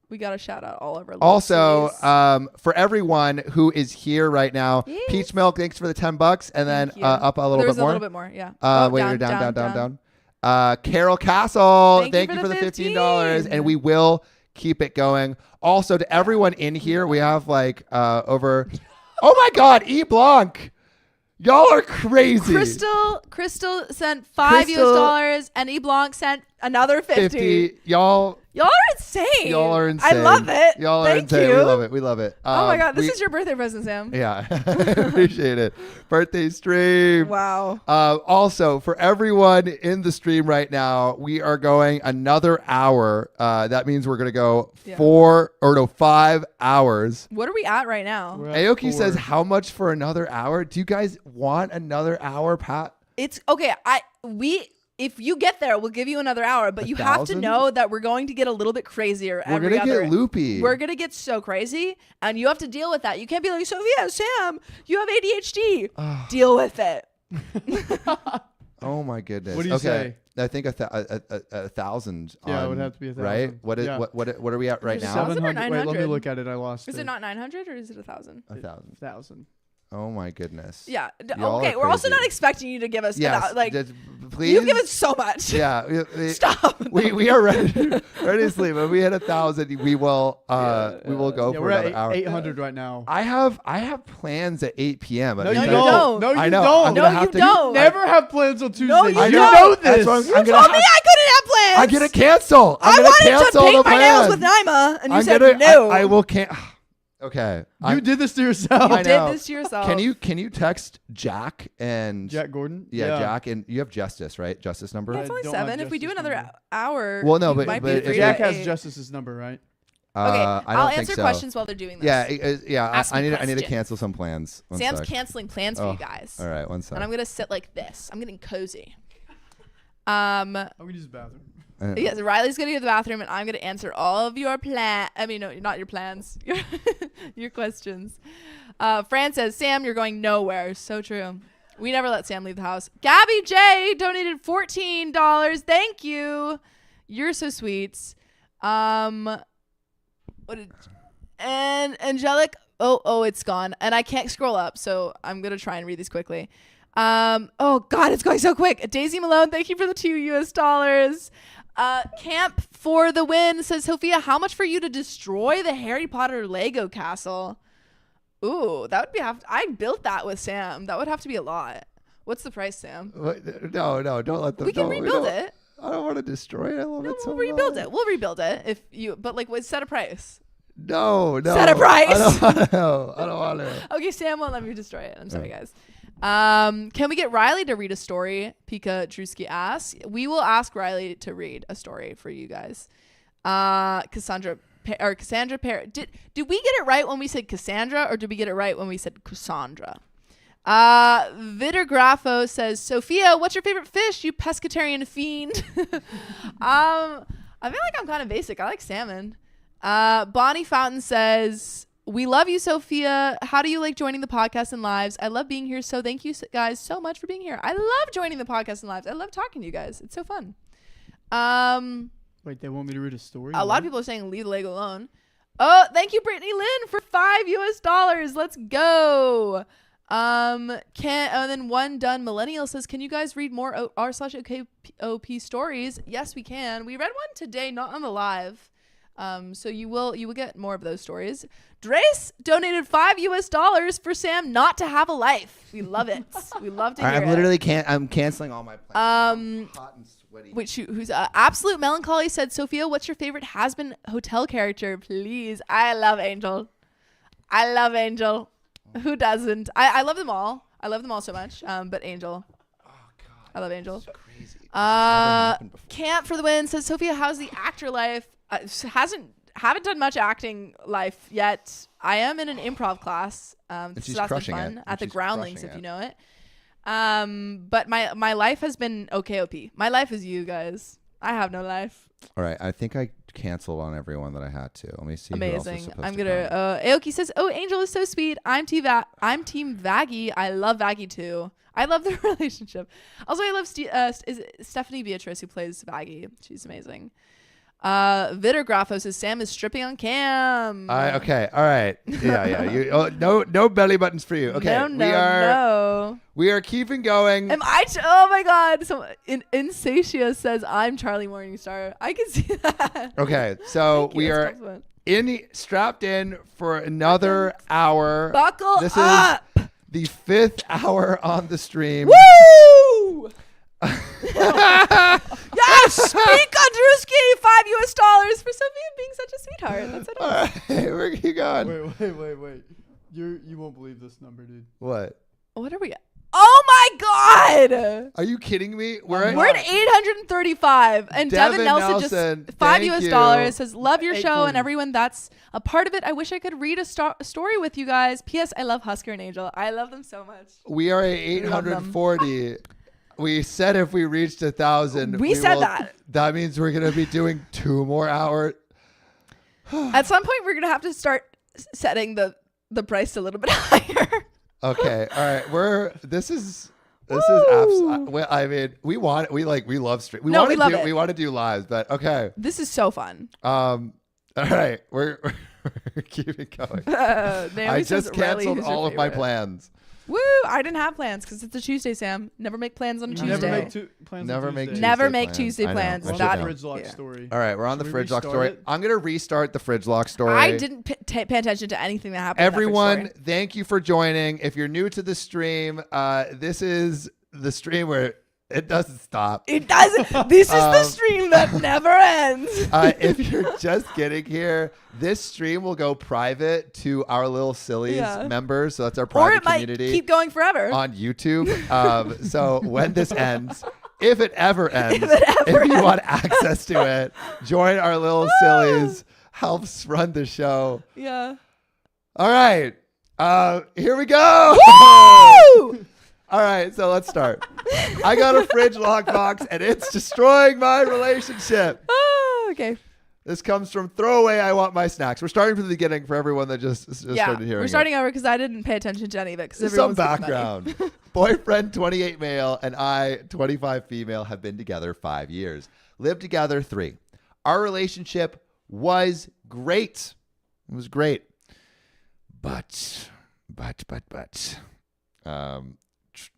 We got to shout out all of our Lil Also, Sillies. for everyone who is here right now, Yes. Peach Milk, thanks for the $10, and then Thank you. up a little There's bit more. a little bit more, yeah. Wait, you're down. Carol Castle, thank you for the $15, and we will keep it going. Also, to everyone in here, we have like over. Oh my God, E Blanc, y'all are crazy. Crystal sent $5 US, and E Blanc sent another 50. Y'all Y'all are insane. Y'all are insane. I love it. Y'all are Thank insane. you. We love it. Oh my God, this we- is your birthday present, Sam. Yeah, I appreciate it. Birthday stream. Wow. Also, for everyone in the stream right now, we are going another hour. That means we're going to go 5 hours. What are we at right now? We're at Aoki 4. says, how much for another hour? Do you guys want another hour, Pat? It's okay. If you get there, we'll give you another hour, but you have to 1,000? know that we're going to get a little bit crazier. We're going to get loopy. We're going to get so crazy, and you have to deal with that. You can't be like, Sophia, Sam, you have ADHD. Deal with it. Oh my goodness. What do you say? I think 1,000. Yeah, it would have to be 1,000. Right? What is Yeah. what are we at right Is it now? 700? 700. Wait, let me 900? look at it. I lost Is it not 900 or is it 1,000? 1,000. 1,000. Oh my goodness. Yeah. Y'all Okay. are We're also crazy. not expecting you to give us Yes. like Please. you've given so much. Yeah. Stop. We are ready to sleep. When we hit 1,000, we will we will go Yeah, for we're another at hour. 800 right now. I have plans at 8 p.m. No, you you don't. don't. No, you I know. don't. I'm gonna No, have you to- don't. Never have plans on Tuesday. No, you you don't. know That's this. what You I'm told gonna me I couldn't have plans. I'm gonna cancel. I I'm gonna wanted to cancel paint the my nails plan. with Naima, and you I'm said gonna, no. I will can't. Okay. You did this to yourself. I You know. did this to yourself. Can you text Jack and Jack Gordon? Yeah, Jack, and you have Justice, right? Justice number. Yeah, it's only don't have 7. If we do Justice another number. hour, Well, no, you but- might but be free Jack at has 8. Justice's number, right? Okay, I don't I'll think answer so. questions while they're doing this. Yeah. Ask I me need to questions. cancel some plans. One Sam's sec. canceling plans for Oh, you guys. All right, one sec. And I'm gonna sit like this. I'm getting cozy. I'm going to use the bathroom. Yes, Riley's gonna go to the bathroom, and I'm gonna answer all of your no, not your plans, your questions. Fran says, Sam, you're going nowhere. So true. We never let Sam leave the house. Gabby J donated $14. Thank you. You're so sweet. And Angelic. Oh, it's gone, and I can't scroll up, so I'm gonna try and read these quickly. Oh God, it's going so quick. Daisy Malone, thank you for the $2. Camp for the win says, Sophia, how much for you to destroy the Harry Potter Lego castle? Ooh, that would be I built that with Sam. That would have to be a lot. What's the price, Sam? No, don't let them. We can rebuild it. I don't want to destroy it. I love No, it so we'll rebuild much. it. We'll rebuild it if you. But like, set a price. No. Set a price. I don't want to. Okay, Sam won't let me destroy it. I'm sorry, guys. Can we get Riley to read a story? Pika Drewski asks. We will ask Riley to read a story for you guys. Cassandra Perry. Did we get it right when we said Cassandra, or did we get it right when we said Cassandra? Vittergrafo says, Sophia, what's your favorite fish, you pescatarian fiend? I feel like I'm kind of basic. I like salmon. Bonnie Fountain says, we love you, Sophia. How do you like joining the podcast and lives? I love being here. So thank you guys so much for being here. I love joining the podcast and lives. I love talking to you guys. It's so fun. Wait, they want me to read a story? A lot of people are saying leave the Lego alone. Oh, thank you, Brittany Lynn, for $5. Let's go. And then One Done Millennial says, can you guys read more r/okop stories? Yes, we can. We read one today, not on the live. So you will get more of those stories. Drace donated $5 for Sam not to have a life. We love it. We love to hear it. I'm canceling all my plans. I'm hot and sweaty. Who's Absolute Melancholy said, Sophia, what's your favorite has-been hotel character, please? I love Angel. Who doesn't? I love them all. I love them all so much. But Angel. Oh God. I love Angel. That's crazy. Never happened before. Camp for the win says, Sophia, how's the actor life? Haven't done much acting life yet. I am in an improv class. So she's that's been crushing it. fun And at the she's Groundlings, crushing if you it. know it. But my life has been OKOP. My life is you guys. I have no life. All right, I think I canceled on everyone that I had to. Let me see. Who else is Amazing. supposed I'm to gonna. come. Aoki says, "Oh, Angel is so sweet. I'm team Vaggie. I love Vaggie too. I love their relationship. Also, I love is it Stephanie Beatrice, who plays Vaggie. She's amazing." Vittergrafo says, Sam is stripping on cam. Okay. All right. Yeah. No belly buttons for you. Okay. No. We are keeping going. Am I? Oh my God! So Insatia says, I'm Charlie Morningstar. I can see that. Okay. So Thank you, we that's are a compliment. strapped in for another hour. Buckle This up. is the 5th hour on the stream. Woo! Yes! Speak Andrewski, $5 for Sophia being such a sweetheart. That's so All nice. right. Where are you going? Wait. You won't believe this number, dude. What? What are we at? Oh my God! Are you kidding me? We're at 835, and Devin Nelson just $5 says, "Love your show and everyone that's a part of it. I wish I could read a story with you guys. P.S. I love Husker and Angel. I love them so much. We are at 840. We said if we reached 1,000, We said that. That means we're gonna be doing 2 more hours. At some point, we're gonna have to start setting the price a little bit higher." Okay, all right. This is absolutely. Well, I mean, we love stream. We want to do lives, but okay. This is so fun. All right, we're keeping going. I just canceled all of my plans. Woo! I didn't have plans because it's a Tuesday, Sam. Never make plans on a Tuesday. Never make plans. Never on make Tuesday. Never Tuesday make plans. Tuesday I know. plans. I should That know. Fridge lock yeah. story. All right, we're on Should the we fridge lock restart story. it? I'm going to restart the fridge lock story. I didn't pay attention to anything that happened. Everyone, In that fridge thank you for joining. If you're new to the stream, this is the stream where it doesn't stop. story. It doesn't. This is the stream that never ends. If you're just getting here, this stream will go private to our Lil Sillies members. So that's our Or private it might community keep going forever. on YouTube. So when this ends, if it ever ends, If it you want access to it, join our Lil Sillies. Helps run the show. Yeah. All right. Here we go. Woo! All right, so let's start. I got a fridge lockbox, and it's destroying my relationship. Oh, okay. This comes from Throwaway I Want My Snacks. We're starting from the beginning for everyone that just started hearing we're starting over because I didn't pay attention to any of it. Because Some background. Boyfriend, 28 male, and I, 25 female, have been together 5 years. Lived together 3. Our relationship was great. It was great. But.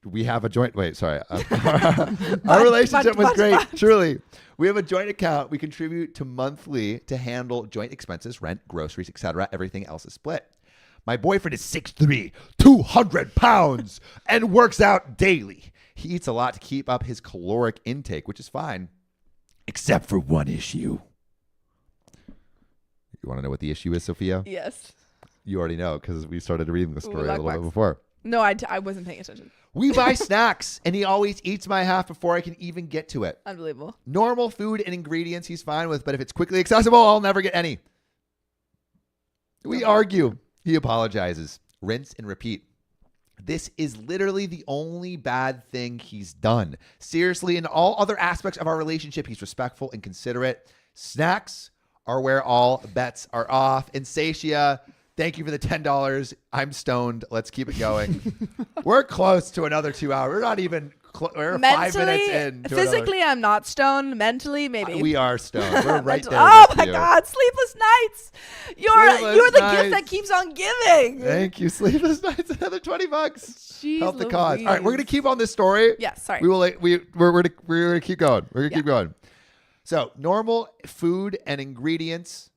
We have a joint. Wait, sorry. Our relationship was great. Truly. We have a joint account. We contribute to monthly to handle joint expenses, rent, groceries, etc. Everything else is split. My boyfriend is 6'3", 200 pounds, and works out daily. He eats a lot to keep up his caloric intake, which is fine, except for one issue. You want to know what the issue is, Sophia? Yes. You already know because we started reading the story a little bit lockbox. before. No, I wasn't paying attention. We buy snacks, and he always eats my half before I can even get to it. Unbelievable. Normal food and ingredients he's fine with, but if it's quickly accessible, I'll never get any. We argue. He apologizes. Rinse and repeat. This is literally the only bad thing he's done. Seriously, in all other aspects of our relationship, he's respectful and considerate. Snacks are where all bets are off. Insatia, thank you for the $10. I'm stoned. Let's keep it going. We're close to another 2 hours. We're not even. We're 5 minutes in. Physically, I'm not stoned. Mentally, maybe. We are stoned. We're right there. Oh with my you. God! Sleepless nights. You're Sleepless the nights. gift that keeps on giving. Thank you. Sleepless nights. Another $20. Jeez Help the cause. Louise. All right, we're gonna keep on this story. Yeah, sorry. We will. We're gonna keep going. We're gonna keep going. So normal food and ingredients,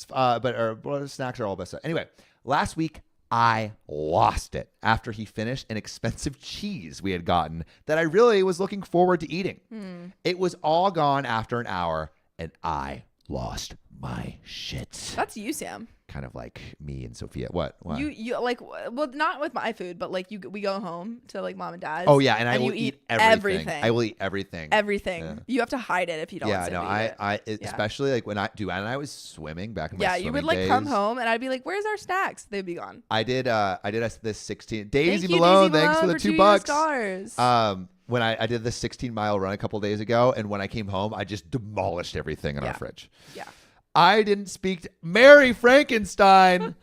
but snacks are all best. Anyway, last week I lost it after he finished an expensive cheese we had gotten that I really was looking forward to eating. It was all gone after an hour, and I lost my shit. That's you, Sam. Kind of like me and Sophia. What? You like, well, not with my food, but like we go home to like mom and dad's. Oh yeah, and I will you eat everything. I will eat everything. Everything. Yeah. You have to hide it if you don't. Yeah, Sam no, to eat it. especially like when Duane and I was swimming back in my Yeah, you would like days. come home and I'd be like, "Where's our snacks?" They'd be gone. I did this 16 Daisy Thank you, Malone. Daisy Thanks for Malone, the $2 $2. When I did this 16-mile run a couple days ago, and when I came home, I just demolished everything in our fridge. Yeah. I didn't speak to Mary Frankenstein.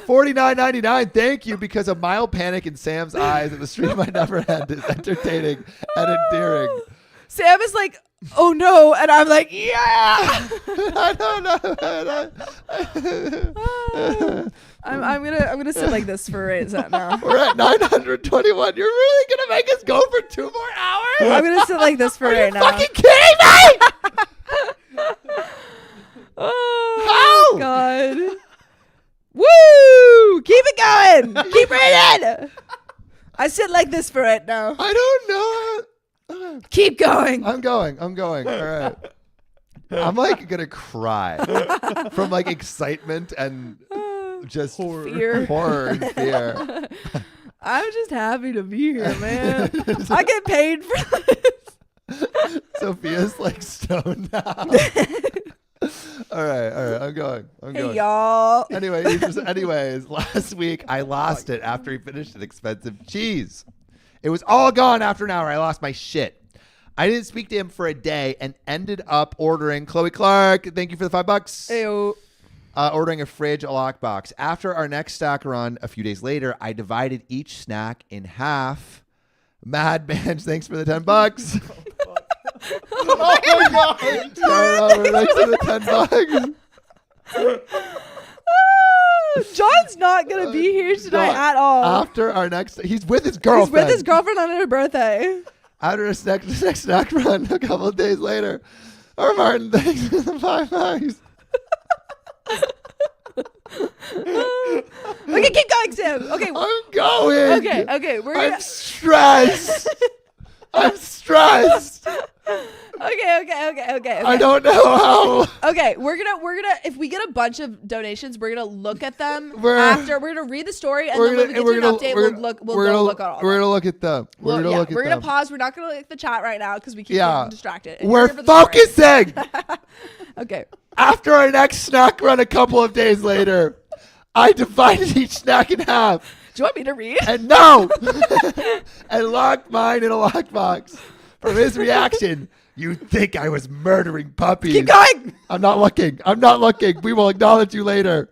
$49.99. Thank you, because a mild panic in Sam's eyes at the stream I never had is entertaining and endearing. Sam is like, "Oh no," and I'm like, "Yeah." I don't know. I'm gonna sit like this for right now. We're at 921. You're really gonna make us go for 2 more hours? I'm gonna sit like this for Are right you now. fucking kidding me? Oh How? God. Woo! Keep it going. Keep reading. I sit like this for right now. I don't know. Keep going. I'm going. All right. I'm like gonna cry from like excitement and just Fear. and fear. I'm just happy to be here, man. I get paid for this. Sophia's like stoned now. All right. I'm going. Hey, y'all. Anyways, last week I lost it after he finished an expensive cheese. It was all gone after an hour. I lost my shit. I didn't speak to him for a day and ended up ordering Chloe Clark. Thank you for the $5. Ayo. Ordering a fridge, a lockbox. After our next stack run, a few days later, I divided each snack in half. Mad Bench, thanks for the $10. Oh my God! Start over next to the $10. John's not gonna be here tonight at all. After our next, he's with his girlfriend. He's with his girlfriend on her birthday. After his next snack run, a couple of days later, our Martin thanks for the $5. Okay, keep going, Sam. Okay, I'm going. okay, we're I'm gonna. stressed. I'm stressed. Okay. I don't know how. Okay, we're gonna. If we get a bunch of donations, we're gonna look at them We're gonna read the story, and then when we get to an update, we'll go look at all. We're gonna look at them. We're gonna pause. We're not gonna look at the chat right now because we keep getting distracted. And We're remember the story. focusing. Okay. After our next snack run, a couple of days later, I divided each snack in half. Do you want me to read? And no, and locked mine in a lockbox. From his reaction, you think I was murdering puppies. Keep going. I'm not looking. We will acknowledge you later.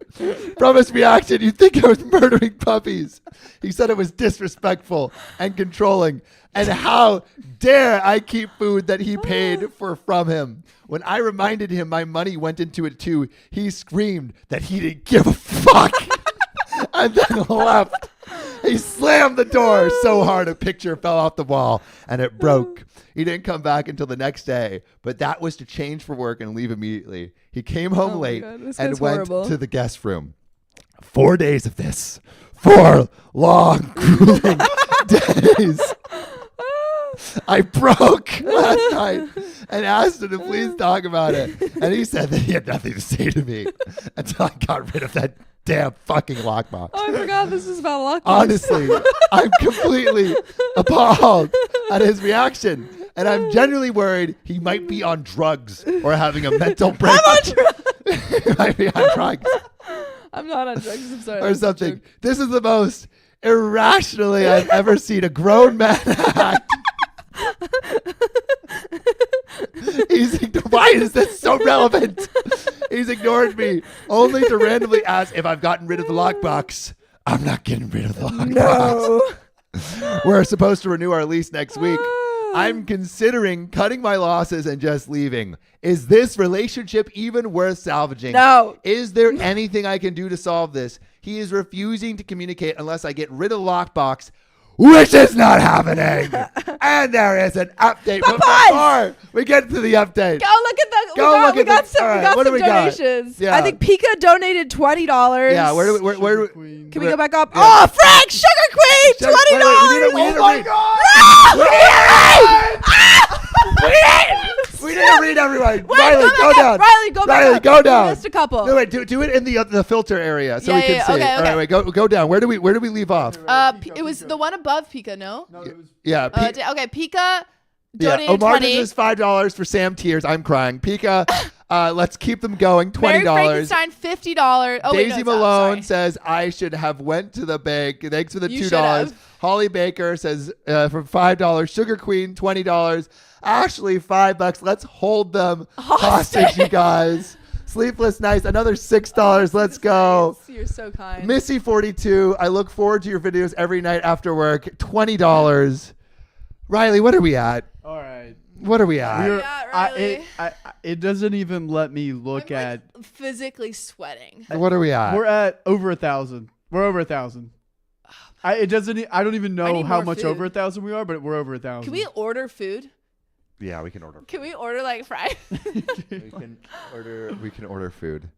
From his reaction, you think I was murdering puppies. He said it was disrespectful and controlling. And how dare I keep food that he paid for from him. When I reminded him my money went into it too, he screamed that he didn't give a fuck. And then left. He slammed the door so hard a picture fell off the wall and it broke. He didn't come back until the next day, but that was to change for work and leave immediately. He came home late and went to the guest room. 4 days of this. 4 long, grueling days. I broke last night and asked him to please talk about it. And he said that he had nothing to say to me until I got rid of that damn fucking lockbox. Oh, I forgot this is about lockbox. Honestly, I'm completely appalled at his reaction. And I'm genuinely worried he might be on drugs or having a mental breakdown. I'm on drugs. He might be on drugs. I'm not on drugs. I'm sorry. Or something. This is the most irrationally I've ever seen a grown man act. Why is this so relevant? He's ignored me only to randomly ask if I've gotten rid of the lockbox. I'm not getting rid of the lockbox. No. We're supposed to renew our lease next week. I'm considering cutting my losses and just leaving. Is this relationship even worth salvaging? No. Is there anything I can do to solve this? He is refusing to communicate unless I get rid of the lockbox, which is not happening. And there is an update. But before we get to the update, Go look at the. We got some donations. Yeah. I think Pika donated $20. Yeah, where do Can we go back up? Yeah. Oh, Frank, Sugar Queen, $20. Oh my God! We need to read everyone. Riley, go down. Riley, go back up. Go down. We missed a couple. No, wait, do it in the filter area so we can see. Okay. All right, wait, go down. Where do we leave off? It was the one above Pika, no? Yeah. Okay, Pika donated Omar $20. does $5 for Sam Tears. I'm crying. Pika, let's keep them going. $20. Mary Frankenstein, $50. Oh, Daisy Malone says I should have went to the bank. Thanks for the $2. Holly Baker says for $5. Sugar Queen, $20. Ashley, $5. Let's hold them hostage, you guys. Sleepless Nights, another $6. Let's go. Nice. You're so kind. Missy 42. I look forward to your videos every night after work. $20. Riley, what are we at? All right. What are we at? Riley? It doesn't even let me look at. Physically sweating. What are we at? We're at over 1,000. We're over 1,000. I don't even know how much over 1,000 we are, but we're over 1,000. Can we order food? Yeah, we can order. Can we order like fries? We can order food.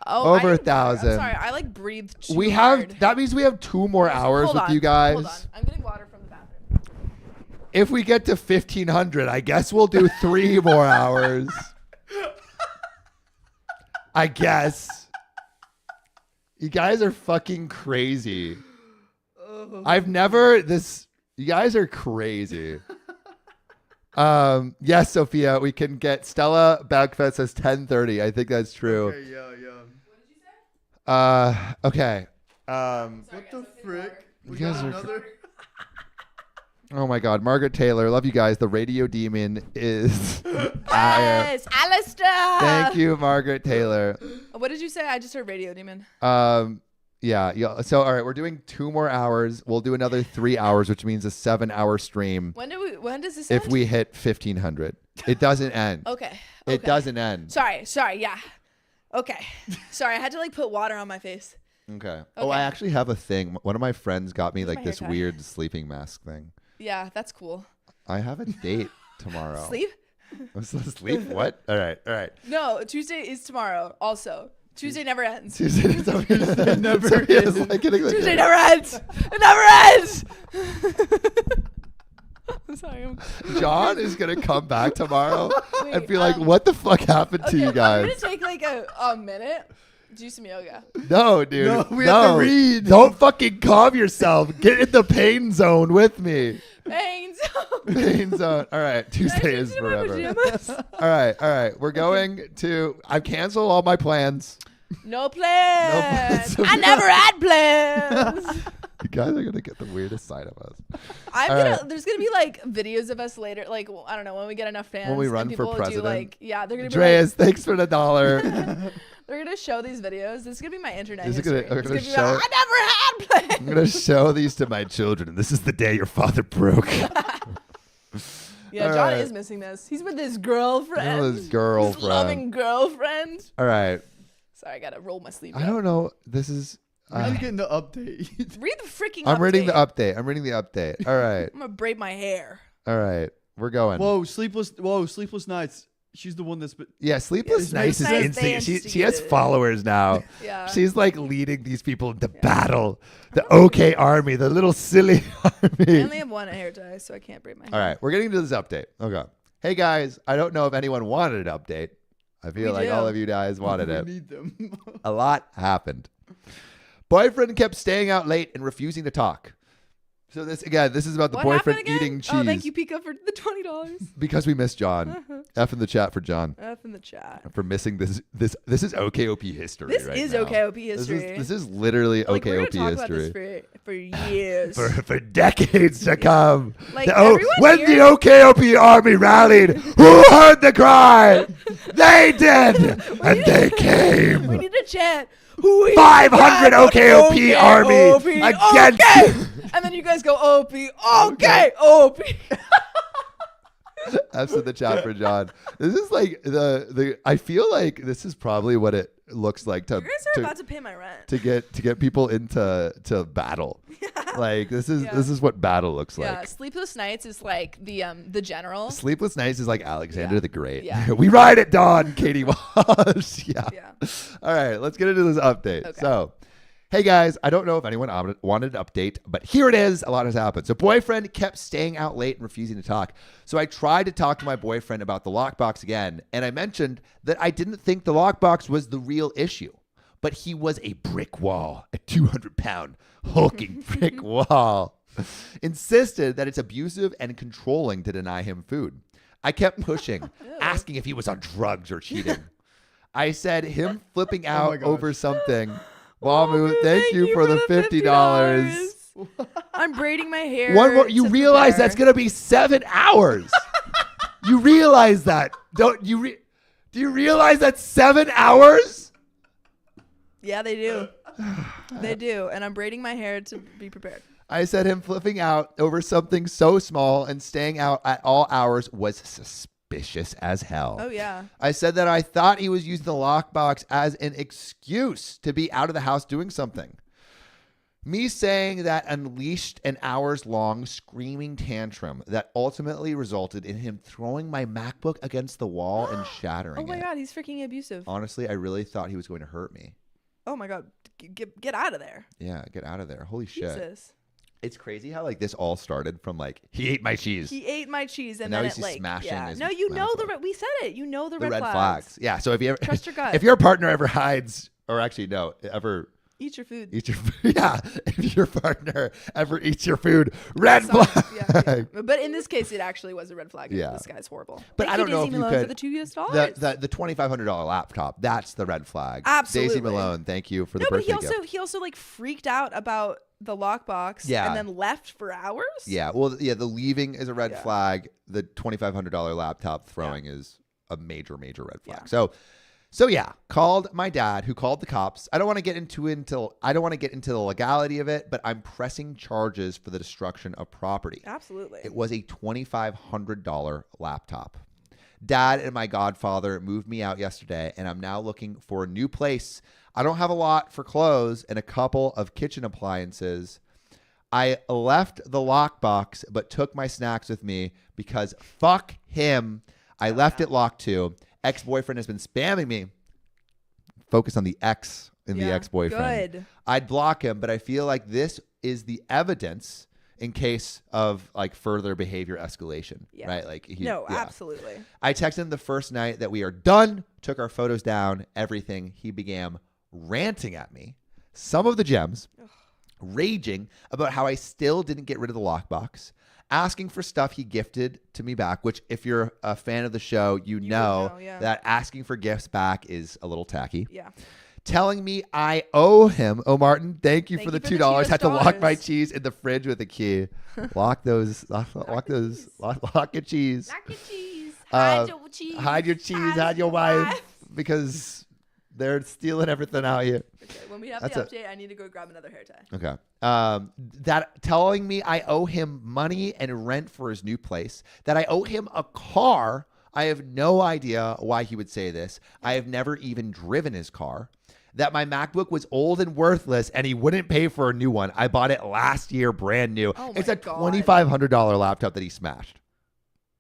Over 1,000. I'm sorry, I like breathed too hard. That means we have 2 more hours with you guys. Hold on. I'm getting water from the bathroom. If we get to 1,500, I guess we'll do 3 more hours. I guess. You guys are fucking crazy. You guys are crazy. Yes, Sophia, we can get Stella Bagfest says 10:30. I think that's true. Okay, yeah. What did you say? Okay. What the frick? You guys are. Oh my God, Margaret Taylor, love you guys. The radio demon is. Yes, Alistair. Thank you, Margaret Taylor. What did you say? I just heard radio demon. Yeah. So all right, we're doing 2 more hours. We'll do another 3 hours, which means a 7-hour stream. When does this if end? we hit 1,500? It doesn't end. Okay. It doesn't end. Sorry. Yeah. Okay. Sorry, I had to like put water on my face. Okay. Oh, I Okay. actually have a thing. One of my friends got me Where's like my this hair tie? weird sleeping mask thing. Yeah, that's cool. I have a date tomorrow. Sleep? Sleep? What? All right. No, Tuesday is tomorrow. Also, Tuesday never ends. Tuesday never Sophia's ends. like getting the Tuesday never ends. It never ends. I'm sorry. John is gonna come back tomorrow and Wait, be like, "What the fuck happened to Okay, you I'm guys?" gonna take like a minute. Do some yoga. No, dude. No, we have to read. Don't fucking calm yourself. Get in the pain zone with me. Pains. Pain zone. All right. Tuesday is forever. All right. We're going to. I've canceled all my plans. No plans. plans. I never had plans. You guys are gonna get the weirdest side of us. I'm All gonna. right. There's gonna be like videos of us later. Like I don't know when we get enough fans. When we and run for people president. Do like they're gonna be Andreas, thanks for the dollar. like, they're gonna show these videos. This is gonna be my internet This is history. gonna- It's we're gonna be gonna like, I never had I'm plans. gonna show these to my children, and this is the day your father broke. Yeah, All John right. is missing this. He's with his girlfriend. Oh, his girlfriend. His loving girlfriend. All right. Sorry, I gotta roll my sleeve. I up. don't know. This is. I'm getting the update. Read the freaking. I'm reading the update. update. All right. I'm gonna braid my hair. All right. We're going. Whoa, sleepless nights. She's the one that's been. Yeah, Sleepless Yeah, Nights is Sleepless insane. Nights, She has they followers now. Yeah. She's like leading these people into battle. The OK Army, the Little Silly I Army. only have one hair tie, so I can't braid my hair. All right, we're getting to this update. Okay. Hey guys, I don't know if anyone wanted an update. I feel We like do. all of you guys wanted We it. need them. A lot happened. Boyfriend kept staying out late and refusing to talk. So this is about the What boyfriend happened again? eating cheese. Oh, thank you, Pika, for the $20. Because we missed John. F in the chat for John. Up in the chat. For missing this is OKOP history. This right is now. OKOP history. This is literally Like, we're OKOP gonna talk history. about this for years. For decades to come. Like, When everyone the here- OKOP army rallied, who heard the cry? They did, and they we came. need to chant. Who is 500 that? OKOP army against. okay. And then you guys go OP. Okay, OP. F's in the chat for John. This is like the. I feel like this is probably what it looks like You guys are about to pay my rent. to get people into battle. Like this is what battle looks Yeah, like. Sleepless Nights is like the general. Sleepless Nights is like Alexander Yeah. the Great. Yeah. We ride at dawn, Katie Walsh. Yeah. Yeah. All right, let's get into this update. Okay. So, hey guys, I don't know if anyone wanted an update, but here it is. A lot has happened. So, boyfriend kept staying out late and refusing to talk. So, I tried to talk to my boyfriend about the lockbox again, and I mentioned that I didn't think the lockbox was the real issue, but he was a brick wall, a 200-pound hulking brick wall. Insisted that it's abusive and controlling to deny him food. I kept pushing, asking if he was on drugs or cheating. I said him flipping out gosh. over something. Wamu, thank you for the $50. I'm braiding my hair. One more. You to realize prepare. that's gonna be 7 hours. You realize that, don't you? Do you realize that's 7 hours? Yeah, they do. They do. And I'm braiding my hair to be prepared. I said him flipping out over something so small and staying out at all hours was suspicious as hell. Oh, yeah. I said that I thought he was using the lockbox as an excuse to be out of the house doing something. Me saying that unleashed an hours-long screaming tantrum that ultimately resulted in him throwing my MacBook against the wall and shattering Oh, my it. God. He's freaking abusive. Honestly, I really thought he was going to hurt me. Oh, my God. Get out of there. Yeah, get out of there. Holy shit. Jesus. It's crazy how like this all started from like, he ate my cheese. He ate my cheese and now then he's it just like smashing yeah. his No, you know MacBook. we said it. You know the The red red flags. Yeah. So if you ever Trust your gut. if your partner ever hides, or actually no, ever Eat your food. eats your yeah, if your partner ever eats your food, red Sorry. flag. Yeah. But in this case, it actually was a red flag. Yeah. This guy's horrible. But Thank I don't you, know Daisy if you Malone, could- for the $2. The $2,500 laptop, that's the red flag. Absolutely. Daisy Malone, thank you for the No, but birthday gift. he also like freaked out about the lockbox. Yeah. And then left for hours. Yeah, well, yeah, the leaving is a red Yeah. flag. The $2,500 laptop throwing is a major red flag. Yeah. So yeah, called my dad, who called the cops. I don't want to get into the legality of it, but I'm pressing charges for the destruction of property. Absolutely. It was a $2,500 laptop. Dad and my godfather moved me out yesterday, and I'm now looking for a new place. I don't have a lot for clothes and a couple of kitchen appliances. I left the lockbox, but took my snacks with me because fuck him. I left it locked too. Ex-boyfriend has been spamming me. Focus on the ex in the ex-boyfriend. Good. I'd block him, but I feel like this is the evidence in case of like further behavior escalation, right? Like absolutely. I texted him the first night that we are done, took our photos down, everything. He began ranting at me, some of the gems, raging about how I still didn't get rid of the lockbox, asking for stuff he gifted to me back, which if you're a fan of the show, you know that asking for gifts back is a little tacky. Yeah. Telling me I owe him. Oh, Martin, thank you for the $2. Had to lock my cheese in the fridge with a key. Lock those. Lock your cheese. Lock your cheese. Hide your cheese. Hide your cheese. Hide your wife. Because they're stealing everything out here. Okay, when we have the update, I need to go grab another hair tie. Okay. That telling me I owe him money and rent for his new place. That I owe him a car. I have no idea why he would say this. I have never even driven his car. That my MacBook was old and worthless and he wouldn't pay for a new one. I bought it last year, brand new. It's a $2,500 laptop that he smashed.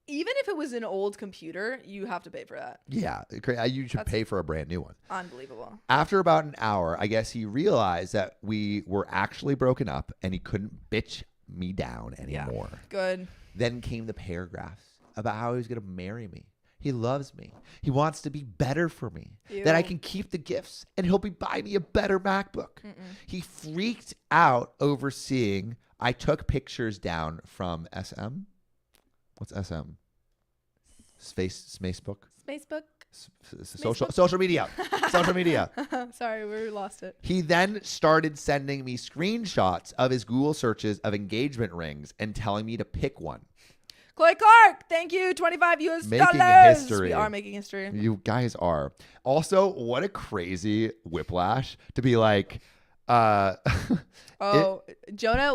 Even if it was an old computer, you have to pay for that. Yeah, you should pay for a brand new one. Unbelievable. After about an hour, I guess he realized that we were actually broken up and he couldn't bitch me down anymore. Yeah. Good. Then came the paragraphs about how he was going to marry me. He loves me. He wants to be better for me. Ew. That I can keep the gifts and he'll be buying me a better MacBook. He freaked out over seeing I took pictures down from SM. What's SM? Facebook? Social media. Social media. Sorry, we lost it. He then started sending me screenshots of his Google searches of engagement rings and telling me to pick one. Chloe Clark, thank you. $25. Making history. We are making history. You guys are. Also, what a crazy whiplash to be like, Jonah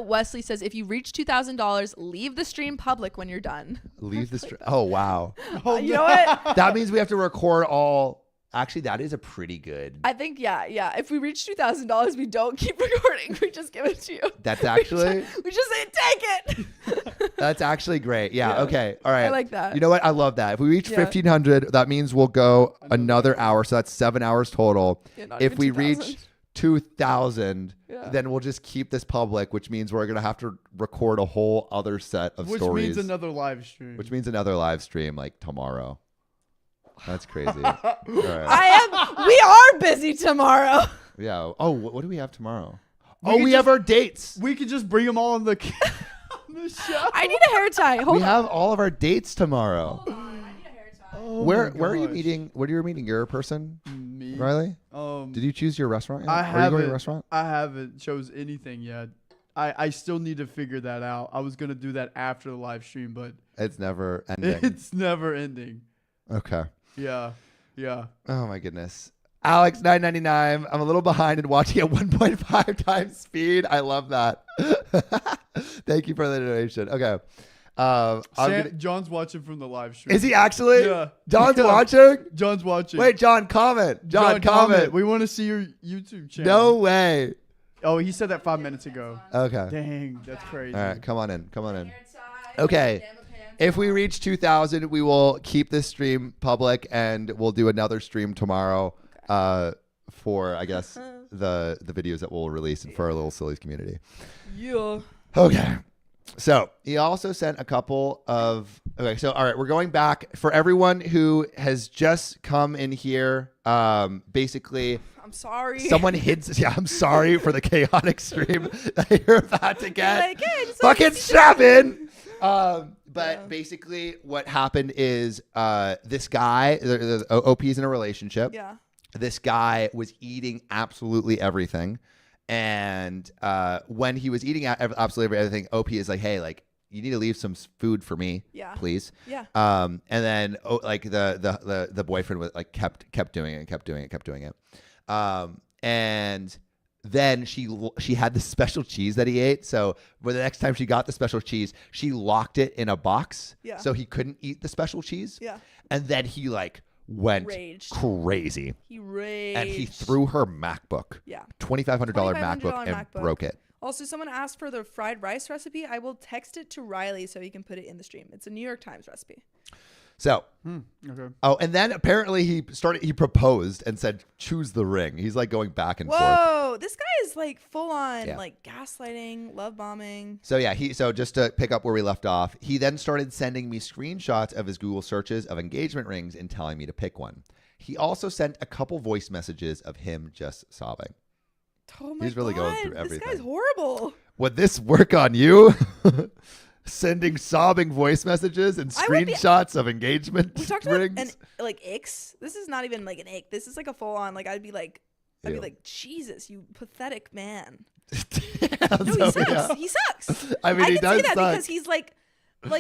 Wesley says, if you reach $2,000, leave the stream public when you're done. Leave the stream. Oh, wow. You know what? That means we have to record all. Actually, that is a pretty good. I think, yeah. If we reach $2,000, we don't keep recording. We just give it to you. That's actually. we just say, take it. That's actually great. Yeah. Okay. All right. I like that. You know what? I love that. If we reach 1,500, that means we'll go another hour. So that's 7 hours total. If we reach 2,000, then we'll just keep this public, which means we're going to have to record a whole other set of stories. Which means another live stream. Like tomorrow. That's crazy. Right. We are busy tomorrow. Yeah. Oh, what do we have tomorrow? We have our dates. We could just bring them all on the show. I need a hair tie. We have all of our dates tomorrow. Hold on. I need a hair tie. Where are you meeting? What are you meeting? Your person? Me. Riley? Did you choose your restaurant yet? I haven't. Are you going to your restaurant? I haven't chose anything yet. I still need to figure that out. I was going to do that after the live stream, but it's never ending. It's never ending. Okay. Yeah. Oh my goodness. Alex, $9.99. I'm a little behind in watching at 1.5 times speed. I love that. Thank you for the donation. Okay. John's watching from the live stream. Is he actually? Yeah. John's watching? John's watching. Wait, John, comment. John, comment. We want to see your YouTube channel. No way. Oh, he said that 5 minutes ago. Okay. Dang, that's crazy. All right, come on in. Okay. If we reach 2,000, we will keep this stream public and we'll do another stream tomorrow for, I guess, the videos that we'll release and for our Lil Sillies community. Yeah. Okay. So he also sent a couple of. Okay. So, all right. We're going back for everyone who has just come in here. Basically. I'm sorry. Someone hits. Yeah, I'm sorry for the chaotic stream that you're about to get. Like, hey, fucking strap in. But basically what happened is this guy, OP's in a relationship. Yeah. This guy was eating absolutely everything. And when he was eating absolutely everything, OP is like, hey, like, you need to leave some food for me, please. Yeah. And then like the boyfriend was like kept doing it. And then she had the special cheese that he ate. So for the next time she got the special cheese, she locked it in a box. Yeah. So he couldn't eat the special cheese. Yeah. And then he like went Raged. crazy. He raged. And he threw her MacBook. Yeah. $2,500 MacBook and MacBook. broke it. Also, someone asked for the fried rice recipe. I will text it to Riley so he can put it in the stream. It's a New York Times recipe. So, Okay. oh, and then apparently he proposed and said, choose the ring. He's like going back and forth. Whoa, this guy is like full on Yeah. like gaslighting, love bombing. So yeah, so just to pick up where we left off, he then started sending me screenshots of his Google searches of engagement rings and telling me to pick one. He also sent a couple voice messages of him just sobbing. Oh my He's really God, going through everything. This guy's horrible. Would this work on you? Sending sobbing voice messages and screenshots of engagement We talked rings? about like icks. This is not even like an ick. This is like a full on like I'd be like Jesus, you pathetic man. No, No, he sucks. He sucks. I mean, I he can does say that suck. because he's like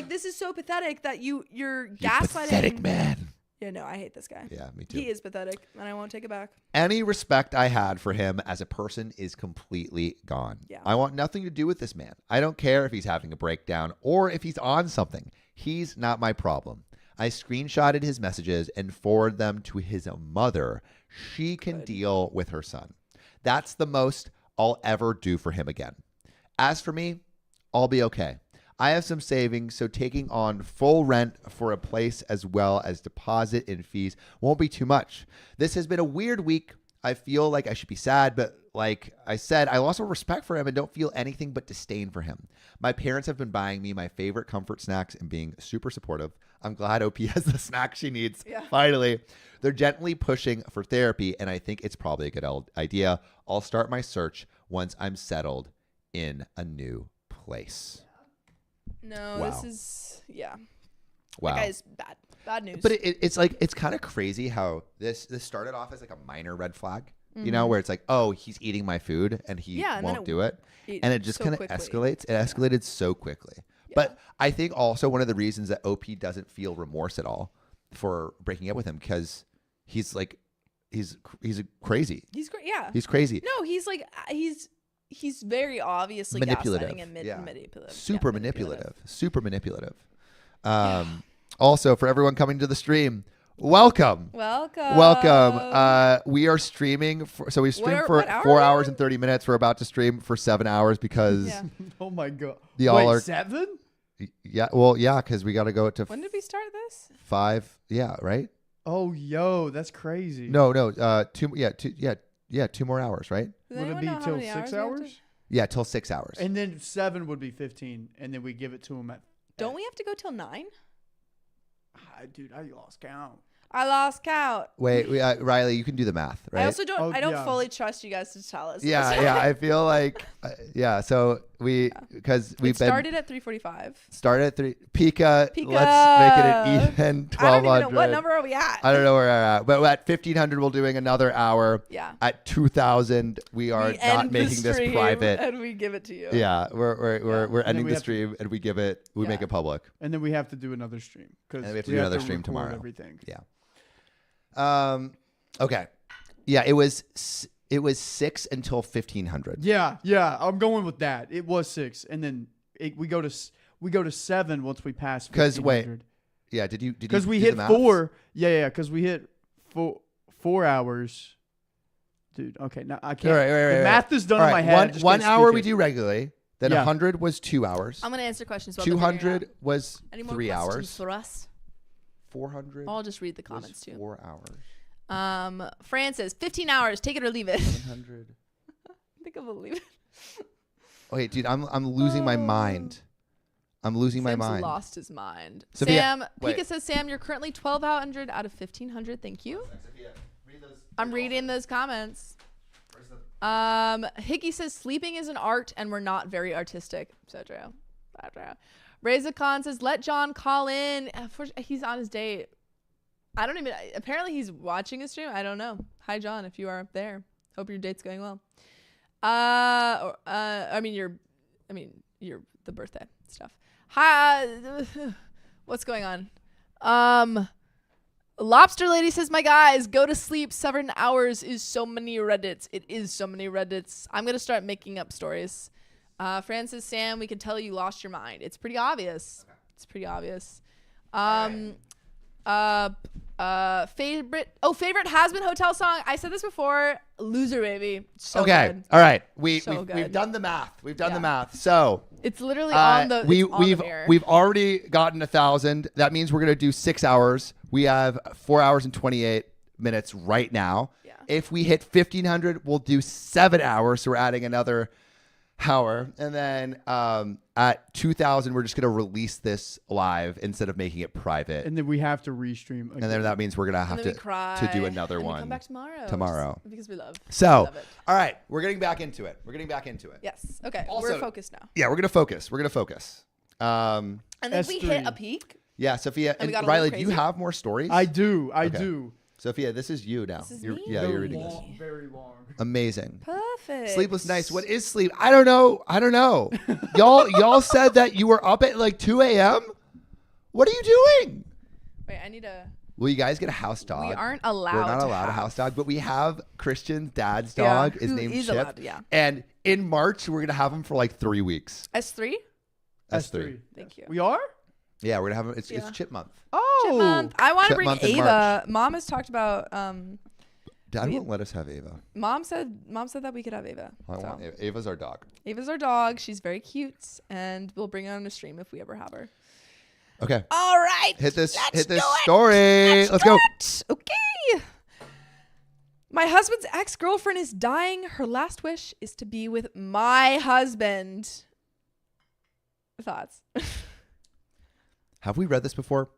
this is so pathetic that you're You gaslighting. pathetic man. Yeah, no, I hate this guy. Yeah, me too. He is pathetic, and I won't take it back. Any respect I had for him as a person is completely gone. Yeah. I want nothing to do with this man. I don't care if he's having a breakdown or if he's on something. He's not my problem. I screenshotted his messages and forwarded them to his mother. She can deal with her son. That's the most I'll ever do for him again. As for me, I'll be okay. I have some savings, so taking on full rent for a place as well as deposit and fees won't be too much. This has been a weird week. I feel like I should be sad, but like I said, I lost all respect for him and don't feel anything but disdain for him. My parents have been buying me my favorite comfort snacks and being super supportive. I'm glad OP has the snack she needs. Yeah. Finally, they're gently pushing for therapy, and I think it's probably a good idea. I'll start my search once I'm settled in a new place. No, Wow. this is Wow. That guy's bad. Bad news. But it's like, it's kind of crazy how this started off as like a minor red flag, you know, where it's like, oh, he's eating my food and he and then won't do it. it And it just so kind of quickly. escalates. It escalated so quickly. Yeah. But I think also one of the reasons that OP doesn't feel remorse at all for breaking up with him, because he's like, he's crazy. He's great. Yeah. He's crazy. No, he's like he's very obviously Manipulative. gaslighting and Yeah. manipulative. Super manipulative. Super manipulative. Also, for everyone coming to the stream, welcome. Welcome. We are streaming. So we streamed for what hour 4 are we hours on? and 30 minutes. We're about to stream for 7 hours because, Yeah. Oh my God. Y'all Wait, are- 7? because we got to go to When did we start this? 5. Yeah, right? Oh, yo, that's crazy. No. 2 more hours, right? Does Would it anyone be know how till many 6 we have hours? to- Yeah, till 6 hours. And then 7 would be 15, and then we give it to him at. Don't we have to go till 9? Dude, I lost count. I lost count. Wait, Riley, you can do the math, right? I also don't. Oh, I don't yeah. fully trust you guys to tell us. yeah. I feel like, So because we've It been started at 3:45. started at 3. Pika, Pika. let's make it an even 1200. I don't even know what number are we at. I don't know where we're at, but at 1500 we're doing another hour. Yeah. At 2000 we are We not end the making this stream private. and we give it to you. Yeah, we're ending we the have to- stream and we make Yeah. it public. And then we have to do another stream. And Because we have to do another stream record tomorrow. Everything. Yeah. Okay. Yeah, it was 6 until 1500. Yeah, I'm going with that. It was 6, and then we go to 7 once we pass. Because wait, 1500. yeah, did you Because we do hit the maths? 4. Yeah, because we hit 4 hours. Dude, okay, now I can't. Right. The math is done All in my right, head. I just one can't hour speak we it. do regularly. Then Yeah. 100 was 2 hours. I'm gonna answer questions. While they're figuring it 200 out. was Any more 3 questions hours. for us? 400 I'll just read the was comments too. 4 hours. Francis, 15 hours. Take it or leave it. 100. I think I will leave it. Wait, dude, I'm losing my mind. I'm losing my Sam's mind. lost his mind. Sophia, Sam, wait. Pika says, Sam, you're currently 1,200 out of 1,500. Thank you. I'm reading those comments. Hickey says, sleeping is an art and we're not very artistic. So true. So true. Reza Khan says, let John call in. He's on his date. I don't even, apparently he's watching a stream. I don't know. Hi, John, if you are there. Hope your date's going well. You're the birthday stuff. Hi, what's going on? Lobster Lady says, my guys, go to sleep. 7 hours is so many Reddits. It is so many Reddits. I'm going to start making up stories. Francis, Sam, we can tell you lost your mind. It's pretty obvious. It's pretty obvious. Favorite has-been hotel song. I said this before. Loser Baby. So Okay. good. All right. So We've good. done the math. We've done the Yeah. math. So It's literally on the mirror. we've already gotten 1,000. That means we're gonna do 6 hours. We have 4 hours and 28 minutes right now. Yeah. If we hit 1,500, we'll do 7 hours. So we're adding another hour, and then at 2,000, we're just gonna release this live instead of making it private. And then we have to restream again. And then that means we're gonna And have then to we cry, do another and we one come back tomorrow. tomorrow. Just because we love. So, we love it. all right, we're getting back into it. Yes. Okay. Also- we're focused now. Yeah, we're gonna focus. And then we hit S3. a peak. Yeah, Sophia And we and got a little Riley, do you crazy? have more stories? I do. Okay. Sophia, this is you now. This is You're, me? yeah, you're reading this. Long, very long. Amazing. Perfect. Sleepless nights. What is sleep? I don't know. Y'all said that you were up at like 2 a.m. What are you doing? Wait, I need a. Will you guys get a house dog? We aren't allowed. We're not to allowed a have- house dog, but we have Christian's dad's Yeah, dog is who named is Chip. allowed, yeah. And in March, we're gonna have him for like 3 weeks. S3. S3. Thank you. We are? Yeah, we're gonna have him. It's Yeah. Chip month. Oh. Chip month. I want to Chip bring month in Ava. Mom has talked about. Dad won't let us have Ava. Mom said that we could have Ava. I So. want Ava. Ava's our dog. Ava's our dog. She's very cute, and we'll bring her on a stream if we ever have her. Okay. All right. Hit this Let's do it. story. Let's go. it. Okay. My husband's ex-girlfriend is dying. Her last wish is to be with my husband. Thoughts? Have we read this before?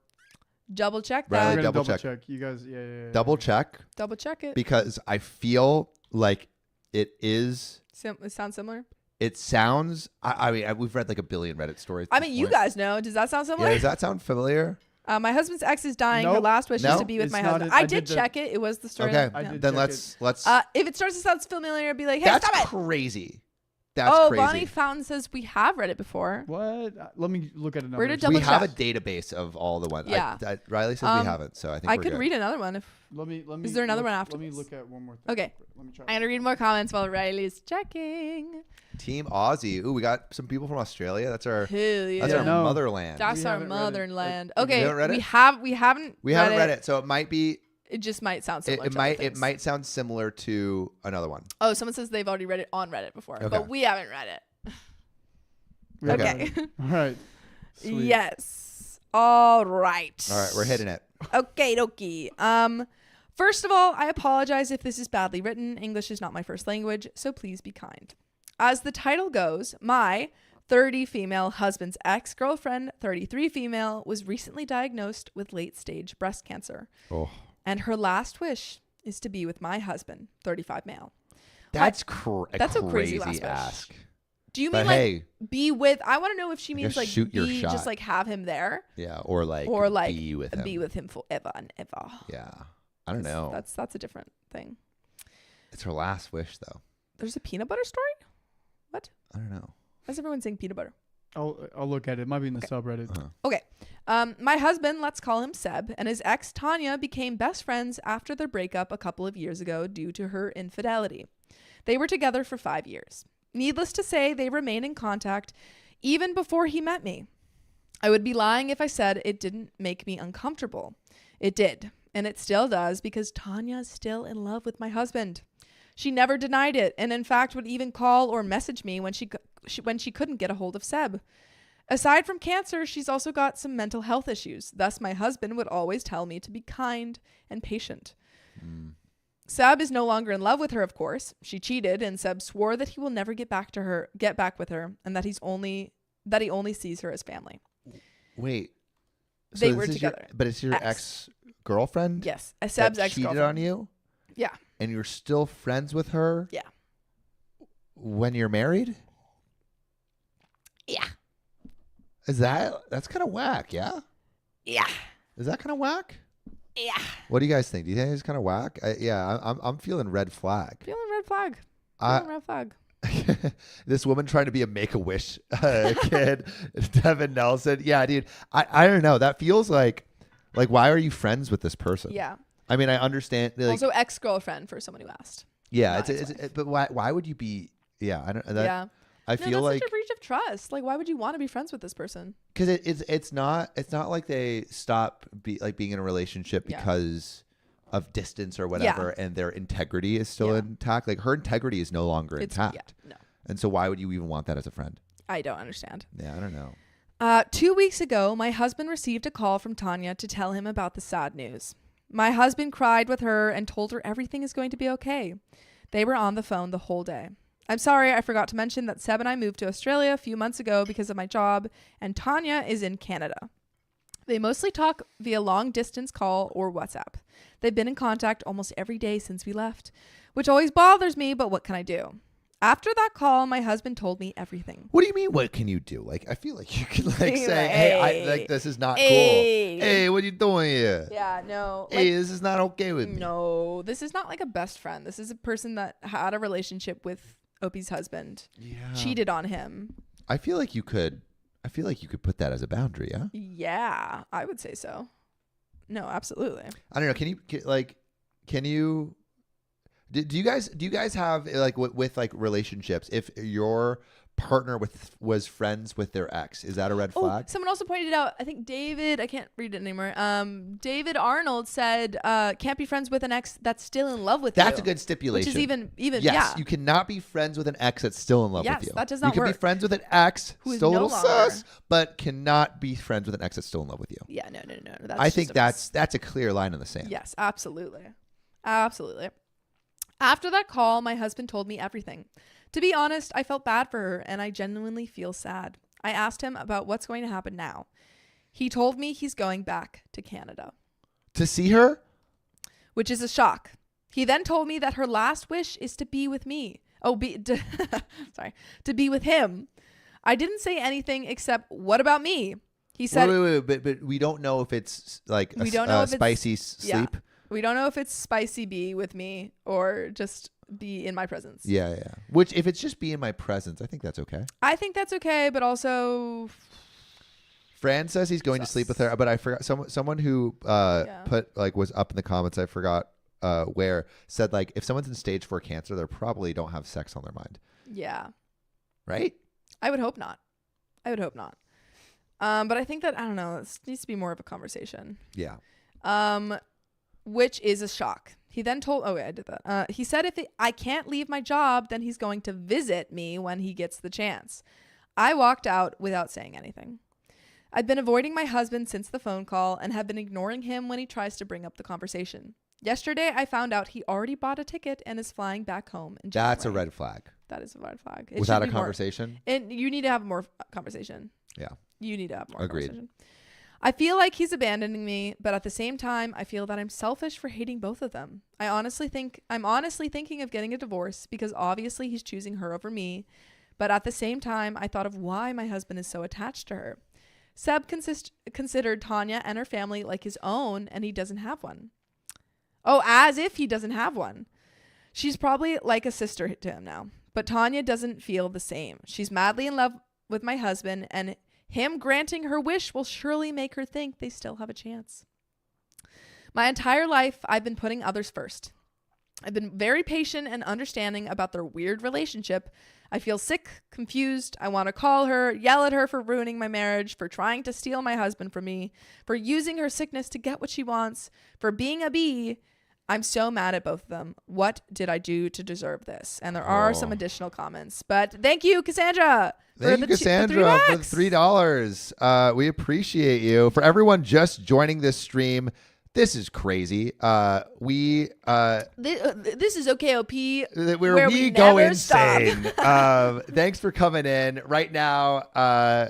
Double check Riley, that. We're gonna double double check. check. You guys, yeah. Double check Double check it. because I feel like it is. It sounds similar. It sounds. I mean, we've read like a billion Reddit stories. I at mean, this you point. guys know. Does that sound similar? Yeah, does that sound familiar? My husband's ex is dying. Her Nope. last wish is No? to be with It's my not husband. it. I I did did the- check it. It was the story. Okay, I Yeah. did then check let's. If it starts to sound familiar, be like, hey, That's stop it. crazy. That's Oh, crazy. Bonnie Fountain says we have read it before. What? Let me look at another. Where did one. double we have a check. database of all the ones. Yeah. Riley says we haven't, so I think I we're could good. read another one if. Let me. Is there another look- one after Let me this? look at one more thing. Okay. Let me try. I'm gonna read more comments while Riley's checking. Team Aussie. Ooh, we got some people from Australia. That's our. Hell yeah. That's our No. motherland. That's We our haven't read it. motherland. Like, Okay, haven't read we it? haven't. We haven't read it, so it might be. It just might sound similar. It to other might. It things. might sound similar to another one. Oh, someone says they've already read it on Reddit before, Okay. but we haven't read it. Yeah, Okay. Okay. All right. Sweet. Yes. All right. All right, we're hitting it. Okay, dokie. First of all, I apologize if this is badly written. English is not my first language, so please be kind. As the title goes, my 30 female husband's ex-girlfriend, 33 female, was recently diagnosed with late-stage breast cancer. Oh, And her last wish is to be with my husband, 35 male. that's That's a crazy crazy last wish. ask. Do you But mean like hey, be with? I want to know if she means guess like shoot your be, shot. just like have him there, yeah, or like be with him. be with him forever and ever. Yeah, I don't know. That's a different thing. It's her last wish, though. There's a peanut butter story. What? I don't know. Why is everyone saying peanut butter? I'll look at it. It might be in the subreddit. Uh-huh. Okay. My husband, let's call him Seb, and his ex Tanya became best friends after their breakup a couple of years ago due to her infidelity. They were together for 5 years. Needless to say, they remain in contact even before he met me. I would be lying if I said it didn't make me uncomfortable. It did, and it still does because Tanya's still in love with my husband. She never denied it, and in fact would even call or message me when she couldn't get a hold of Seb. Aside from cancer, she's also got some mental health issues. Thus, my husband would always tell me to be kind and patient. Seb is no longer in love with her, of course. She cheated, and Seb swore that he will never get back with her, and that he only sees her as family. Wait. They this were is together. but it's your ex-girlfriend? Yes, Seb's that cheated ex-girlfriend. on you? Yeah. And you're still friends with her? Yeah. When you're married? Yeah. That's kind of whack, yeah? Yeah. Is that kind of whack? Yeah. What do you guys think? Do you think it's kind of whack? I'm feeling red flag. Feeling red flag. I- Feeling red flag. This woman trying to be a Make-A-Wish kid, Devin Nelson. Yeah, dude. I don't know. That feels like why are you friends with this person? Yeah. I mean, I understand. Like, Also, ex-girlfriend for someone who asked. yeah, not but why would you be? Yeah, I don't. That, Yeah. I No, feel that's like such a breach of trust. Like, why would you want to be friends with this person? because it's not like they stop being in a relationship Yeah. because of distance or whatever, and their integrity is still intact. Like her integrity is no longer intact. Yeah, no. And so why would you even want that as a friend? I don't understand. Yeah, I don't know. 2 weeks ago, my husband received a call from Tanya to tell him about the sad news. My husband cried with her and told her everything is going to be okay. They were on the phone the whole day. I'm sorry, I forgot to mention that Seb and I moved to Australia a few months ago because of my job, and Tanya is in Canada. They mostly talk via long distance call or WhatsApp. They've been in contact almost every day since we left, which always bothers me, but what can I do? After that call, my husband told me everything. What do you mean? What can you do? Like, I feel like you can like He's say, like, "Hey, like this is not hey. cool. Hey, what are you doing here? Yeah, no. Hey, this is not okay with me." No, this is not like a best friend. This is a person that had a relationship with Opie's husband. Yeah. Cheated on him. I feel like you could put that as a boundary. Yeah. Yeah, I would say so. No, absolutely. I don't know. Can you? Do you guys have like with like relationships? If your partner was friends with their ex, is that a red flag? Someone also pointed out, I think David, I can't read it anymore. David Arnold said, can't be friends with an ex that's still in love with you. That's a good stipulation. Which is even yes, yeah. You cannot be friends with an ex that's still in love with you. That does not You can work. be friends with an ex, Who is still a no little longer. sus, but cannot be friends with an ex that's still in love with you. Yeah, no. I think that's a clear line in the sand. Yes, absolutely. Absolutely. After that call, my husband told me everything. To be honest, I felt bad for her, and I genuinely feel sad. I asked him about what's going to happen now. He told me he's going back to Canada. To see her? Which is a shock. He then told me that her last wish is to be with me. To be with him. I didn't say anything except, what about me? He said... Wait, but we don't know if it's like spicy sleep. Yeah. We don't know if it's spicy be with me or just be in my presence. Yeah. Which, if it's just be in my presence, I think that's okay. I think that's okay, but also... Fran says he's going to sleep with her, but I forgot someone who was up in the comments, I forgot where, said like if someone's in stage 4 cancer, they probably don't have sex on their mind. Yeah. Right? I would hope not. But I think that, I don't know, it needs to be more of a conversation. Yeah. Which is a shock. He then told, I did that. He said I can't leave my job, then he's going to visit me when he gets the chance. I walked out without saying anything. I've been avoiding my husband since the phone call and have been ignoring him when he tries to bring up the conversation. Yesterday, I found out he already bought a ticket and is flying back home in January. That's a red flag. That is a red flag. Without a conversation? You need to have more conversation. Yeah. You need to have more Agreed. conversation. I feel like he's abandoning me, but at the same time, I feel that I'm selfish for hating both of them. I'm honestly thinking of getting a divorce because obviously he's choosing her over me. But at the same time, I thought of why my husband is so attached to her. Seb considered Tanya and her family like his own, and he doesn't have one. Oh, as if he doesn't have one. She's probably like a sister to him now. But Tanya doesn't feel the same. She's madly in love with my husband, and him granting her wish will surely make her think they still have a chance. My entire life, I've been putting others first. I've been very patient and understanding about their weird relationship. I feel sick, confused. I want to call her, yell at her for ruining my marriage, for trying to steal my husband from me, for using her sickness to get what she wants, for being a bee. I'm so mad at both of them. What did I do to deserve this? And there are some additional comments. But thank you, Cassandra. Thank you, Cassandra, for the $3. We appreciate you. For everyone just joining this stream, this is crazy. This is OKOP. Where we go never insane. Thanks for coming in. Right now,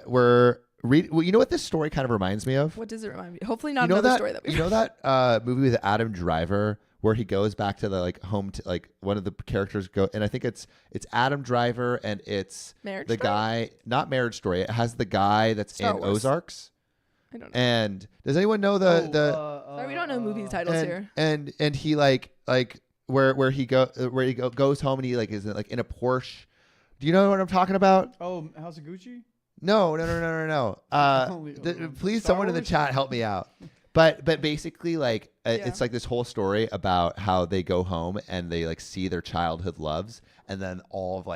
well, you know what this story kind of reminds me of? What does it remind me? Hopefully not another story that we that movie with Adam Driver where he goes back to the home to one of the characters go, and I think it's Adam Driver and it's Marriage the Story? guy, not Marriage Story. It has the guy that's Star in Wars. Ozarks. I don't know. And does anyone know Sorry, we don't know movie titles here. And he where he goes home and he is in a Porsche. Do you know what I'm talking about? Oh, House of Gucci? No. Please, Star someone in the Wars? chat help me out. But basically, it's this whole story about how they go home and they see their childhood loves, and then all of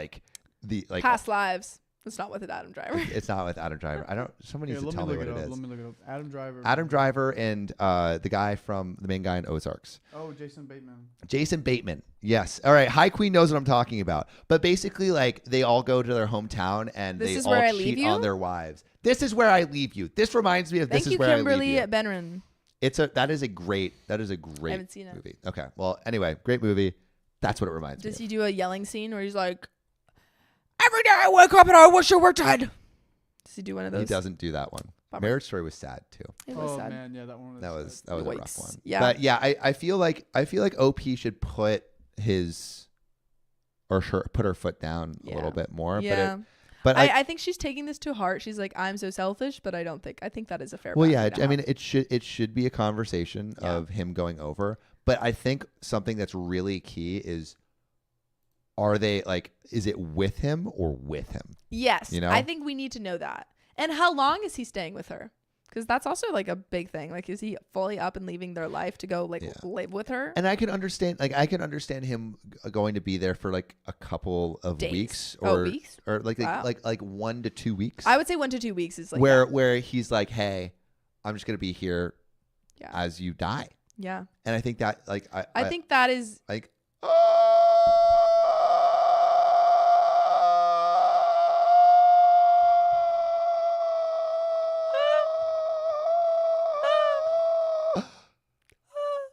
the like Past lives. It's not with an Adam Driver. it's not with Adam Driver. I don't. Someone needs to tell me what it is. Let me look it up. Adam Driver. Adam Driver and the guy from the main guy in Ozarks. Oh, Jason Bateman. Jason Bateman. Yes. All right. High Queen knows what I'm talking about. But basically, like, they all go to their hometown and This they Is all Where I cheat Leave You? on their wives. This is where I leave you. This reminds me of Thank This you, Is Where I Kimberly Leave You. Benron. That is a great haven't seen it. movie. Okay. Well, anyway, great movie. That's what it reminds me Does of. he do a yelling scene where he's like, every day I wake up and I wish I were dead? Does he do one of those? He doesn't do that one. Bummer. Marriage Story was sad too. It was Oh sad. man, yeah, that one was. That was a rough Yikes. one. Yeah. But yeah, I feel like OP should put his or her foot down a little bit more. Yeah. But I think she's taking this to heart. She's like, I'm so selfish, but I think that is a fair. well, yeah. boundary to I mean, have. it should be a conversation of him going over. But I think something that's really key is, are they like, is it with him or with him? Yes. You know? I think we need to know that. And how long is he staying with her? Because that's also like a big thing. Like, is he fully up and leaving their life to go live with her? And I can understand him going to be there for like a couple of Days. weeks Weeks? or like Wow. 1 to 2 weeks. I would say 1 to 2 weeks is like where he's like, hey, I'm just gonna be here Yeah. as you die. Yeah. And I think that like I think that is like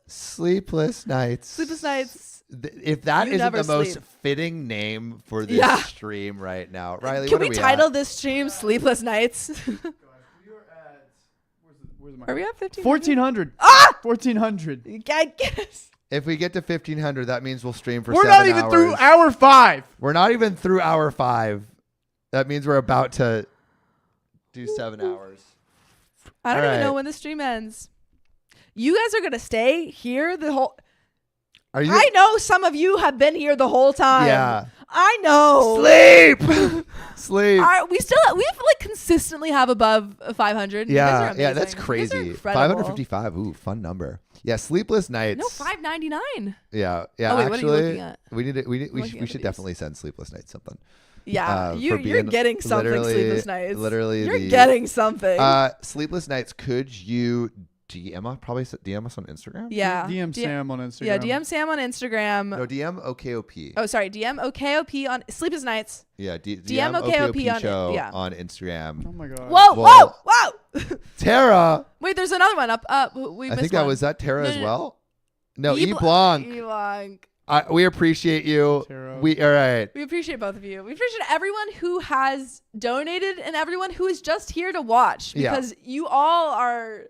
Sleepless Nights. Sleepless Nights. If that You isn't never the most sleep. fitting name for this Yeah. stream right now, Riley, Can what we are we title at? this stream Sleepless Nights? Where's the Are we at 15? 1400. Ah! 1400. I guess. If we get to 1500, that means we'll stream for We're 7 not even hours. through hour 5. We're not even through hour 5. That means we're about to do 7 hours. I don't All even know right. when the stream ends. You guys are going to stay here the whole... Are you? I know some of you have been here the whole time. Yeah. I know. Sleep. Sleep. We like consistently have above 500. You guys are Yeah, amazing. yeah, that's You guys are crazy. incredible. 555. Ooh, fun number. Yeah, Sleepless Nights. No, 599. Yeah, yeah. Oh, wait, what are you actually, looking at? we looking at should these. definitely send Sleepless Nights something. Yeah, for you're being getting something. literally- Sleepless Nights. literally you're the- getting something. Sleepless Nights. Could you DM us? Probably DM us on Instagram. yeah. DM Sam on Instagram. Yeah, DM Sam on Instagram. No, DM OKOP. Oh, sorry. DM OKOP on Sleepless Nights. Yeah, DM DM OKOP OKOP on- show yeah. on Instagram. Oh my god. Whoa, Well- whoa. Tara. Wait, there's another one up. We I missed think that one. was that Tara No, as no, well. No, E. E Blanc. E. Blanc. We appreciate you. Tara. We all right. We appreciate both of you. We appreciate everyone who has donated and everyone who is just here to watch Yeah. because you all are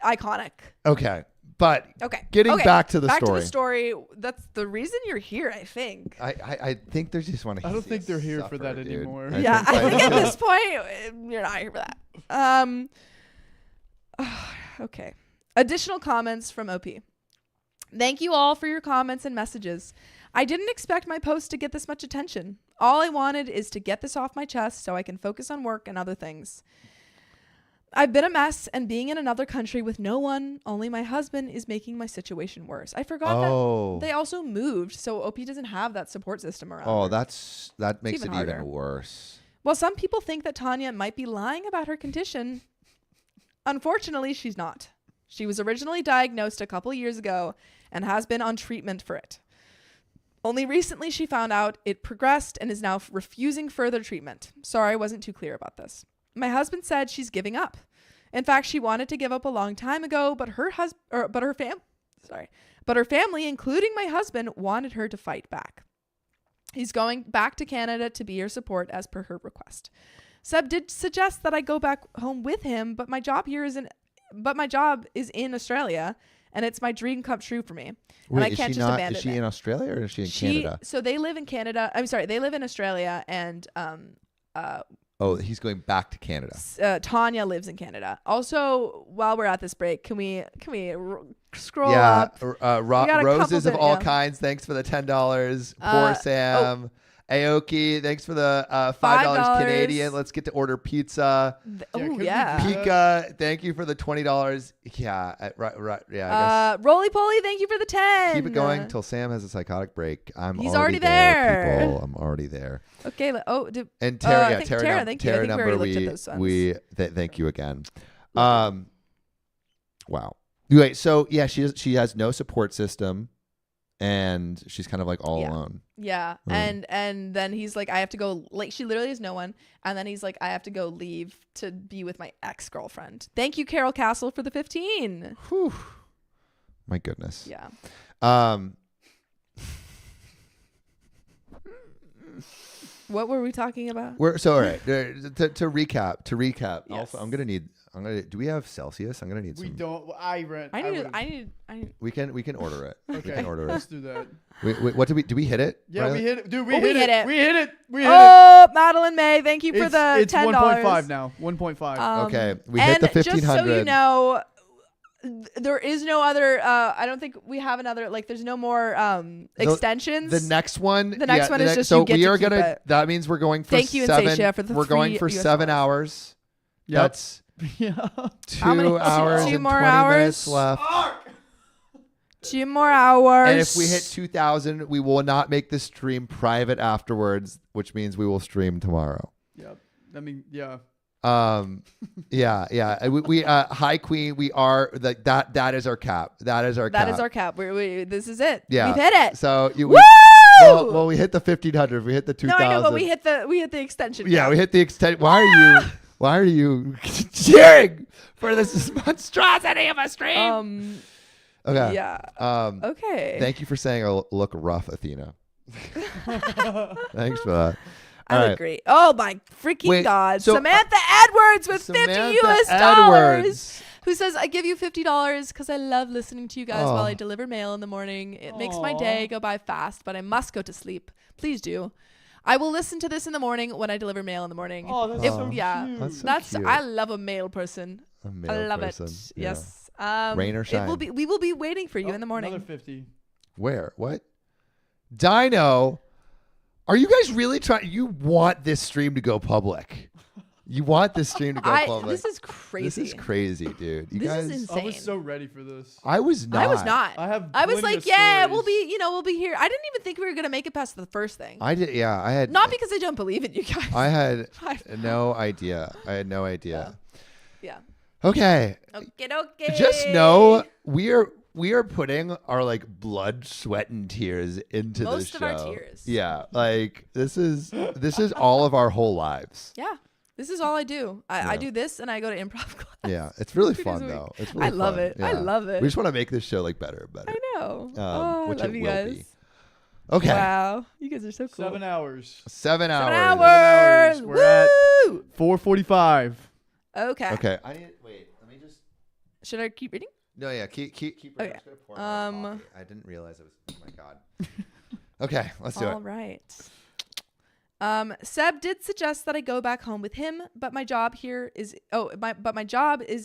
iconic. Okay, but Okay. Getting Okay. back to the back story. to the story. That's the reason you're here, I think. I think they just want to. I don't think they're here for that anymore. Yeah, I think at this point you're not here for that. Okay. Additional comments from OP. Thank you all for your comments and messages. I didn't expect my post to get this much attention. All I wanted is to get this off my chest so I can focus on work and other things. I've been a mess, and being in another country with no one, only my husband, is making my situation worse. I forgot that they also moved, so OP doesn't have that support system around. Oh, her. that makes even it harder. even worse. Well, some people think that Tanya might be lying about her condition. Unfortunately, she's not. She was originally diagnosed a couple years ago and has been on treatment for it. Only recently she found out it progressed and is now refusing further treatment. Sorry, I wasn't too clear about this. My husband said she's giving up. In fact, she wanted to give up a long time ago, but her family, including my husband, wanted her to fight back. He's going back to Canada to be her support as per her request. Seb did suggest that I go back home with him, but my job is in Australia, and it's my dream come true for me. And I can't just abandon Is she it. in Australia or is she in Canada? So they live in Canada. I'm sorry, they live in Australia, and Oh, he's going back to Canada. Tanya lives in Canada. Also, while we're at this break, can we scroll Yeah, up? We got a roses couple of all yeah. kinds. Thanks for the $10. Poor Sam. Aoki, thanks for the $5 Canadian. Let's get to order pizza. Oh, could yeah. we do Pika, thank you for the $20. Yeah, right. Yeah, I guess. Roly Poly, thank you for the 10. Keep it going until Sam has a psychotic break. He's already there. People. I'm already there. Okay. And Tara, Tara, thank you. I think we already looked at those ones. Thank you again. Wow. Wait, so yeah, she has no support system. And she's kind of like all alone. Yeah. And then he's like, I have to go. Like, she literally has no one. And then he's like, I have to go leave to be with my ex-girlfriend. Thank you, Carol Castle, for the 15. Whew. My goodness. Yeah. What were we talking about? All right. To recap. Yes. Also, I'm gonna need. Do we have Celsius? I'm gonna need some. We don't. I need. We can order it. Okay. We can order Let's it. do that. What do we hit it? Yeah, Riley? we hit it, dude. We hit it. We hit it. Oh, Madeline May, thank you for the It's $10. 1.5 now. 1.5. Okay, we hit the 1,500. Just so you know, there is no other. I don't think we have another. Like, there's no more extensions. The next one. The next one is just so you get we to are keep gonna. it. That means we're going for Thank you, 7. Insatia, for the we're going for $3 7 hours. Yep. That's Yeah. 2 hours two and more 20 hours? minutes left. 2 more hours. And if we hit 2,000, we will not make the stream private afterwards, which means we will stream tomorrow. Yep. I mean, yeah. Yeah. We High Queen, we are like that. That is our cap. That is our cap. This is it. Yeah. We've hit it. So Woo! well, we hit the 1,500. We hit the 2,000. No, I know, but we hit the extension. Yeah, cap. we hit the extent. Why are you cheering for this monstrosity of a stream? Okay. Yeah. Okay. Thank you for saying I look rough, Athena. Thanks for that. I All look right. great. Oh my freaking God. so, Samantha Edwards with Samantha 50 US Edwards. dollars. Who says, I give you $50 because I love listening to you guys while I deliver mail in the morning. It makes my day go by fast, but I must go to sleep. Please do. I will listen to this in the morning when I deliver mail in the morning. Oh, that's so cute. That's so cute. I love a mail person. A male I love person. it. Yeah. Yes. Rain or shine. We will be waiting for you in the morning. Another 50. Where? What? Dino, are you guys really trying? You want this stream to go public? You want this stream to go public? This is crazy. This is crazy, dude. You This guys. is insane. I was so ready for this. I was not. I was not. I was like, yeah, we'll be here. I didn't even think we were gonna make it past the first thing. I did. Yeah, I had. Not because I don't believe in you guys. I had no idea. I had no idea. Yeah. Okay. Okay. Just know we are putting our like blood, sweat, and tears into this show. Most of our tears. Yeah, like this is all of our whole lives. Yeah. This is all I do. I do this and I go to improv class. Yeah, it's really 2 days fun a week. though. It's really I love fun. it. Yeah. I love it. We just want to make this show like better and better. I know. Which I love it you will guys. be. Okay. Wow. You guys are so cool. 7 hours. 7 hours. 7 hours. We're at Woo! 4:45. Okay. Okay. Let me just. Should I keep reading? No, yeah. Keep. Okay. I'm just gonna pour my coffee. I didn't realize it was. Oh my god. Okay, let's do it. All right. Seb did suggest that I go back home with him, but my job is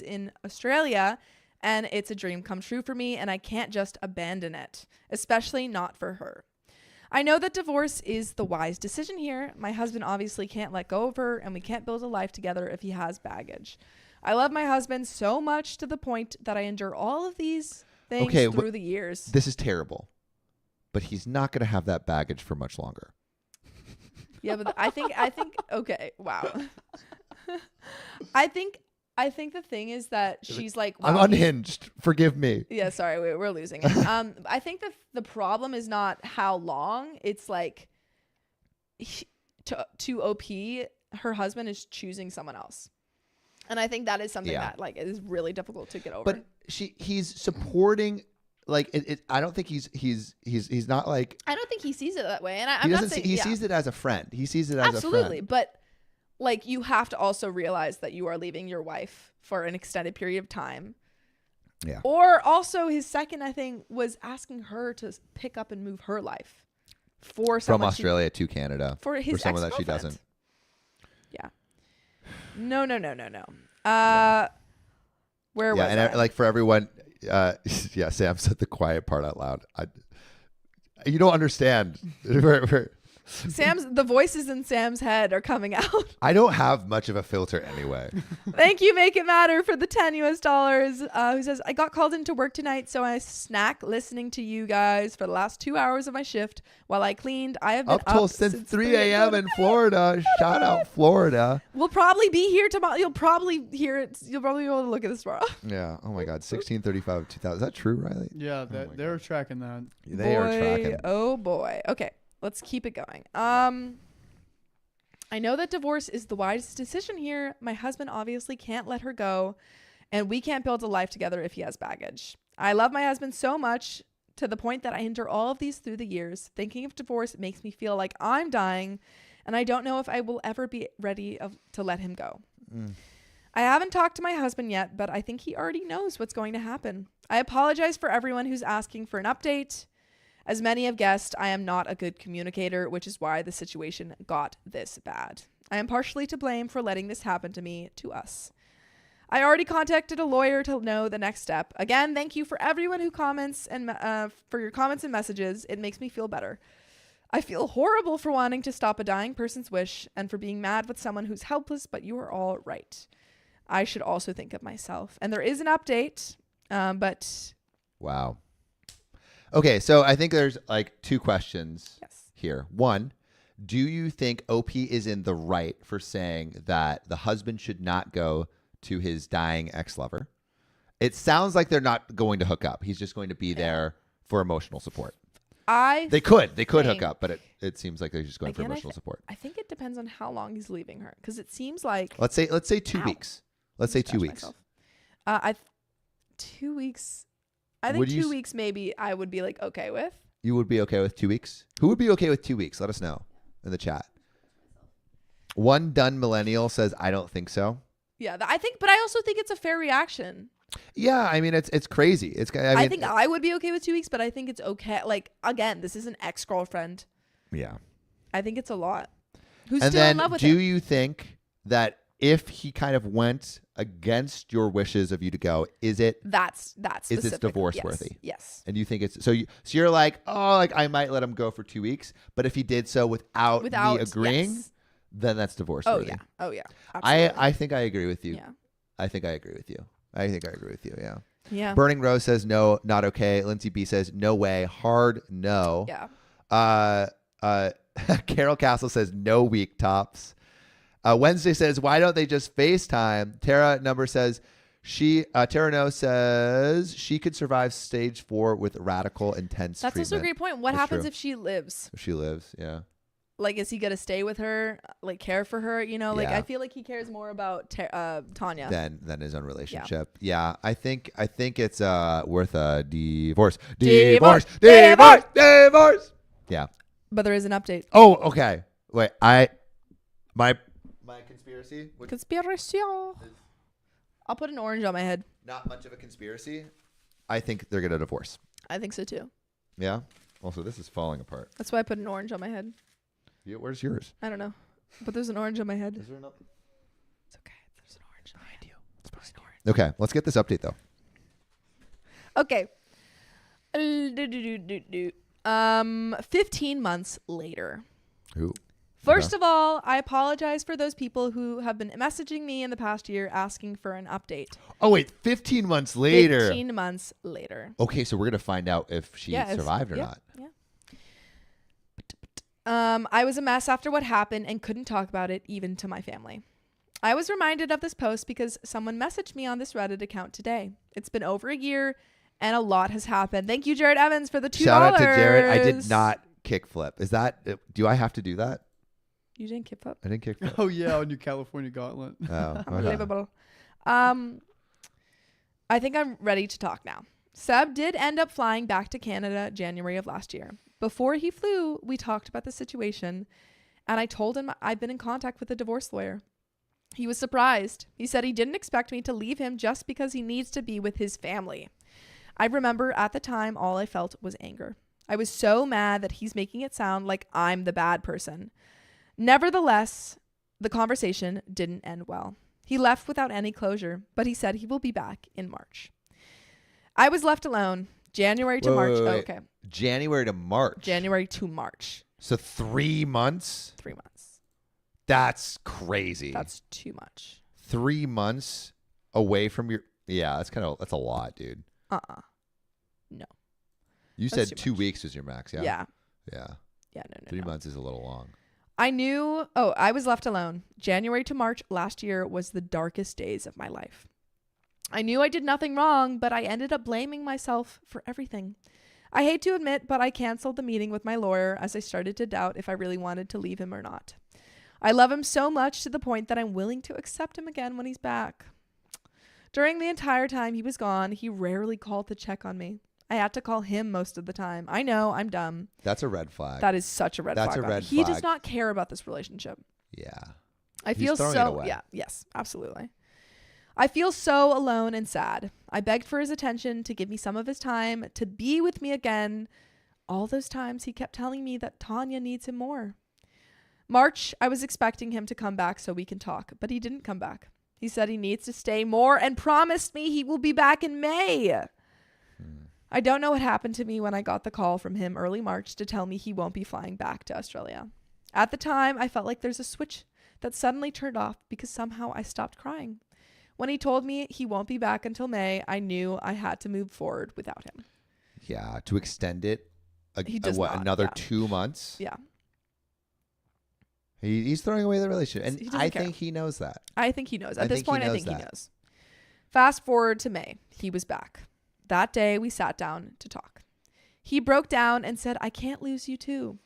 in Australia, and it's a dream come true for me, and I can't just abandon it, especially not for her. I know that divorce is the wise decision here. My husband obviously can't let go of her, and we can't build a life together if he has baggage. I love my husband so much to the point that I endure all of these things through the years. This is terrible, but he's not going to have that baggage for much longer. Yeah, but I think okay, wow. I think the thing is that she's like, wow, I'm unhinged. Forgive me. Yeah, sorry, we're losing it. I think the problem is not how long. It's like to OP, her husband is choosing someone else, and I think that is something that like is really difficult to get over. But he's supporting. Like I don't think he's not like. I don't think he sees it that way, and I'm not saying he sees it as a friend. He sees it as absolutely, a friend. But like you have to also realize that you are leaving your wife for an extended period of time. Yeah. Or also his second, I think, was asking her to pick up and move her life for from Australia to Canada for his someone that she ex-girlfriend. doesn't. Yeah. No. Where was I? Like for everyone. Sam said the quiet part out loud. You don't understand. The voices in Sam's head are coming out. I don't have much of a filter anyway. Thank you, Make It Matter, for the $10 US. Who says, I got called into work tonight, so I snack listening to you guys for the last 2 hours of my shift while I cleaned. I have been Up till since 3 a.m. in Florida. Shout out Florida. We'll probably be here tomorrow. You'll probably hear it. You'll probably be able to look at this tomorrow. Yeah. Oh my God. 1635 2000. Is that true, Riley? Yeah, they're tracking that. They are tracking. Oh boy. Okay. Let's keep it going. I know that divorce is the wisest decision here. My husband obviously can't let her go, and we can't build a life together if he has baggage. I love my husband so much to the point that I endure all of these through the years. Thinking of divorce makes me feel like I'm dying, and I don't know if I will ever be ready to let him go. I haven't talked to my husband yet, but I think he already knows what's going to happen. I apologize for everyone who's asking for an update. As many have guessed, I am not a good communicator, which is why the situation got this bad. I am partially to blame for letting this happen to us. I already contacted a lawyer to know the next step. Again, thank you for everyone who comments and for your comments and messages. It makes me feel better. I feel horrible for wanting to stop a dying person's wish and for being mad with someone who's helpless, but you are all right. I should also think of myself. And there is an update, but... Wow. Okay, so I think there's like two questions here. One, do you think OP is in the right for saying that the husband should not go to his dying ex-lover? It sounds like they're not going to hook up. He's just going to be there for emotional support. They could hook up, but it seems like they're just going for emotional support. I think it depends on how long he's leaving her, because it seems like let's say 2 weeks. Let's say 2 weeks. 2 weeks. I think 2 weeks maybe I would be like okay with. You would be okay with 2 weeks? Who would be okay with 2 weeks? Let us know in the chat. One done millennial says, I don't think so. Yeah, but I also think it's a fair reaction. Yeah, I mean, it's crazy. I think I would be okay with 2 weeks, but I think it's okay. Like, again, this is an ex-girlfriend. Yeah. I think it's a lot. Who's still in love with him? Do you think that if he kind of went against your wishes of you to go, is it divorce worthy? Yes. And you think it's so you're like, oh, like I might let him go for 2 weeks, but if he did so without me agreeing, then that's divorce worthy. Oh yeah. Absolutely. I think I agree with you. Yeah. I think I agree with you. Yeah. Yeah. Burning Rose says no, not okay. Lindsay B says no way, hard no. Yeah. Carol Castle says no week tops. Wednesday says, why don't they just FaceTime? Tara No says she could survive stage 4 with radical intense treatment. That's also a great point. What happens if she lives? If she lives, yeah. Like, is he going to stay with her, like care for her? You know, like I feel like he cares more about Tanya than his own relationship. Yeah, I think it's worth a divorce. Divorce. Yeah. But there is an update. Oh, okay. Wait, my conspiracy? Conspiracy. I'll put an orange on my head. Not much of a conspiracy. I think they're going to divorce. I think so too. Yeah? Also, this is falling apart. That's why I put an orange on my head. Yeah, where's yours? I don't know. But there's an orange on my head. Is there another? It's okay. There's an orange behind you. It's behind you. Okay, let's get this update though. Okay. 15 months later. Ooh. First of all, I apologize for those people who have been messaging me in the past year asking for an update. Oh, wait. 15 months later. 15 months later. Okay, so we're going to find out if she survived or not. Yeah. I was a mess after what happened and couldn't talk about it even to my family. I was reminded of this post because someone messaged me on this Reddit account today. It's been over a year and a lot has happened. Thank you, Jared Evans, for the $2. Shout out to Jared. I did not kickflip. Is that, do I have to do that? You didn't kickflip? I didn't kickflip. Oh, yeah, on your California gauntlet. Oh, unbelievable. I think I'm ready to talk now. Seb did end up flying back to Canada January of last year. Before he flew, we talked about the situation, and I told him I've been in contact with a divorce lawyer. He was surprised. He said he didn't expect me to leave him just because he needs to be with his family. I remember at the time all I felt was anger. I was so mad that he's making it sound like I'm the bad person. Nevertheless, the conversation didn't end well. He left without any closure, but he said he will be back in March. I was left alone January to March. Wait. Oh, okay. January to March. January to March. So 3 months? 3 months. That's crazy. That's too much. 3 months away from your. Yeah, that's a lot, dude. No. You That's said too 2 much. weeks was your max, yeah? Yeah. Yeah. Yeah, no. 3 months is a little long. I was left alone. January to March last year was the darkest days of my life. I knew I did nothing wrong, but I ended up blaming myself for everything. I hate to admit, but I canceled the meeting with my lawyer as I started to doubt if I really wanted to leave him or not. I love him so much to the point that I'm willing to accept him again when he's back. During the entire time he was gone, he rarely called to check on me. I had to call him most of the time. I know, I'm dumb. That's a red flag. That is such a red flag. That's a red He flag. does not care about this relationship. Yeah. I He's feel throwing it so away. yeah, yes, absolutely. I feel so alone and sad. I begged for his attention, to give me some of his time, to be with me again. All those times he kept telling me that Tanya needs him more. March, I was expecting him to come back so we can talk, but he didn't come back. He said he needs to stay more and promised me he will be back in May. I don't know what happened to me when I got the call from him early March to tell me he won't be flying back to Australia. At the time, I felt like there's a switch that suddenly turned off because somehow I stopped crying. When he told me he won't be back until May, I knew I had to move forward without him. Yeah. To extend it, He does not, another yeah. 2 months? Yeah. He's throwing away the relationship. He And doesn't I care. think he knows that. I think he knows. I At this think he point, I knows think he that. knows. Fast forward to May. He was back. That day, we sat down to talk. He broke down and said, I can't lose you too.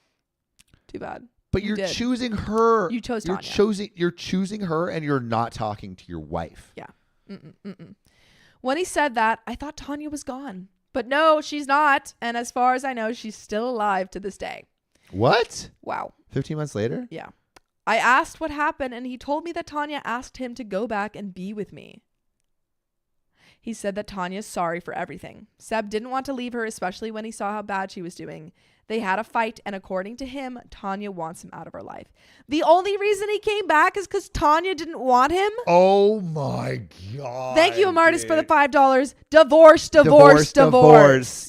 Too bad. But You you're did. choosing her. You chose You're Tanya. You're choosing her, and you're not talking to your wife. Yeah. When he said that, I thought Tanya was gone. But no, she's not. And as far as I know, she's still alive to this day. What? Wow. 15 months later? Yeah. I asked what happened, and he told me that Tanya asked him to go back and be with me. He said that Tanya's sorry for everything. Seb didn't want to leave her, especially when he saw how bad she was doing. They had a fight, and according to him, Tanya wants him out of her life. The only reason he came back is because Tanya didn't want him. Oh my God. Thank you, Amartis, dude. for the $5. Divorce.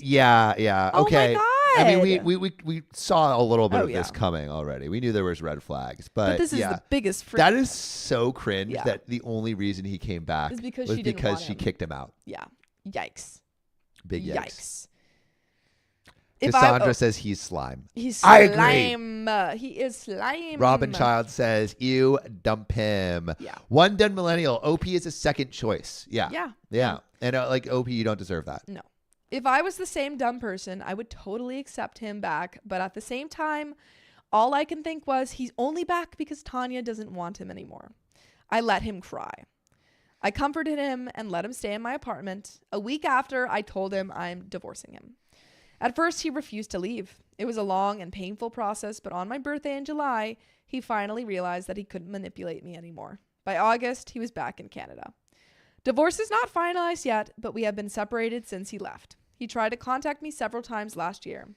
Yeah. Oh my Okay. God. I mean, we saw a little bit Oh, of this yeah. coming already. We knew there was red flags, But this is yeah. the biggest freak. That is so cringe Yeah. that the only reason he came back Is because was she didn't because want she him. kicked him out. Yeah. Yikes. Big yikes. If Cassandra I, says he's slime. he's I slime. agree. He is slime. Robin Child says, you dump him. Yeah. One Done Millennial. OP is a second choice. Yeah. Yeah. And like OP, you don't deserve that. No. If I was the same dumb person, I would totally accept him back. But at the same time, all I can think was he's only back because Tanya doesn't want him anymore. I let him cry. I comforted him and let him stay in my apartment. A week after, I told him I'm divorcing him. At first, he refused to leave. It was a long and painful process, but on my birthday in July, he finally realized that he couldn't manipulate me anymore. By August, he was back in Canada. Divorce is not finalized yet, but we have been separated since he left. He tried to contact me several times last year.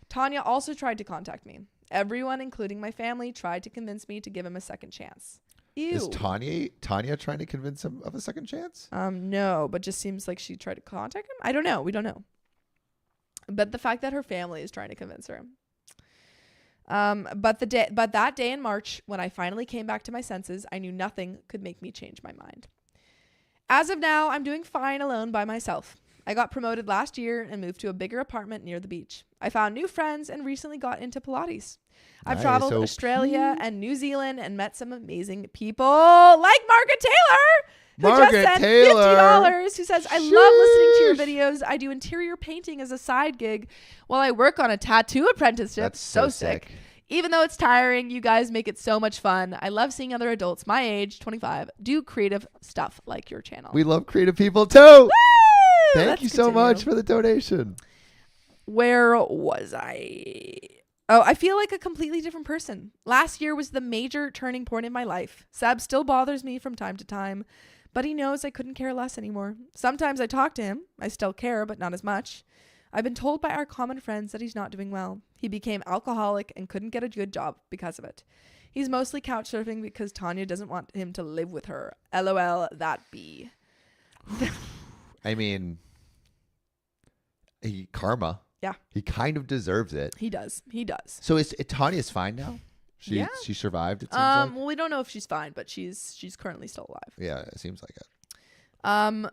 Tanya also tried to contact me. Everyone, including my family, tried to convince me to give him a second chance. Ew. Is Tanya trying to convince him of a second chance? No, but just seems like she tried to contact him. I don't know. We don't know. But the fact that her family is trying to convince her. But that day in March, when I finally came back to my senses, I knew nothing could make me change my mind. As of now, I'm doing fine alone by myself. I got promoted last year and moved to a bigger apartment near the beach. I found new friends and recently got into Pilates. I've Nice. traveled So Australia and New Zealand and met some amazing people like Margaret Taylor, who Margaret just sent Taylor. $50, who says, I love listening to your videos. I do interior painting as a side gig while I work on a tattoo apprenticeship. That's so sick. Even though it's tiring, you guys make it so much fun. I love seeing other adults my age, 25, do creative stuff like your channel. We love creative people too. Woo! Thank Let's you so continue. much for the donation. Where was I? Oh, I feel like a completely different person. Last year was the major turning point in my life. Sab still bothers me from time to time, but he knows I couldn't care less anymore. Sometimes I talk to him. I still care, but not as much. I've been told by our common friends that he's not doing well. He became alcoholic and couldn't get a good job because of it. He's mostly couch surfing because Tanya doesn't want him to live with her. LOL, that be. I mean, karma. Yeah. He kind of deserves it. He does. So is Tanya's fine now? Yeah. She survived, it seems like? Well, we don't know if she's fine, but she's currently still alive. Yeah, it seems like it.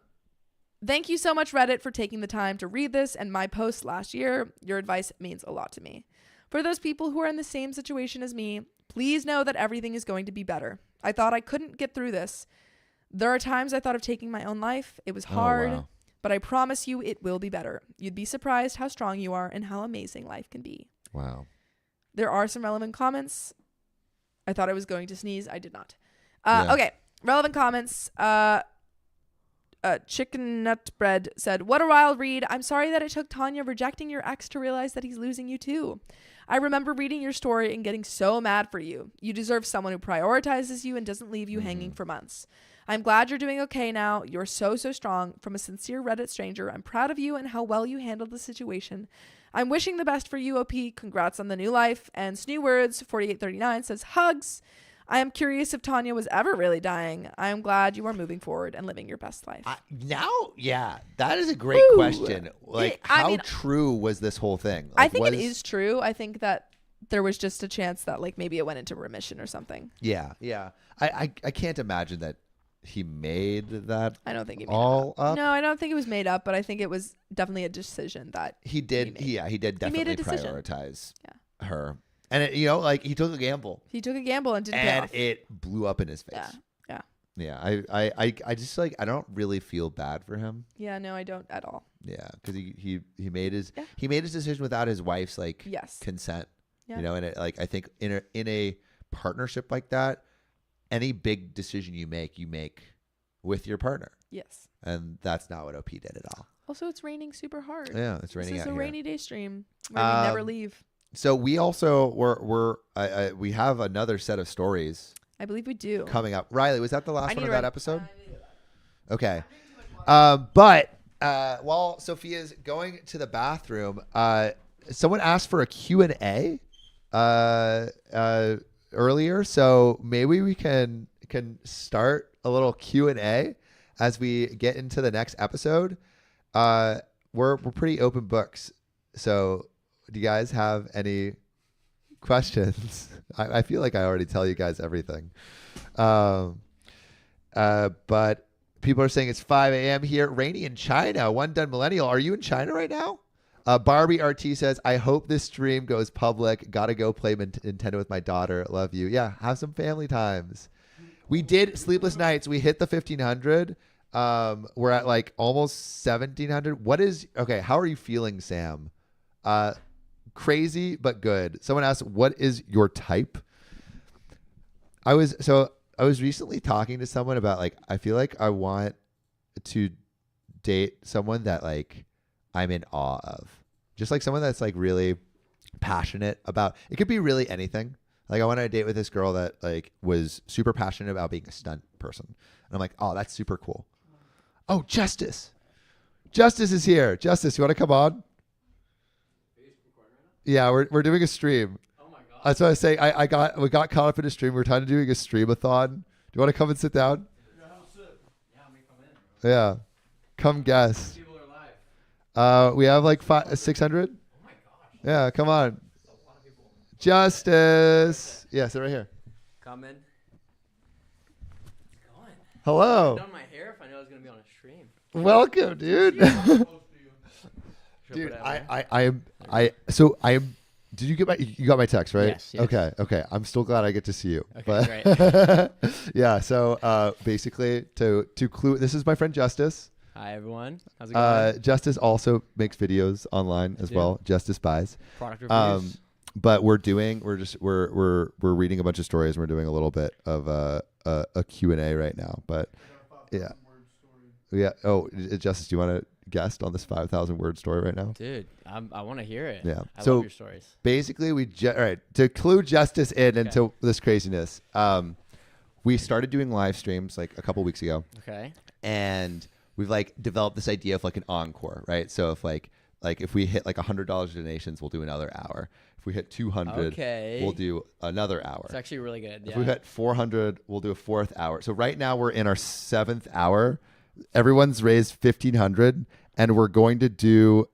Thank you so much, Reddit, for taking the time to read this and my post last year. Your advice means a lot to me. For those people who are in the same situation as me, please know that everything is going to be better. I thought I couldn't get through this. There are times I thought of taking my own life. It was hard, wow. but I promise you it will be better. You'd be surprised how strong you are and how amazing life can be. Wow. There are some relevant comments. I thought I was going to sneeze. I did not. Yeah. Okay. Relevant comments. Chicken Nut Bread said, "What a wild read. I'm sorry that it took Tanya rejecting your ex to realize that he's losing you too. I remember reading your story and getting so mad for you. You deserve someone who prioritizes you and doesn't leave you hanging for months. I'm glad you're doing okay now. You're so strong. From a sincere Reddit stranger, I'm proud of you and how well you handled the situation. I'm wishing the best for you, OP. Congrats on the new life." And Snoo Words 4839 says, "Hugs. I am curious if Tanya was ever really dying. I am glad you are moving forward and living your best life." That is a great Ooh. question. Like, I how mean, true was this whole thing? I Like, think it is true. I think that there was just a chance that like maybe it went into remission or something. Yeah. I can't imagine that he made that I don't think he made all it up. up. No, I don't think it was made up, but I think it was definitely a decision that He did. He made. He did He made definitely a decision. prioritize her. And it, like he took a gamble, he took a gamble and didn't pay and off. it blew up in his face. Yeah. I just like I don't really feel bad for him. Yeah, no, I don't at all. Yeah, because he made his Yeah. he made his decision without his wife's like Yes. consent. Yeah. You know, and I think in a partnership like that, any big decision you make with your partner, Yes. and that's not what OP did at all. Also, it's raining super hard. Yeah, it's raining This is out a here. rainy day stream where we never leave. So we also we have another set of stories I believe we do. coming up. Riley, was that the I last need one of to that write- episode? Okay. But while Sophia's going to the bathroom, someone asked for a Q&A earlier, so maybe we can start a little Q&A as we get into the next episode. We're pretty open books, so do you guys have any questions? I feel like I already tell you guys everything. But people are saying it's 5 a.m. here. Rainy in China. One done millennial. Are you in China right now? Barbie RT says, "I hope this stream goes public. Gotta go play Nintendo with my daughter. Love you." Yeah, have some family times. We did Sleepless Nights. We hit the 1,500. We're at like almost 1,700. Okay, how are you feeling, Sam? Crazy but good. Someone asked, "What is your type?" I was recently talking to someone about like I feel like I want to date someone that like I'm in awe of. Just like someone that's like really passionate about. It could be really anything. Like I went on a date with this girl that like was super passionate about being a stunt person. And I'm like, "Oh, that's super cool." Oh, Justice. Justice is here. Justice, you want to come on? Yeah, we're doing a stream. Oh my god. That's what I was saying. We got caught up in a stream. We were trying to doing a stream-a-thon. Do you want to come and sit down? Yeah, I'm gonna come in. Yeah. Come guest. People are live. We have like 600. Oh my gosh. Yeah, come on. That's a lot of people. Justice. Yeah, sit right here. Come in. How's it going? Hello. I've done my hair if I know I was gonna be on a stream. Welcome, dude. Should Dude, put it out there? I am. Did you get you got my text, right? Yes, yes. Okay. I'm still glad I get to see you. Okay, But yeah. So basically, to clue, this is my friend Justice. Hi everyone. How's it going? Justice also makes videos online as do. well. Justice buys. Product reviews. But we're reading a bunch of stories. And we're doing a little bit of a Q&A right now. But yeah. Yeah. Oh, Justice, do you want to guest on this 5,000 word story right now? Dude, I want to hear it. Yeah. I So love your stories. basically, all right, to clue Justice in into this craziness, we started doing live streams like a couple weeks ago, Okay. and we've like developed this idea of like an encore, right? So if like if we hit like $100 donations, we'll do another hour. If we hit 200, Okay. we'll do another hour. It's actually really good. If Yeah. we hit 400, we'll do a fourth hour. So right now we're in our 7th hour. Everyone's raised 1,500, and we're going to do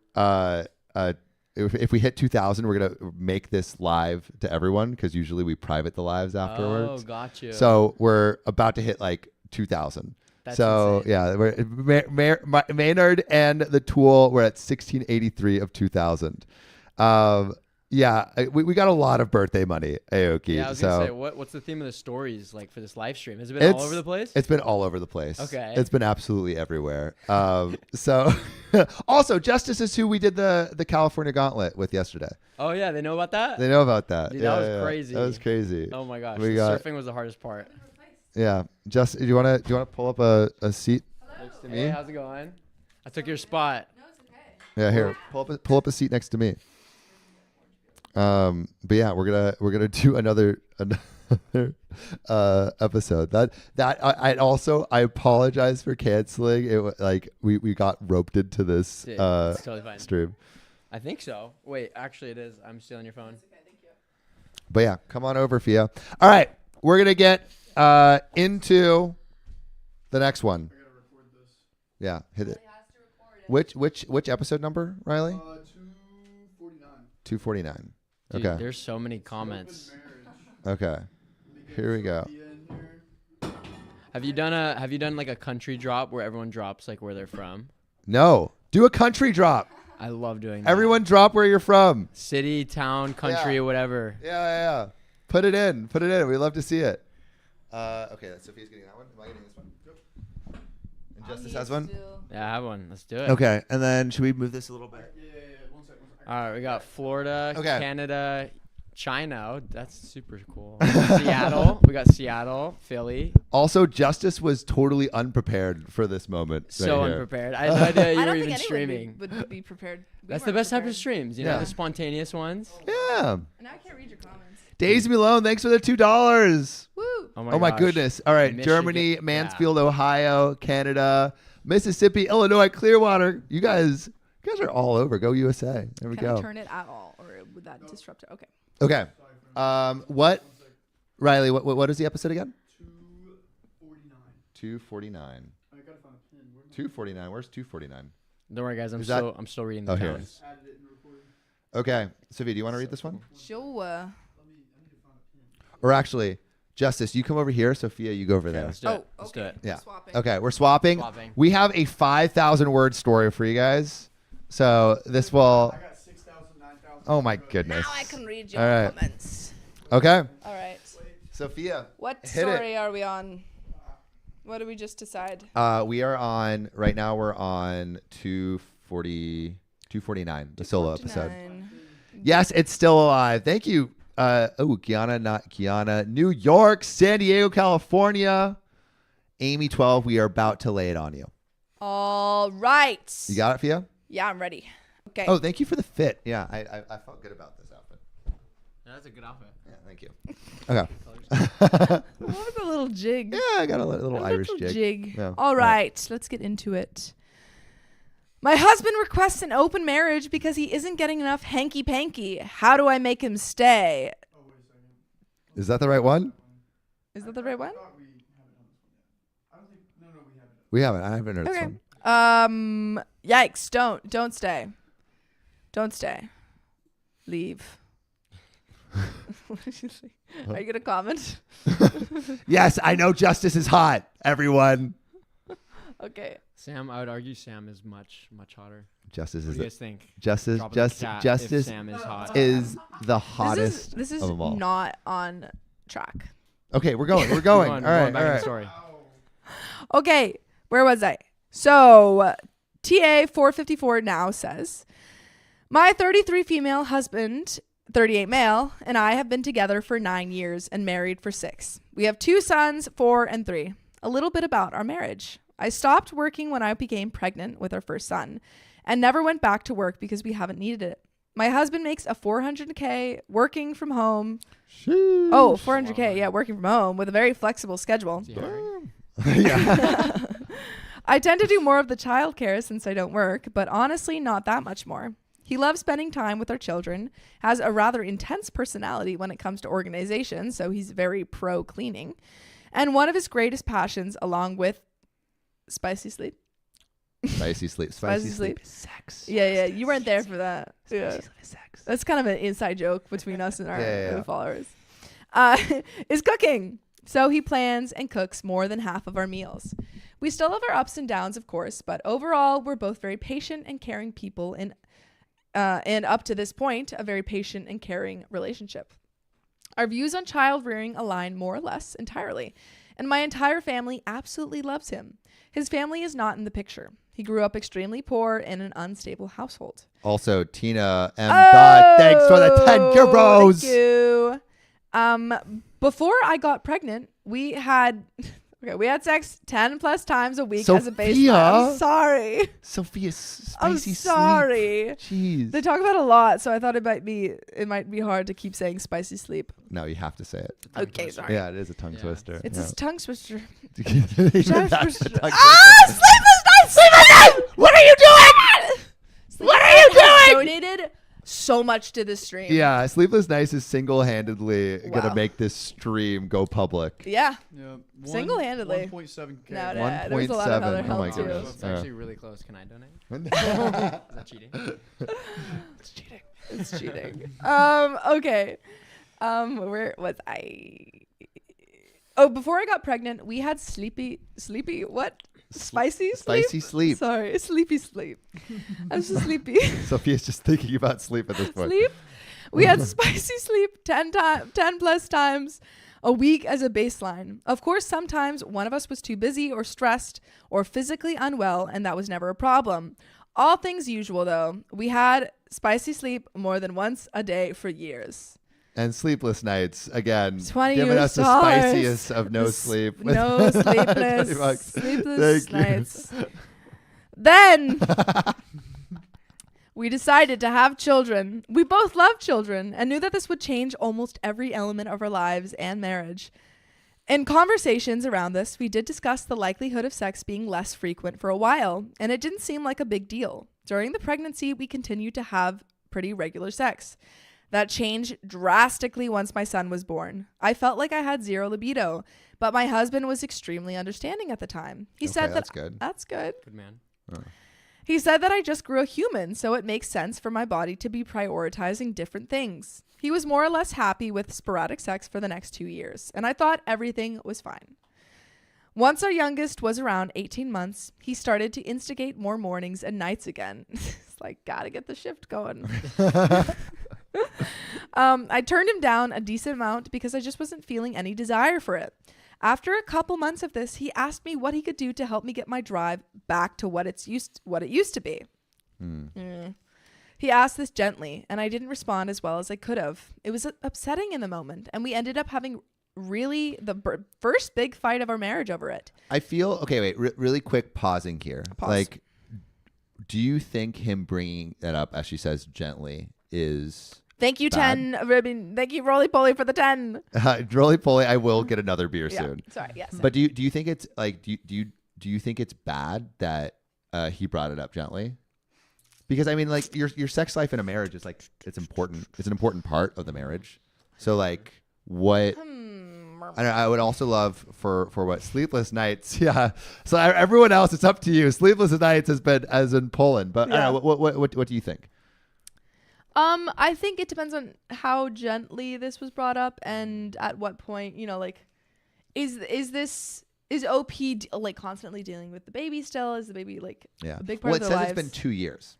if we hit 2,000, we're gonna make this live to everyone because usually we private the lives afterwards. Oh, got you. So we're about to hit like 2,000. That's So insane. yeah, Maynard and the Tool were at 1683 of 2,000. Yeah, we got a lot of birthday money, Aoki. Yeah, I was so gonna say, what's the theme of the stories like for this live stream? Has it been all over the place? It's been all over the place. Okay. It's been absolutely everywhere. So also Justice is who we did the California Gauntlet with yesterday. Oh yeah, they know about that. They know about that. Dude, yeah, that was yeah. crazy. That was crazy. Oh my gosh, We the got- surfing was the hardest part. Yeah. Just do you wanna pull up a seat next to me? Hey, how's it going? I took your spot. No, it's okay. Yeah, here. Pull up a seat next to me. But yeah, we're gonna do another episode. I apologize for canceling it. Like we got roped into this Dude, it's totally fine. stream. I think so. Wait, actually, it is. I'm stealing your phone. Okay, thank you. But yeah, come on over, Fia. All right, we're gonna get into the next one. I gotta record this. Yeah, hit it. He has to record it. Which episode number, Riley? 249. 249. Dude, Okay. there's so many comments. Okay. Here we go. Have you done like a country drop where everyone drops like where they're from? No, do a country drop. I love doing that. Everyone drop where you're from. City, town, country, Yeah. or whatever. Yeah. Put it in. We'd love to see it. Okay, Sophia's getting that one. Am I getting this one? And Justice has one? Yeah, I have one. Let's do it. Okay, and then should we move this a little bit? Yeah. 1 second. All right, we got Florida, Okay. Canada, China. Oh, that's super cool. Seattle. We got Seattle, Philly. Also, Justice was totally unprepared for this moment. So right here. unprepared. I had no idea you I were don't even think streaming. anyone would be prepared. We That's the weren't best type of prepared. streams, you Yeah. know, the spontaneous ones. Yeah. And I can't read your comments. Daisy Malone, thanks for the $2. Woo! Oh my gosh. goodness. All right. Michigan- Germany, yeah. Mansfield, Ohio, Canada, Mississippi, Illinois, Clearwater. You guys are all over. Go USA. There we Can I go. turn it at all, or would that disrupt it? Okay. Okay. What, Riley, what is the episode again? 249. 249. I gotta find a pin. 249. Where's 249? Don't worry, guys. I'm Is that- still reading the Oh, here. towns. Added it in the recording. Okay. Sophie, do you want to read this one? Sure. I need to find a pin. Or actually, Justice, you come over here. Sophia, you go over Okay, there. let's do it. Let's do it. Yeah. Swapping. Okay, we're swapping. Swapping. We have a 5,000 word story for you guys. So this will. I got 6,000, 9,000. Oh my goodness. Now I can read your All right. comments. Okay, All right. Sophia. What Hit it. story are we on? What did we just decide? We are on right now. We're on 249, the solo episode. 59. Yes, it's still alive. Thank you. Guyana, not Guyana. New York, San Diego, California. Amy 12. We are about to lay it on you. All right. You got it, Fia? Yeah, I'm ready. Okay. Oh, thank you for the fit. Yeah, I felt good about this outfit. That's a good outfit. Yeah, thank you. Okay. What was the little jig? Yeah, I got a little Irish jig. Yeah. All right, let's get into it. My husband requests an open marriage because he isn't getting enough hanky-panky. How do I make him stay? Oh, wait a second. Is that the right one? Is that the right one? I thought we haven't done this one yet. I don't think. No, we haven't. We haven't. I haven't heard this Okay. one. Yikes! Don't stay. Don't stay. Leave. What did you say? Are you gonna comment? Yes, I know justice is hot, everyone. Okay. Sam, I would argue Sam is much hotter. Justice What is do you guys think? justice. Drop in the chat if Justice Sam is hot. is the hottest. This is of them all. not on track. Okay, we're going. We're going. We're All right. back All in the right. story. Okay, where was I? So, TA 454 now says, my 33 female husband, 38 male, and I have been together for 9 years and married for 6. We have 2 sons, 4 and 3. A little bit about our marriage. I stopped working when I became pregnant with our first son and never went back to work because we haven't needed it. My husband makes a $400K working from home. Sheesh. Oh, $400K, yeah, working from home with a very flexible schedule. Yeah. I tend to do more of the childcare since I don't work, but honestly, not that much more. He loves spending time with our children, has a rather intense personality when it comes to organization, so he's very pro cleaning. And one of his greatest passions, along with spicy sleep, Spicy sleep. Spicy sleep. is sex. Yeah, you weren't there for that. Yeah. Spicy sleep is sex. That's kind of an inside joke between us and our Yeah. followers. Is cooking. So he plans and cooks more than half of our meals. We still have our ups and downs, of course, but overall, we're both very patient and caring people, and up to this point, a very patient and caring relationship. Our views on child rearing align more or less entirely, and my entire family absolutely loves him. His family is not in the picture. He grew up extremely poor in an unstable household. Also, Tina M. Dot, thanks for the 10 euros. Thank you. Before I got pregnant, we had sex 10 plus times a week as a baseline. I'm sorry. Sophia's spicy I'm sorry. Sleep. Jeez. They talk about it a lot, so I thought it might be hard to keep saying spicy sleep. No, you have to say it. Okay, sorry. Yeah, it is a tongue twister. It's a tongue twister. Sleepless Sleepless night! What are you doing? What are you doing? Donated so much to this stream. Yeah, Sleepless Nights is single-handedly Wow. gonna make this stream go public. Yeah. Yeah, Single-handedly. 1.7K. No, there was a lot of other 1.7. help Oh my too. goodness. It's actually really close. Can I donate? Is that cheating? It's cheating. It's cheating. Okay. Where was I? Oh, before I got pregnant, we had sleepy what? Spicy sleep? Spicy sleep. Sorry, sleepy sleep. I'm so sleepy. Sophia's just thinking about sleep at this point. Sleep? We had spicy sleep 10 plus times a week as a baseline. Of course, sometimes one of us was too busy or stressed or physically unwell, and that was never a problem. All things usual, though. We had spicy sleep more than once a day for years. And Sleepless Nights, again, 20 giving us the stars. spiciest of no sleep. No sleepless. 20 bucks. Sleepless Thank you. nights. Then we decided to have children. We both love children and knew that this would change almost every element of our lives and marriage. In conversations around this, we did discuss the likelihood of sex being less frequent for a while, and it didn't seem like a big deal. During the pregnancy, we continued to have pretty regular sex. That changed drastically once my son was born. I felt like I had zero libido, but my husband was extremely understanding at the time. He said that's that good. That's good. Good man. He said that I just grew a human, so it makes sense for my body to be prioritizing different things. He was more or less happy with sporadic sex for the next 2 years, and I thought everything was fine. Once our youngest was around 18 months, he started to instigate more mornings and nights again. It's like, gotta get the shift going. I turned him down a decent amount because I just wasn't feeling any desire for it. After a couple months of this, he asked me what he could do to help me get my drive back to what it used to be. He asked this gently, and I didn't respond as well as I could have. It was upsetting in the moment, and we ended up having really the first big fight of our marriage over it. I feel, okay, wait, really quick pausing here. Pause. Like, do you think him bringing that up, as she says gently, is... Thank you, bad? 10. Ribbon. Thank you, Roly Poly, for the 10. Roly poly, I will get another beer Yeah. soon. Sorry. Yes. But do you think it's like do you think it's bad that he brought it up gently? Because I mean, like your sex life in a marriage is like it's important. It's an important part of the marriage. So like what? I don't know, I would also love for what Sleepless Nights. Yeah. So everyone else, it's up to you. Sleepless Nights has been as in Poland, but I don't know, what do you think? I think it depends on how gently this was brought up and at what point, like, is OP like constantly dealing with the baby still? Is the baby like a big part of their lives? Well, it says it's been 2 years.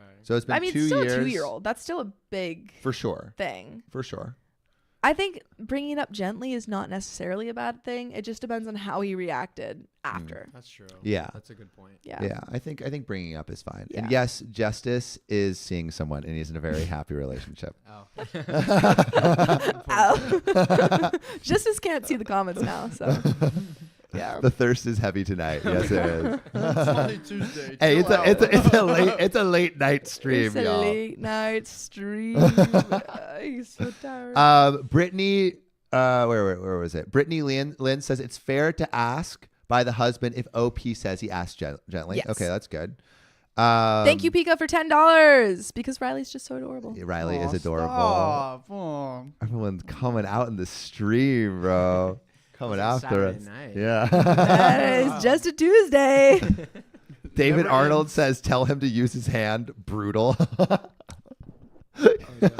Okay. So it's been 2 years. It's still a 2-year-old. That's still a big For sure. thing. For sure. I think bringing it up gently is not necessarily a bad thing. It just depends on how he reacted after. That's true. Yeah. That's a good point. Yeah. Yeah, I think bringing it up is fine. Yeah. And yes, Justice is seeing someone, and he's in a very happy relationship. Oh. Ow. Justice can't see the comments now, so yeah. The thirst is heavy tonight. Yes, it is. It's only Tuesday. Hey, Chill out. it's a late night stream, It's a y'all. late night stream. He's so tired. Brittany, where was it? Brittany Lynn says it's fair to ask by the husband if OP says he asked gently. Yes. Okay, that's good. Thank you, Pika, for $10 because Riley's just so adorable. Riley is Aw, adorable. stop. Aw. Everyone's coming out in the stream, bro. Coming It's after Saturday us. night. Yeah. That is just a Tuesday. David Never Arnold ends. says, "Tell him to use his hand." Brutal. Oh, no.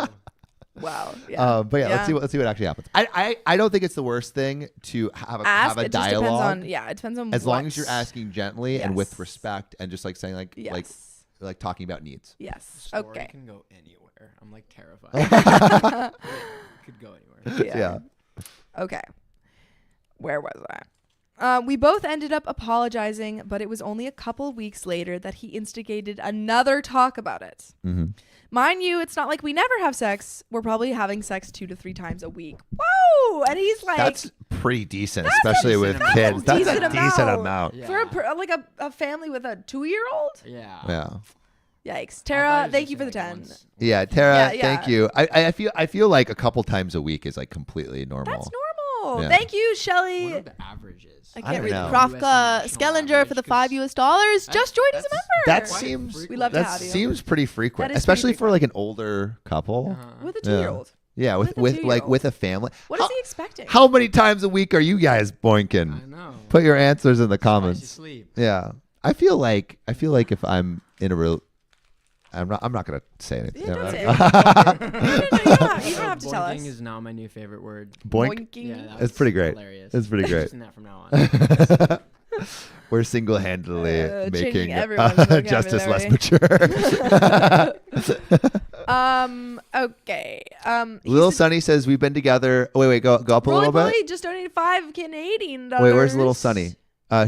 Wow. Yeah. But yeah, let's see what actually happens. I don't think it's the worst thing to have Ask. a It just depends dialogue. on. Yeah. It depends on. As long as what- you're asking gently and with Yes. respect and just like saying Yes. like talking about needs. Yes. Story Okay. can go anywhere. I'm like terrified. Could go anywhere. Yeah. Okay. Where was I? We both ended up apologizing, but it was only a couple weeks later that he instigated another talk about it. Mm-hmm. Mind you, it's not like we never have sex. We're probably having sex 2 to 3 times a week. Whoa! And he's like, That's pretty decent, That's a especially with decent kids. amount. That's Decent a decent amount. amount. Yeah. for a family with a 2-year-old? Yeah. Yeah. Yikes. I thought Tara, it thank was you for the just, 10. once- Yeah, Tara, Yeah, thank yeah. you. I feel like a couple times a week is like completely normal. That's normal. Yeah. Thank you, What Shelly. are the averages? I I can't don't read. know. Profka US Skellinger national for the average, $5 US just joined as a that's- member. That Quite seems frequent. We love to that have you. seems pretty frequent, That is especially pretty for like an older couple. Uh-huh. With a Yeah. 2-year-old. Yeah, With a with 2-year-old. with a family. What is he expecting? How many times a week are you guys boinking? I know. Put your answers in the Spicy comments. sleep. Yeah, I feel like if I'm in a real, I'm not gonna say anything. Yeah, don't say Yeah. anything. No, you don't have to tell Boinking us. is now my new favorite word. Boink. Boinking. Yeah, that It's was pretty great. Hilarious. It's pretty I'm great. using that from now on. We're single-handedly Changing making everyone's justice less vocabulary. mature. Okay. Little Sunny says we've been together. Wait, go up a little bit. Roly just donated $5 Canadian. Wait, where's Little Sunny?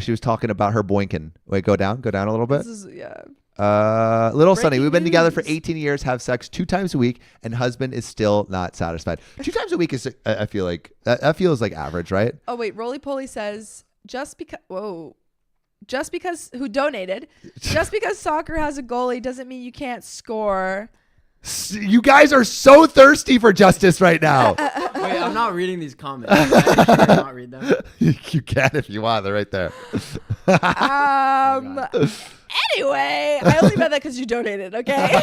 She was talking about her boinking. Wait, go down a little bit. This is, yeah. Little Sunny, Breaking we've been together for news. 18 years, have sex 2 times a week, and husband is still not satisfied. 2 times a week is, I feel like, that feels like average, right? Oh wait, Roly Poly says just because who donated? Just because soccer has a goalie doesn't mean you can't score. You guys are so thirsty for justice right now. Wait, I'm not reading these comments. I should not read them. You can if you want. They're right there. Anyway, I only read that because you donated. Okay.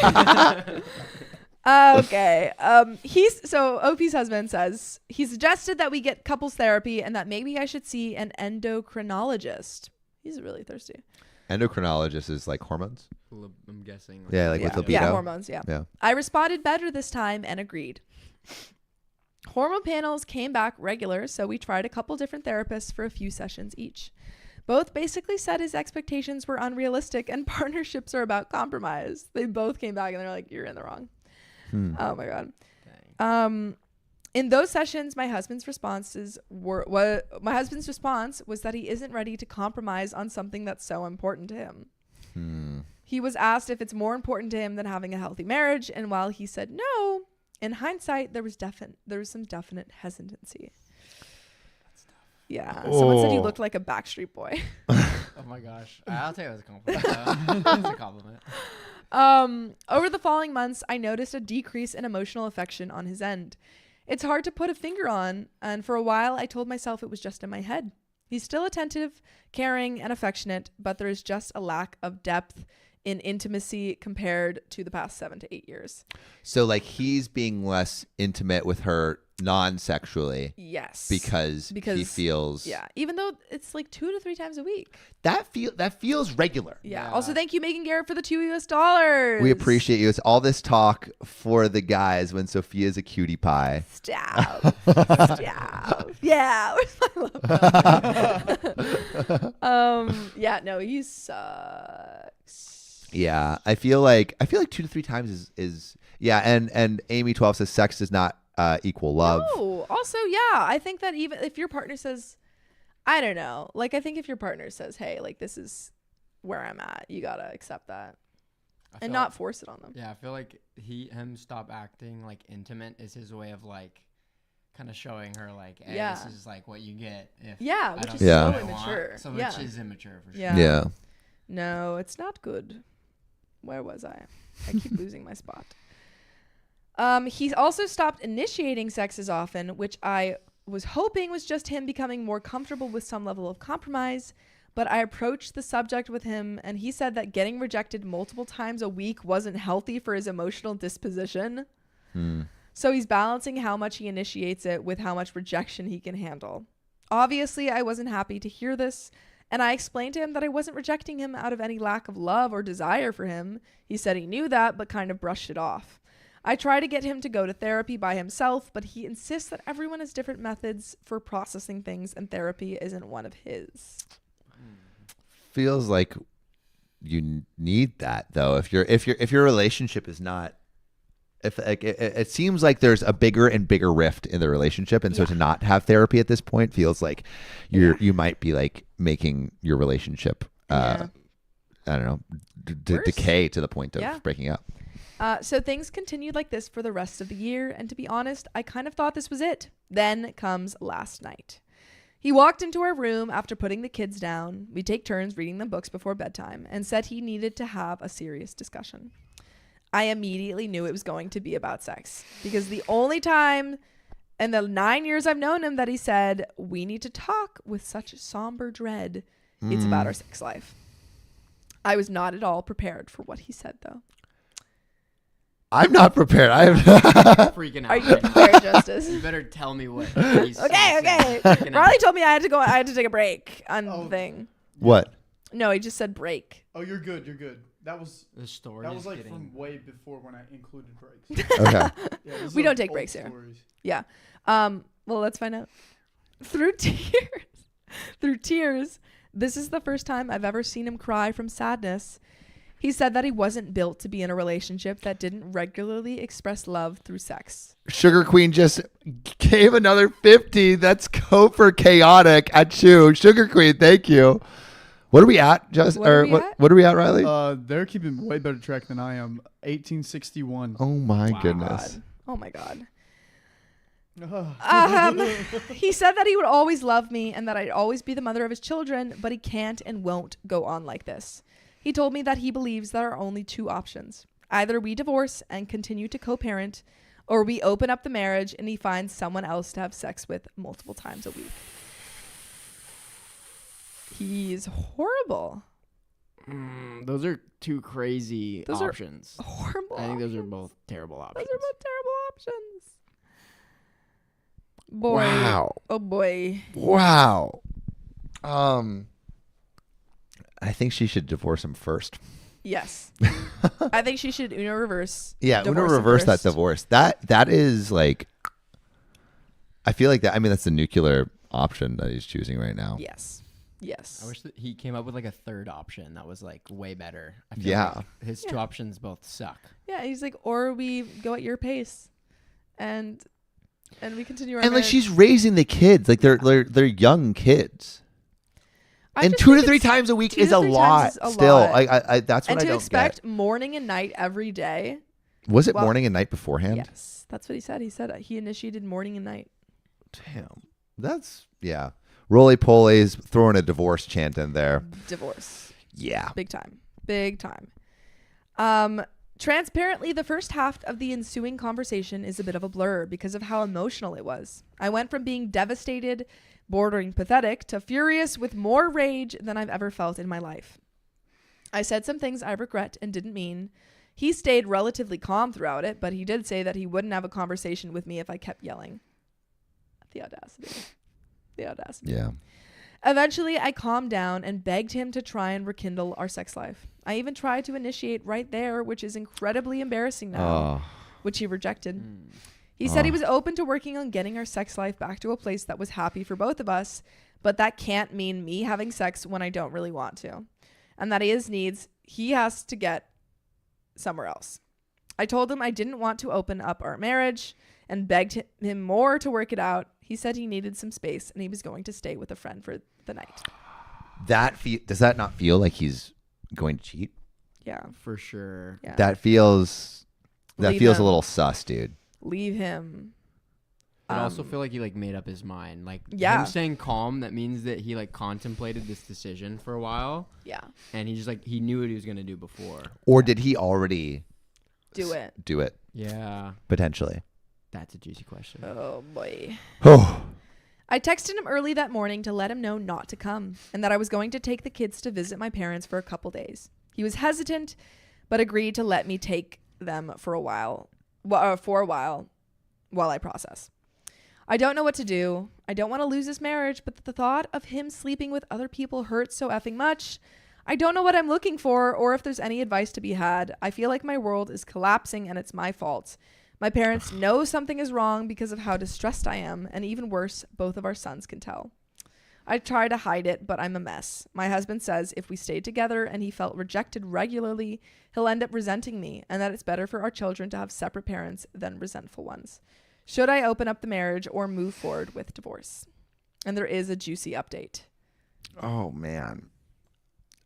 Okay. OP's husband says he suggested that we get couples therapy and that maybe I should see an endocrinologist. He's really thirsty. Endocrinologist is like hormones. I'm guessing. Yeah, like with libido. Yeah, hormones. Yeah. Yeah. I responded better this time and agreed. Hormone panels came back regular, so we tried a couple different therapists for a few sessions each. Both basically said his expectations were unrealistic and partnerships are about compromise. They both came back and they're like, "You're in the wrong." Oh my god. Dang. In those sessions, my husband's response was that he isn't ready to compromise on something that's so important to him. He was asked if it's more important to him than having a healthy marriage, and while he said no, in hindsight, there was some definite hesitancy. Yeah, someone said he looked like a Backstreet Boy. Oh my gosh. I'll take it as a compliment. It's a compliment. Over the following months, I noticed a decrease in emotional affection on his end. It's hard to put a finger on, and for a while I told myself it was just in my head. He's still attentive, caring, and affectionate, but there is just a lack of depth in intimacy compared to the past 7 to 8 years. So like he's being less intimate with her non-sexually. Yes. Because he feels even though it's like 2 to 3 times a week. that feels regular. Yeah. Also, thank you, Megan Garrett, for the $2. We appreciate you. It's all this talk for the guys when Sophia's a cutie pie. Stop. Stop. Yeah. Where's my love? Yeah. No, he sucks. Yeah, I feel like 2 to 3 times is yeah, and Amy 12 says sex does not equal love. No. Also, yeah, I think that even if your partner says, I don't know, like I think if your partner says, hey, like this is where I'm at, you gotta accept that and not force it on them. Yeah, I feel like him stop acting like intimate is his way of like kind of showing her like, hey, this is like what you get if Yeah, I which don't is do Yeah. what so I want. immature. So Yeah. which is immature for sure. Yeah. Yeah. No, it's not good. Where was I? I keep losing my spot. He also stopped initiating sex as often, which I was hoping was just him becoming more comfortable with some level of compromise. But I approached the subject with him, and he said that getting rejected multiple times a week wasn't healthy for his emotional disposition. So he's balancing how much he initiates it with how much rejection he can handle. Obviously, I wasn't happy to hear this, And I explained to him that I wasn't rejecting him out of any lack of love or desire for him. He said he knew that, but kind of brushed it off. I try to get him to go to therapy by himself, but he insists that everyone has different methods for processing things, and therapy isn't one of his. Feels like you need that though. If your relationship is not, it seems like there's a bigger and bigger rift in the relationship, and so to not have therapy at this point feels like you might be like making your relationship I don't know decay to the point of breaking up. So things continued like this for the rest of the year, and to be honest, I kind of thought this was it. Then comes last night. He walked into our room after putting the kids down. We take turns reading them books before bedtime, and said he needed to have a serious discussion. I immediately knew it was going to be about sex, because the only time in the 9 years I've known him that he said, we need to talk with such somber dread, it's about our sex life. I was not at all prepared for what he said, though. I'm not prepared. I'm freaking out. Are you prepared, Justice? You better tell me what. He's Okay. Riley told me I had to take a break on the thing. What? No, he just said break. Oh, you're good. You're good. That was the story. That was like getting... from way before when I included breaks. Okay. Yeah, we don't take breaks here. Yeah. Well, let's find out. Through tears, this is the first time I've ever seen him cry from sadness. He said that he wasn't built to be in a relationship that didn't regularly express love through sex. Sugar Queen just gave another 50. That's code for chaotic at Chew. Sugar Queen, thank you. What are we at, What are we at, Riley? They're keeping way better track than I am. 1861. Oh my goodness. Oh my God. He said that he would always love me and that I'd always be the mother of his children, but he can't and won't go on like this. He told me that he believes there are only two options. Either we divorce and continue to co-parent, or we open up the marriage and he finds someone else to have sex with multiple times a week. He's horrible. Those are two crazy options. Horrible. I think those are both terrible options. Those are both terrible options. Boy. Wow. Oh boy. Wow. I think she should divorce him first. Yes. I think she should Uno reverse. Yeah, Uno reverse that divorce. That is like, I feel like that. I mean, that's the nuclear option that he's choosing right now. Yes. I wish that he came up with like a third option that was like way better. I feel like his two options both suck. Yeah, he's like, or we go at your pace, and we continue our and marriage. like she's raising the kids, like they're young kids. And 2 to 3 times a week is a lot. Still, I that's what I don't get. And to expect morning and night every day. Was it morning and night beforehand? Yes, that's what he said. He said he initiated morning and night. Damn, that's roly poly's throwing a divorce chant in there. Divorce. Yeah. Big time. Transparently, the first half of the ensuing conversation is a bit of a blur because of how emotional it was. I went from being devastated, bordering pathetic, to furious with more rage than I've ever felt in my life. I said some things I regret and didn't mean. He stayed relatively calm throughout it, but he did say that he wouldn't have a conversation with me if I kept yelling. The audacity. Yeah. Eventually, I calmed down and begged him to try and rekindle our sex life. I even tried to initiate right there, which is incredibly embarrassing now, which he rejected. He said he was open to working on getting our sex life back to a place that was happy for both of us, but that can't mean me having sex when I don't really want to. And that he has to get somewhere else. I told him I didn't want to open up our marriage and begged him more to work it out. He said he needed some space and he was going to stay with a friend for the night. Does that not feel like he's going to cheat? Yeah. For sure. Yeah. That feels a him. little sus, dude. Leave him. I also feel like he like made up his mind. Like Yeah. him saying calm, that means that he like contemplated this decision for a while. Yeah. And he just like he knew what he was gonna do before. Or did he already Do it. do it? Yeah. Potentially. That's a juicy question. Oh boy. Oh. I texted him early that morning to let him know not to come and that I was going to take the kids to visit my parents for a couple days. He was hesitant, but agreed to let me take them for a while while I process. I don't know what to do. I don't want to lose this marriage, but the thought of him sleeping with other people hurts so effing much. I don't know what I'm looking for or if there's any advice to be had. I feel like my world is collapsing and it's my fault. My parents know something is wrong because of how distressed I am, and even worse, both of our sons can tell. I try to hide it, but I'm a mess. My husband says if we stayed together and he felt rejected regularly, he'll end up resenting me, and that it's better for our children to have separate parents than resentful ones. Should I open up the marriage or move forward with divorce? And there is a juicy update. Oh, man.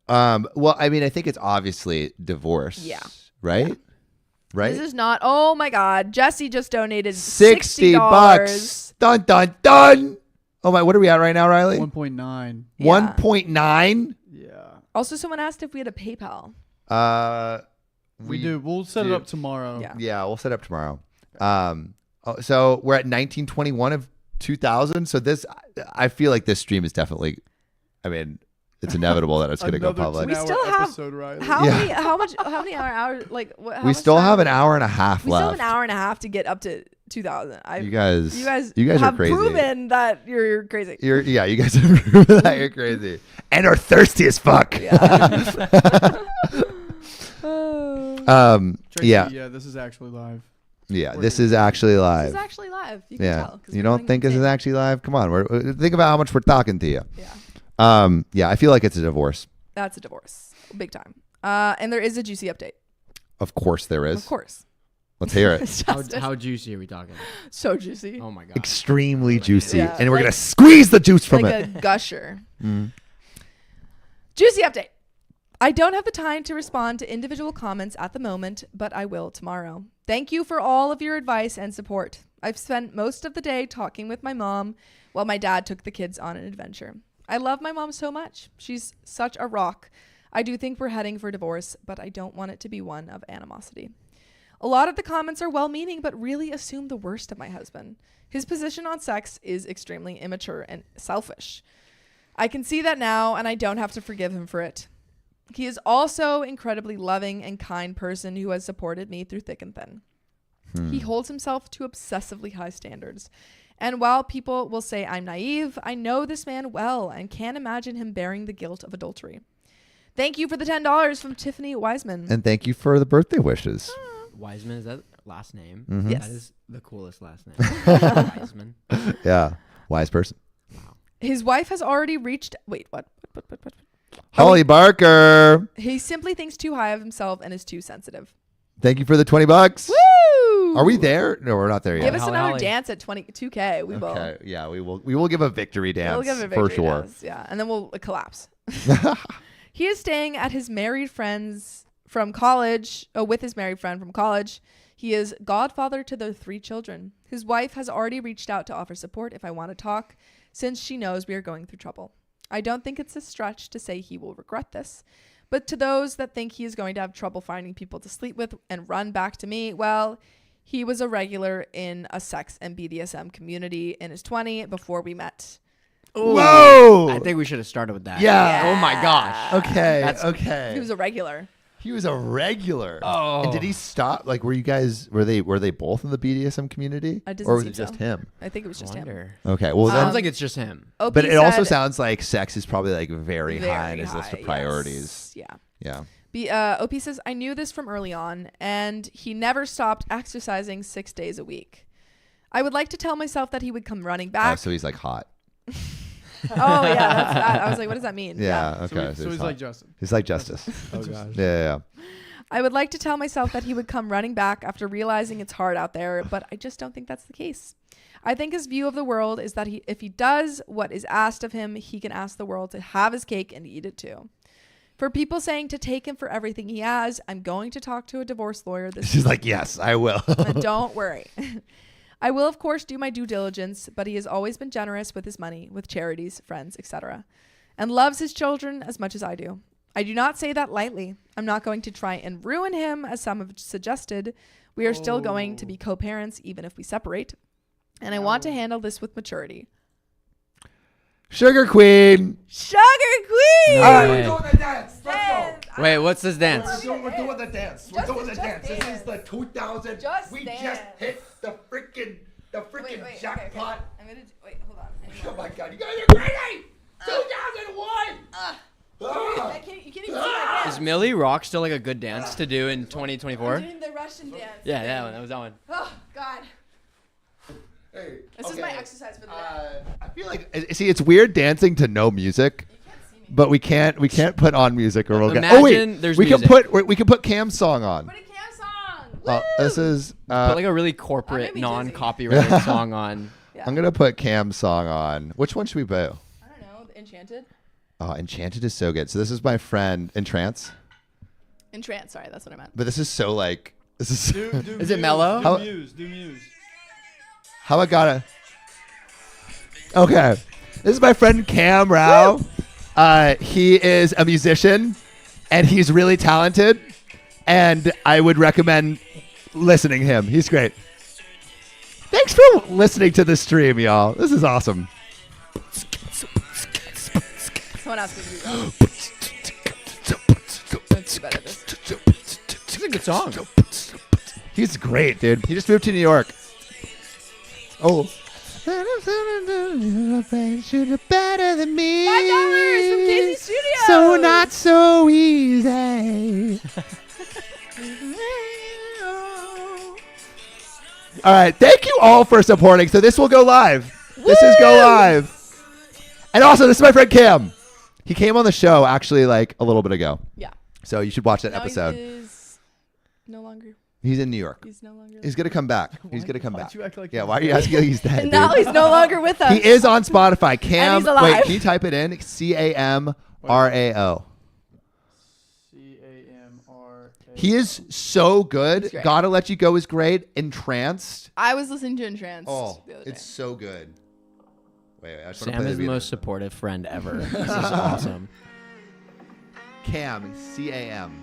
Well, I mean, I think it's obviously divorce. Yeah. Right? Yeah. Right? This is not. Oh my God. Jesse just donated $60. Dun, dun, dun. Oh my, what are we at right now, Riley? 1.9. Yeah. 1.9? Yeah. Also, someone asked if we had a PayPal. We do. We'll set it do. up tomorrow. Yeah. Yeah, we'll set up tomorrow. So we're at 1921 of 2000. So this, I feel like this stream is definitely, I mean, it's inevitable that it's going to go public. We still have- episode, Riley. How many hours? Like, what? We still have an hour and a half We still have left. an hour and a half to get up to 2000. You guys have are crazy. proven that you're crazy. You guys have proven that you're crazy and are thirsty as fuck. Tracy, Yeah. Yeah, this is actually live. Yeah, this is actually live. This is actually live. You can Yeah, tell. 'Cause you we're don't going think this is insane. actually live? Come on, think about how much we're talking to you. Yeah, Yeah, I feel like it's a divorce. that's a divorce, big time. And there is a juicy update. Of course there is. Of course. Let's hear it. Justice. How juicy are we talking? So juicy. Oh my god. Extremely juicy, Yeah, and we're like- gonna squeeze the juice from like it. a gusher. Mm. Juicy update. I don't have the time to respond to individual comments at the moment, but I will tomorrow. Thank you for all of your advice and support. I've spent most of the day talking with my mom while my dad took the kids on an adventure. I love my mom so much. She's such a rock. I do think we're heading for divorce, but I don't want it to be one of animosity. A lot of the comments are well-meaning, but really assume the worst of my husband. His position on sex is extremely immature and selfish. I can see that now, and I don't have to forgive him for it. He is also incredibly loving and kind person who has supported me through thick and thin. He holds himself to obsessively high standards. And while people will say I'm naive, I know this man well and can't imagine him bearing the guilt of adultery. Thank you for the $10 from Tiffany Wiseman. And thank you for the birthday wishes. Wiseman, is that last name? Mhm. Yes. That is the coolest last name. Wiseman. Yeah, wise person. His wife has already reached... Wait, what? Holly Barker, He simply thinks too high of himself and is too sensitive. thank you for the $20. Woo! Are we there? No, we're not there yet. Give us Holly, another Holly. dance at 2K. We will. Okay, yeah, we will. We will give a victory dance We'll give a for victory sure. dance, yeah, and then we'll collapse. He is staying at his married friends from college, with his married friend from college. He is godfather to their 3 children. His wife has already reached out to offer support if I want to talk, since she knows we are going through trouble. I don't think it's a stretch to say he will regret this. But to those that think he is going to have trouble finding people to sleep with and run back to me, well, he was a regular in a sex and BDSM community in his 20s before we met. Whoa! I think we should have started with that. Yeah. Oh my gosh. Okay. That's- okay. He was a regular. He was a regular. Oh. And did he stop? Like, were they both in the BDSM community, It doesn't or was seem it just so. him? I think it was just him. Wonder. Okay. Well, Sounds then, like it's just him. OP but it also said sounds like sex is probably like very high in very his list of high, priorities. yes. Yeah. Yeah. OP says, I knew this from early on, and he never stopped exercising 6 days a week. I would like to tell myself that he would come running Oh, back. so he's like hot. Oh, yeah. That's that. I was like, what does that mean? Yeah. So, Okay. so he's hot. like Justin. He's like Justice. Oh gosh. Yeah. I would like to tell myself that he would come running back after realizing it's hard out there, but I just don't think that's the case. I think his view of the world is that if he does what is asked of him, he can ask the world to have his cake and eat it too. For people saying to take him for everything he has, I'm going to talk to a divorce lawyer this She's like, yes, I will. Don't worry. I will, of course, do my due diligence, but he has always been generous with his money, with charities, friends, etc., and loves his children as much as I do. I do not say that lightly. I'm not going to try and ruin him, as some have suggested. We are still going to be co-parents, even if we separate. And I want to handle this with maturity. Sugar Queen. Sugar Queen! No way. doing the dance. Dance. Wait, what's this dance? We're doing the dance. We're doing the dance. This is the 2000. Just we dance. just hit the freaking jackpot. I'm gonna wait. Hold on. Oh my god, you guys are crazy! 2001! You can't even see my Is hands. Millie Rock still like a good dance to do in I'm 2024? doing the Russian dance. Yeah, that was that one. Oh, God. Hey, This is my exercise for the day. I feel like see, it's weird dancing to no music, You can't see me. but we can't put on music or we'll get. Imagine Oh wait, there's we music. can put Cam's song on. Put a Cam song. This is. Put like a really made corporate, me dizzy. non-copyrighted song on. Yeah. I'm gonna put Cam's song on. Which one should we put? I don't know. The Enchanted. Oh, Enchanted is so good. So this is my friend Entrance, Entrance. Sorry, that's what I meant. but this is so like this is. Is it mellow? How- Do Muse. How I gotta. Okay, this is my friend Cam Rao. He is a musician, and he's really talented, and I would recommend listening to him. He's great. Thanks for listening to the stream, y'all. This is awesome. Someone asked me to do that. Let's do better at this. It's a good song. He's great, dude. He just moved to New York. Oh. Better than me. $5 from Casey Studios. So not so easy. All right, thank you all for supporting. So this will go live. This is go live. And also, this is my friend Cam. He came on the show actually like a little bit ago. Yeah. So you should watch that Now episode. He's no longer. He's in New York. He's no longer. He's gonna come back. He's gonna come Why'd back. you act like Yeah, he's why are you asking like he's dead? And now dude? he's no longer with us. He is on Spotify. Cam, he's alive. wait, can you type it in? CAMRAO. CAMRA. He is so good. He's great. Gotta Let You Go is great. Entranced. I was listening to Entranced Oh, the other day. it's so good. Wait, I just wanna Sam play is the video. most supportive friend ever. This is awesome. Cam, CAM.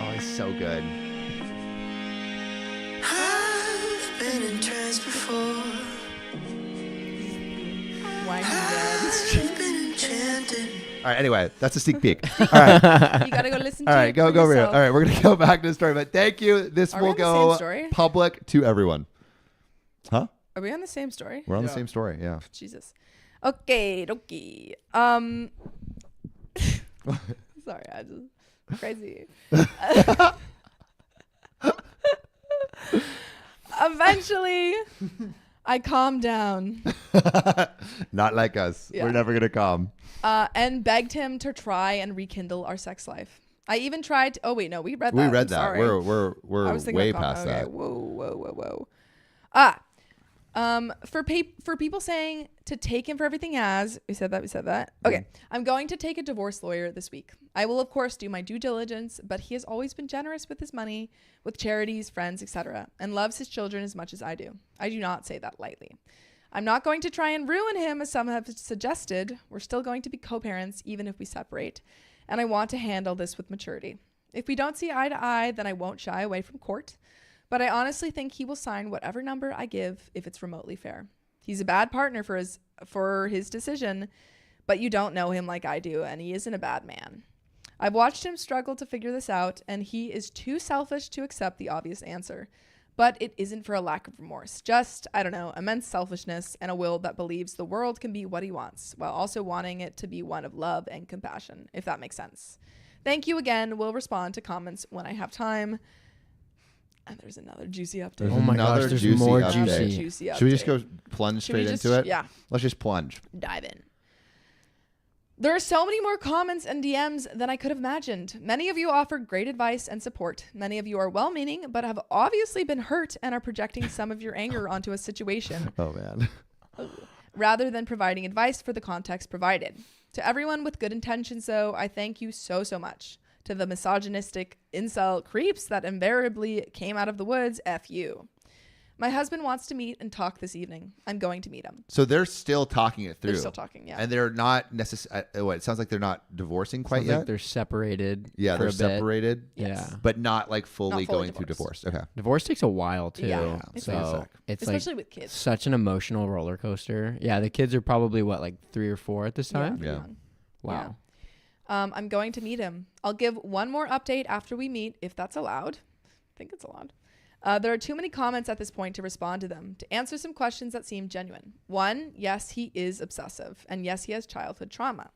Oh, he's so good. I've been in trance before. Why he's I've been enchanted. All right, anyway, that's a sneak peek. All right. dead. You gotta go listen to All it. right, go for over here. yourself. All right, we're gonna go back to the story, but thank you. This Are we will on the same go story? public to everyone. Huh? Are we on the same story? We're on the Yeah. same story. Yeah. Jesus. Okay, dokie. Sorry, I just crazy. Eventually, I calmed down Not like us. Yeah. We're never gonna calm. and begged him to try and rekindle our sex life. I even tried. Oh wait, no, we read that. We read I'm that. sorry. We're I was thinking way about past okay, that. Whoa. For people saying to take him for everything as we said that. Okay, I'm going to take a divorce lawyer this week. I will of course do my due diligence, but he has always been generous with his money, with charities, friends, etc., and loves his children as much as I do. I do not say that lightly. I'm not going to try and ruin him as some have suggested. We're still going to be co-parents even if we separate, and I want to handle this with maturity. If we don't see eye to eye, then I won't shy away from court. But I honestly think he will sign whatever number I give if it's remotely fair. He's a bad partner for his decision, but you don't know him like I do, and he isn't a bad man. I've watched him struggle to figure this out, and he is too selfish to accept the obvious answer. But it isn't for a lack of remorse. Just, I don't know, immense selfishness and a will that believes the world can be what he wants, while also wanting it to be one of love and compassion, if that makes sense. Thank you again. We'll respond to comments when I have time. And there's another juicy update. There's Oh my another gosh, there's juicy more update. juicy. Juicy Should we just update. go plunge Should we straight just- into it? Yeah, Let's just plunge. dive in. There are so many more comments and DMs than I could have imagined. Many of you offered great advice and support. Many of you are well-meaning, but have obviously been hurt and are projecting some of your anger onto a situation Oh man. rather than providing advice for the context provided. To everyone with good intentions, though, I thank you so much. To the misogynistic incel creeps that invariably came out of the woods, F you. My husband wants to meet and talk this evening. I'm going to meet him. So they're still talking it through. They're still talking, yeah. And they're not necessarily. What? It sounds like they're not divorcing quite Sounds yet. like they're separated. Yeah, for they're a bit. separated. Yes. Yeah. But not like fully Not fully going through divorced. divorce. Okay. Divorce takes a while too. Yeah, it's a so sec. it's Especially like with kids. such an emotional roller coaster. Yeah, the kids are probably what, like 3 or 4 at this time. Yeah. young. Wow. I'm going to meet him. I'll give one more update after we meet, if that's allowed. I think it's allowed. There are too many comments at this point to respond to them. To answer some questions that seem genuine. 1, yes, he is obsessive. And yes, he has childhood trauma.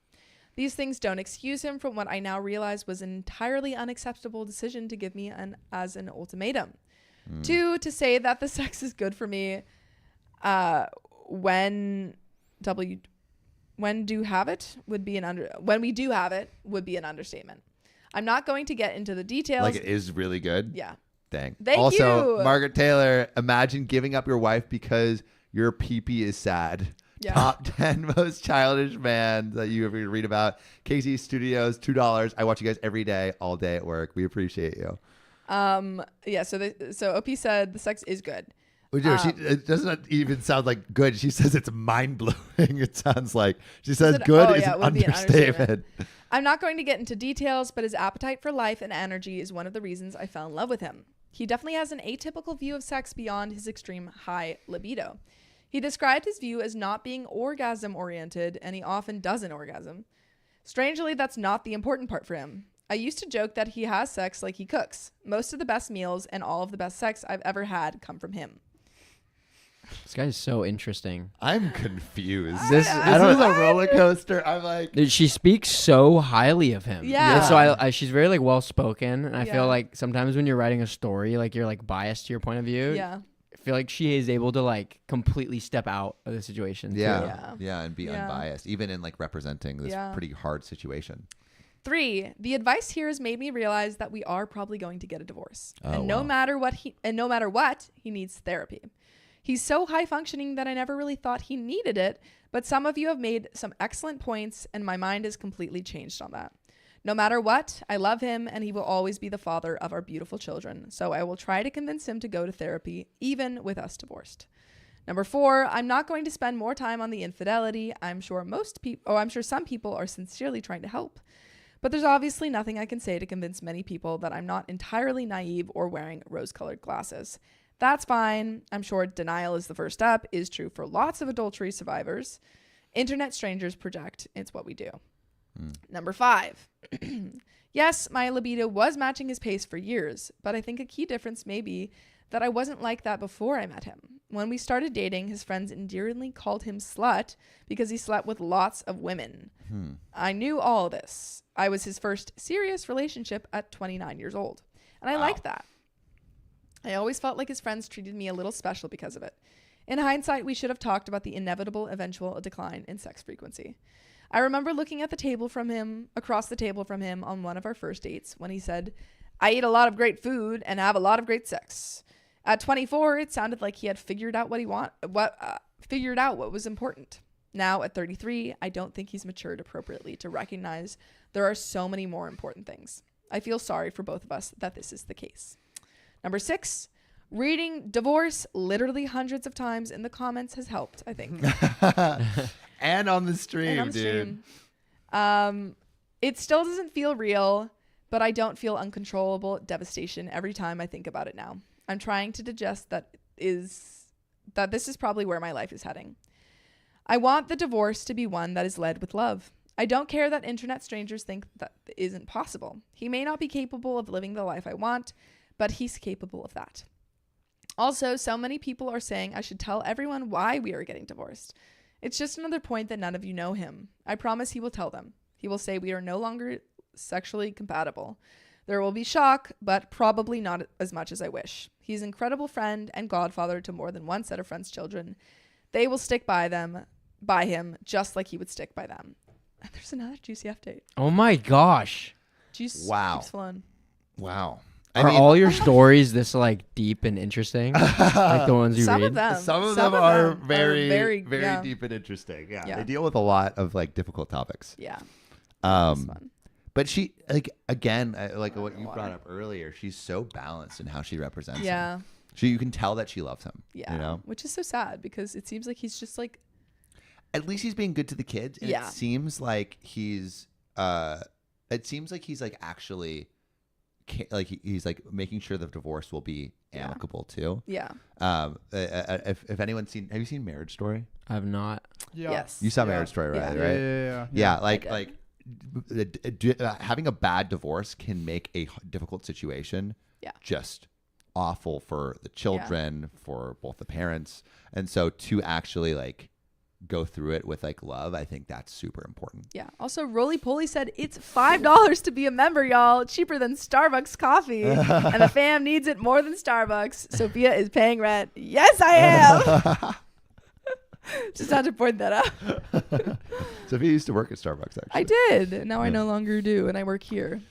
These things don't excuse him from what I now realize was an entirely unacceptable decision to give me as an ultimatum. 2, to say that the sex is good for me when we do have it would be an understatement. I'm not going to get into the details. Like, it is really good. Yeah. Dang. Thank also, you. Margaret Taylor, imagine giving up your wife because your pee-pee is sad. Yeah. Top 10 most childish man that you ever read about. KZ Studios, $2. I watch you guys every day, all day at work. We appreciate you. Yeah. So OP said the sex is good. It doesn't even sound like good. She says it's mind-blowing. It sounds like she says good is an understatement. I'm not going to get into details, but his appetite for life and energy is one of the reasons I fell in love with him. He definitely has an atypical view of sex beyond his extreme high libido. He described his view as not being orgasm-oriented, and he often doesn't orgasm. Strangely, that's not the important part for him. I used to joke that he has sex like he cooks. Most of the best meals and all of the best sex I've ever had come from him. This guy's so interesting. I'm confused. This is a roller coaster. I'm like, Dude, she speaks so highly of him. Yeah. So I she's very like well spoken, and I Yeah. feel like sometimes when you're writing a story, like you're like biased to your point of view. Yeah. I feel like she is able to like completely step out of the situation. too. yeah, and be Yeah. unbiased, even in like representing this Yeah. pretty hard situation. 3, the advice here has made me realize that we are probably going to get a divorce. Oh, and no wow. matter what, he needs therapy. He's so high functioning that I never really thought he needed it, but some of you have made some excellent points and my mind has completely changed on that. No matter what, I love him and he will always be the father of our beautiful children. So I will try to convince him to go to therapy, even with us divorced. Number 4, I'm not going to spend more time on the infidelity. I'm sure some people are sincerely trying to help. But there's obviously nothing I can say to convince many people that I'm not entirely naive or wearing rose-colored glasses. That's fine. I'm sure denial is the first step is true for lots of adultery survivors. Internet strangers project. It's what we do. Number 5. Yes, my libido was matching his pace for years, but I think a key difference may be that I wasn't like that before I met him. When we started dating, his friends endearingly called him slut because he slept with lots of women. I knew all this. I was his first serious relationship at 29 years old, and I liked that. I always felt like his friends treated me a little special because of it. In hindsight, we should have talked about the inevitable eventual decline in sex frequency. I remember looking at across the table from him on one of our first dates when he said, I eat a lot of great food and have a lot of great sex. At 24, it sounded like he had figured out what was important. Now at 33, I don't think he's matured appropriately to recognize there are so many more important things. I feel sorry for both of us that this is the case. Number 6, reading divorce literally hundreds of times in the comments has helped, I think. And on the stream, dude. It still doesn't feel real, but I don't feel uncontrollable devastation every time I think about it now. I'm trying to digest that this is probably where my life is heading. I want the divorce to be one that is led with love. I don't care that internet strangers think that isn't possible. He may not be capable of living the life I want, but he's capable of that. Also, so many people are saying I should tell everyone why we are getting divorced. It's just another point that none of you know him. I promise he will tell them. He will say we are no longer sexually compatible. There will be shock, but probably not as much as I wish. He's an incredible friend and godfather to more than one set of friends' children. They will stick by him, just like he would stick by them. And there's another juicy update. Oh my gosh. Juice Wow. keeps flowing. Wow. Are all your stories this like deep and interesting? Like the ones you Some read? of them. Some of them are very yeah. deep and interesting. Yeah. Yeah. They deal with a lot of like difficult topics. Yeah. This one. But she, like, again, like what you brought up earlier, she's so balanced in how she represents him. Yeah. You can tell that she loves him. Yeah. You know? Which is so sad because it seems like he's just like. At least he's being good to the kids. And Yeah. it seems like he's like actually, like he's like making sure the divorce will be amicable too. Yeah. If anyone's have you seen Marriage Story? I have not. Yeah. Yes. You saw Marriage Story, right? Yeah. Right? Yeah. Yeah, I did. like having a bad divorce can make a difficult situation just awful for the children, for both the parents. And so to actually like go through it with like love, I think that's super important. Yeah. Also, Roly Poly said it's $5 to be a member, y'all. Cheaper than Starbucks coffee. And the fam needs it more than Starbucks. Sophia is paying rent. Yes, I am. Just had to point that out. Sophia used to work at Starbucks, actually. I did. Now I no longer do, and I work here.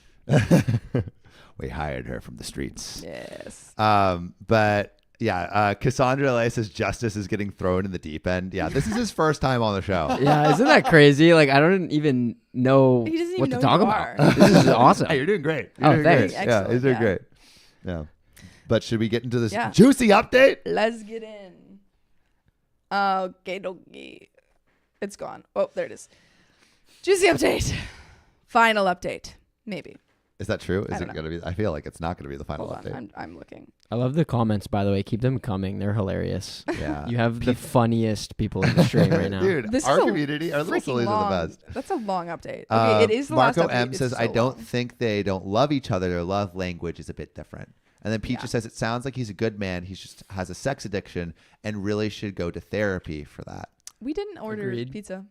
We hired her from the streets. Yes. But yeah, Cassandra Lay says Justice is getting thrown in the deep end. Yeah, this is his first time on the show. Yeah, isn't that crazy? Like, I don't even know He doesn't what even to know talk you about. are. This is awesome. Hey, you're doing great. Oh, You're doing thanks. great. Yeah, he's doing great. Yeah. But should we get into this juicy update? Let's get in. Okay, dokie. It's gone. Oh, there it is. Juicy update. Final update. Maybe. Is that true? I Is don't it know. going to be? I feel like it's not going to be the final Hold update. on. I'm looking. I love the comments, by the way. Keep them coming. They're hilarious. Yeah. You have the funniest people in the stream right now. Dude, This our is a community, our little freaking sillies long. are the best. That's a long update. Okay, it is the Marco last update. M It's says, so I don't long. think they don't love each other. Their love language is a bit different. And then Peach says, it sounds like he's a good man. He just has a sex addiction and really should go to therapy for that. We didn't order Agreed. pizza.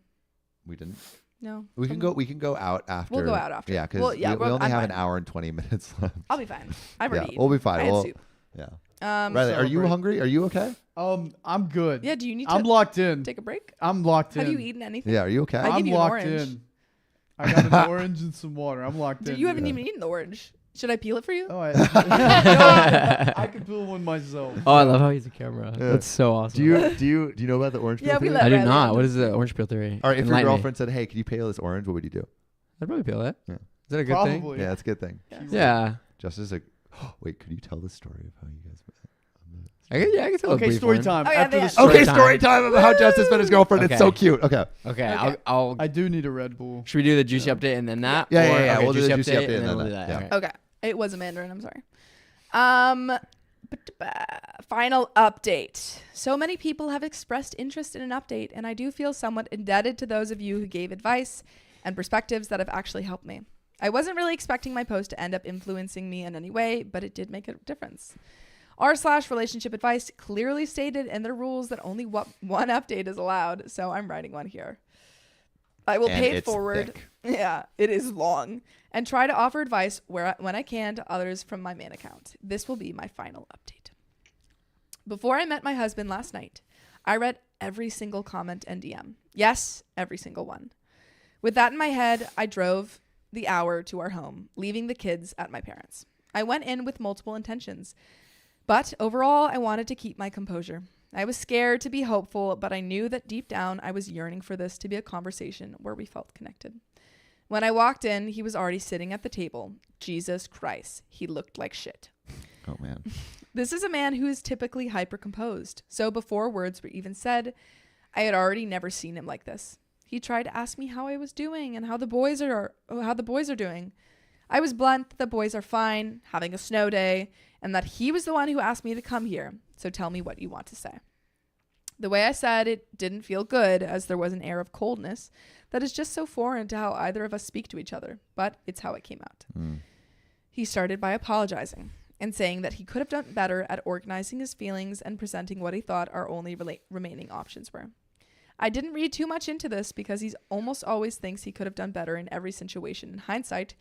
We didn't. No. We can go out after. We'll go out after. Yeah, because Well, yeah, we only I'm have fine. an hour and 20 minutes left. I'll be fine. I've already eaten. We'll be fine. I had We'll, soup. yeah. So- Riley, are you hungry? Are you okay? I'm good. Yeah, do you need I'm to locked in. take a break? I'm locked in. Have you eaten anything? Yeah, are you okay? I give I'm you an locked orange. in. I got an orange and some water. I'm locked in. You haven't even eaten the orange. Should I peel it for you? Oh, I can peel one myself. Oh, I love how he's a camera. Yeah. That's so awesome. Do you know about the orange peel Yeah, we theory? let I do Riley not. in. What is the orange peel theory? All right, if your Enlighten me. girlfriend said, "Hey, can you peel this orange?" What would you do? I'd probably peel it. Yeah. Is that a good thing? Probably. Yeah, that's a good thing. Yeah. Justice is like, wait, could you tell the story of how you guys met? I can tell a Okay, brief story one. time. Oh, yeah, After yeah. this. Okay, time. story time about how Justice met his girlfriend. It's Okay. so cute. Okay. Okay, Okay. I'll I do need a Red Bull. should we do the juicy update and then that? Yeah, Or- yeah, yeah. okay, We'll do the juicy update and and then then we'll do that. that. Yeah. Okay. Okay. It was a Mandarin. I'm sorry. Final update. So many people have expressed interest in an update, and I do feel somewhat indebted to those of you who gave advice and perspectives that have actually helped me. I wasn't really expecting my post to end up influencing me in any way, but it did make a difference. r/relationship advice clearly stated in their rules that only one update is allowed, so I'm writing one here. I will And pay it it's forward. thick. Yeah, it is long. And try to offer advice when I can to others from my main account. This will be my final update. Before I met my husband last night, I read every single comment and DM. Yes, every single one. With that in my head, I drove the hour to our home, leaving the kids at my parents'. I went in with multiple intentions, but overall, I wanted to keep my composure. I was scared to be hopeful, but I knew that deep down, I was yearning for this to be a conversation where we felt connected. When I walked in, he was already sitting at the table. Jesus Christ, he looked like shit. Oh man. This is a man who is typically hyper-composed, so before words were even said, I had already never seen him like this. He tried to ask me how I was doing and how the boys are doing. I was blunt that the boys are fine, having a snow day, and that he was the one who asked me to come here. So tell me what you want to say. The way I said it didn't feel good, as there was an air of coldness that is just so foreign to how either of us speak to each other, but it's how it came out. He started by apologizing and saying that he could have done better at organizing his feelings and presenting what he thought our only remaining options were. I didn't read too much into this because he almost always thinks he could have done better in every situation in hindsight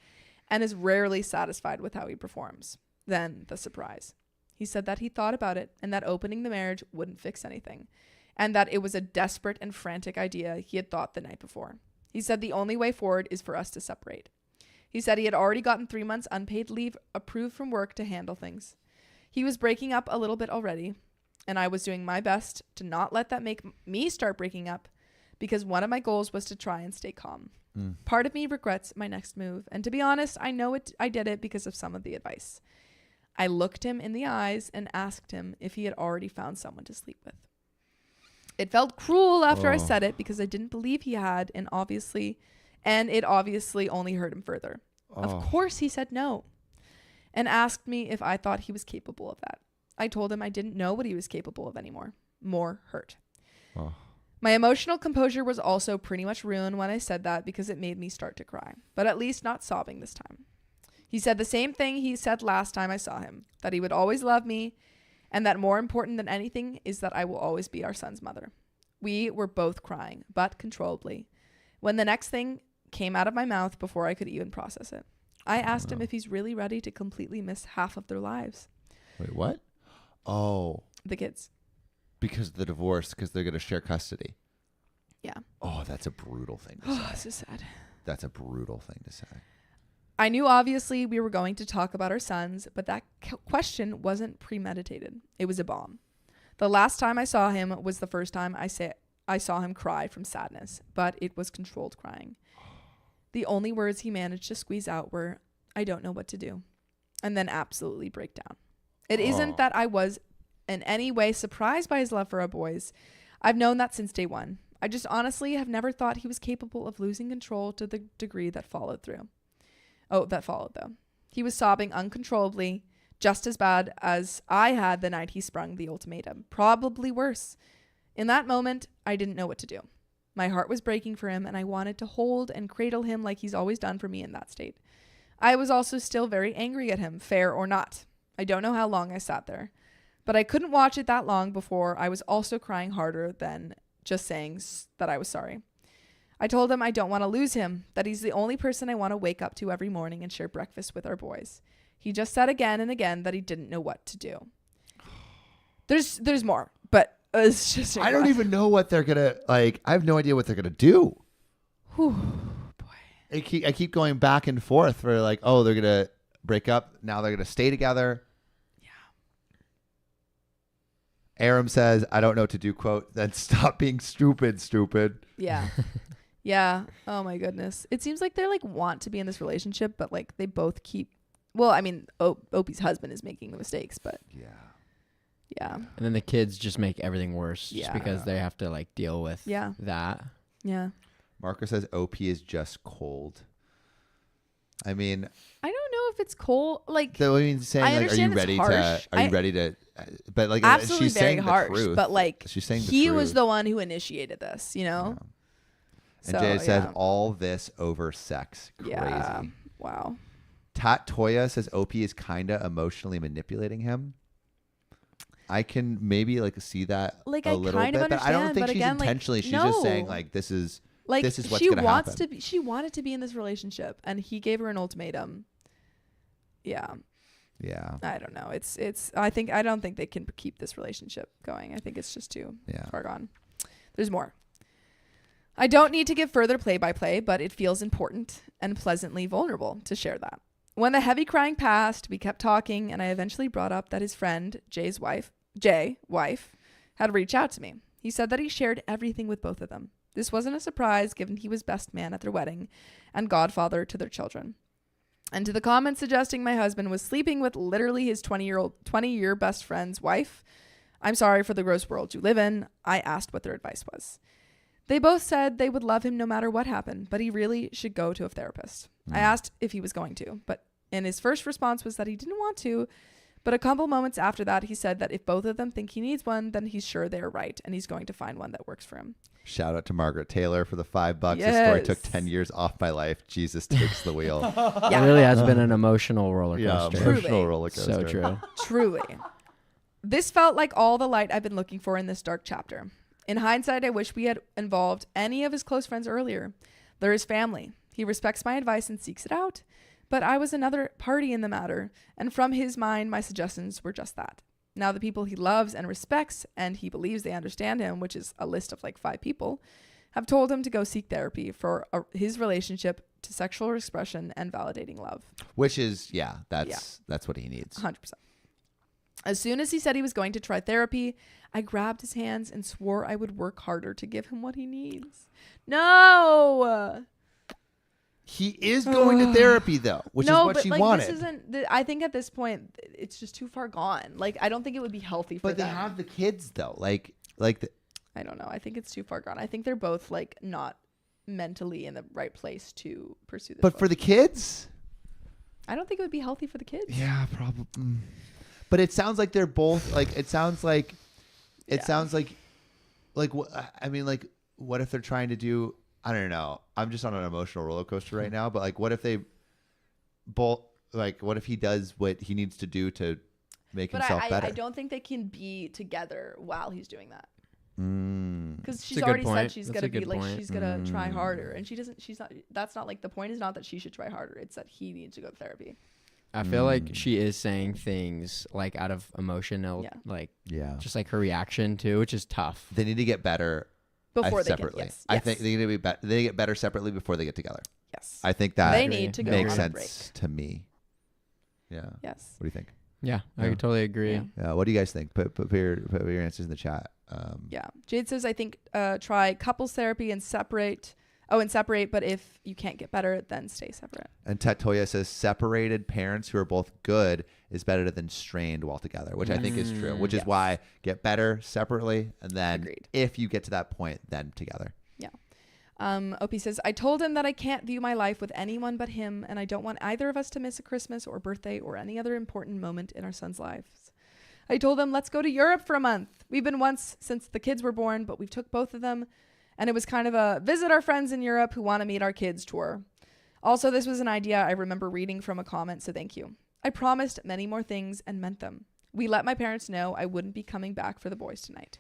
and is rarely satisfied with how he performs. Then the surprise. He said that he thought about it and that opening the marriage wouldn't fix anything, and that it was a desperate and frantic idea he had thought the night before. He said the only way forward is for us to separate. He said he had already gotten 3 months unpaid leave approved from work to handle things. He was breaking up a little bit already, and I was doing my best to not let that make me start breaking up, because one of my goals was to try and stay calm. Part of me regrets my next move, and to be honest, I know I did it because of some of the advice. I looked him in the eyes and asked him if he had already found someone to sleep with. It felt cruel after I said it because I didn't believe he had, and it obviously only hurt him further. Of course he said no, and asked me if I thought he was capable of that. I told him I didn't know what he was capable of anymore. More hurt. My emotional composure was also pretty much ruined when I said that because it made me start to cry, but at least not sobbing this time. He said the same thing he said last time I saw him, that he would always love me, and that more important than anything is that I will always be our son's mother. We were both crying, but controllably, when the next thing came out of my mouth before I could even process it. I asked him if he's really ready to completely miss half of their lives. Wait, what? Oh, The kids. because of the divorce, because they're going to share custody. Yeah. Oh, that's a brutal thing to Oh, say. this is sad. That's a brutal thing to say. I knew obviously we were going to talk about our sons, but that question wasn't premeditated. It was a bomb. The last time I saw him was the first time I saw him cry from sadness, but it was controlled crying. The only words he managed to squeeze out were, "I don't know what to do," and then absolutely break down. It isn't that I was in any way surprised by his love for our boys. I've known that since day one. I just honestly have never thought he was capable of losing control to the degree that followed though. He was sobbing uncontrollably, just as bad as I had the night he sprung the ultimatum. Probably worse. In that moment, I didn't know what to do. My heart was breaking for him, and I wanted to hold and cradle him like he's always done for me in that state. I was also still very angry at him, fair or not. I don't know how long I sat there, but I couldn't watch it that long before I was also crying harder than just saying that I was sorry. I told him I don't want to lose him, that he's the only person I want to wake up to every morning and share breakfast with our boys. He just said again and again that he didn't know what to do. There's more, but it's just... I don't even know what they're going to, like, I have no idea what they're going to do. Whew, boy. I keep going back and forth for like, oh, they're going to break up. Now they're going to stay together. Yeah. Aram says, I don't know what to do, quote, then stop being stupid. Yeah. Yeah. Oh my goodness. It seems like they're like want to be in this relationship, but like they both keep, well, I mean, Opie's husband is making the mistakes, but Yeah. yeah. And then the kids just make everything worse just Yeah. because they have to like deal with that. Yeah. Marco says OP is just cold. I mean, I don't know if it's cold. Like, so I mean, saying like, are you understand it's ready to? harsh. Are you ready to? But like, absolutely she's very saying harsh, the truth. but like she's saying the he truth. was the one who initiated this, you know? Yeah. And Jay says yeah. all this over sex. Crazy. Yeah. Wow. Tat Toya says OP is kind of emotionally manipulating him. I can maybe like see that Like, a I little kind bit, of but I don't understand, think but she's again, like, intentionally. She's just saying no. like this is Like, what's she going to wants happen. to be, she wanted to be in this relationship, and he gave her an ultimatum. Yeah. Yeah. I don't know. I don't think they can keep this relationship going. I think it's just too far gone. There's more. I don't need to give further play-by-play, but it feels important and pleasantly vulnerable to share that. When the heavy crying passed, we kept talking, and I eventually brought up that his friend, Jay's wife, had reached out to me. He said that he shared everything with both of them. This wasn't a surprise, given he was best man at their wedding and godfather to their children. And to the comments suggesting my husband was sleeping with literally his 20-year best friend's wife, I'm sorry for the gross world you live in. I asked what their advice was. They both said they would love him no matter what happened, but he really should go to a therapist. I asked if he was going to, and his first response was that he didn't want to. But a couple moments after that, he said that if both of them think he needs one, then he's sure they're right, and he's going to find one that works for him. Shout out to Margaret Taylor for the $5. This story took 10 years off my life. Jesus takes the wheel. Yeah. It really has been an emotional roller coaster. Truly. Emotional roller coaster. So true. Truly. This felt like all the light I've been looking for in this dark chapter. In hindsight, I wish we had involved any of his close friends earlier. They're his family. He respects my advice and seeks it out. But I was another party in the matter, and from his mind, my suggestions were just that. Now the people he loves and respects, and he believes they understand him, which is a list of like 5 people, have told him to go seek therapy for his relationship to sexual expression and validating love. Which is, that's what he needs. 100%. As soon as he said he was going to try therapy, I grabbed his hands and swore I would work harder to give him what he needs. No! He is going to therapy though, which is what she wanted. This isn't. I think at this point it's just too far gone. Like, I don't think it would be healthy for them. But they have the kids though. I don't know. I think it's too far gone. I think they're both like not mentally in the right place to pursue this. But for the kids, I don't think it would be healthy for the kids. Yeah, probably. But it sounds like they're both like. It sounds like like, I mean, like, what if they're trying to do? I don't know. I'm just on an emotional roller coaster right now. But like, what if they both? Like, what if he does what he needs to do to make himself better? I don't think they can be together while he's doing that. Because she's That's a good already said point. she's That's a gonna be good like point. she's gonna try harder, and she doesn't. She's not. That's not like the point. Is not that she should try harder. It's that he needs to go to therapy. I feel like she is saying things like out of emotional, like just like her reaction too, which is tough. They need to get better before separately. Yes. I think they need to be better. They get better separately before they get together. Yes. I think that they need to go makes on sense a break. to me. Yeah. Yes. What do you think? Yeah, I totally agree. Yeah. What do you guys think? Put your answers in the chat. Yeah. Jade says, I think try couples therapy and separate. But if you can't get better, then stay separate. And Tatoya says separated parents who are both good is better than strained while together, which I think is true, which is why get better separately. And then if you get to that point, then together. Yeah. Opie says, I told him that I can't view my life with anyone but him, and I don't want either of us to miss a Christmas or birthday or any other important moment in our son's lives. I told him, let's go to Europe for a month. We've been once since the kids were born, but we took both of them. And it was kind of a visit our friends in Europe who want to meet our kids tour. Also, this was an idea I remember reading from a comment, so thank you. I promised many more things and meant them. We let my parents know I wouldn't be coming back for the boys tonight.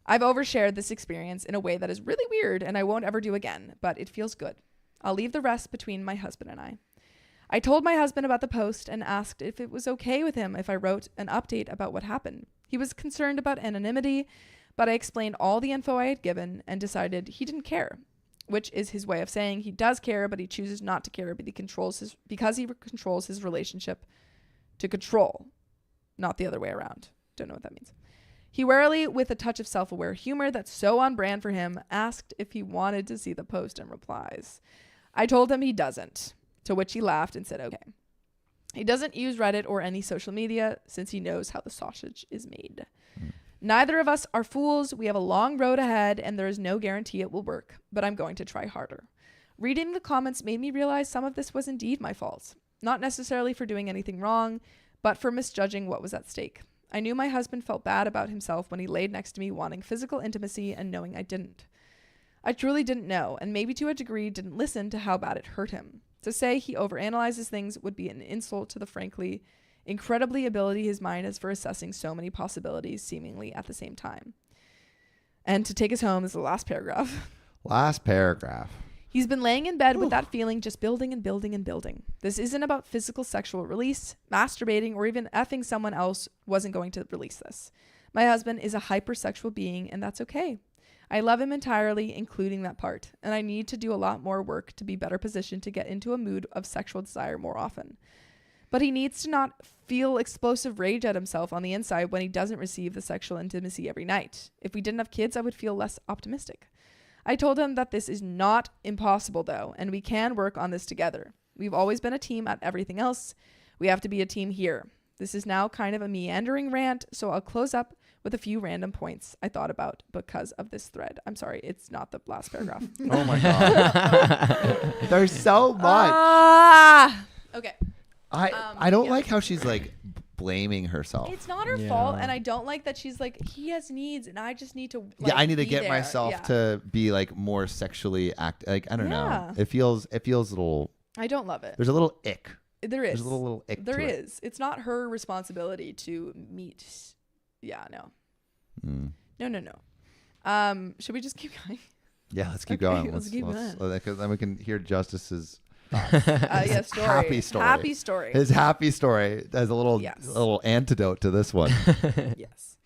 I've overshared this experience in a way that is really weird and I won't ever do again, but it feels good. I'll leave the rest between my husband and I. I told my husband about the post and asked if it was okay with him if I wrote an update about what happened. He was concerned about anonymity, but I explained all the info I had given and decided he didn't care, which is his way of saying he does care, but he chooses not to care because he controls his relationship to control, not the other way around. Don't know what that means. He warily, with a touch of self-aware humor that's so on brand for him, asked if he wanted to see the post and replies. I told him he doesn't, to which he laughed and said okay. He doesn't use Reddit or any social media since he knows how the sausage is made. Neither of us are fools. We have a long road ahead and there is no guarantee it will work, but I'm going to try harder. Reading the comments made me realize some of this was indeed my fault. Not necessarily for doing anything wrong, but for misjudging what was at stake. I knew my husband felt bad about himself when he laid next to me wanting physical intimacy and knowing I didn't. I truly didn't know, and maybe to a degree didn't listen to how bad it hurt him. To say he overanalyzes things would be an insult to the frankly incredibly ability his mind has for assessing so many possibilities seemingly at the same time. And to take us home is the last paragraph. Last paragraph. He's been laying in bed with that feeling just building and building and building. This isn't about physical sexual release. Masturbating or even effing someone else wasn't going to release this. My husband is a hypersexual being, and that's okay. I love him entirely, including that part, and I need to do a lot more work to be better positioned to get into a mood of sexual desire more often. But he needs to not feel explosive rage at himself on the inside when he doesn't receive the sexual intimacy every night. If we didn't have kids, I would feel less optimistic. I told him that this is not impossible, though, and we can work on this together. We've always been a team at everything else. We have to be a team here. This is now kind of a meandering rant, so I'll close up with a few random points I thought about because of this thread. I'm sorry, it's not the last paragraph. Oh my God. There's so much. Okay. I don't like how she's like blaming herself. It's not her fault, and I don't like that she's like, he has needs and I just need to I need to get there. myself to be like more sexually like I don't know. It feels a little. I don't love it. There's a little ick. There is. There's a little ick. There to is. It's not her responsibility to meet. Yeah, no. No. Should we just keep going? Yeah, let's keep going. Let's keep going. Because then we can hear Justice's story. Happy story. Happy story. His happy story has a little antidote to this one. Yes.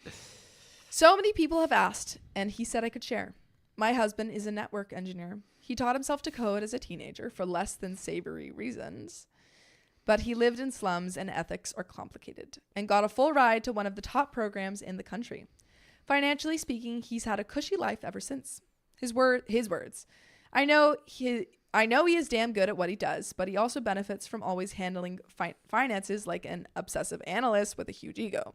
So many people have asked, and he said I could share. My husband is a network engineer. He taught himself to code as a teenager for less than savory reasons. But he lived in slums and ethics are complicated and got a full ride to one of the top programs in the country. Financially speaking, he's had a cushy life ever since. His words. I know he is damn good at what he does, but he also benefits from always handling finances like an obsessive analyst with a huge ego.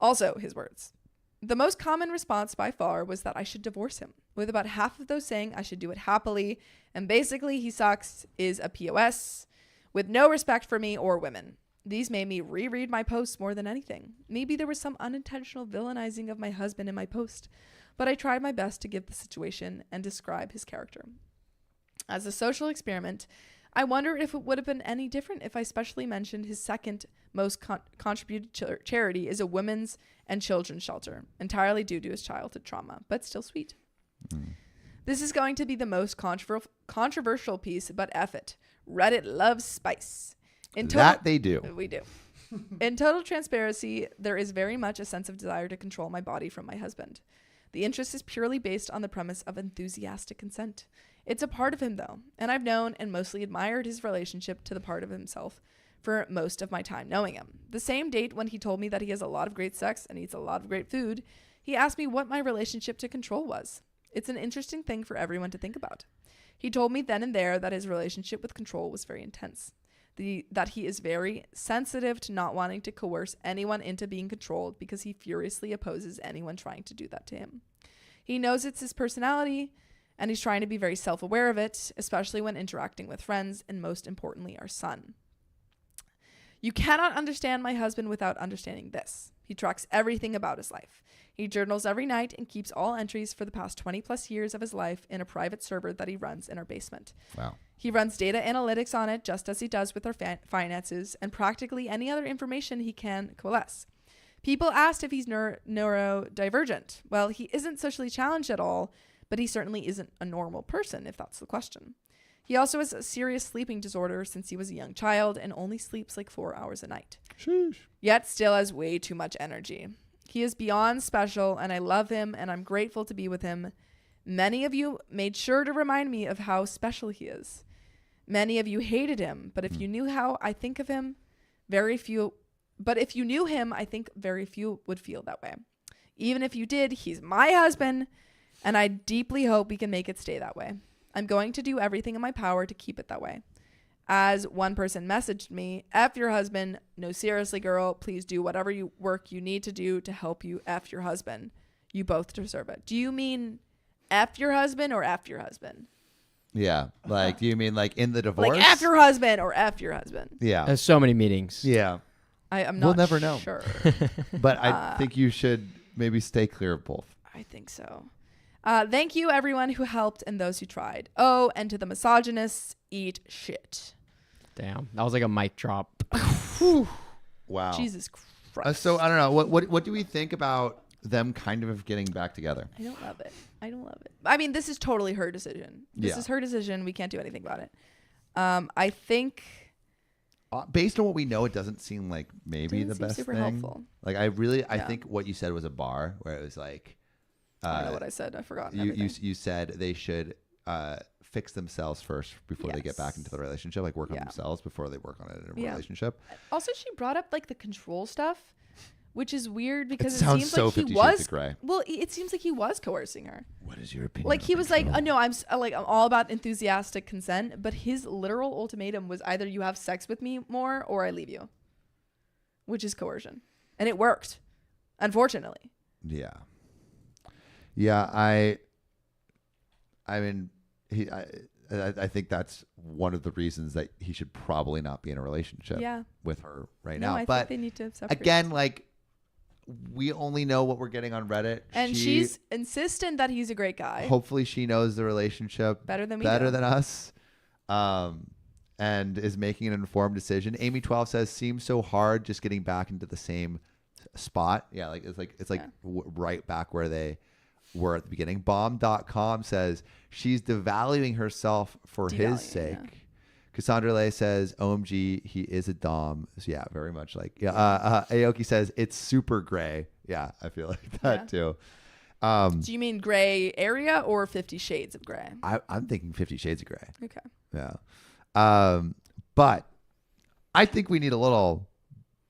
Also, his words. The most common response by far was that I should divorce him, with about half of those saying I should do it happily, and basically he sucks, is a POS, with no respect for me or women. These made me reread my posts more than anything. Maybe there was some unintentional villainizing of my husband in my post, but I tried my best to give the situation and describe his character. As a social experiment, I wonder if it would have been any different if I specially mentioned his second most contributed charity is a women's and children's shelter, entirely due to his childhood trauma, but still sweet. This is going to be the most controversial piece, but F it. Reddit loves spice. That they do. We do. In total transparency, there is very much a sense of desire to control my body from my husband. The interest is purely based on the premise of enthusiastic consent. It's a part of him, though, and I've known and mostly admired his relationship to the part of himself for most of my time knowing him. The same date when he told me that he has a lot of great sex and eats a lot of great food, he asked me what my relationship to control was. It's an interesting thing for everyone to think about. He told me then and there that his relationship with control was very intense. That he is very sensitive to not wanting to coerce anyone into being controlled because he furiously opposes anyone trying to do that to him. He knows it's his personality, and he's trying to be very self-aware of it, especially when interacting with friends, and most importantly, our son. You cannot understand my husband without understanding this. He tracks everything about his life. He journals every night and keeps all entries for the past 20 plus years of his life in a private server that he runs in our basement. Wow. He runs data analytics on it just as he does with our finances and practically any other information he can coalesce. People asked if he's neurodivergent. Well, he isn't socially challenged at all, but he certainly isn't a normal person, if that's the question. He also has a serious sleeping disorder since he was a young child and only sleeps like 4 hours a night. Sheesh. Yet still has way too much energy. He is beyond special, and I love him, and I'm grateful to be with him. Many of you made sure to remind me of how special he is. Many of you hated him, but if you knew how I think of him, if you knew him, I think very few would feel that way. Even if you did, he's my husband, and I deeply hope we can make it stay that way. I'm going to do everything in my power to keep it that way. As one person messaged me, F your husband. No, seriously, girl, please do whatever work you need to do to help you F your husband. You both deserve it. Do you mean F your husband or F your husband? Yeah. Like, do you mean like in the divorce? Like F your husband or F your husband? Yeah. There's so many meetings. Yeah. I'm not We'll never know. sure. But I think you should maybe stay clear of both. I think so. Thank you, everyone who helped and those who tried. Oh, and to the misogynists, eat shit. Damn. That was like a mic drop. Wow. Jesus Christ. So I don't know. What do we think about them kind of getting back together? I don't love it. I mean, this is totally her decision. This is her decision. We can't do anything about it. I think based on what we know, it doesn't seem like maybe the best super thing. helpful. Like I think what you said was a bar where it was like I don't know what I said. I forgot. You said they should fix themselves first before they get back into the relationship, like work on themselves before they work on it in a relationship. Also, she brought up like the control stuff, which is weird because it sounds seems so like he 50 was. Shades of Grey. Well, it seems like he was coercing her. What is your opinion? Like he was like, no, I'm all about enthusiastic consent, but his literal ultimatum was either you have sex with me more or I leave you, which is coercion, and it worked, unfortunately. Yeah. I mean, I think that's one of the reasons that he should probably not be in a relationship with her now. I but think they need to separate. Again, like we only know what we're getting on Reddit. And she's insistent that he's a great guy. Hopefully she knows the relationship better than us. And is making an informed decision. Amy 12 says, seems so hard just getting back into the same spot. Yeah, it's right back where they were at the beginning. Bomb.com says she's devaluing herself for his sake. Yeah. Cassandra Lay says, OMG, he is a dom. So yeah, very much like, Aoki says it's super gray. Yeah, I feel like that too. Do you mean gray area or 50 Shades of Gray? I'm thinking 50 Shades of Gray. Okay. Yeah. But I think we need a little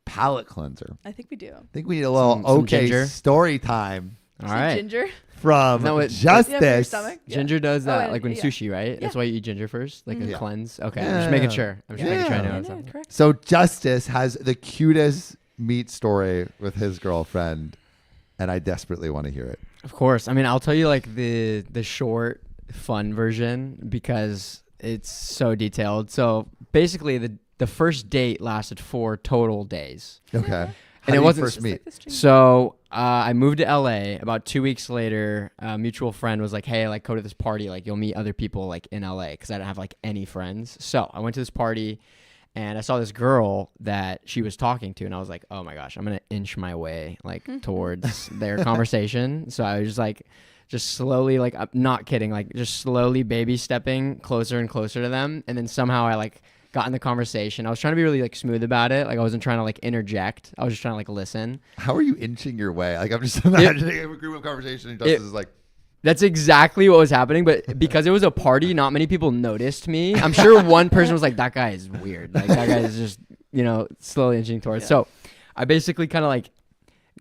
palate cleanser. I think we do. I think we need a little ginger. Story time. All right. Ginger? From Justice. Ginger does that, like when sushi, right? That's why you eat ginger first, like a cleanse. Okay, I'm just making sure. I'm just making sure I know. Correct. So Justice has the cutest meet story with his girlfriend, and I desperately want to hear it. Of course. I mean, I'll tell you like the short, fun version because it's so detailed. So basically, the first date lasted 4 total days. Okay. And it wasn't first meet. So I moved to LA. About 2 weeks later, a mutual friend was like, hey, like go to this party. Like you'll meet other people like in LA because I didn't have like any friends. So I went to this party and I saw this girl that she was talking to. And I was like, oh my gosh, I'm going to inch my way like towards their conversation. So I was just like, just slowly, like I'm not kidding, like just slowly baby stepping closer and closer to them. And then somehow I like got in the conversation. I was trying to be really like smooth about it. Like I wasn't trying to like interject. I was just trying to like listen. How are you inching your way? Like I'm just imagining a group of conversation and Justice is like. That's exactly what was happening. But because it was a party, not many people noticed me. I'm sure one person was like, that guy is weird. Like that guy is just, slowly inching towards. Yeah. So I basically kind of like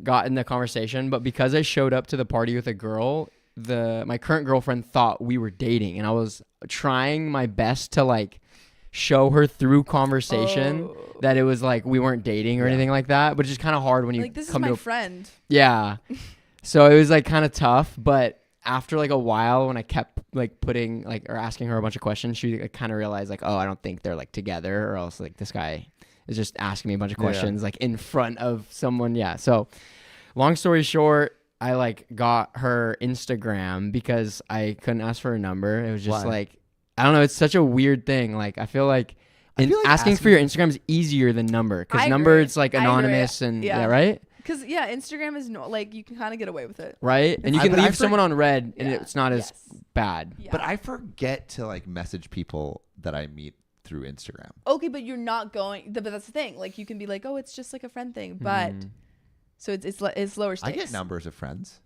got in the conversation. But because I showed up to the party with a girl, my current girlfriend thought we were dating. And I was trying my best to like show her through conversation that it was like we weren't dating or anything like that, but it's just kind of hard when you like this come is my to friend. Yeah. So it was like kind of tough, but after like a while when I kept like putting like or asking her a bunch of questions, she like, kind of realized like, oh, I don't think they're like together, or else like this guy is just asking me a bunch of questions like in front of someone. Yeah. So long story short, I like got her Instagram because I couldn't ask for her number. It was just like, I don't know. It's such a weird thing. Like, I feel like asking for your Instagram is easier than number. Because number, it's like anonymous and right? Because Instagram is like you can kind of get away with it. Right? And you can leave someone on red and it's not as bad. Yeah. But I forget to like message people that I meet through Instagram. Okay, but you're not going. But that's the thing. Like you can be like, oh, it's just like a friend thing. But so it's lower stakes. I get numbers of friends.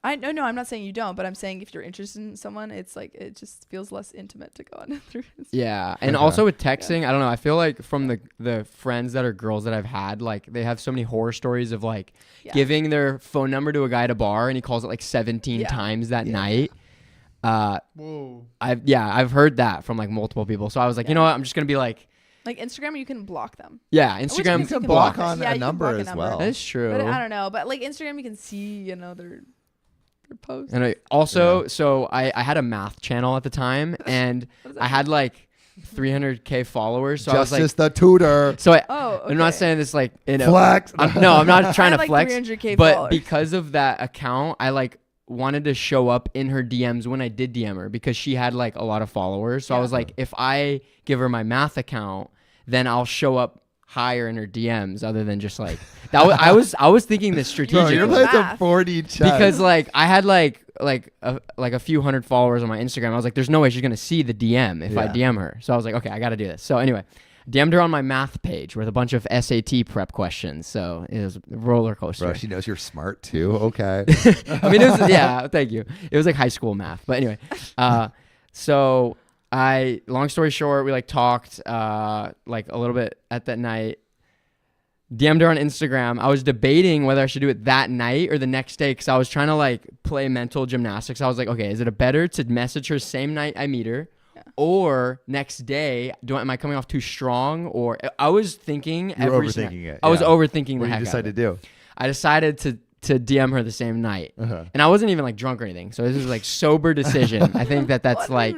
No, I'm not saying you don't, but I'm saying if you're interested in someone, it's like it just feels less intimate to go on through Instagram. Yeah, and also with texting, I don't know. I feel like from the friends that are girls that I've had, like they have so many horror stories of like giving their phone number to a guy at a bar and he calls it like 17 times that night. Whoa. I've heard that from like multiple people. So I was like, you know what? I'm just gonna be like Instagram, you can block them. Yeah, Instagram you can block on a number as well. That's true. But I don't know. But like Instagram, you can see their posts. And so I had a math channel at the time, and I had like 300K followers. So Justice I was like the tutor. So okay. I'm not saying this like flex. I'm not trying to like flex. 300K but followers. because of that account, I like wanted to show up in her DMs when I did DM her because she had like a lot of followers. So I was like, if I give her my math account, then I'll show up higher in her DMs other than just like that. I was thinking this strategically. Bro, you're playing some 4D chess. Because like I had like a few hundred followers on my Instagram. I was like, there's no way she's gonna see the DM if I DM her. So I was like, okay, I gotta do this. So anyway, DM'd her on my math page with a bunch of SAT prep questions. So it was a roller coaster. Bro, she knows you're smart too. Okay. I mean, it was thank you. It was like high school math. But anyway, so long story short, we like talked like a little bit at that night. DM'd her on Instagram. I was debating whether I should do it that night or the next day because I was trying to like play mental gymnastics. I was like, okay, is it better to message her same night I meet her or next day? Am I coming off too strong? Or I was thinking I was overthinking the heck out of it. What did you decide to do? I decided to DM her the same night. And I wasn't even like drunk or anything. So this was like sober decision. I think that's like,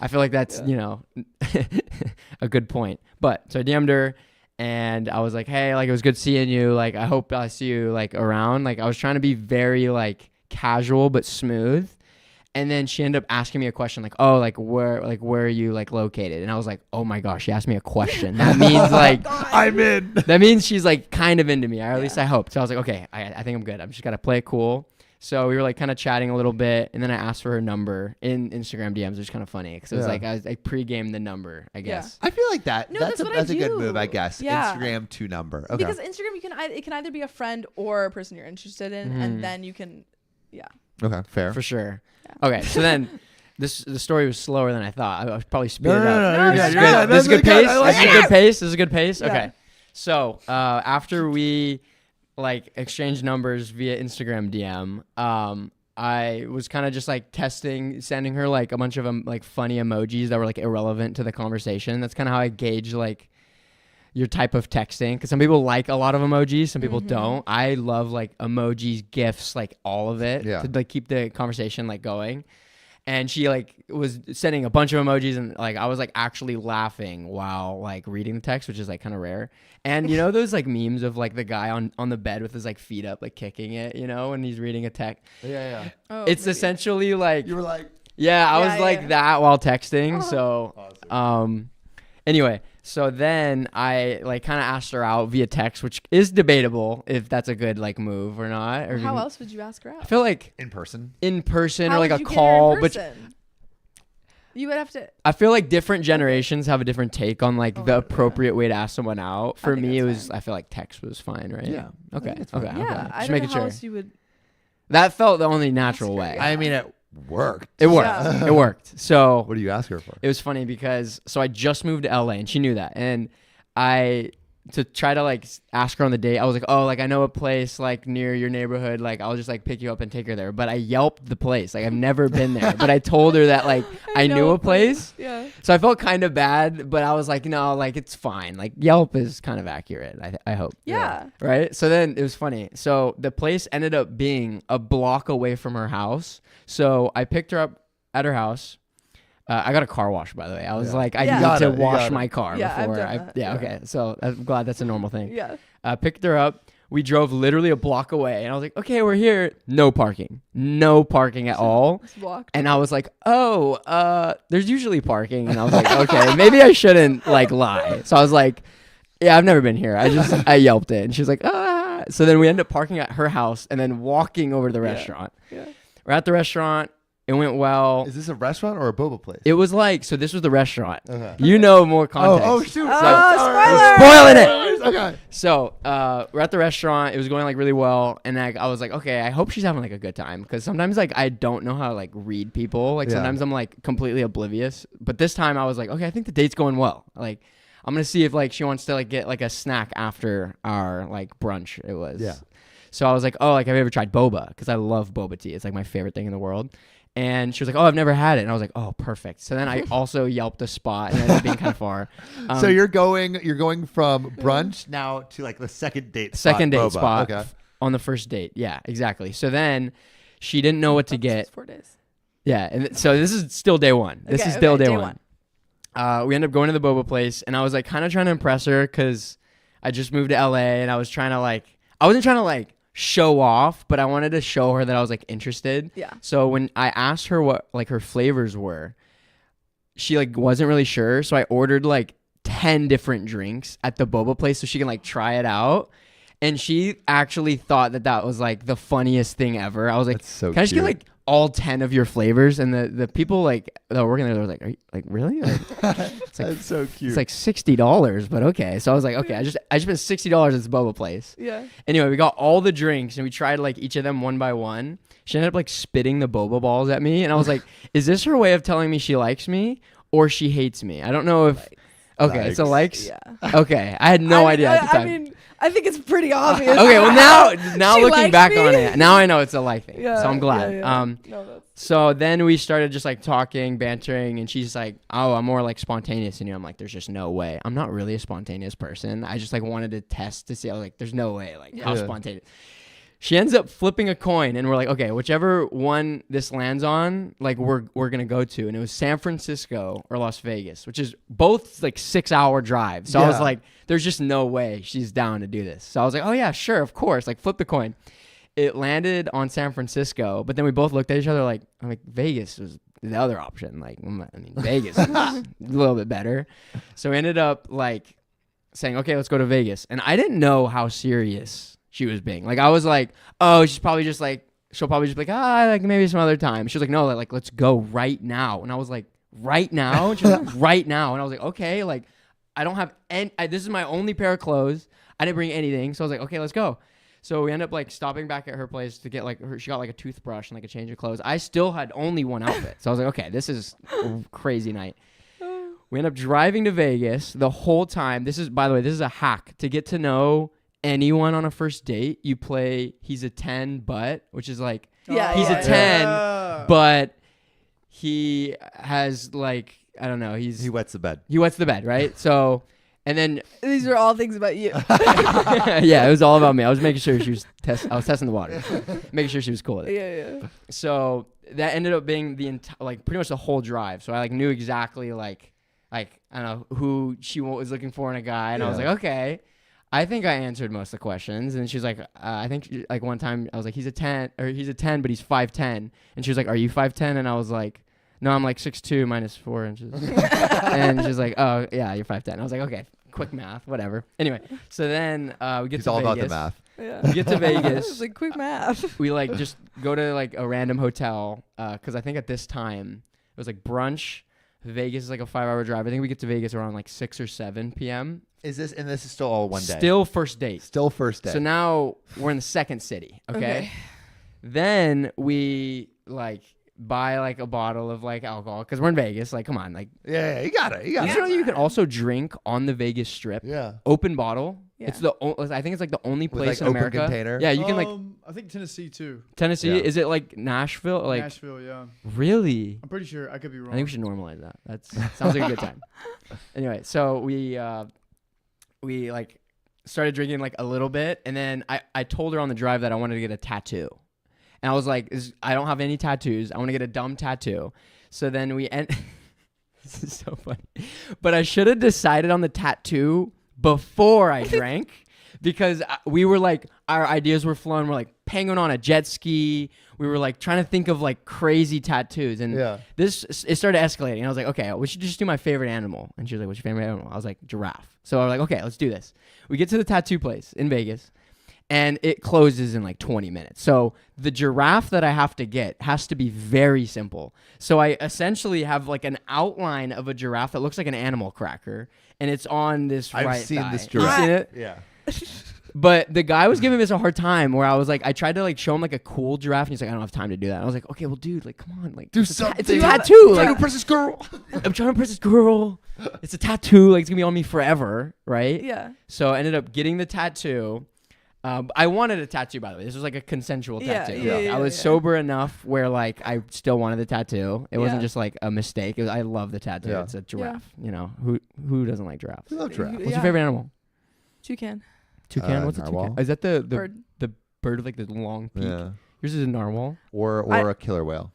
I feel like that's, a good point. But so I DM'd her and I was like, hey, like it was good seeing you. Like, I hope I see you like around. Like I was trying to be very like casual, but smooth. And then she ended up asking me a question like, oh, like where are you like located? And I was like, oh my gosh, she asked me a question. That means like I'm in. That means she's like kind of into me, or at least I hope. So I was like, okay, I think I'm good. I'm just gotta play it cool. So we were like kind of chatting a little bit, and then I asked for her number in Instagram DMs, which is kind of funny because it was like I pre-gamed the number, I guess. I feel like that's a good move, I guess. Yeah. Instagram to number. Okay. Because Instagram, it can either be a friend or a person you're interested in, and then you can, Okay, fair. For sure. Yeah. Okay, so then the story was slower than I thought. I was probably speed it up. No, This is a good pace. This is a good pace. Yeah. Okay. So after we like exchanged numbers via Instagram DM, I was kind of just like sending her like a bunch of like funny emojis that were like irrelevant to the conversation. That's kind of how I gauge like your type of texting, because some people like a lot of emojis, some people don't. I love like emojis, gifs, like all of it to like keep the conversation like going. And she like was sending a bunch of emojis, and like I was like actually laughing while like reading the text, which is like kind of rare. And you know those like memes of like the guy on the bed with his like feet up, like kicking it, you know, when he's reading a text. Yeah. Oh, It's maybe. essentially like You were like, yeah, I was Yeah, like yeah. that while texting. Oh. So anyway, so then I like kind of asked her out via text, which is debatable if that's a good like move or not. Or How else would you ask her I out? feel like in person. in person How or like would a you get her in call, but person? You would have to. I feel like different generations have a different take on like the yeah. appropriate way to ask someone out. For think me, it that's was fine. I feel like text was fine, right? Yeah. Okay. it's Okay. fine. Yeah, Okay. I Just don't making know how sure. else you would. That felt the only natural That's way. great. I mean, it worked. It worked. Yeah. It worked. So What do you ask her for? it was funny because I just moved to LA and she knew that, and to try to like ask her on the date, I was like, oh, like I know a place like near your neighborhood, like I'll just like pick you up and take her there. But I Yelped the place, like I've never been there, but I told her that like I knew a place. Yeah. So I felt kind of bad, but I was like, no, like it's fine. Like Yelp is kind of accurate, I hope. Yeah. Right. So then it was funny. So the place ended up being a block away from her house. So I picked her up at her house. I got a car wash, by the way. I was like, I Yeah. need Got to it, you wash got it. my car Yeah, I've before. done that. Yeah. Okay. So I'm glad that's a normal thing. Yeah. Picked her up. We drove literally a block away, and I was like, okay, we're here. No parking. No parking at all. Just walk. And I was like, oh, there's usually parking. And I was like, okay, maybe I shouldn't like lie. So I was like, yeah, I've never been here. I Yelped it. And she was like, ah. So then we ended up parking at her house and then walking over to the restaurant. Yeah. We're at the restaurant. It went well. Is this a restaurant or a boba place? It was like, so this was the restaurant. Okay. You know more context. Oh, shoot. Oh, spoiling it. Okay. So we're at the restaurant. It was going like really well, and I was like, okay, I hope she's having like a good time, because sometimes like I don't know how to like read people. Like Yeah. sometimes I'm like completely oblivious. But this time I was like, okay, I think the date's going well. Like I'm gonna see if like she wants to like get like a snack after our like brunch. It was. Yeah. So I was like, oh, like have you ever tried boba? Because I love boba tea. It's like my favorite thing in the world. And she was like, oh, I've never had it. And I was like, oh, perfect. So then I also Yelped a spot, and it ended up being kind of far. So you're going from brunch now to like the second date spot. Second date boba. spot Okay. on the first date. Yeah, exactly. So then she didn't know what to get. 4 days. Yeah, and so this is still day one. This Okay, is still okay, day day one. We ended up going to the boba place, and I was like kind of trying to impress her because I just moved to LA, and I was trying to like, I wasn't trying to like show off, but I wanted to show her that I was like interested. Yeah. So when I asked her what like her flavors were, she like wasn't really sure. So I ordered like 10 different drinks at the boba place so she can like try it out. And she actually thought that was like the funniest thing ever. I was like, That's so can I just get cute. like all 10 of your flavors? And the people like that were working there, they were like, are you, like really? Like, it's like That's so cute. it's like $60, but okay. So I was like, okay, I just spent $60 at this boba place. Yeah. Anyway, we got all the drinks and we tried like each of them one by one. She ended up like spitting the boba balls at me, and I was like, is this her way of telling me she likes me or she hates me? I don't know if okay, so likes. Yeah. Okay, I had no idea at the time. I mean, I think it's pretty obvious. Okay, well now She looking likes back me? on it, now I know it's a like thing. Yeah, So I'm glad. yeah. No, that's So then we started just like talking, bantering, and she's like, oh, I'm more like spontaneous than you. I'm like, there's just no way. I'm not really a spontaneous person. I just like wanted to test to see. I was like, there's no way. Like, how Yeah. spontaneous. She ends up flipping a coin, and we're like, okay, whichever one this lands on, like we're gonna go to. And it was San Francisco or Las Vegas, which is both like 6-hour drives. So I was Yeah. like, there's just no way she's down to do this. So I was like, oh yeah, sure, of course. Like flip the coin. It landed on San Francisco, but then we both looked at each other like, I'm like, Vegas was the other option. Like, I mean, Vegas is a little bit better. So we ended up like saying, okay, let's go to Vegas. And I didn't know how serious she was being. Like, I was like, oh, she'll probably just be like, like maybe some other time. She was like, no, like, let's go right now. And I was like, right now? And she was like, right now. And I was like, okay, like, I don't have any, this is my only pair of clothes. I didn't bring anything. So I was like, okay, let's go. So we end up like stopping back at her place to get like she got like a toothbrush and like a change of clothes. I still had only one outfit. So I was like, okay, this is a crazy night. We end up driving to Vegas the whole time. This is, by the way, this is a hack to get to know anyone on a first date. You play he's a 10 but, which is like Yeah, he's yeah, a 10 but he has like, I don't know, he wets the bed. he wets the bed, right? So And then These are all things about you. yeah, it was all about me. I was making sure she was I was testing the water, making sure she was cool with it. Yeah. So that ended up being the like pretty much the whole drive. So I like knew exactly like I don't know who she was looking for in a guy, and I was like, okay, I think I answered most of the questions. And she was like, I think like one time I was like, he's a 10, but he's 5'10", and she was like, are you 5'10"? And I was like, no, I'm like 6'2" minus 4 inches. And she's like, oh yeah, you're 5'10". I was like, okay, quick math, whatever. Anyway, so then we get He's to all Vegas. about the math. Yeah. We get to Vegas. It's like quick math. We like just go to like a random hotel because I think at this time it was like brunch. Vegas is like a 5-hour drive. I think we get to Vegas around like 6 or 7 p.m. This is still all one day. Still first date. Still first day. So now we're in the second city. Okay. Then we like buy like a bottle of like alcohol because we're in Vegas. Like, come on, like yeah, you got it. you know you can also drink on the Vegas Strip. Yeah. Open bottle. Yeah. It's I think it's like the only With, place like, in open America. container? Yeah, you can like I think Tennessee too. Tennessee. Yeah. Is it like Nashville? Like Nashville, yeah. really? I'm pretty sure. I could be wrong. I think we should normalize that. That sounds like a good time. Anyway, so we like started drinking like a little bit, and then I told her on the drive that I wanted to get a tattoo, and I was like, I don't have any tattoos. I want to get a dumb tattoo. So then we this is so funny, but I should have decided on the tattoo before I drank. Because we were like, our ideas were flowing. We're like penguin on a jet ski. We were like trying to think of like crazy tattoos. And it started escalating. And I was like, okay, we should just do my favorite animal. And she was like, what's your favorite animal? I was like, giraffe. So I was like, okay, let's do this. We get to the tattoo place in Vegas, and it closes in like 20 minutes. So the giraffe that I have to get has to be very simple. So I essentially have like an outline of a giraffe that looks like an animal cracker. And it's on this right thigh. I've seen this giraffe. You've seen it? Yeah. But the guy was giving us a hard time where I was like, I tried to like show him like a cool giraffe, and he's like, I don't have time to do that. And I was like, okay, well, dude, like, come on, like, Do it's something. it's a tattoo. I'm trying to Like, impress this girl. I'm trying to impress this girl. It's a tattoo. Like, it's gonna be on me forever, right? Yeah. So I ended up getting the tattoo. I wanted a tattoo, by the way. This was like a consensual tattoo. Yeah, I was sober enough where like I still wanted the tattoo. It wasn't just like a mistake. I love the tattoo. Yeah. It's a giraffe. You know who doesn't like giraffes? I love giraffe. What's your favorite animal? Toucan. Toucan. What's a narwhal. toucan? Is that the Bird. bird with like the long beak? Yeah. Yours is a narwhal. Or a killer whale.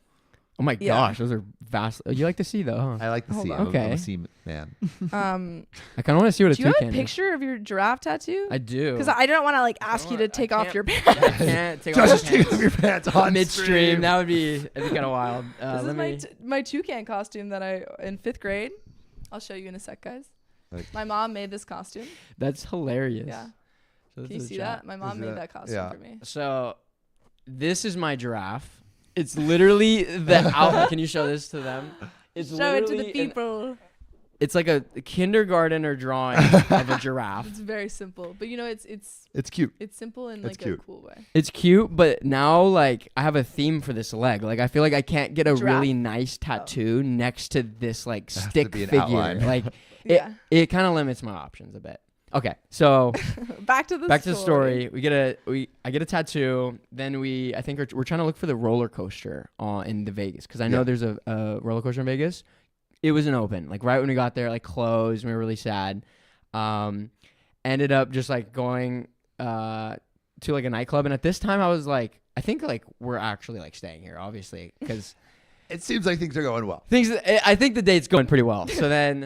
Oh my Yeah. gosh, those are vast. You like to see though, huh? I like to Hold see. on. I'm Okay. a sea man. I kind of want to see what a Do you have toucan a picture of your giraffe tattoo? is. I do. Because I don't want to like ask you to take off your I pants. can't take Josh, off just take off your pants on midstream. That would be kind of wild. This Let is me. my toucan costume that I in 5th grade. I'll show you in a sec, guys. Like- My mom made this costume. That's hilarious. Yeah. So Can you this is a see chat. that? My mom made that costume yeah. for me. So, this is my giraffe. It's literally the outline. Can you show this to them? It's Show it to the literally people. it's like a kindergartner drawing of a giraffe. It's very simple, but you know it's It's cute. it's simple in It's like cute. a cool way. It's cute, but now like I have a theme for this leg. Like I feel like I can't get a Giraffe? really nice tattoo next to this like It has to stick be an figure. outline. Like Yeah. it kind of limits my options a bit. Okay, so Back to the story. I get a tattoo. Then I think we're trying to look for the roller coaster in the Vegas because I know Yeah. there's a roller coaster in Vegas. It wasn't open. Like right when we got there, like closed. And we were really sad. Ended up just like going to like a nightclub, and at this time I was like, I think like we're actually like staying here, obviously, because It seems like things are going well. I think the date's going pretty well. So then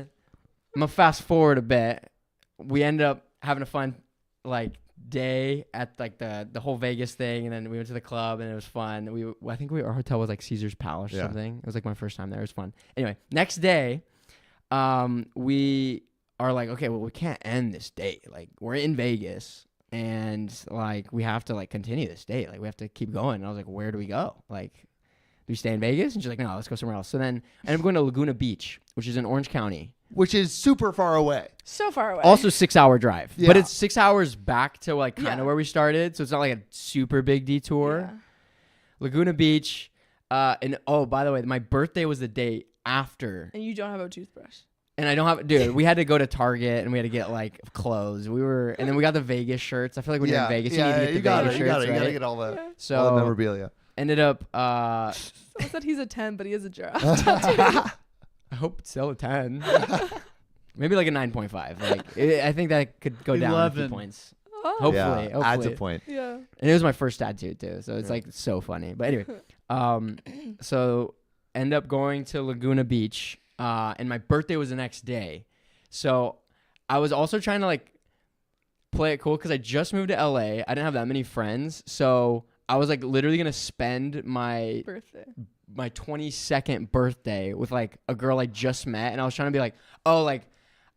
I'm gonna fast forward a bit. We end up having a fun like day at like the whole Vegas thing, and then we went to the club and it was fun. I think our hotel was like Caesar's Palace or Yeah. something. It was like my first time there. It was fun. Anyway, next day, we are like, okay, well we can't end this date. Like we're in Vegas and like we have to like continue this date. Like we have to keep going. And I was like, where do we go? Like do we stay in Vegas? And she's like, no, let's go somewhere else. So then I ended up going to Laguna Beach, which is in Orange County. Which is super far away. So far away. Also 6-hour drive, Yeah. but it's 6 hours back to like kind of Yeah. where we started, so it's not like a super big detour. Yeah. Laguna Beach, and oh, by the way, my birthday was the day after, And you don't have a toothbrush. and I don't have, dude. We had to go to Target and we had to get like clothes. And then we got the Vegas shirts. I feel like when you're in Vegas, you need to get the Vegas shirts, You right? gotta get all the So memorabilia. ended up, Someone said he's a 10, but he has a giraffe tattoo. I hope it's still a 10. Maybe like a 9.5. Like I think that could go down a few 11. points. Oh. Hopefully, Yeah, adds a hopefully. point. Yeah. And it was my first tattoo too, so it's Yeah. like so funny. But anyway, so end up going to Laguna Beach, and my birthday was the next day. So I was also trying to like play it cool because I just moved to LA. I didn't have that many friends, so I was like literally gonna spend my Birthday. 22nd birthday with like a girl I just met, and I was trying to be like, oh, like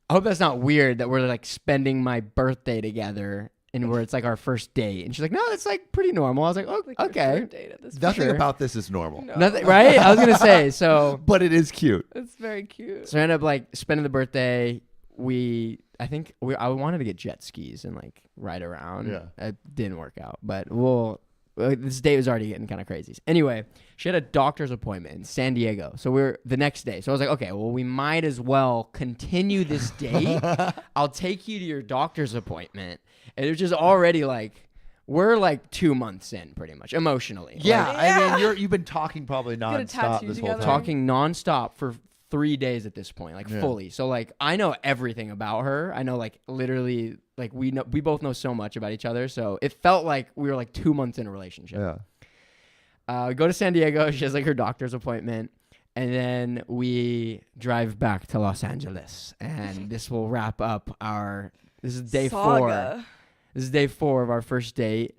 I hope that's not weird that we're like spending my birthday together and where it's like our first date. And she's like, no, that's like pretty normal. I was like, oh, Like your okay. third date at this Nothing Sure. about this is normal, No. Nothing, right? I was gonna say so. but it is cute. It's very cute. So I ended up like spending the birthday. I wanted to get jet skis and like ride around. Yeah. It didn't work out, but this date was already getting kind of crazy. Anyway, she had a doctor's appointment in San Diego. So we're the next day. So I was like, okay, well, we might as well continue this date. I'll take you to your doctor's appointment. And it was just already like, we're like 2 months in pretty much emotionally. Yeah, Like, I mean, you've been talking probably Get a nonstop tattoo this whole together. time. talking nonstop for 3 days at this point, like Yeah. fully. So like I know everything about her. I know like literally like we both know so much about each other. So it felt like we were like 2 months in a relationship. Yeah. We go to San Diego. She has like her doctor's appointment, and then we drive back to Los Angeles. And this will wrap up this is day 4. Saga. This is day 4 of our first date.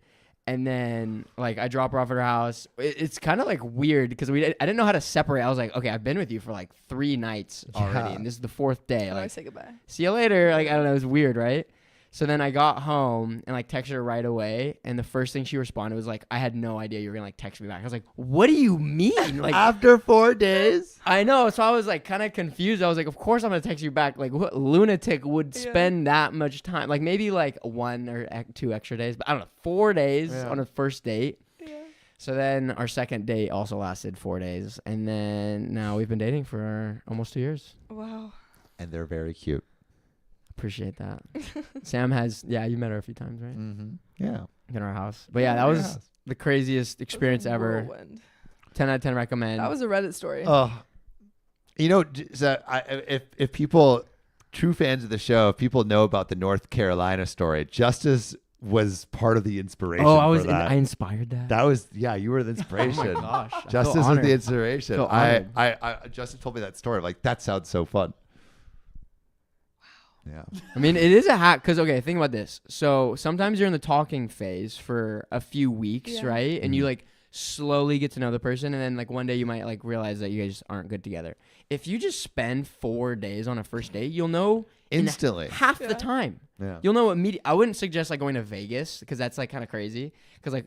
And then, like, I drop her off at her house. It's kind of, like, weird because I didn't know how to separate. I was like, okay, I've been with you for, like, 3 nights already, Yeah. and this is the 4th day. How do I Like, say goodbye? see you later. Like, I don't know. It was weird, right? So then I got home and, like, texted her right away. And the first thing she responded was, like, I had no idea you were going to, like, text me back. I was like, what do you mean? Like, After 4 days? I know. So I was, like, kind of confused. I was like, of course I'm going to text you back. Like, what lunatic would Yeah. spend that much time? Like, maybe, like, 1 or 2 extra days. But I don't know. 4 days Yeah. on a first date. Yeah. So then our second date also lasted 4 days. And then now we've been dating for almost 2 years. Wow. And they're very cute. Appreciate that. Sam has, you met her a few times, right? Mm-hmm. Yeah. In our house. But yeah, that was the craziest experience ever. Whirlwind. 10 out of 10 recommend. That was a Reddit story. Oh, you know, so if people, true fans of the show, if people know about the North Carolina story, Justice was part of the inspiration. for that. I inspired that. That was, you were the inspiration. Oh my gosh. I feel Justice was honored. the inspiration. Feel I honored. Justice told me that story. I'm like, that sounds so fun. Wow. Yeah. I mean, it is a hack because, okay, think about this. So sometimes you're in the talking phase for a few weeks, Yeah. right? And you Mhm. like slowly get to know the person. And then like one day you might like realize that you guys aren't good together. If you just spend 4 days on a first date, you'll know in Instantly. half the Yeah. time. Yeah. You'll know immediately. I wouldn't suggest like going to Vegas because that's like kind of crazy. Because like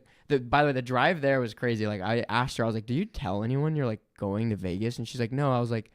by the way, the drive there was crazy. Like I asked her, I was like, "Do you tell anyone you're like going to Vegas?" And she's like, "No." I was like,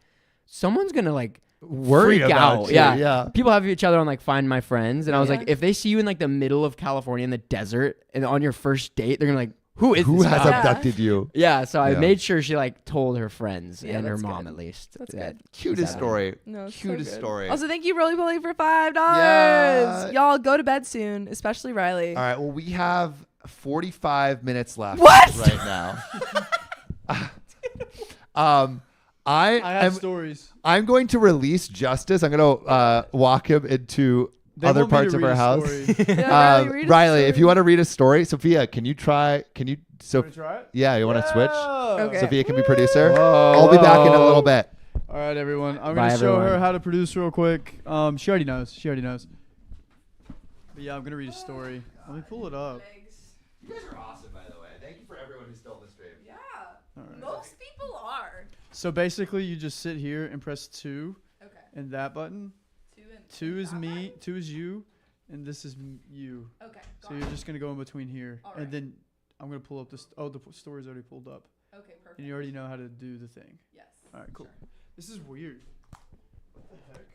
"Someone's gonna like Worry freak about out." you, Yeah. yeah. People have each other on like Find My Friends, and I was Yeah. like, if they see you in like the middle of California in the desert and on your first date, they're gonna like, "Who is Who this has guy?" Yeah. abducted you? Yeah. So I Yeah. made sure she like told her friends Yeah, and her that's mom good. at least. That's that good. Cutest that- story. No, it's so Cutest good. story. Also, thank you, Rolly Polly, for $5. Yeah. Y'all go to bed soon, especially Riley. All right. Well, we have 45 minutes left What? right now. I I have am. stories. I'm going to release Justice. I'm going to walk him into They other want me parts to of read our a house. story. Yeah, Riley, read a Riley, if story. you want to read a story, Sophia, can you try? Can you? So Wanna try it? yeah, you want to switch? Okay. Sophia can be producer. Whoa. I'll be back in a little bit. All right, everyone. I'm Bye, gonna show her everyone. how to produce real quick. She already knows. She already knows. But yeah, I'm gonna read a story. Let me pull it up. You guys are awesome, by the way. Thank you for everyone who's still in the stream. Yeah. All right. Most people are. So basically, you just sit here and press 2 Okay. and that button. 2 is me, 2 is you, and this is you. Okay. So you're just gonna go in between here, All and right. then I'm gonna pull up this. Oh, the story's already pulled up, Okay, perfect. and you already know how to do the thing. Yes. All right, cool. This is weird. What the heck?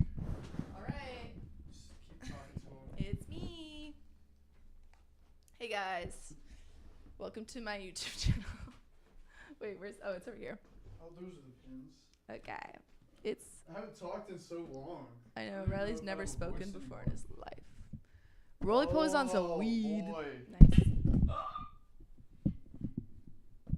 All right. Just keep talking to him. It's me. Hey guys. Welcome to my YouTube channel. Wait, where's it's over here. Oh, those are the pins. Okay. It's I haven't talked in so long. I know don't even Riley's know never if I have a spoken voice before in anymore. his life. Rolly Po's on some Oh, weed. boy. Nice.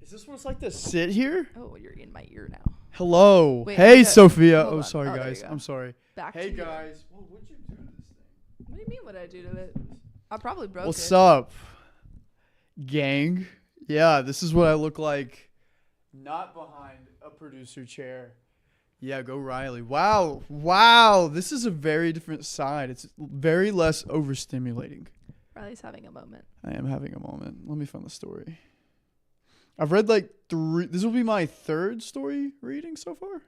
Is this what it's like to sit here? Oh, you're in my ear now. Hello. Wait, Hey, okay. Sophia. Hold Oh, on. sorry, Oh, there guys. you go. I'm sorry. Back Hey, to you. guys. What'd you do to this thing? What do you mean? What did I do to it? I probably broke What's it. up, gang? Yeah, this is what I look like. Not behind a producer chair. Yeah, go Riley. Wow. Wow. This is a very different side. It's very less overstimulating. Riley's having a moment. I am having a moment. Let me find the story. I've read like 3. This will be my 3rd story reading so far.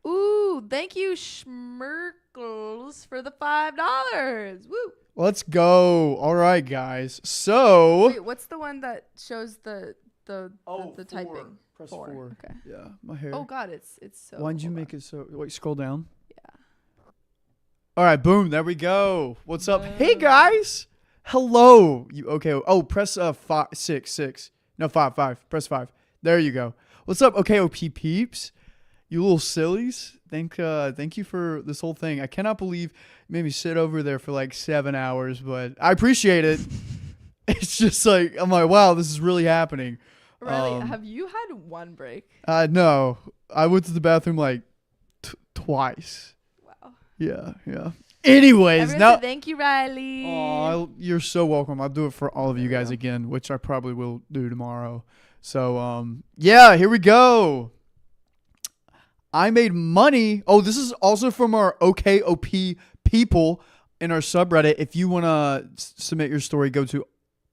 Ooh, thank you, Schmerkles, for the $5. Woo. Let's go. All right, guys. So. Wait, what's the one that shows the typing? Press 4. 4. Okay. Yeah, my hair. Oh God, it's so. Why'd you hold make on. it so? Wait, scroll down. Yeah. All right, boom. There we go. What's up? Hey Boom. guys. Hello. You okay? Oh, press 6. No, 5. Press 5. There you go. What's up? Okay, OP peeps. You little sillies. Thank you for this whole thing. I cannot believe you made me sit over there for like 7 hours, but I appreciate it. It's just like I'm like, wow, this is really happening. Riley, have you had one break? No, I went to the bathroom like twice. Wow. Yeah. Anyways, Everyone now. say thank you, Riley. Oh, you're so welcome. I'll do it for all of you guys again, which I probably will do tomorrow. So, yeah, here we go. I made money. Oh, this is also from our OKOP people in our subreddit. If you want to submit your story, go to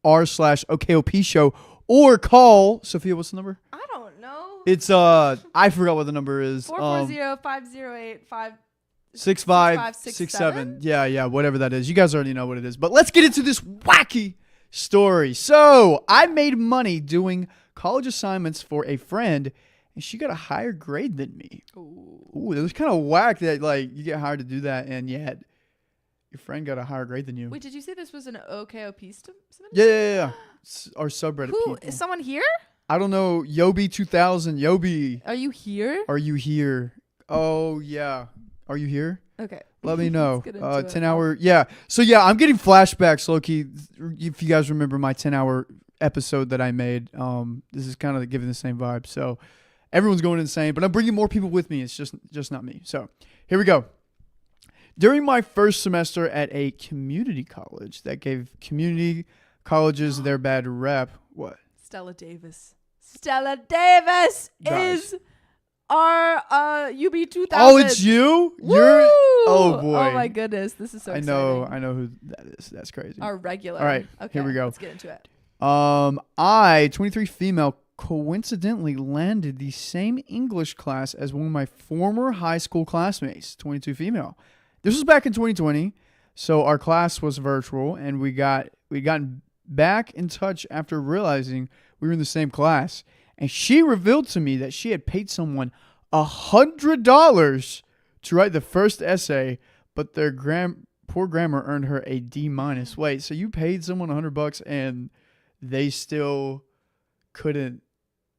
r/OKOP show or call Sophia. What's the number? I don't know. It's I forgot what the number is. 440-508-5. 6567. Yeah, whatever that is. You guys already know what it is. But let's get into this wacky story. So, I made money doing college assignments for a friend, and she got a higher grade than me. Ooh, it was kind of whack that like you get hired to do that, and yet your friend got a higher grade than you. Wait, did you say this was an OKOP submission? Yeah. Our subreddit Who people. is someone here? I don't know. Yobi2000. Yobi, Are you here? are you here? Oh, yeah. Are you here? Okay. Let me know. Let's get into it. 10 hour. Yeah. So, yeah, I'm getting flashbacks, Loki. If you guys remember my 10-hour episode that I made, this is kind of giving the same vibe. So, everyone's going insane, but I'm bringing more people with me. It's just not me. So, here we go. During my first semester at a community college that gave community colleges their bad rep. What? Stella Davis. Stella Davis Guys. is our UB2000. Oh, it's you? Woo! You're. Oh, boy. Oh my goodness, this is so I exciting. know who that is. That's crazy. Our regular. All right, Okay, here we go. Let's get into it. I, 23 female, coincidentally landed the same English class as one of my former high school classmates, 22 female. This was back in 2020, so our class was virtual, and we'd gotten back in touch after realizing we were in the same class. And she revealed to me that she had paid someone $100 to write the first essay, but their poor grammar earned her a D-. Wait, so you paid someone $100 and they still couldn't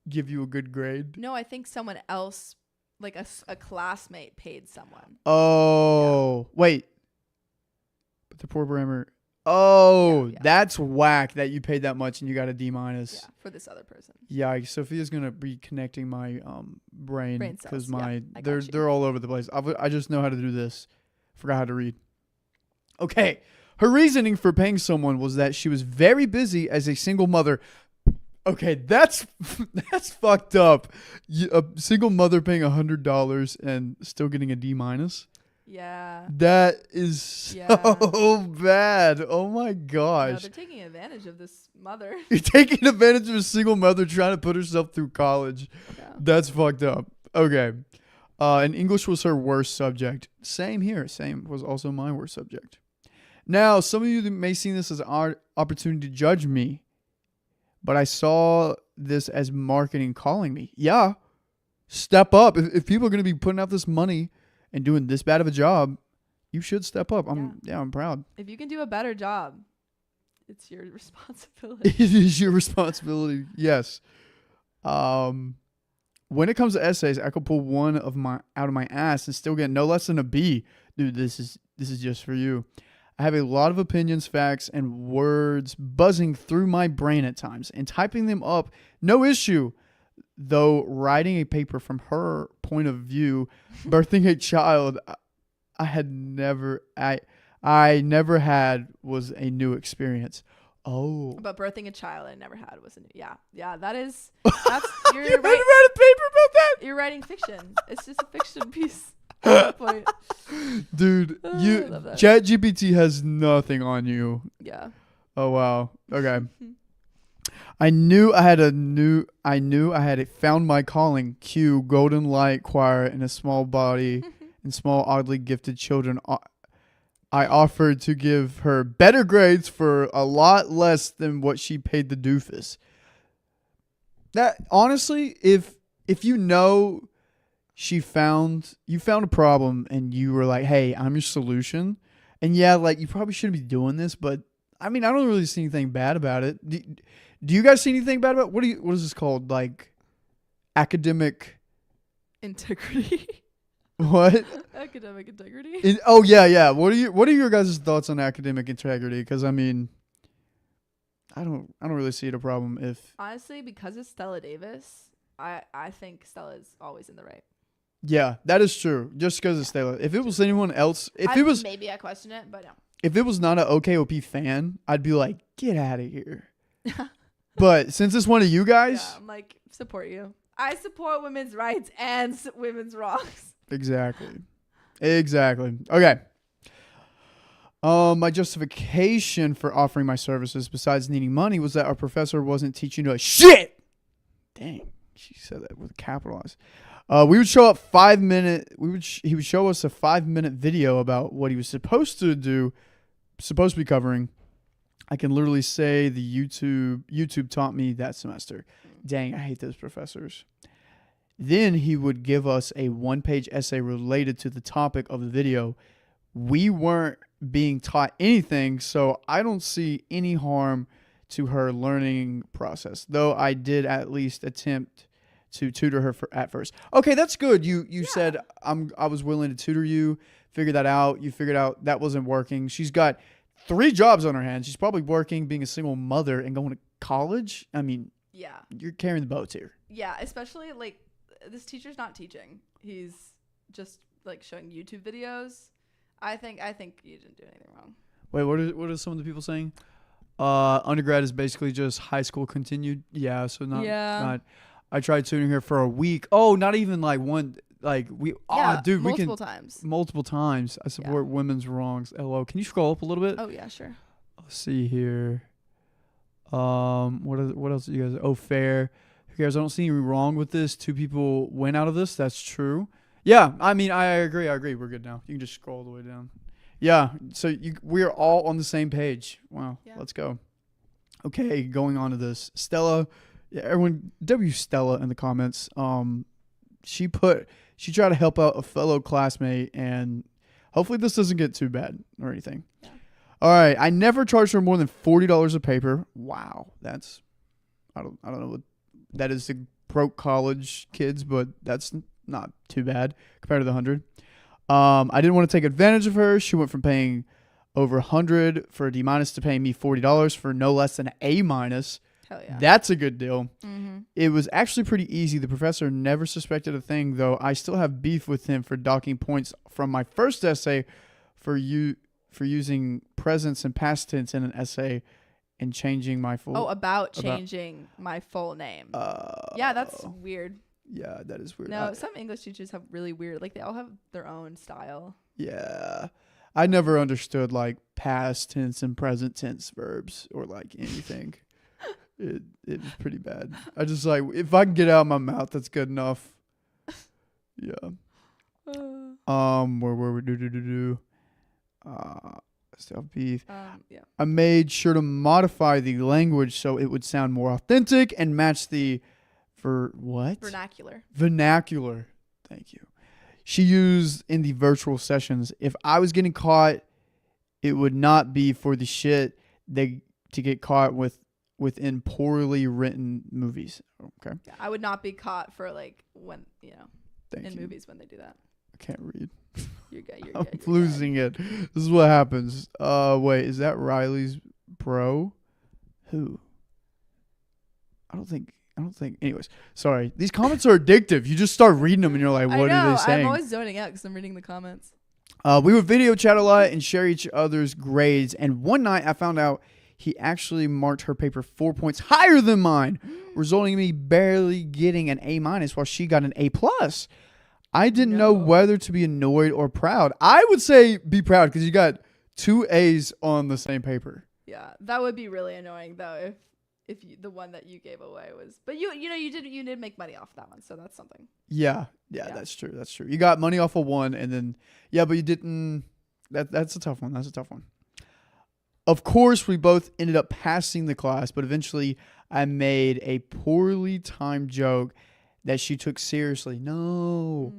give you a good grade? No, I think someone else, like a classmate, paid someone. Oh, wait. But the poor grammar. Oh, Yeah. that's whack that you paid that much and you got a D-. Yeah, for this other person. Yeah, Sophia's gonna be connecting my brain Brain because cells, yeah, I got you. they're all over the place. I just know how to do this. Forgot how to read. Okay, her reasoning for paying someone was that she was very busy as a single mother. Okay, that's fucked up. A single mother paying $100 and still getting a D-. Yeah. That is so Yeah. bad. Oh my No, gosh. they're taking advantage of this mother. You're taking advantage of a single mother trying to put herself through college. Yeah. That's fucked up. Okay. And English was her worst subject. Same here. Same was also my worst subject. Now, some of you may see this as an opportunity to judge me, but I saw this as marketing calling me. Yeah. Step up. If people are going to be putting out this money and doing this bad of a job, you should step up. I'm proud. If you can do a better job, it's your responsibility. It is your responsibility. Yes. When it comes to essays, I could pull one out of my ass and still get no less than a B. Dude, this is just for you. I have a lot of opinions, facts, and words buzzing through my brain at times, and typing them up, no issue. though writing a paper from her point of view, birthing a child I never had was a new experience. Oh. But birthing a child I never had was a new. Yeah. That is. That's you're You didn't right. write a paper about that? You're writing fiction. It's just a fiction piece. At that point. Dude, I you love that. ChatGPT has nothing on you. Yeah. Oh wow. Okay. I knew I had a found my calling. Cue golden light choir in a small body and small oddly gifted children. I offered to give her better grades for a lot less than what she paid the doofus. That honestly, if you know you found a problem and you were like, hey, I'm your solution, and yeah, like you probably shouldn't be doing this, but I mean, I don't really see anything bad about it. Do you guys see anything bad about it? What is this called? Like academic Integrity. what? Academic integrity. Yeah. What are your guys' thoughts on academic integrity? Because I mean, I don't really see it a problem if. Honestly, because it's Stella Davis, I think Stella is always in the right. Yeah, that is true. Just because it's Taylor. If it was anyone else, maybe I question it, but no. If it was not an OKOP fan, I'd be like, get out of here. But since it's one of you guys, Yeah, I'm like, support you. I support women's rights and women's wrongs. exactly. Okay. My justification for offering my services, besides needing money, was that our professor wasn't teaching us shit. Dang, she said that with capitalized. We would show up 5 minute. He would show us a 5-minute video about what he was supposed to be covering. I can literally say the YouTube taught me that semester. Dang, I hate those professors. Then he would give us a 1-page essay related to the topic of the video. We weren't being taught anything, so I don't see any harm to her learning process, though I did at least attempt to tutor her at first. Okay, that's good. You said I was willing to tutor you, figure that out. You figured out that wasn't working. She's got 3 jobs on her hands. She's probably working, being a single mother, and going to college. I mean, Yeah. you're carrying the boats here. Yeah, especially like this teacher's not teaching. He's just like showing YouTube videos. I think you didn't do anything wrong. Wait, what are some of the people saying? Undergrad is basically just high school continued. Yeah, so not. I tried tutoring her for a week. Oh, not even like one. Like we. Dude, we can multiple times. I support women's wrongs. LO. Can you scroll up a little bit? Oh yeah, sure. Let's see here. What else do you guys? Oh, fair. Who cares? I don't see anything wrong with this. 2 people went out of this. That's true. Yeah, I mean, I agree. We're good now. You can just scroll all the way down. Yeah, so we are all on the same page. Wow, Let's go. Okay, going on to this. Stella, everyone, Stella in the comments. She tried to help out a fellow classmate, and hopefully this doesn't get too bad or anything. Yeah. All right, I never charged her more than $40 a paper. Wow, that's I don't know what that is to broke college kids, but that's not too bad compared to the 100. I didn't want to take advantage of her. She went from paying over 100 for a D- to paying me $40 for no less than an A-. Hell yeah. That's a good deal. Mm-hmm. It was actually pretty easy. The professor never suspected a thing, though. I still have beef with him for docking points from my first essay for using presents and past tense in an essay and changing my full. Changing my full name. Yeah, that's weird. Yeah, that is weird. No, some English teachers have really weird. Like they all have their own style. Yeah. I never understood like past tense and present tense verbs or like anything. It was pretty bad. I just like, if I can get it out of my mouth, that's good enough. Yeah. Where were we? Still beef. Yeah. I made sure to modify the language so it would sound more authentic and match the vernacular. Thank you. She used in the virtual sessions. If I was getting caught, it would not be for the shit to get caught within poorly written movies. Okay. Yeah, I would not be caught for like when Thank you. movies when they do that. I can't read. You're good. I'm losing it. This is what happens. Wait, is that Riley's bro? Who? I don't think don't think. Anyways, sorry. These comments are addictive. You just start reading them and you're like, what are they saying? I'm always zoning out because I'm reading the comments. We would video chat a lot and share each other's grades. And one night I found out he actually marked her paper 4 points higher than mine, resulting in me barely getting an A- while she got an A+. I didn't know whether to be annoyed or proud. I would say be proud because you got 2 A's on the same paper. Yeah, that would be really annoying though if the one that you gave away was. But you did make money off that one, so that's something. Yeah, that's true. That's true. You got money off of one, and then but you didn't. That's a tough one. That's a tough one. Of course, we both ended up passing the class, but eventually I made a poorly timed joke that she took seriously. No.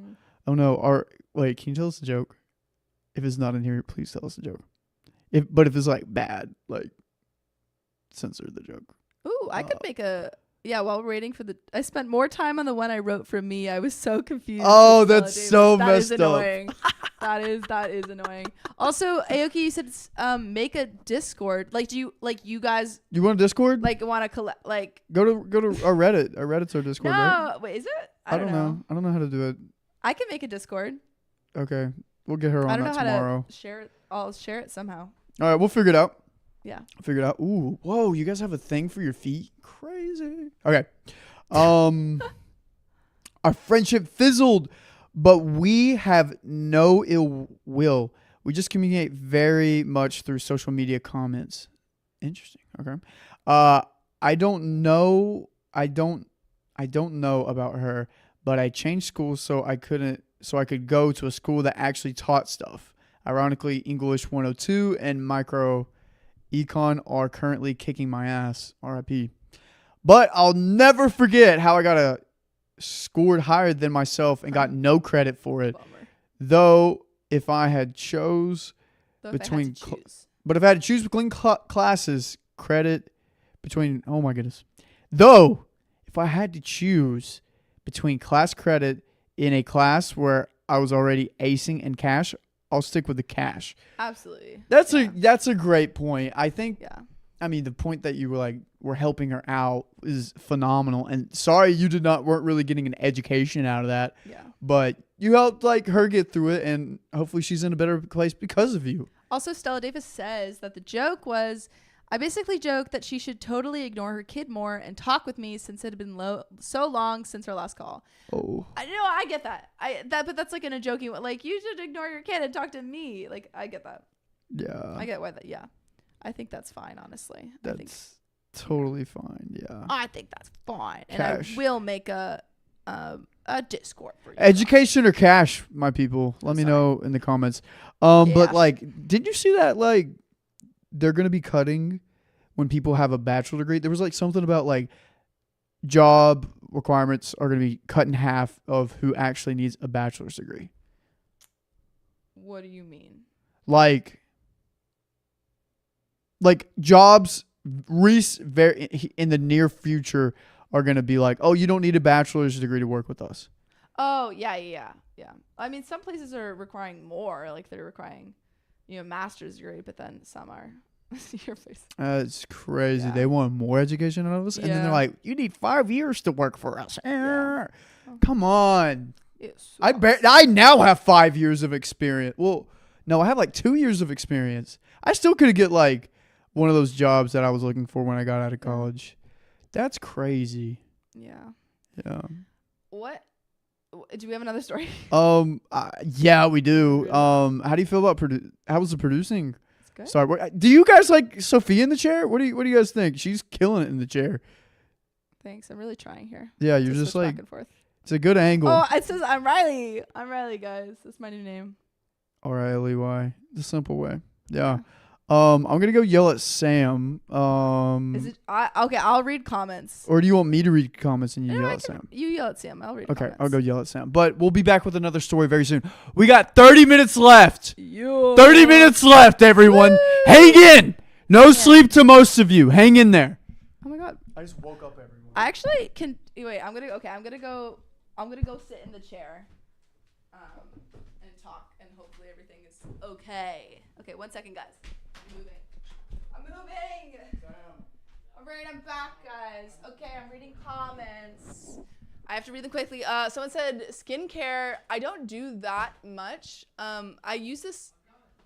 Oh no. Wait, can you tell us a joke? If it's not in here, please tell us a joke. But if it's like bad, like censor the joke. Ooh, I could make a while we're waiting for I spent more time on the one I wrote for me. I was so confused. Oh, that's so that messed is annoying. that is annoying. Also, Aoki, you said make a Discord. Like, do you guys? You want a Discord? Like, want to collect? Like, go to our Reddit. Our Reddit's our Discord. No, right? wait, is it? I don't know. I don't know how to do it. I can make a Discord. Okay, we'll get her on that tomorrow. How to share it. I'll share it somehow. All right, we'll figure it out. Yeah. Figure it out. Ooh, whoa! You guys have a thing for your feet? Crazy. Okay. Our friendship fizzled, but we have no ill will. We just communicate very much through social media comments. Interesting. Okay. I don't know about her, but I changed schools so I could go to a school that actually taught stuff. Ironically, English 102 and micro econ are currently kicking my ass. RIP. But I'll never forget how I scored higher than myself and got no credit for it. Bummer. Though if I had choose between classes, credit between Though if I had to choose between class credit in a class where I was already acing and cash, I'll stick with the cash. Absolutely. That's a great point. I think. Yeah. I mean, the point that you were helping her out is phenomenal. And sorry you weren't really getting an education out of that. Yeah. But you helped her get through it, and hopefully she's in a better place because of you. Also, Stella Davis says that the joke was, I basically joked that she should totally ignore her kid more and talk with me since it had been so long since our last call. Oh. I get that. But that's like in a joking way. Like, you should ignore your kid and talk to me. Like, I get that. Yeah. I get why that. Yeah. I think that's fine, honestly. That's totally fine. Yeah. I think that's fine. Cash. And I will make a Discord for you. Education or cash, my people. Let me know in the comments. But did you see that they're gonna be cutting when people have a bachelor degree? There was something about job requirements are gonna be cut in half of who actually needs a bachelor's degree. What do you mean? Jobs in the near future are going to be oh, you don't need a bachelor's degree to work with us. Oh, yeah. I mean, some places are requiring more. They're requiring, master's degree, but then some are. Your face. It's crazy. Yeah. They want more education out of us. And then they're like, you need 5 years to work for us. Yeah. Come on. Yes. I now have 5 years of experience. Well, no, I have 2 years of experience. I still could get one of those jobs that I was looking for when I got out of college. That's crazy. Yeah. Yeah. What? Do we have another story? Yeah, we do. How do you feel about how was the producing? It's good. Sorry, do you guys like Sophia in the chair? What do you guys think? She's killing it in the chair. Thanks. I'm really trying here. Yeah, you're just back and forth. It's a good angle. Oh, it says I'm Riley. I'm Riley, guys. That's my new name. RILEY, the simple way. Yeah. I'm gonna go yell at Sam. Is it? Okay, I'll read comments. Or do you want me to read comments and you yell at Sam? You yell at Sam. I'll read. Okay, comments. I'll go yell at Sam. But we'll be back with another story very soon. We got 30 minutes left. 30 minutes left, everyone. Woo! Hang in. No sleep to most of you. Hang in there. Oh my God. I just woke up, everyone. I actually can. Wait. I'm gonna go sit in the chair. And talk, and hopefully everything is okay. Okay, 1 second, guys. I'm moving. All right, I'm back, guys. Okay, I'm reading comments. I have to read them quickly. Someone said skincare. I don't do that much. I use this.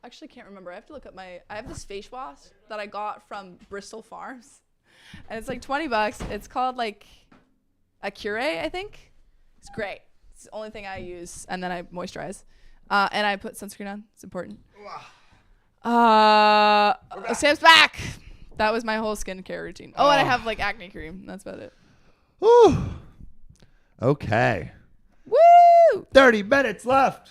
Actually, can't remember. I have to look up I have this face wash that I got from Bristol Farms, and it's like $20. It's called like a Cure, I think. It's great. It's the only thing I use, and then I moisturize, and I put sunscreen on. It's important. Sam's back. That was my whole skincare routine. Oh, and I have like acne cream. That's about it. Whew. Okay. Woo! 30 minutes left.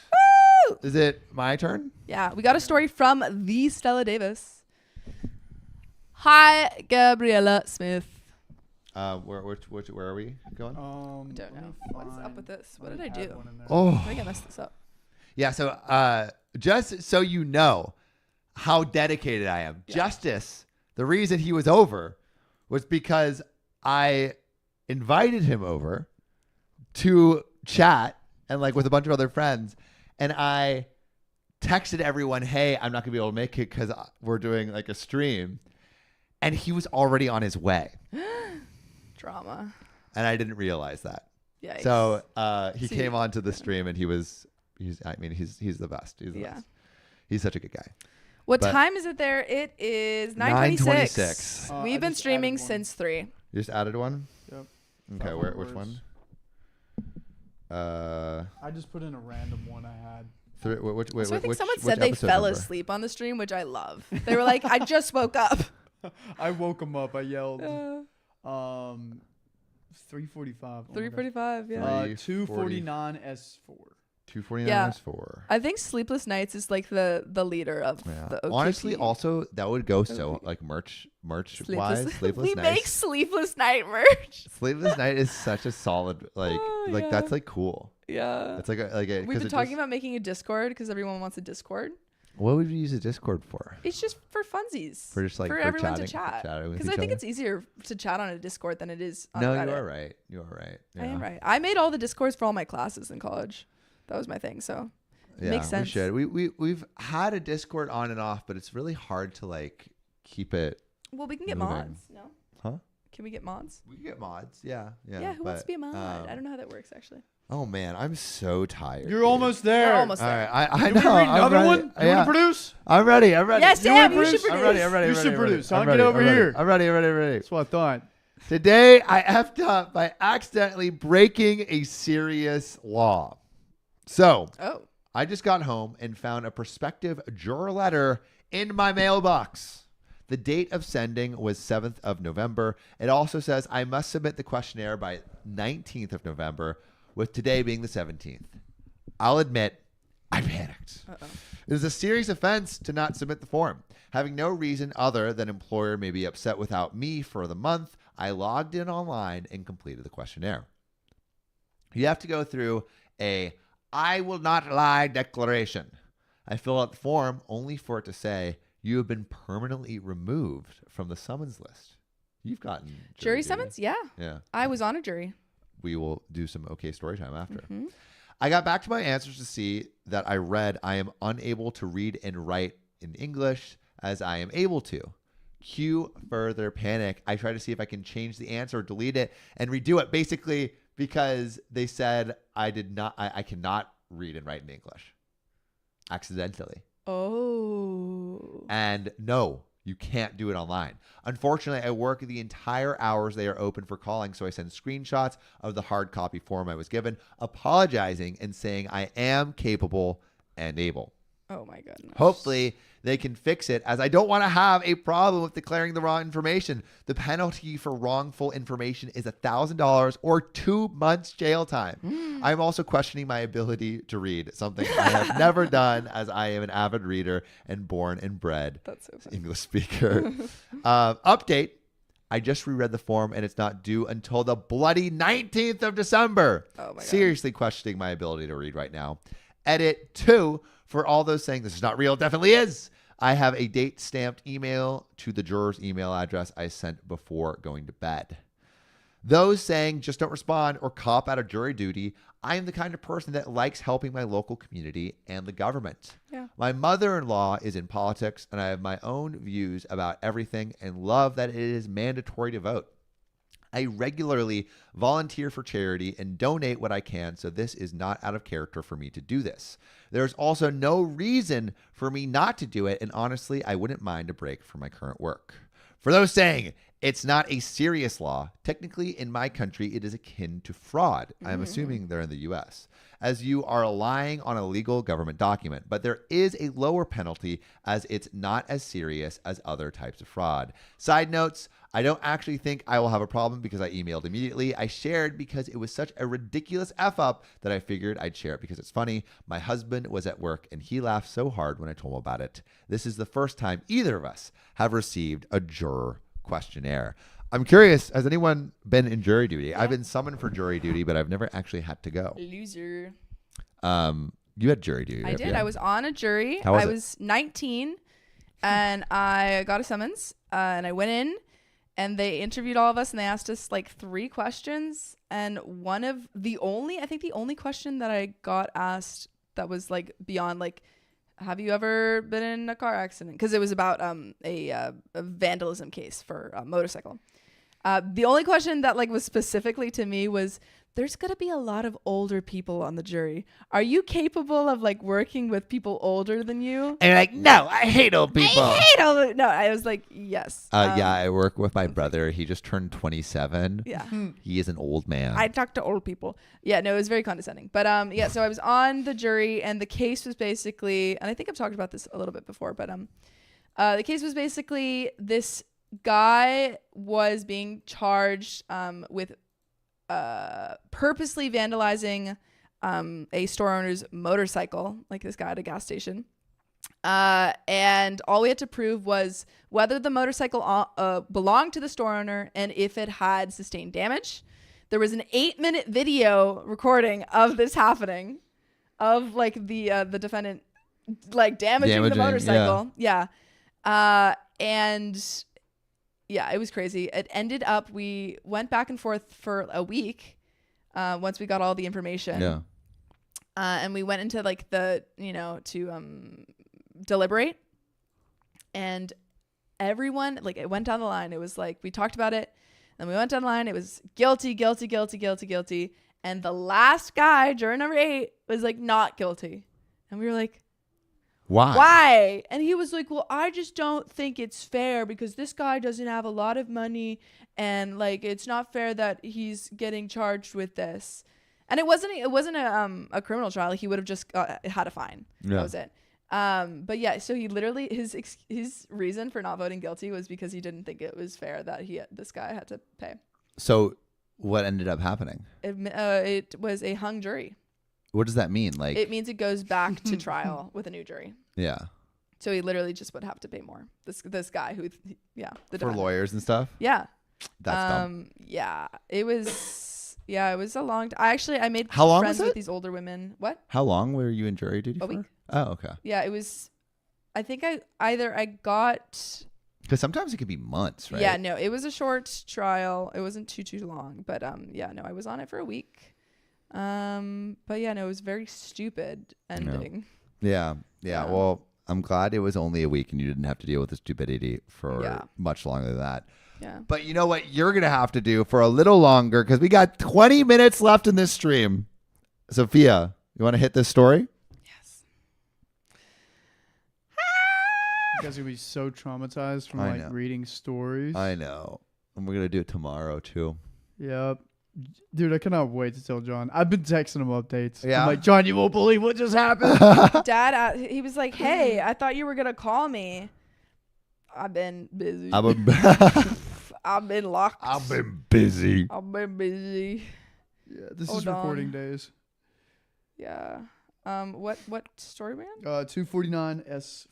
Woo! Is it my turn? Yeah, we got a story from the Stella Davis. Hi, Gabriella Smith. Where are we going? Don't know. What is up with this? What did I do? Oh. I think I messed this up. Yeah, so just so you know how dedicated I am. Yeah. Justice, the reason he was over was because I invited him over to chat and like with a bunch of other friends, and I texted everyone, hey, I'm not gonna be able to make it because we're doing like a stream, and he was already on his way. Drama. And I didn't realize that. Yikes. So he came onto the stream, and he's the best. He's the best. He's such a good guy. What But- time is it there? It is 9:26. 9:26. We've been streaming since 3. You just added one? Yep. Okay, which one? I just put in a random one I had. So I think someone said they fell asleep on the stream, which I love. They were like, I just woke up. I woke him up. I yelled. 3:45. 3:45, yeah. 2:49 S4. 249 Yeah. S4. I think Sleepless Nights is like the leader of the OKP. Honestly, also that would go so like merch wise. Sleepless we Night. make Sleepless Night merch. Sleepless Night is such a solid Yeah. that's like cool. Yeah. It's like We've been talking about making a Discord because everyone wants a Discord. What would you use a Discord for? It's just for funsies. For just like for for everyone chatting, to chat. chatting with Because I each think other? it's easier to chat on a Discord than it is on No, Reddit. you are right. You are right. I am Yeah. right. I made all the Discords for all my classes in college. That was my thing. So Yeah, makes sense. We should. We've had a Discord on and off, but it's really hard to like keep it. well, we can get moving. mods. No. Huh? Can we get mods? We can get mods. Yeah. Yeah. Who wants to but, be a mod? I don't know how that works actually. Oh man, I'm so tired. You're dude. almost there. We're almost All there. right, I Can know. we read I'm another ready. one? You Yeah. want to produce? I'm ready. Yes, Sam, you should produce? I'm ready. I'm ready. You I'm should ready, produce. I'm I'll ready, get over I'm ready. here. I'm ready. I'm ready. I'm ready. That's what I thought. Today I effed up by accidentally breaking a serious law. So Oh. I just got home and found a prospective juror letter in my mailbox. The date of sending was 7th of November. It also says I must submit the questionnaire by 19th of November, with today being the 17th. I'll admit, I panicked. Uh-oh. It is a serious offense to not submit the form. Having no reason other than employer may be upset without me for the month, I logged in online and completed the questionnaire. You have to go through a I will not lie declaration. I fill out the form only for it to say you have been permanently removed from the summons list. You've gotten Jury duty. summons? Yeah. Yeah. I was on a jury. We will do some okay story time after. Mhm. I got back to my answers to see that I read I am unable to read and write in English as I am able to. Cue further panic. I try to see if I can change the answer, delete it, and redo it. Basically, because they said I cannot read and write in English accidentally. Oh. And no, you can't do it online. Unfortunately, I work the entire hours they are open for calling, so I send screenshots of the hard copy form I was given, apologizing and saying I am capable and able. Oh my goodness. Hopefully, they can fix it, as I don't want to have a problem with declaring the wrong information. The penalty for wrongful information is $1,000 or 2 months jail time. I'm also questioning my ability to read, something I have never done, as I am an avid reader and born and bred That's so funny. English speaker. Update. I just reread the form and it's not due until the bloody 19th of December. Oh my God. Seriously questioning my ability to read right now. Edit 2. For all those saying this is not real, it definitely is. I have a date stamped email to the juror's email address I sent before going to bed. Those saying just don't respond or cop out of jury duty, I am the kind of person that likes helping my local community and the government. Yeah. My mother-in-law is in politics, and I have my own views about everything and love that it is mandatory to vote. I regularly volunteer for charity and donate what I can, so this is not out of character for me to do this. There's also no reason for me not to do it, and honestly, I wouldn't mind a break from my current work. For those saying it's not a serious law, technically in my country, it is akin to fraud. I'm assuming they're in the U.S., as you are relying on a legal government document, but there is a lower penalty as it's not as serious as other types of fraud. Side notes, I don't actually think I will have a problem because I emailed immediately. I shared because it was such a ridiculous F-up that I figured I'd share it because it's funny. My husband was at work and he laughed so hard when I told him about it. This is the first time either of us have received a juror questionnaire. I'm curious, has anyone been in jury duty? I've been summoned for jury duty, but I've never actually had to go. Loser. You had jury duty. I right? did. Yeah. I was on a jury. How was I it? was 19 and I got a summons and I went in and they interviewed all of us and they asked us like 3 questions. And the only question that I got asked that was like beyond like, have you ever been in a car accident? Because it was about a vandalism case for a motorcycle. The only question that like was specifically to me was, there's going to be a lot of older people on the jury. Are you capable of like working with people older than you? And you're like, no, I hate old people. No, I was like, yes. Yeah, I work with my brother. He just turned 27. Yeah. He is an old man. I talk to old people. Yeah, no, it was very condescending. But yeah, so I was on the jury and the case was basically, and I think I've talked about this a little bit before, but the case was basically this guy was being charged with purposely vandalizing a store owner's motorcycle, like this guy at a gas station. And all we had to prove was whether the motorcycle belonged to the store owner and if it had sustained damage. There was an 8-minute video recording of this happening, of like the defendant like damaging the motorcycle. Yeah. And yeah, it was crazy. It ended up, we went back and forth for a week once we got all the information. Yeah. And we went into like to deliberate. And everyone, like it went down the line. It was like, we talked about it. Then we went down the line. It was guilty, guilty, guilty, guilty, guilty. And the last guy, juror number 8, was like not guilty. And we were like, why? And he was like, well, I just don't think it's fair because this guy doesn't have a lot of money and like it's not fair that he's getting charged with this. And it wasn't a criminal trial. He would have just had a fine. Yeah. That was it. But yeah, so he literally his reason for not voting guilty was because he didn't think it was fair that this guy had to pay. So what ended up happening? It was a hung jury. What does that mean? Like, it means it goes back to trial with a new jury. yeah. So he literally just would have to pay more. This guy who, the For defendant. lawyers and stuff? Yeah. That's dumb. Yeah. It was a long I made How long friends was it? with these older women. What? How long were you in jury duty for? A week. Oh, okay. Yeah, it was, I think I got. Because sometimes it could be months, right? Yeah, no, it was a short trial. It wasn't too long. But yeah, no, I was on it for a week. But yeah, no, it was very stupid ending. Yeah. Well, I'm glad it was only a week and you didn't have to deal with the stupidity for much longer than that. Yeah. But you know what you're going to have to do for a little longer because we got 20 minutes left in this stream. Sophia, you want to hit this story? Yes. You guys are going to be so traumatized from I know. reading stories. I know. And we're going to do it tomorrow too. Yep. Dude, I cannot wait to tell John. I've been texting him updates. Yeah. I'm like, John, you won't believe what just happened. Dad, he was like, "Hey, I thought you were gonna call me. I've been busy. I've been locked. I've been busy. I've been busy. Yeah, this Hold is recording on. days. Yeah. What story man? 249 S4.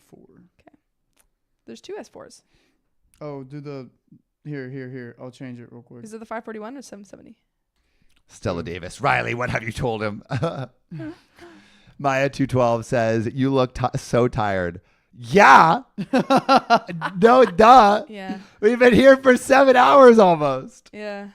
There's 2 S4s. Oh, do the here. I'll change it real quick. Is it the 541 or 770? Stella Davis. Riley, what have you told him? Maya 212 says, you look so tired. Yeah. No, duh. Yeah. We've been here for 7 hours almost. Yeah.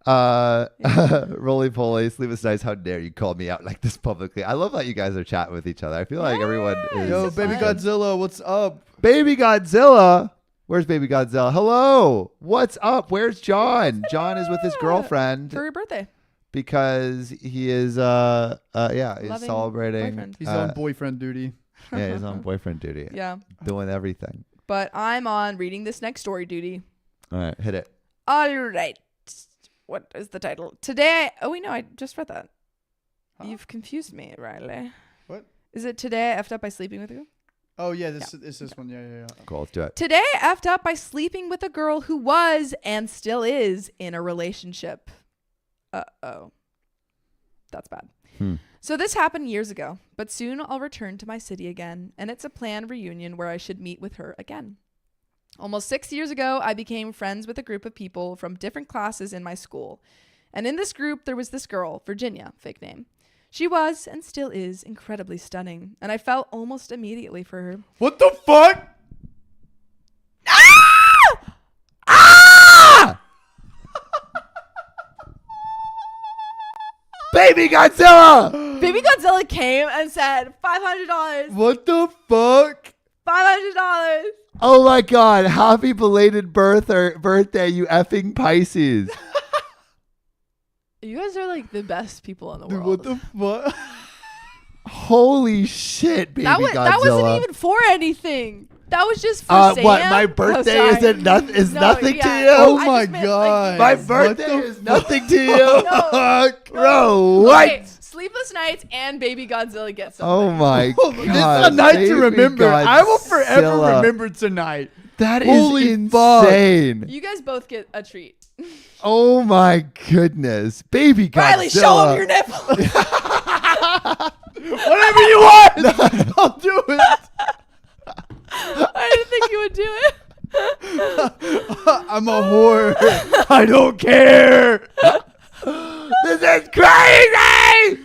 Roly poly, sleepless nights. How dare you call me out like this publicly? I love that you guys are chatting with each other. I feel like everyone is. Yo, so baby fun. Godzilla, what's up? Baby Godzilla. Where's Baby Godzilla? Hello. What's up? Where's John? John is with his girlfriend For your birthday. because he is he's Loving celebrating. boyfriend. He's on boyfriend duty. Yeah, he's on boyfriend duty. Yeah. Doing everything. But I'm on reading this next story duty. All right, hit it. All right. What is the title? Today. Oh, wait, no, I just read that. Huh? You've confused me, Riley. What? Is it today I effed up by sleeping with you? Oh, yeah, this is this one. Yeah. Cool, let's do it. Today I effed up by sleeping with a girl who was and still is in a relationship. Uh-oh. That's bad. So this happened years ago, but soon I'll return to my city again, and it's a planned reunion where I should meet with her again. Almost 6 years ago, I became friends with a group of people from different classes in my school. And in this group, there was this girl, Virginia, fake name. She was and still is incredibly stunning, and I fell almost immediately for her. What the fuck? Baby Godzilla! Baby Godzilla came and said, $500. What the fuck? $500. Oh my God! Happy belated birthday, you effing Pisces! You guys are like the best people in the Dude, world. what the fuck? Holy shit, Baby Godzilla! that wasn't even for anything. That was just for Sam. What? My birthday Oh, isn't nothing. Is No, nothing yeah. to you? Oh I my just meant, God. My this. birthday What the is nothing to you. No. Bro, what? Okay, sleepless nights and Baby Godzilla get something. Oh my God! This is a night Baby to remember. I will forever Godzilla. remember tonight. That is Holy fuck. insane. You guys both get a treat. Oh my goodness, Baby Godzilla! Riley, show him your nipple. Whatever you want, I'll do it. I didn't think you would do it. I'm a whore. I don't care. This is crazy!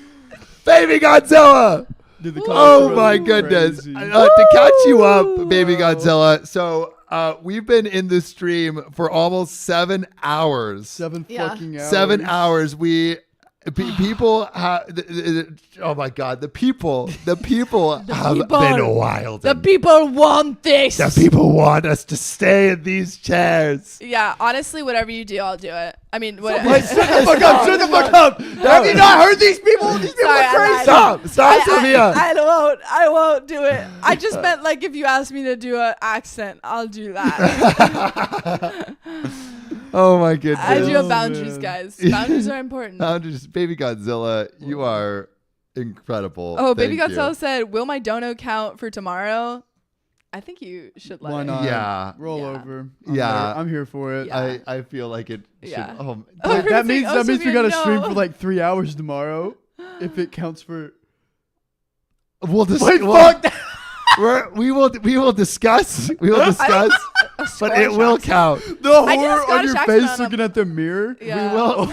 Baby Godzilla! Dude, the Oh comments are my really goodness. crazy. To catch you up, Baby Godzilla. So we've been in the stream for almost 7 hours. 7 Yeah. fucking hours. 7 hours. People have, oh my God, the people have people. been wild. The people want this. The people want us to stay in these chairs. Yeah, honestly, whatever you do, I'll do it. I mean, Wait, what? shut the fuck up. Shut the fuck up. Have you not heard these people? These people Sorry, are crazy. I lied. Stop, Sophia. I won't do it. I just meant like if you ask me to do an accent, I'll do that. Oh my goodness. I do have Oh, boundaries, man. guys. Boundaries are important. Baby Godzilla, you are incredible. Oh, Baby Thank Godzilla you. said, "Will my dono count for tomorrow?" I think you should let Why it. not? Yeah. Roll Yeah. over. Yeah. I'm here for it. Yeah. I feel like it should. Yeah. Oh, Oh, That, we're that saying, means oh, that means we Sophia, gotta stream no. for like 3 hours tomorrow. If it counts for. we'll just Wait, fuck that. we will discuss. We will discuss. But it will count. The I did a horror on Scottish your accent face on a- looking at the mirror. Yeah. We will.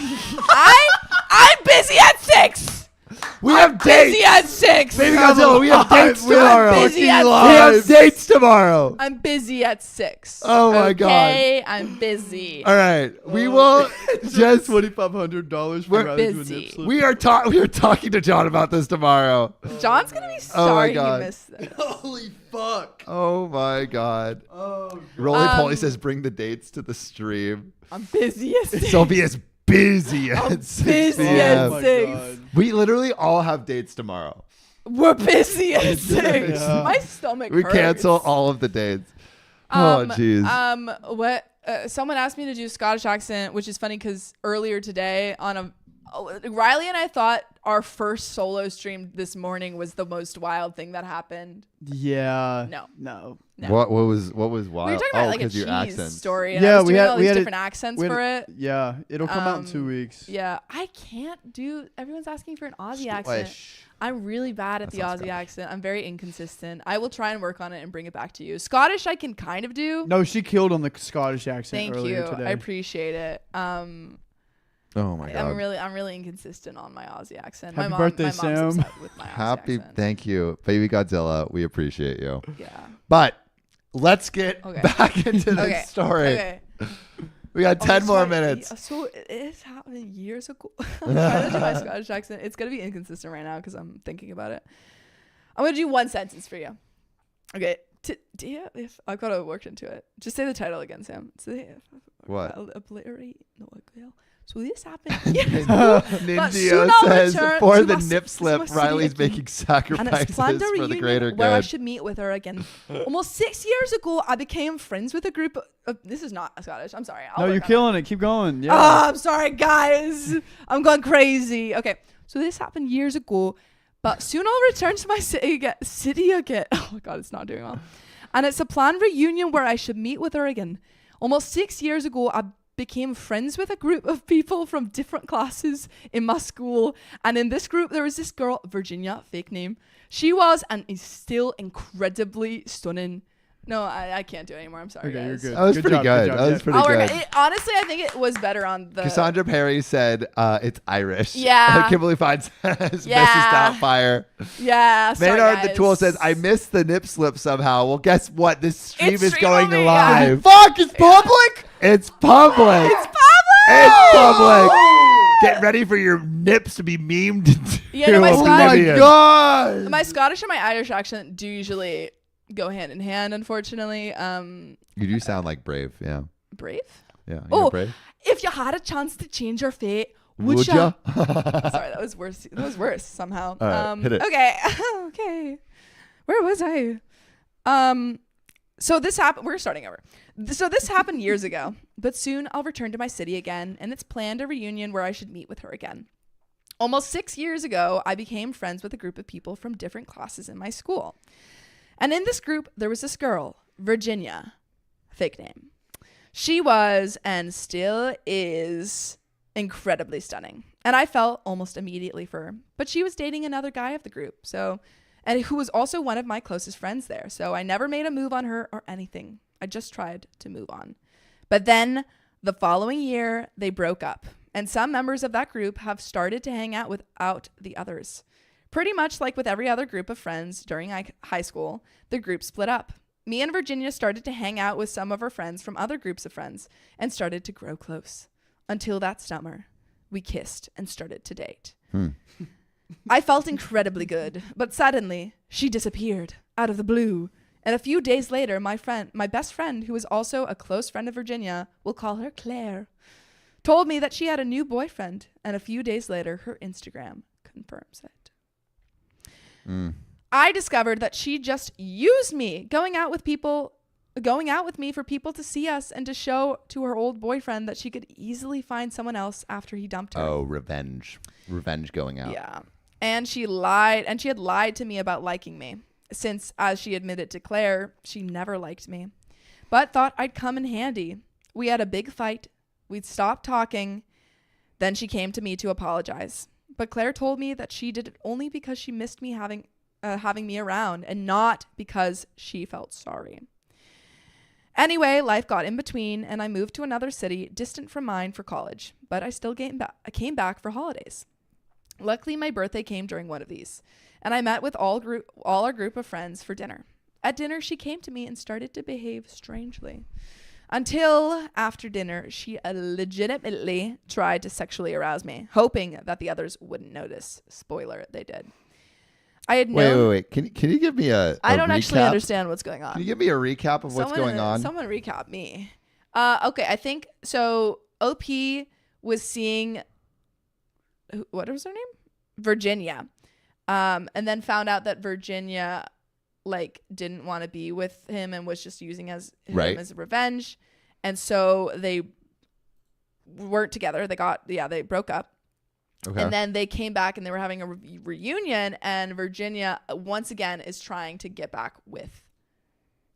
I'm busy at 6. We have Busy dates. at 6. Baby Godzilla, we have dates We are tomorrow. busy at We live. have dates tomorrow. I'm busy at 6. Oh my God. Okay, I'm busy. All right, we will just. $2,500 for We're Riley to a busy. nip slip. We are talking to John about this tomorrow. John's gonna be Oh my sorry you God. missed this. Holy fuck. Oh my God. Oh. Roly Poly says, "Bring the dates to the stream." I'm busy at 6. Sophia's busy at 6 busy p.m. at Oh my 6. God. We literally all have dates tomorrow. We're busy at 6. Yeah. My stomach We hurts. cancel all of the dates. Oh jeez. What? Someone asked me to do a Scottish accent, which is funny because earlier today Riley and I thought our first solo stream this morning was the most wild thing that happened. Yeah. No. No. No. What was wild? We were talking about like a 'cause your cheese accents. story, and Yeah, I was we doing had- all we these had it- different accents we had for it- it. Yeah. It'll come out in 2 weeks. Yeah, I can't do. Everyone's asking for an Aussie accent. Squish. I'm really bad at That's the not Aussie Scottish. accent. I'm very inconsistent. I will try and work on it and bring it back to you. Scottish, I can kind of do. No, she killed on the Scottish accent Thank earlier you. today. I appreciate it. Oh my God. I'm really inconsistent on my Aussie accent. Happy my birthday, mom's Sam. upset with my Aussie Happy. accent. Thank you, Baby Godzilla. We appreciate you. Yeah. But let's get Okay. back into the Okay. story. Okay. We got 10 that's more right. minutes. So it happened years ago. I'm trying to do my Scottish accent. It's going to be inconsistent right now because I'm thinking about it. I'm going to do one sentence for you. Okay. If I've got to work into it. Just say the title again, Sam. What? I'll obliterate. No, so this happened. Nindio says, for the nip slip, Riley's again. making sacrifices for the greater where I good. should meet with her again. Almost 6 years ago, I became friends with a group of this is not Scottish. I'm sorry. No, you're killing it. Keep going. Yeah. Oh, I'm sorry, guys. I'm going crazy. Okay, so this happened years ago, but soon I'll return to my city again. Oh my God, it's not doing well. And it's a planned reunion where I should meet with her again. Almost 6 years ago, I became friends with a group of people from different classes in my school. And in this group, there was this girl, Virginia, fake name. She was and is still incredibly stunning. No, I can't do it anymore. I'm sorry, Okay, guys. you're good. That was pretty good. That was pretty good. Honestly, I think it was better on the... Cassandra Perry said it's Irish. Yeah. Kimberly Fine says Yeah. Mrs. Doubtfire. Yeah, sorry, Maynard the guys. Tool says, I missed the nip slip somehow. Well, guess what? This stream It's is stream going over, live. Fuck, it's public? It's public. It's public! It's public. Get ready for your nips to be memed. Yeah, no, my into Oh my oblivion. God. My Scottish and my Irish accent do usually go hand in hand, unfortunately. You do sound like Brave. Yeah. Brave? Yeah. Oh, You're Brave. if you had a chance to change your fate, would Would ya? ya? Sorry, that was worse. That was worse somehow. All right, hit it. Okay. Okay. Where was I? So this happened. We're starting over. So this happened years ago, but soon I'll return to my city again, and it's planned a reunion where I should meet with her again. Almost 6 years ago, I became friends with a group of people from different classes in my school. And in this group, there was this girl, Virginia, fake name. She was and still is incredibly stunning. And I fell almost immediately for her. But she was dating another guy of the group, and who was also one of my closest friends there. So I never made a move on her or anything. I just tried to move on. But then the following year, they broke up. And some members of that group have started to hang out without the others. Pretty much like with every other group of friends during high school, the group split up. Me and Virginia started to hang out with some of our friends from other groups of friends and started to grow close. Until that summer, we kissed and started to date. I felt incredibly good, but suddenly she disappeared out of the blue. And a few days later, my best friend, who is also a close friend of Virginia, we'll call her Claire, told me that she had a new boyfriend. And a few days later, her Instagram confirms it. I discovered that she just used me, going out with me for people to see us and to show to her old boyfriend that she could easily find someone else after he dumped her. Oh, revenge. Revenge going out. Yeah. And she had lied to me about liking me, since, as she admitted to Claire, she never liked me, but thought I'd come in handy. We had a big fight. We'd stopped talking. Then she came to me to apologize. But Claire told me that she did it only because she missed me having me around and not because she felt sorry. Anyway, life got in between and I moved to another city distant from mine for college, but I still came back for holidays. Luckily, my birthday came during one of these, and I met with all our group of friends for dinner. At dinner, she came to me and started to behave strangely. Until after dinner, she legitimately tried to sexually arouse me, hoping that the others wouldn't notice. Spoiler, they did. I had known... Wait. Can you give me a I don't recap? actually understand what's going on. Can you give me a recap of what's going on? Someone recap me. Okay, I think so. OP was seeing... What was her name? Virginia. And then found out that Virginia didn't want to be with him and was just using him as revenge. And so they weren't together. They broke up. Okay. And then they came back and they were having a reunion, and Virginia once again is trying to get back with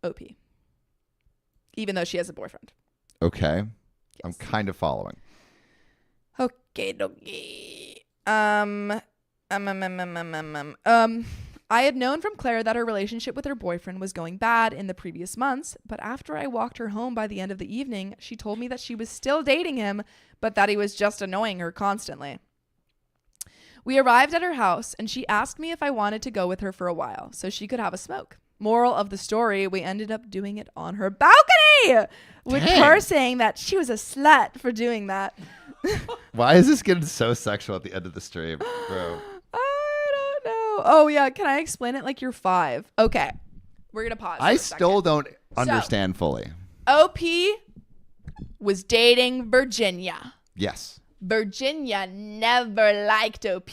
OP, even though she has a boyfriend. Okay. Yes. I'm kind of following. Okay, dokie. I had known from Claire that her relationship with her boyfriend was going bad in the previous months, but after I walked her home by the end of the evening, she told me that she was still dating him, but that he was just annoying her constantly. We arrived at her house, and she asked me if I wanted to go with her for a while so she could have a smoke. Moral of the story, we ended up doing it on her balcony! with Dang. her saying that she was a slut for doing that. Why is this getting so sexual at the end of the stream, bro? I don't know. Oh yeah, can I explain it like you're 5? Okay, we're gonna pause. I for a still second. don't understand fully. OP was dating Virginia. Yes. Virginia never liked OP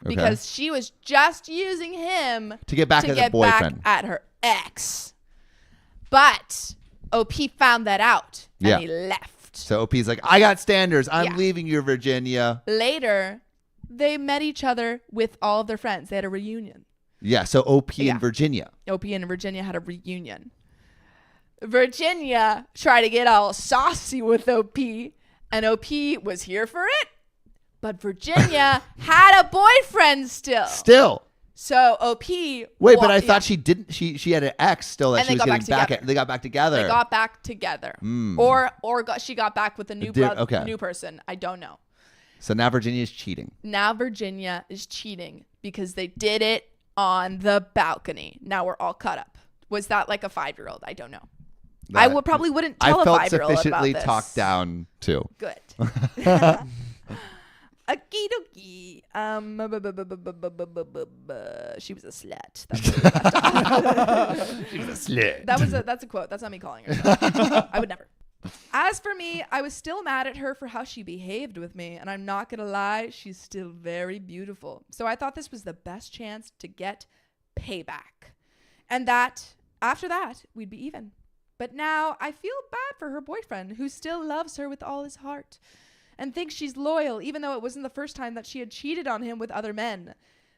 because she was just using him To get back to at the get boyfriend. back at her ex. But OP found that out and Yeah. he left. So OP's like, I got standards. I'm Yeah. leaving you, Virginia. Later, they met each other with all of their friends. They had a reunion. Yeah. So OP Yeah. and Virginia. OP and Virginia had a reunion. Virginia tried to get all saucy with OP, and OP was here for it. But Virginia had a boyfriend still. So OP. Wait, but I thought she didn't. She had an ex still that And she they was got getting back back together. at. They got back together. They got back together, she got back with a new Okay. new person. I don't know. So now Virginia's cheating. Now Virginia is cheating because they did it on the balcony. Now we're all caught up. Was that like a 5-year-old? I don't know. I That- probably wouldn't I tell a felt 5-year-old about sufficiently this. talked down too. Good. Okie dokie. She was a slut. She was a slut. That's a quote. That's not me calling her. I would never. As for me, I was still mad at her for how she behaved with me, and I'm not gonna lie, she's still very beautiful. So I thought this was the best chance to get payback, and that after that we'd be even. But now I feel bad for her boyfriend, who still loves her with all his heart and thinks she's loyal, even though it wasn't the first time that she had cheated on him with other men.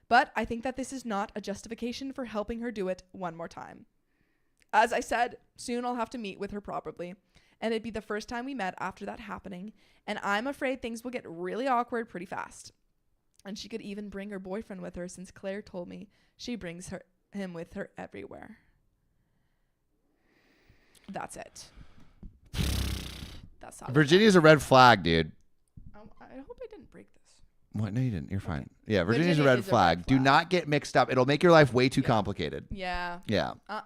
But I think that this is not a justification for helping her do it one more time. As I said, soon I'll have to meet with her probably, and it'd be the first time we met after that happening, and I'm afraid things will get really awkward pretty fast. And she could even bring her boyfriend with her, since Claire told me she brings him with her everywhere. That's it. That's all. Virginia's a red flag, dude. I hope I didn't break this. What? No, you didn't. You're fine. Yeah, Virginia's Virginia a red is a red flag. Do flag. not get mixed up. It'll make your life way too complicated. Yeah. Yeah. Steer.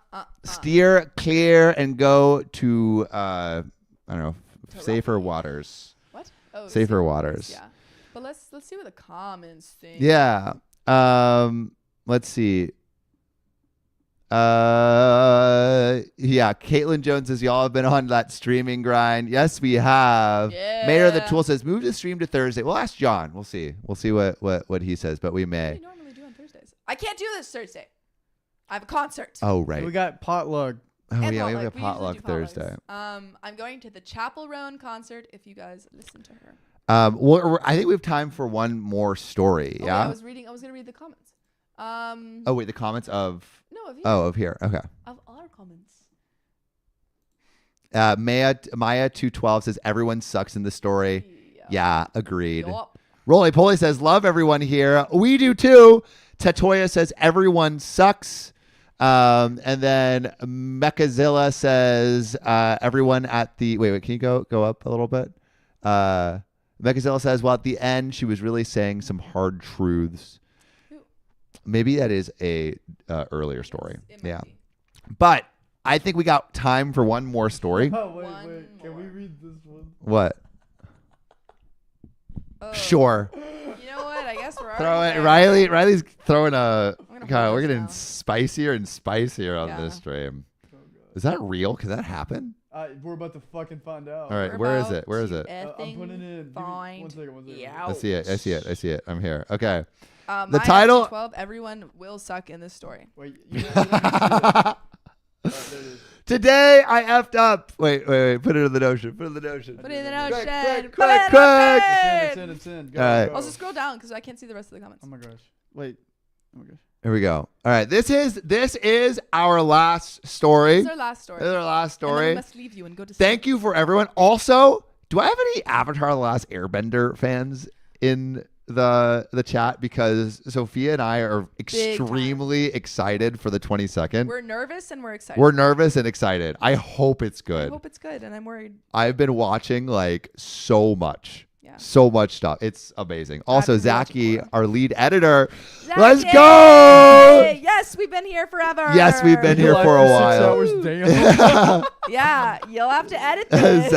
Steer clear and go to I don't know, safer waters. What? Oh, Safer waters. Yeah. But let's see what the comments think. Yeah. Let's see. Yeah, Caitlin Jones says, y'all have been on that streaming grind. Yes, we have. Yeah. Mayor of the Tool says, move the stream to Thursday. We'll ask John. We'll see. We'll see what he says, but we What do may. you normally do on Thursdays? I can't do this Thursday. I have a concert. Oh, right. We got potluck. Oh, And yeah, we have a usually potluck do potlucks. Thursday. I'm going to the Chapel Roan concert if you guys listen to her. I think we have time for one more story. Oh, Yeah. I was going to read the comments. Oh, wait, the comments of. No, of you. Oh, of here. Okay. Of our comments. Maya 212 says everyone sucks in the story. Yeah, agreed. Yup. Roly Poly says love everyone here. We do too. Tatoya says everyone sucks. And then Mechazilla says everyone at the wait. Can you go up a little bit? Mechazilla says, well, at the end she was really saying some hard truths. Maybe that is a earlier story. It might Yeah. be. But I think we got time for one more story. Oh, One wait. Can we more. read this one? What? Oh. Sure. You know what? I guess we're Throw already it. there. Riley's throwing a. I'm gonna God, hold we're this getting now. spicier and spicier on Yeah. this stream. Is that real? Can that happen? We're about to fucking find out. All right, We're where is about it? Where is to it? I'm effing putting it in. Give me Find one second. I see it. I see it. I see it. I'm here. Okay. The Maya title- 12. Everyone will suck in this story. Wait, you know, let me see it. There it is. Today I effed up. Wait. Put it in the notion. Put it in the notion. Put it in the Quick, notion. quick, Put it in quick, the quick. notion. It's in. Go, All right. go. Also, scroll down because I can't see the rest of the comments. Oh my gosh. Wait. Oh my gosh. Here we go. All right. This is our last story. This is our last story. This is our last And then we story. must leave you and go to sleep. Thank you for everyone. Also, do I have any Avatar: The Last Airbender fans in the chat? Because Sophia and I are extremely excited for the 22nd. We're nervous and we're excited. We're nervous and excited. I hope it's I good. hope it's good, and I'm worried. I've been watching like so much. Yeah. Yeah. So much stuff. It's amazing. Also, I've been watching Zachy, more. our lead editor. Zachy! Let's go! Yes, we've been here forever. Yes, we've been here Live for a 6 while. hours daily. Yeah, you'll have to edit this.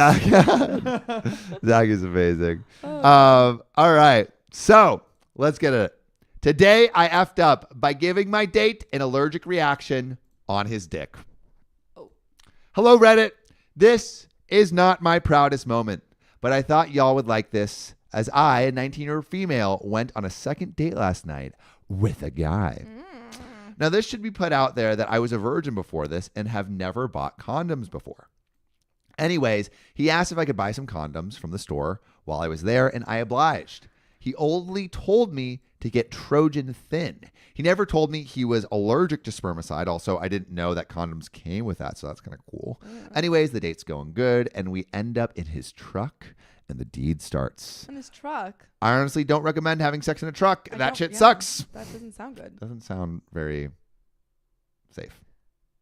Zach is amazing. All right. So let's get it. Today, I effed up by giving my date an allergic reaction on his dick. Oh. Hello, Reddit. This is not my proudest moment, but I thought y'all would like this as I, a 19-year-old female, went on a second date last night with a guy. Now, this should be put out there that I was a virgin before this and have never bought condoms before. Anyways, he asked if I could buy some condoms from the store while I was there, and I obliged. He only told me to get Trojan thin. He never told me he was allergic to spermicide. Also, I didn't know that condoms came with that, so that's kind of cool. Anyways, the date's going good, and we end up in his truck, and the deed starts. In his truck. I honestly don't recommend having sex in a truck. I That don't- shit yeah, sucks. That doesn't sound good. Doesn't sound very safe.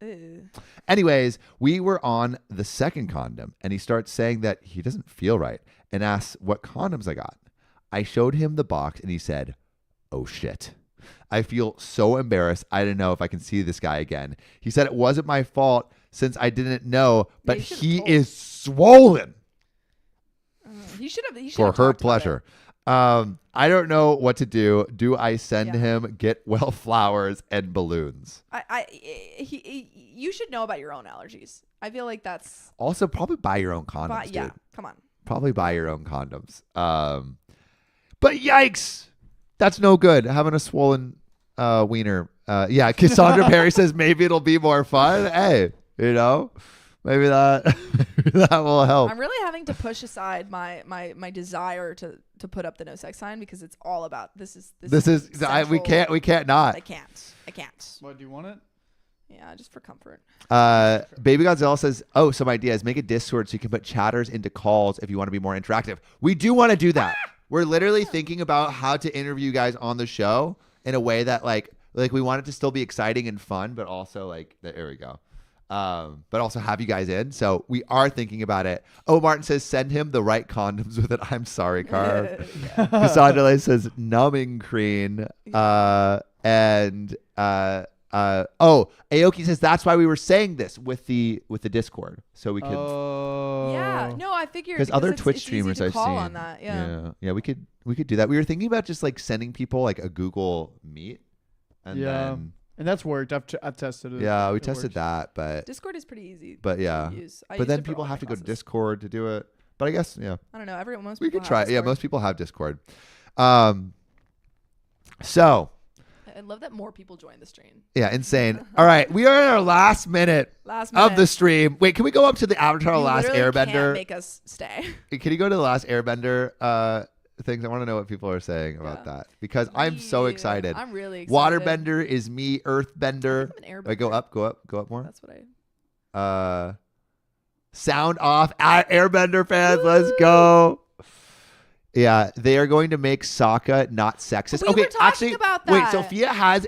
Ew. Anyways, we were on the second condom, and he starts saying that he doesn't feel right and asks what condoms I got. I showed him the box, and he said, "Oh shit." I feel so embarrassed. I don't know if I can see this guy again. He said it wasn't my fault since I didn't know, but you should've he told. is swollen He should have. for her pleasure. I don't know what to do. Do I send Yeah. him get well flowers and balloons? You should know about your own allergies. I feel like that's. Also, probably buy your own condoms, But yeah, dude. come on. Probably buy your own condoms. But yikes, that's no good. Having a swollen wiener. Yeah, Cassandra Perry says maybe it'll be more fun. Hey, maybe that that will help. I'm really having to push aside my desire to put up the no sex sign because it's all about this is we central. can't not. I can't. What, do you want it? Yeah, just for comfort. Baby Godzilla says, "Oh, some ideas. Make a Discord so you can put chatters into calls if you want to be more interactive." We do want to do that. We're literally thinking about how to interview you guys on the show in a way that like we want it to still be exciting and fun, but also like there we go. But also have you guys in. So we are thinking about it. Oh, Martin says send him the right condoms with it. I'm sorry, Carv. Cassandra says numbing cream. Aoki says that's why we were saying this with the Discord, so we could. Yeah, no, I figured Because other it's Twitch easy streamers to I've call seen. on that. Yeah. We could do that. We were thinking about just like sending people like a Google Meet, and then And that's worked. I've tested it. yeah, we It tested works. that, but Discord is pretty easy. but yeah, to use. I but used then it for people all have my to go to classes. Discord to do it. But I guess I don't know. Most we people could have try it. Yeah, Discord. most people have Discord. So I love that more people join the stream. yeah, insane. All right, we are in our last minute Last minute. of the stream. Wait, can we go up to the Avatar: You Last literally Airbender? can't make us stay. Can you go to the Last Airbender things? I want to know what people are saying about Yeah. that because I'm so Yeah, excited. I'm really excited. Waterbender is me. Earthbender. I'm an airbender. Wait, go up more. That's what I. Sound off. Airbender fans, let's go. Yeah, they are going to make Sokka not sexist. We okay, were talking actually, about wait. that. Sophia has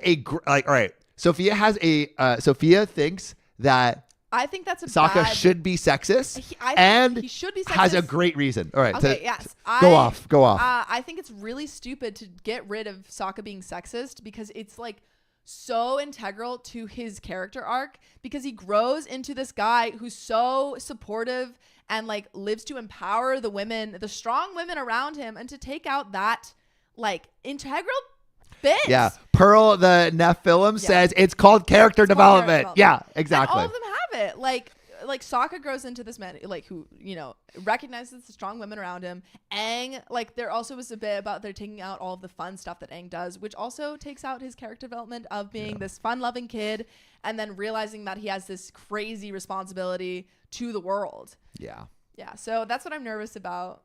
all right. Sophia thinks that I think that's a Sokka bad. should be sexist I think and he should be sexist. has a great reason. All right, Okay, yes. go off. I think it's really stupid to get rid of Sokka being sexist because it's like so integral to his character arc because he grows into this guy who's so supportive and like lives to empower the women, the strong women around him, and to take out that like integral bit. Yeah, Pearl the Nephilim says it's called character It's called development. character Yeah, development. exactly. And all of them have it. Like Sokka grows into this man like who, recognizes the strong women around him. Aang, like there also was a bit about they're taking out all of the fun stuff that Aang does, which also takes out his character development of being this fun-loving kid and then realizing that he has this crazy responsibility to the world. Yeah. Yeah, so that's what I'm nervous about.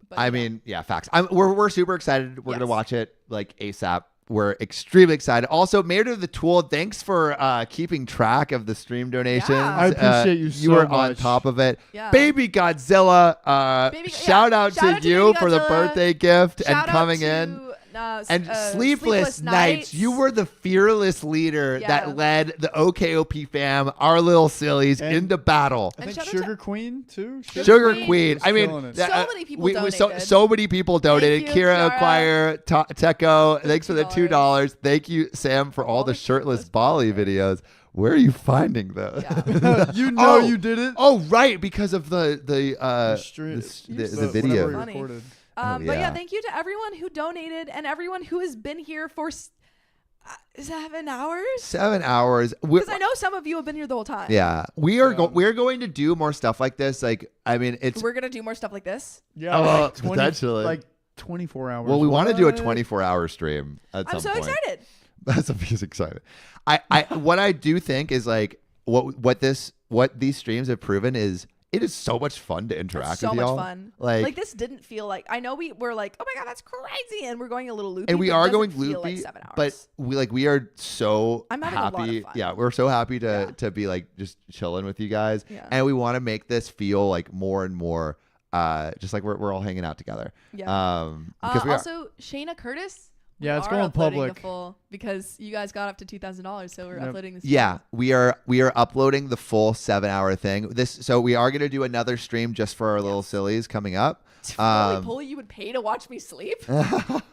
But I yeah. mean, yeah, facts. We're super excited. We're gonna Yes. watch it like ASAP. We're extremely excited. Also, Mayor of the Tool, thanks for keeping track of the stream donations. Yeah. I appreciate you You so were on much. top of it. Yeah. Baby Godzilla, shout out Shout to out to you Baby for the Godzilla. birthday gift Shout and coming out in. to And sleepless nights. You were the fearless leader that led the OKOP fam, our Lil Sillies, into battle. I think Sugar Queen too. Sugar Queen. I mean, so many people donated. So many people donated. Thank you, Kira Kiara. Acquire, Teco. Thanks for the $2. Thank you, Sam, for all the shirtless Bali videos. Where are you finding those? Yeah. You know you did it. Oh, right, because of the video. Recorded. But yeah, thank you to everyone who donated and everyone who has been here for 7 hours. 7 hours. Because I know some of you have been here the whole time. Yeah, we're going to do more stuff like this. Like, I mean, we're gonna do more stuff like this. Yeah, like potentially, like 24 hours. Well, we want to do a 24-hour stream at some point. I'm so excited. That's excited. What I do think is like what these streams have proven is it is so much fun to interact with y'all. So much fun. Like this didn't feel like, I know we were like, oh my God, that's crazy. And we're going a little loopy. And we are going loopy, like 7 hours. but we are so I'm having happy. a lot of fun. Yeah, we're so happy to be like just chilling with you guys. Yeah. And we want to make this feel like more and more just like we're all hanging out together. Yeah. Because we also, Shayna Curtis. Yeah, it's going public. Because you guys got up to $2,000, so we're uploading this. Yeah, we are uploading the full 7-hour thing. So we are going to do another stream just for our Little Sillies coming up. Holy pulley, you would pay to watch me sleep? I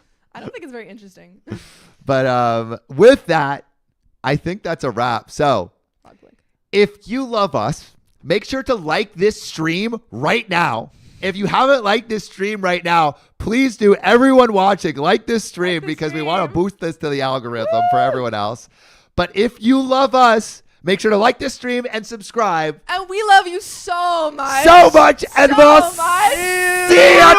don't think it's very interesting. But with that, I think that's a wrap. So if you love us, make sure to like this stream right now. If you haven't liked this stream right now, please do. Everyone watching, like this stream because we want to boost this to the algorithm for everyone else. But if you love us, make sure to like this stream and subscribe. And we love you so much. So much. And we'll see you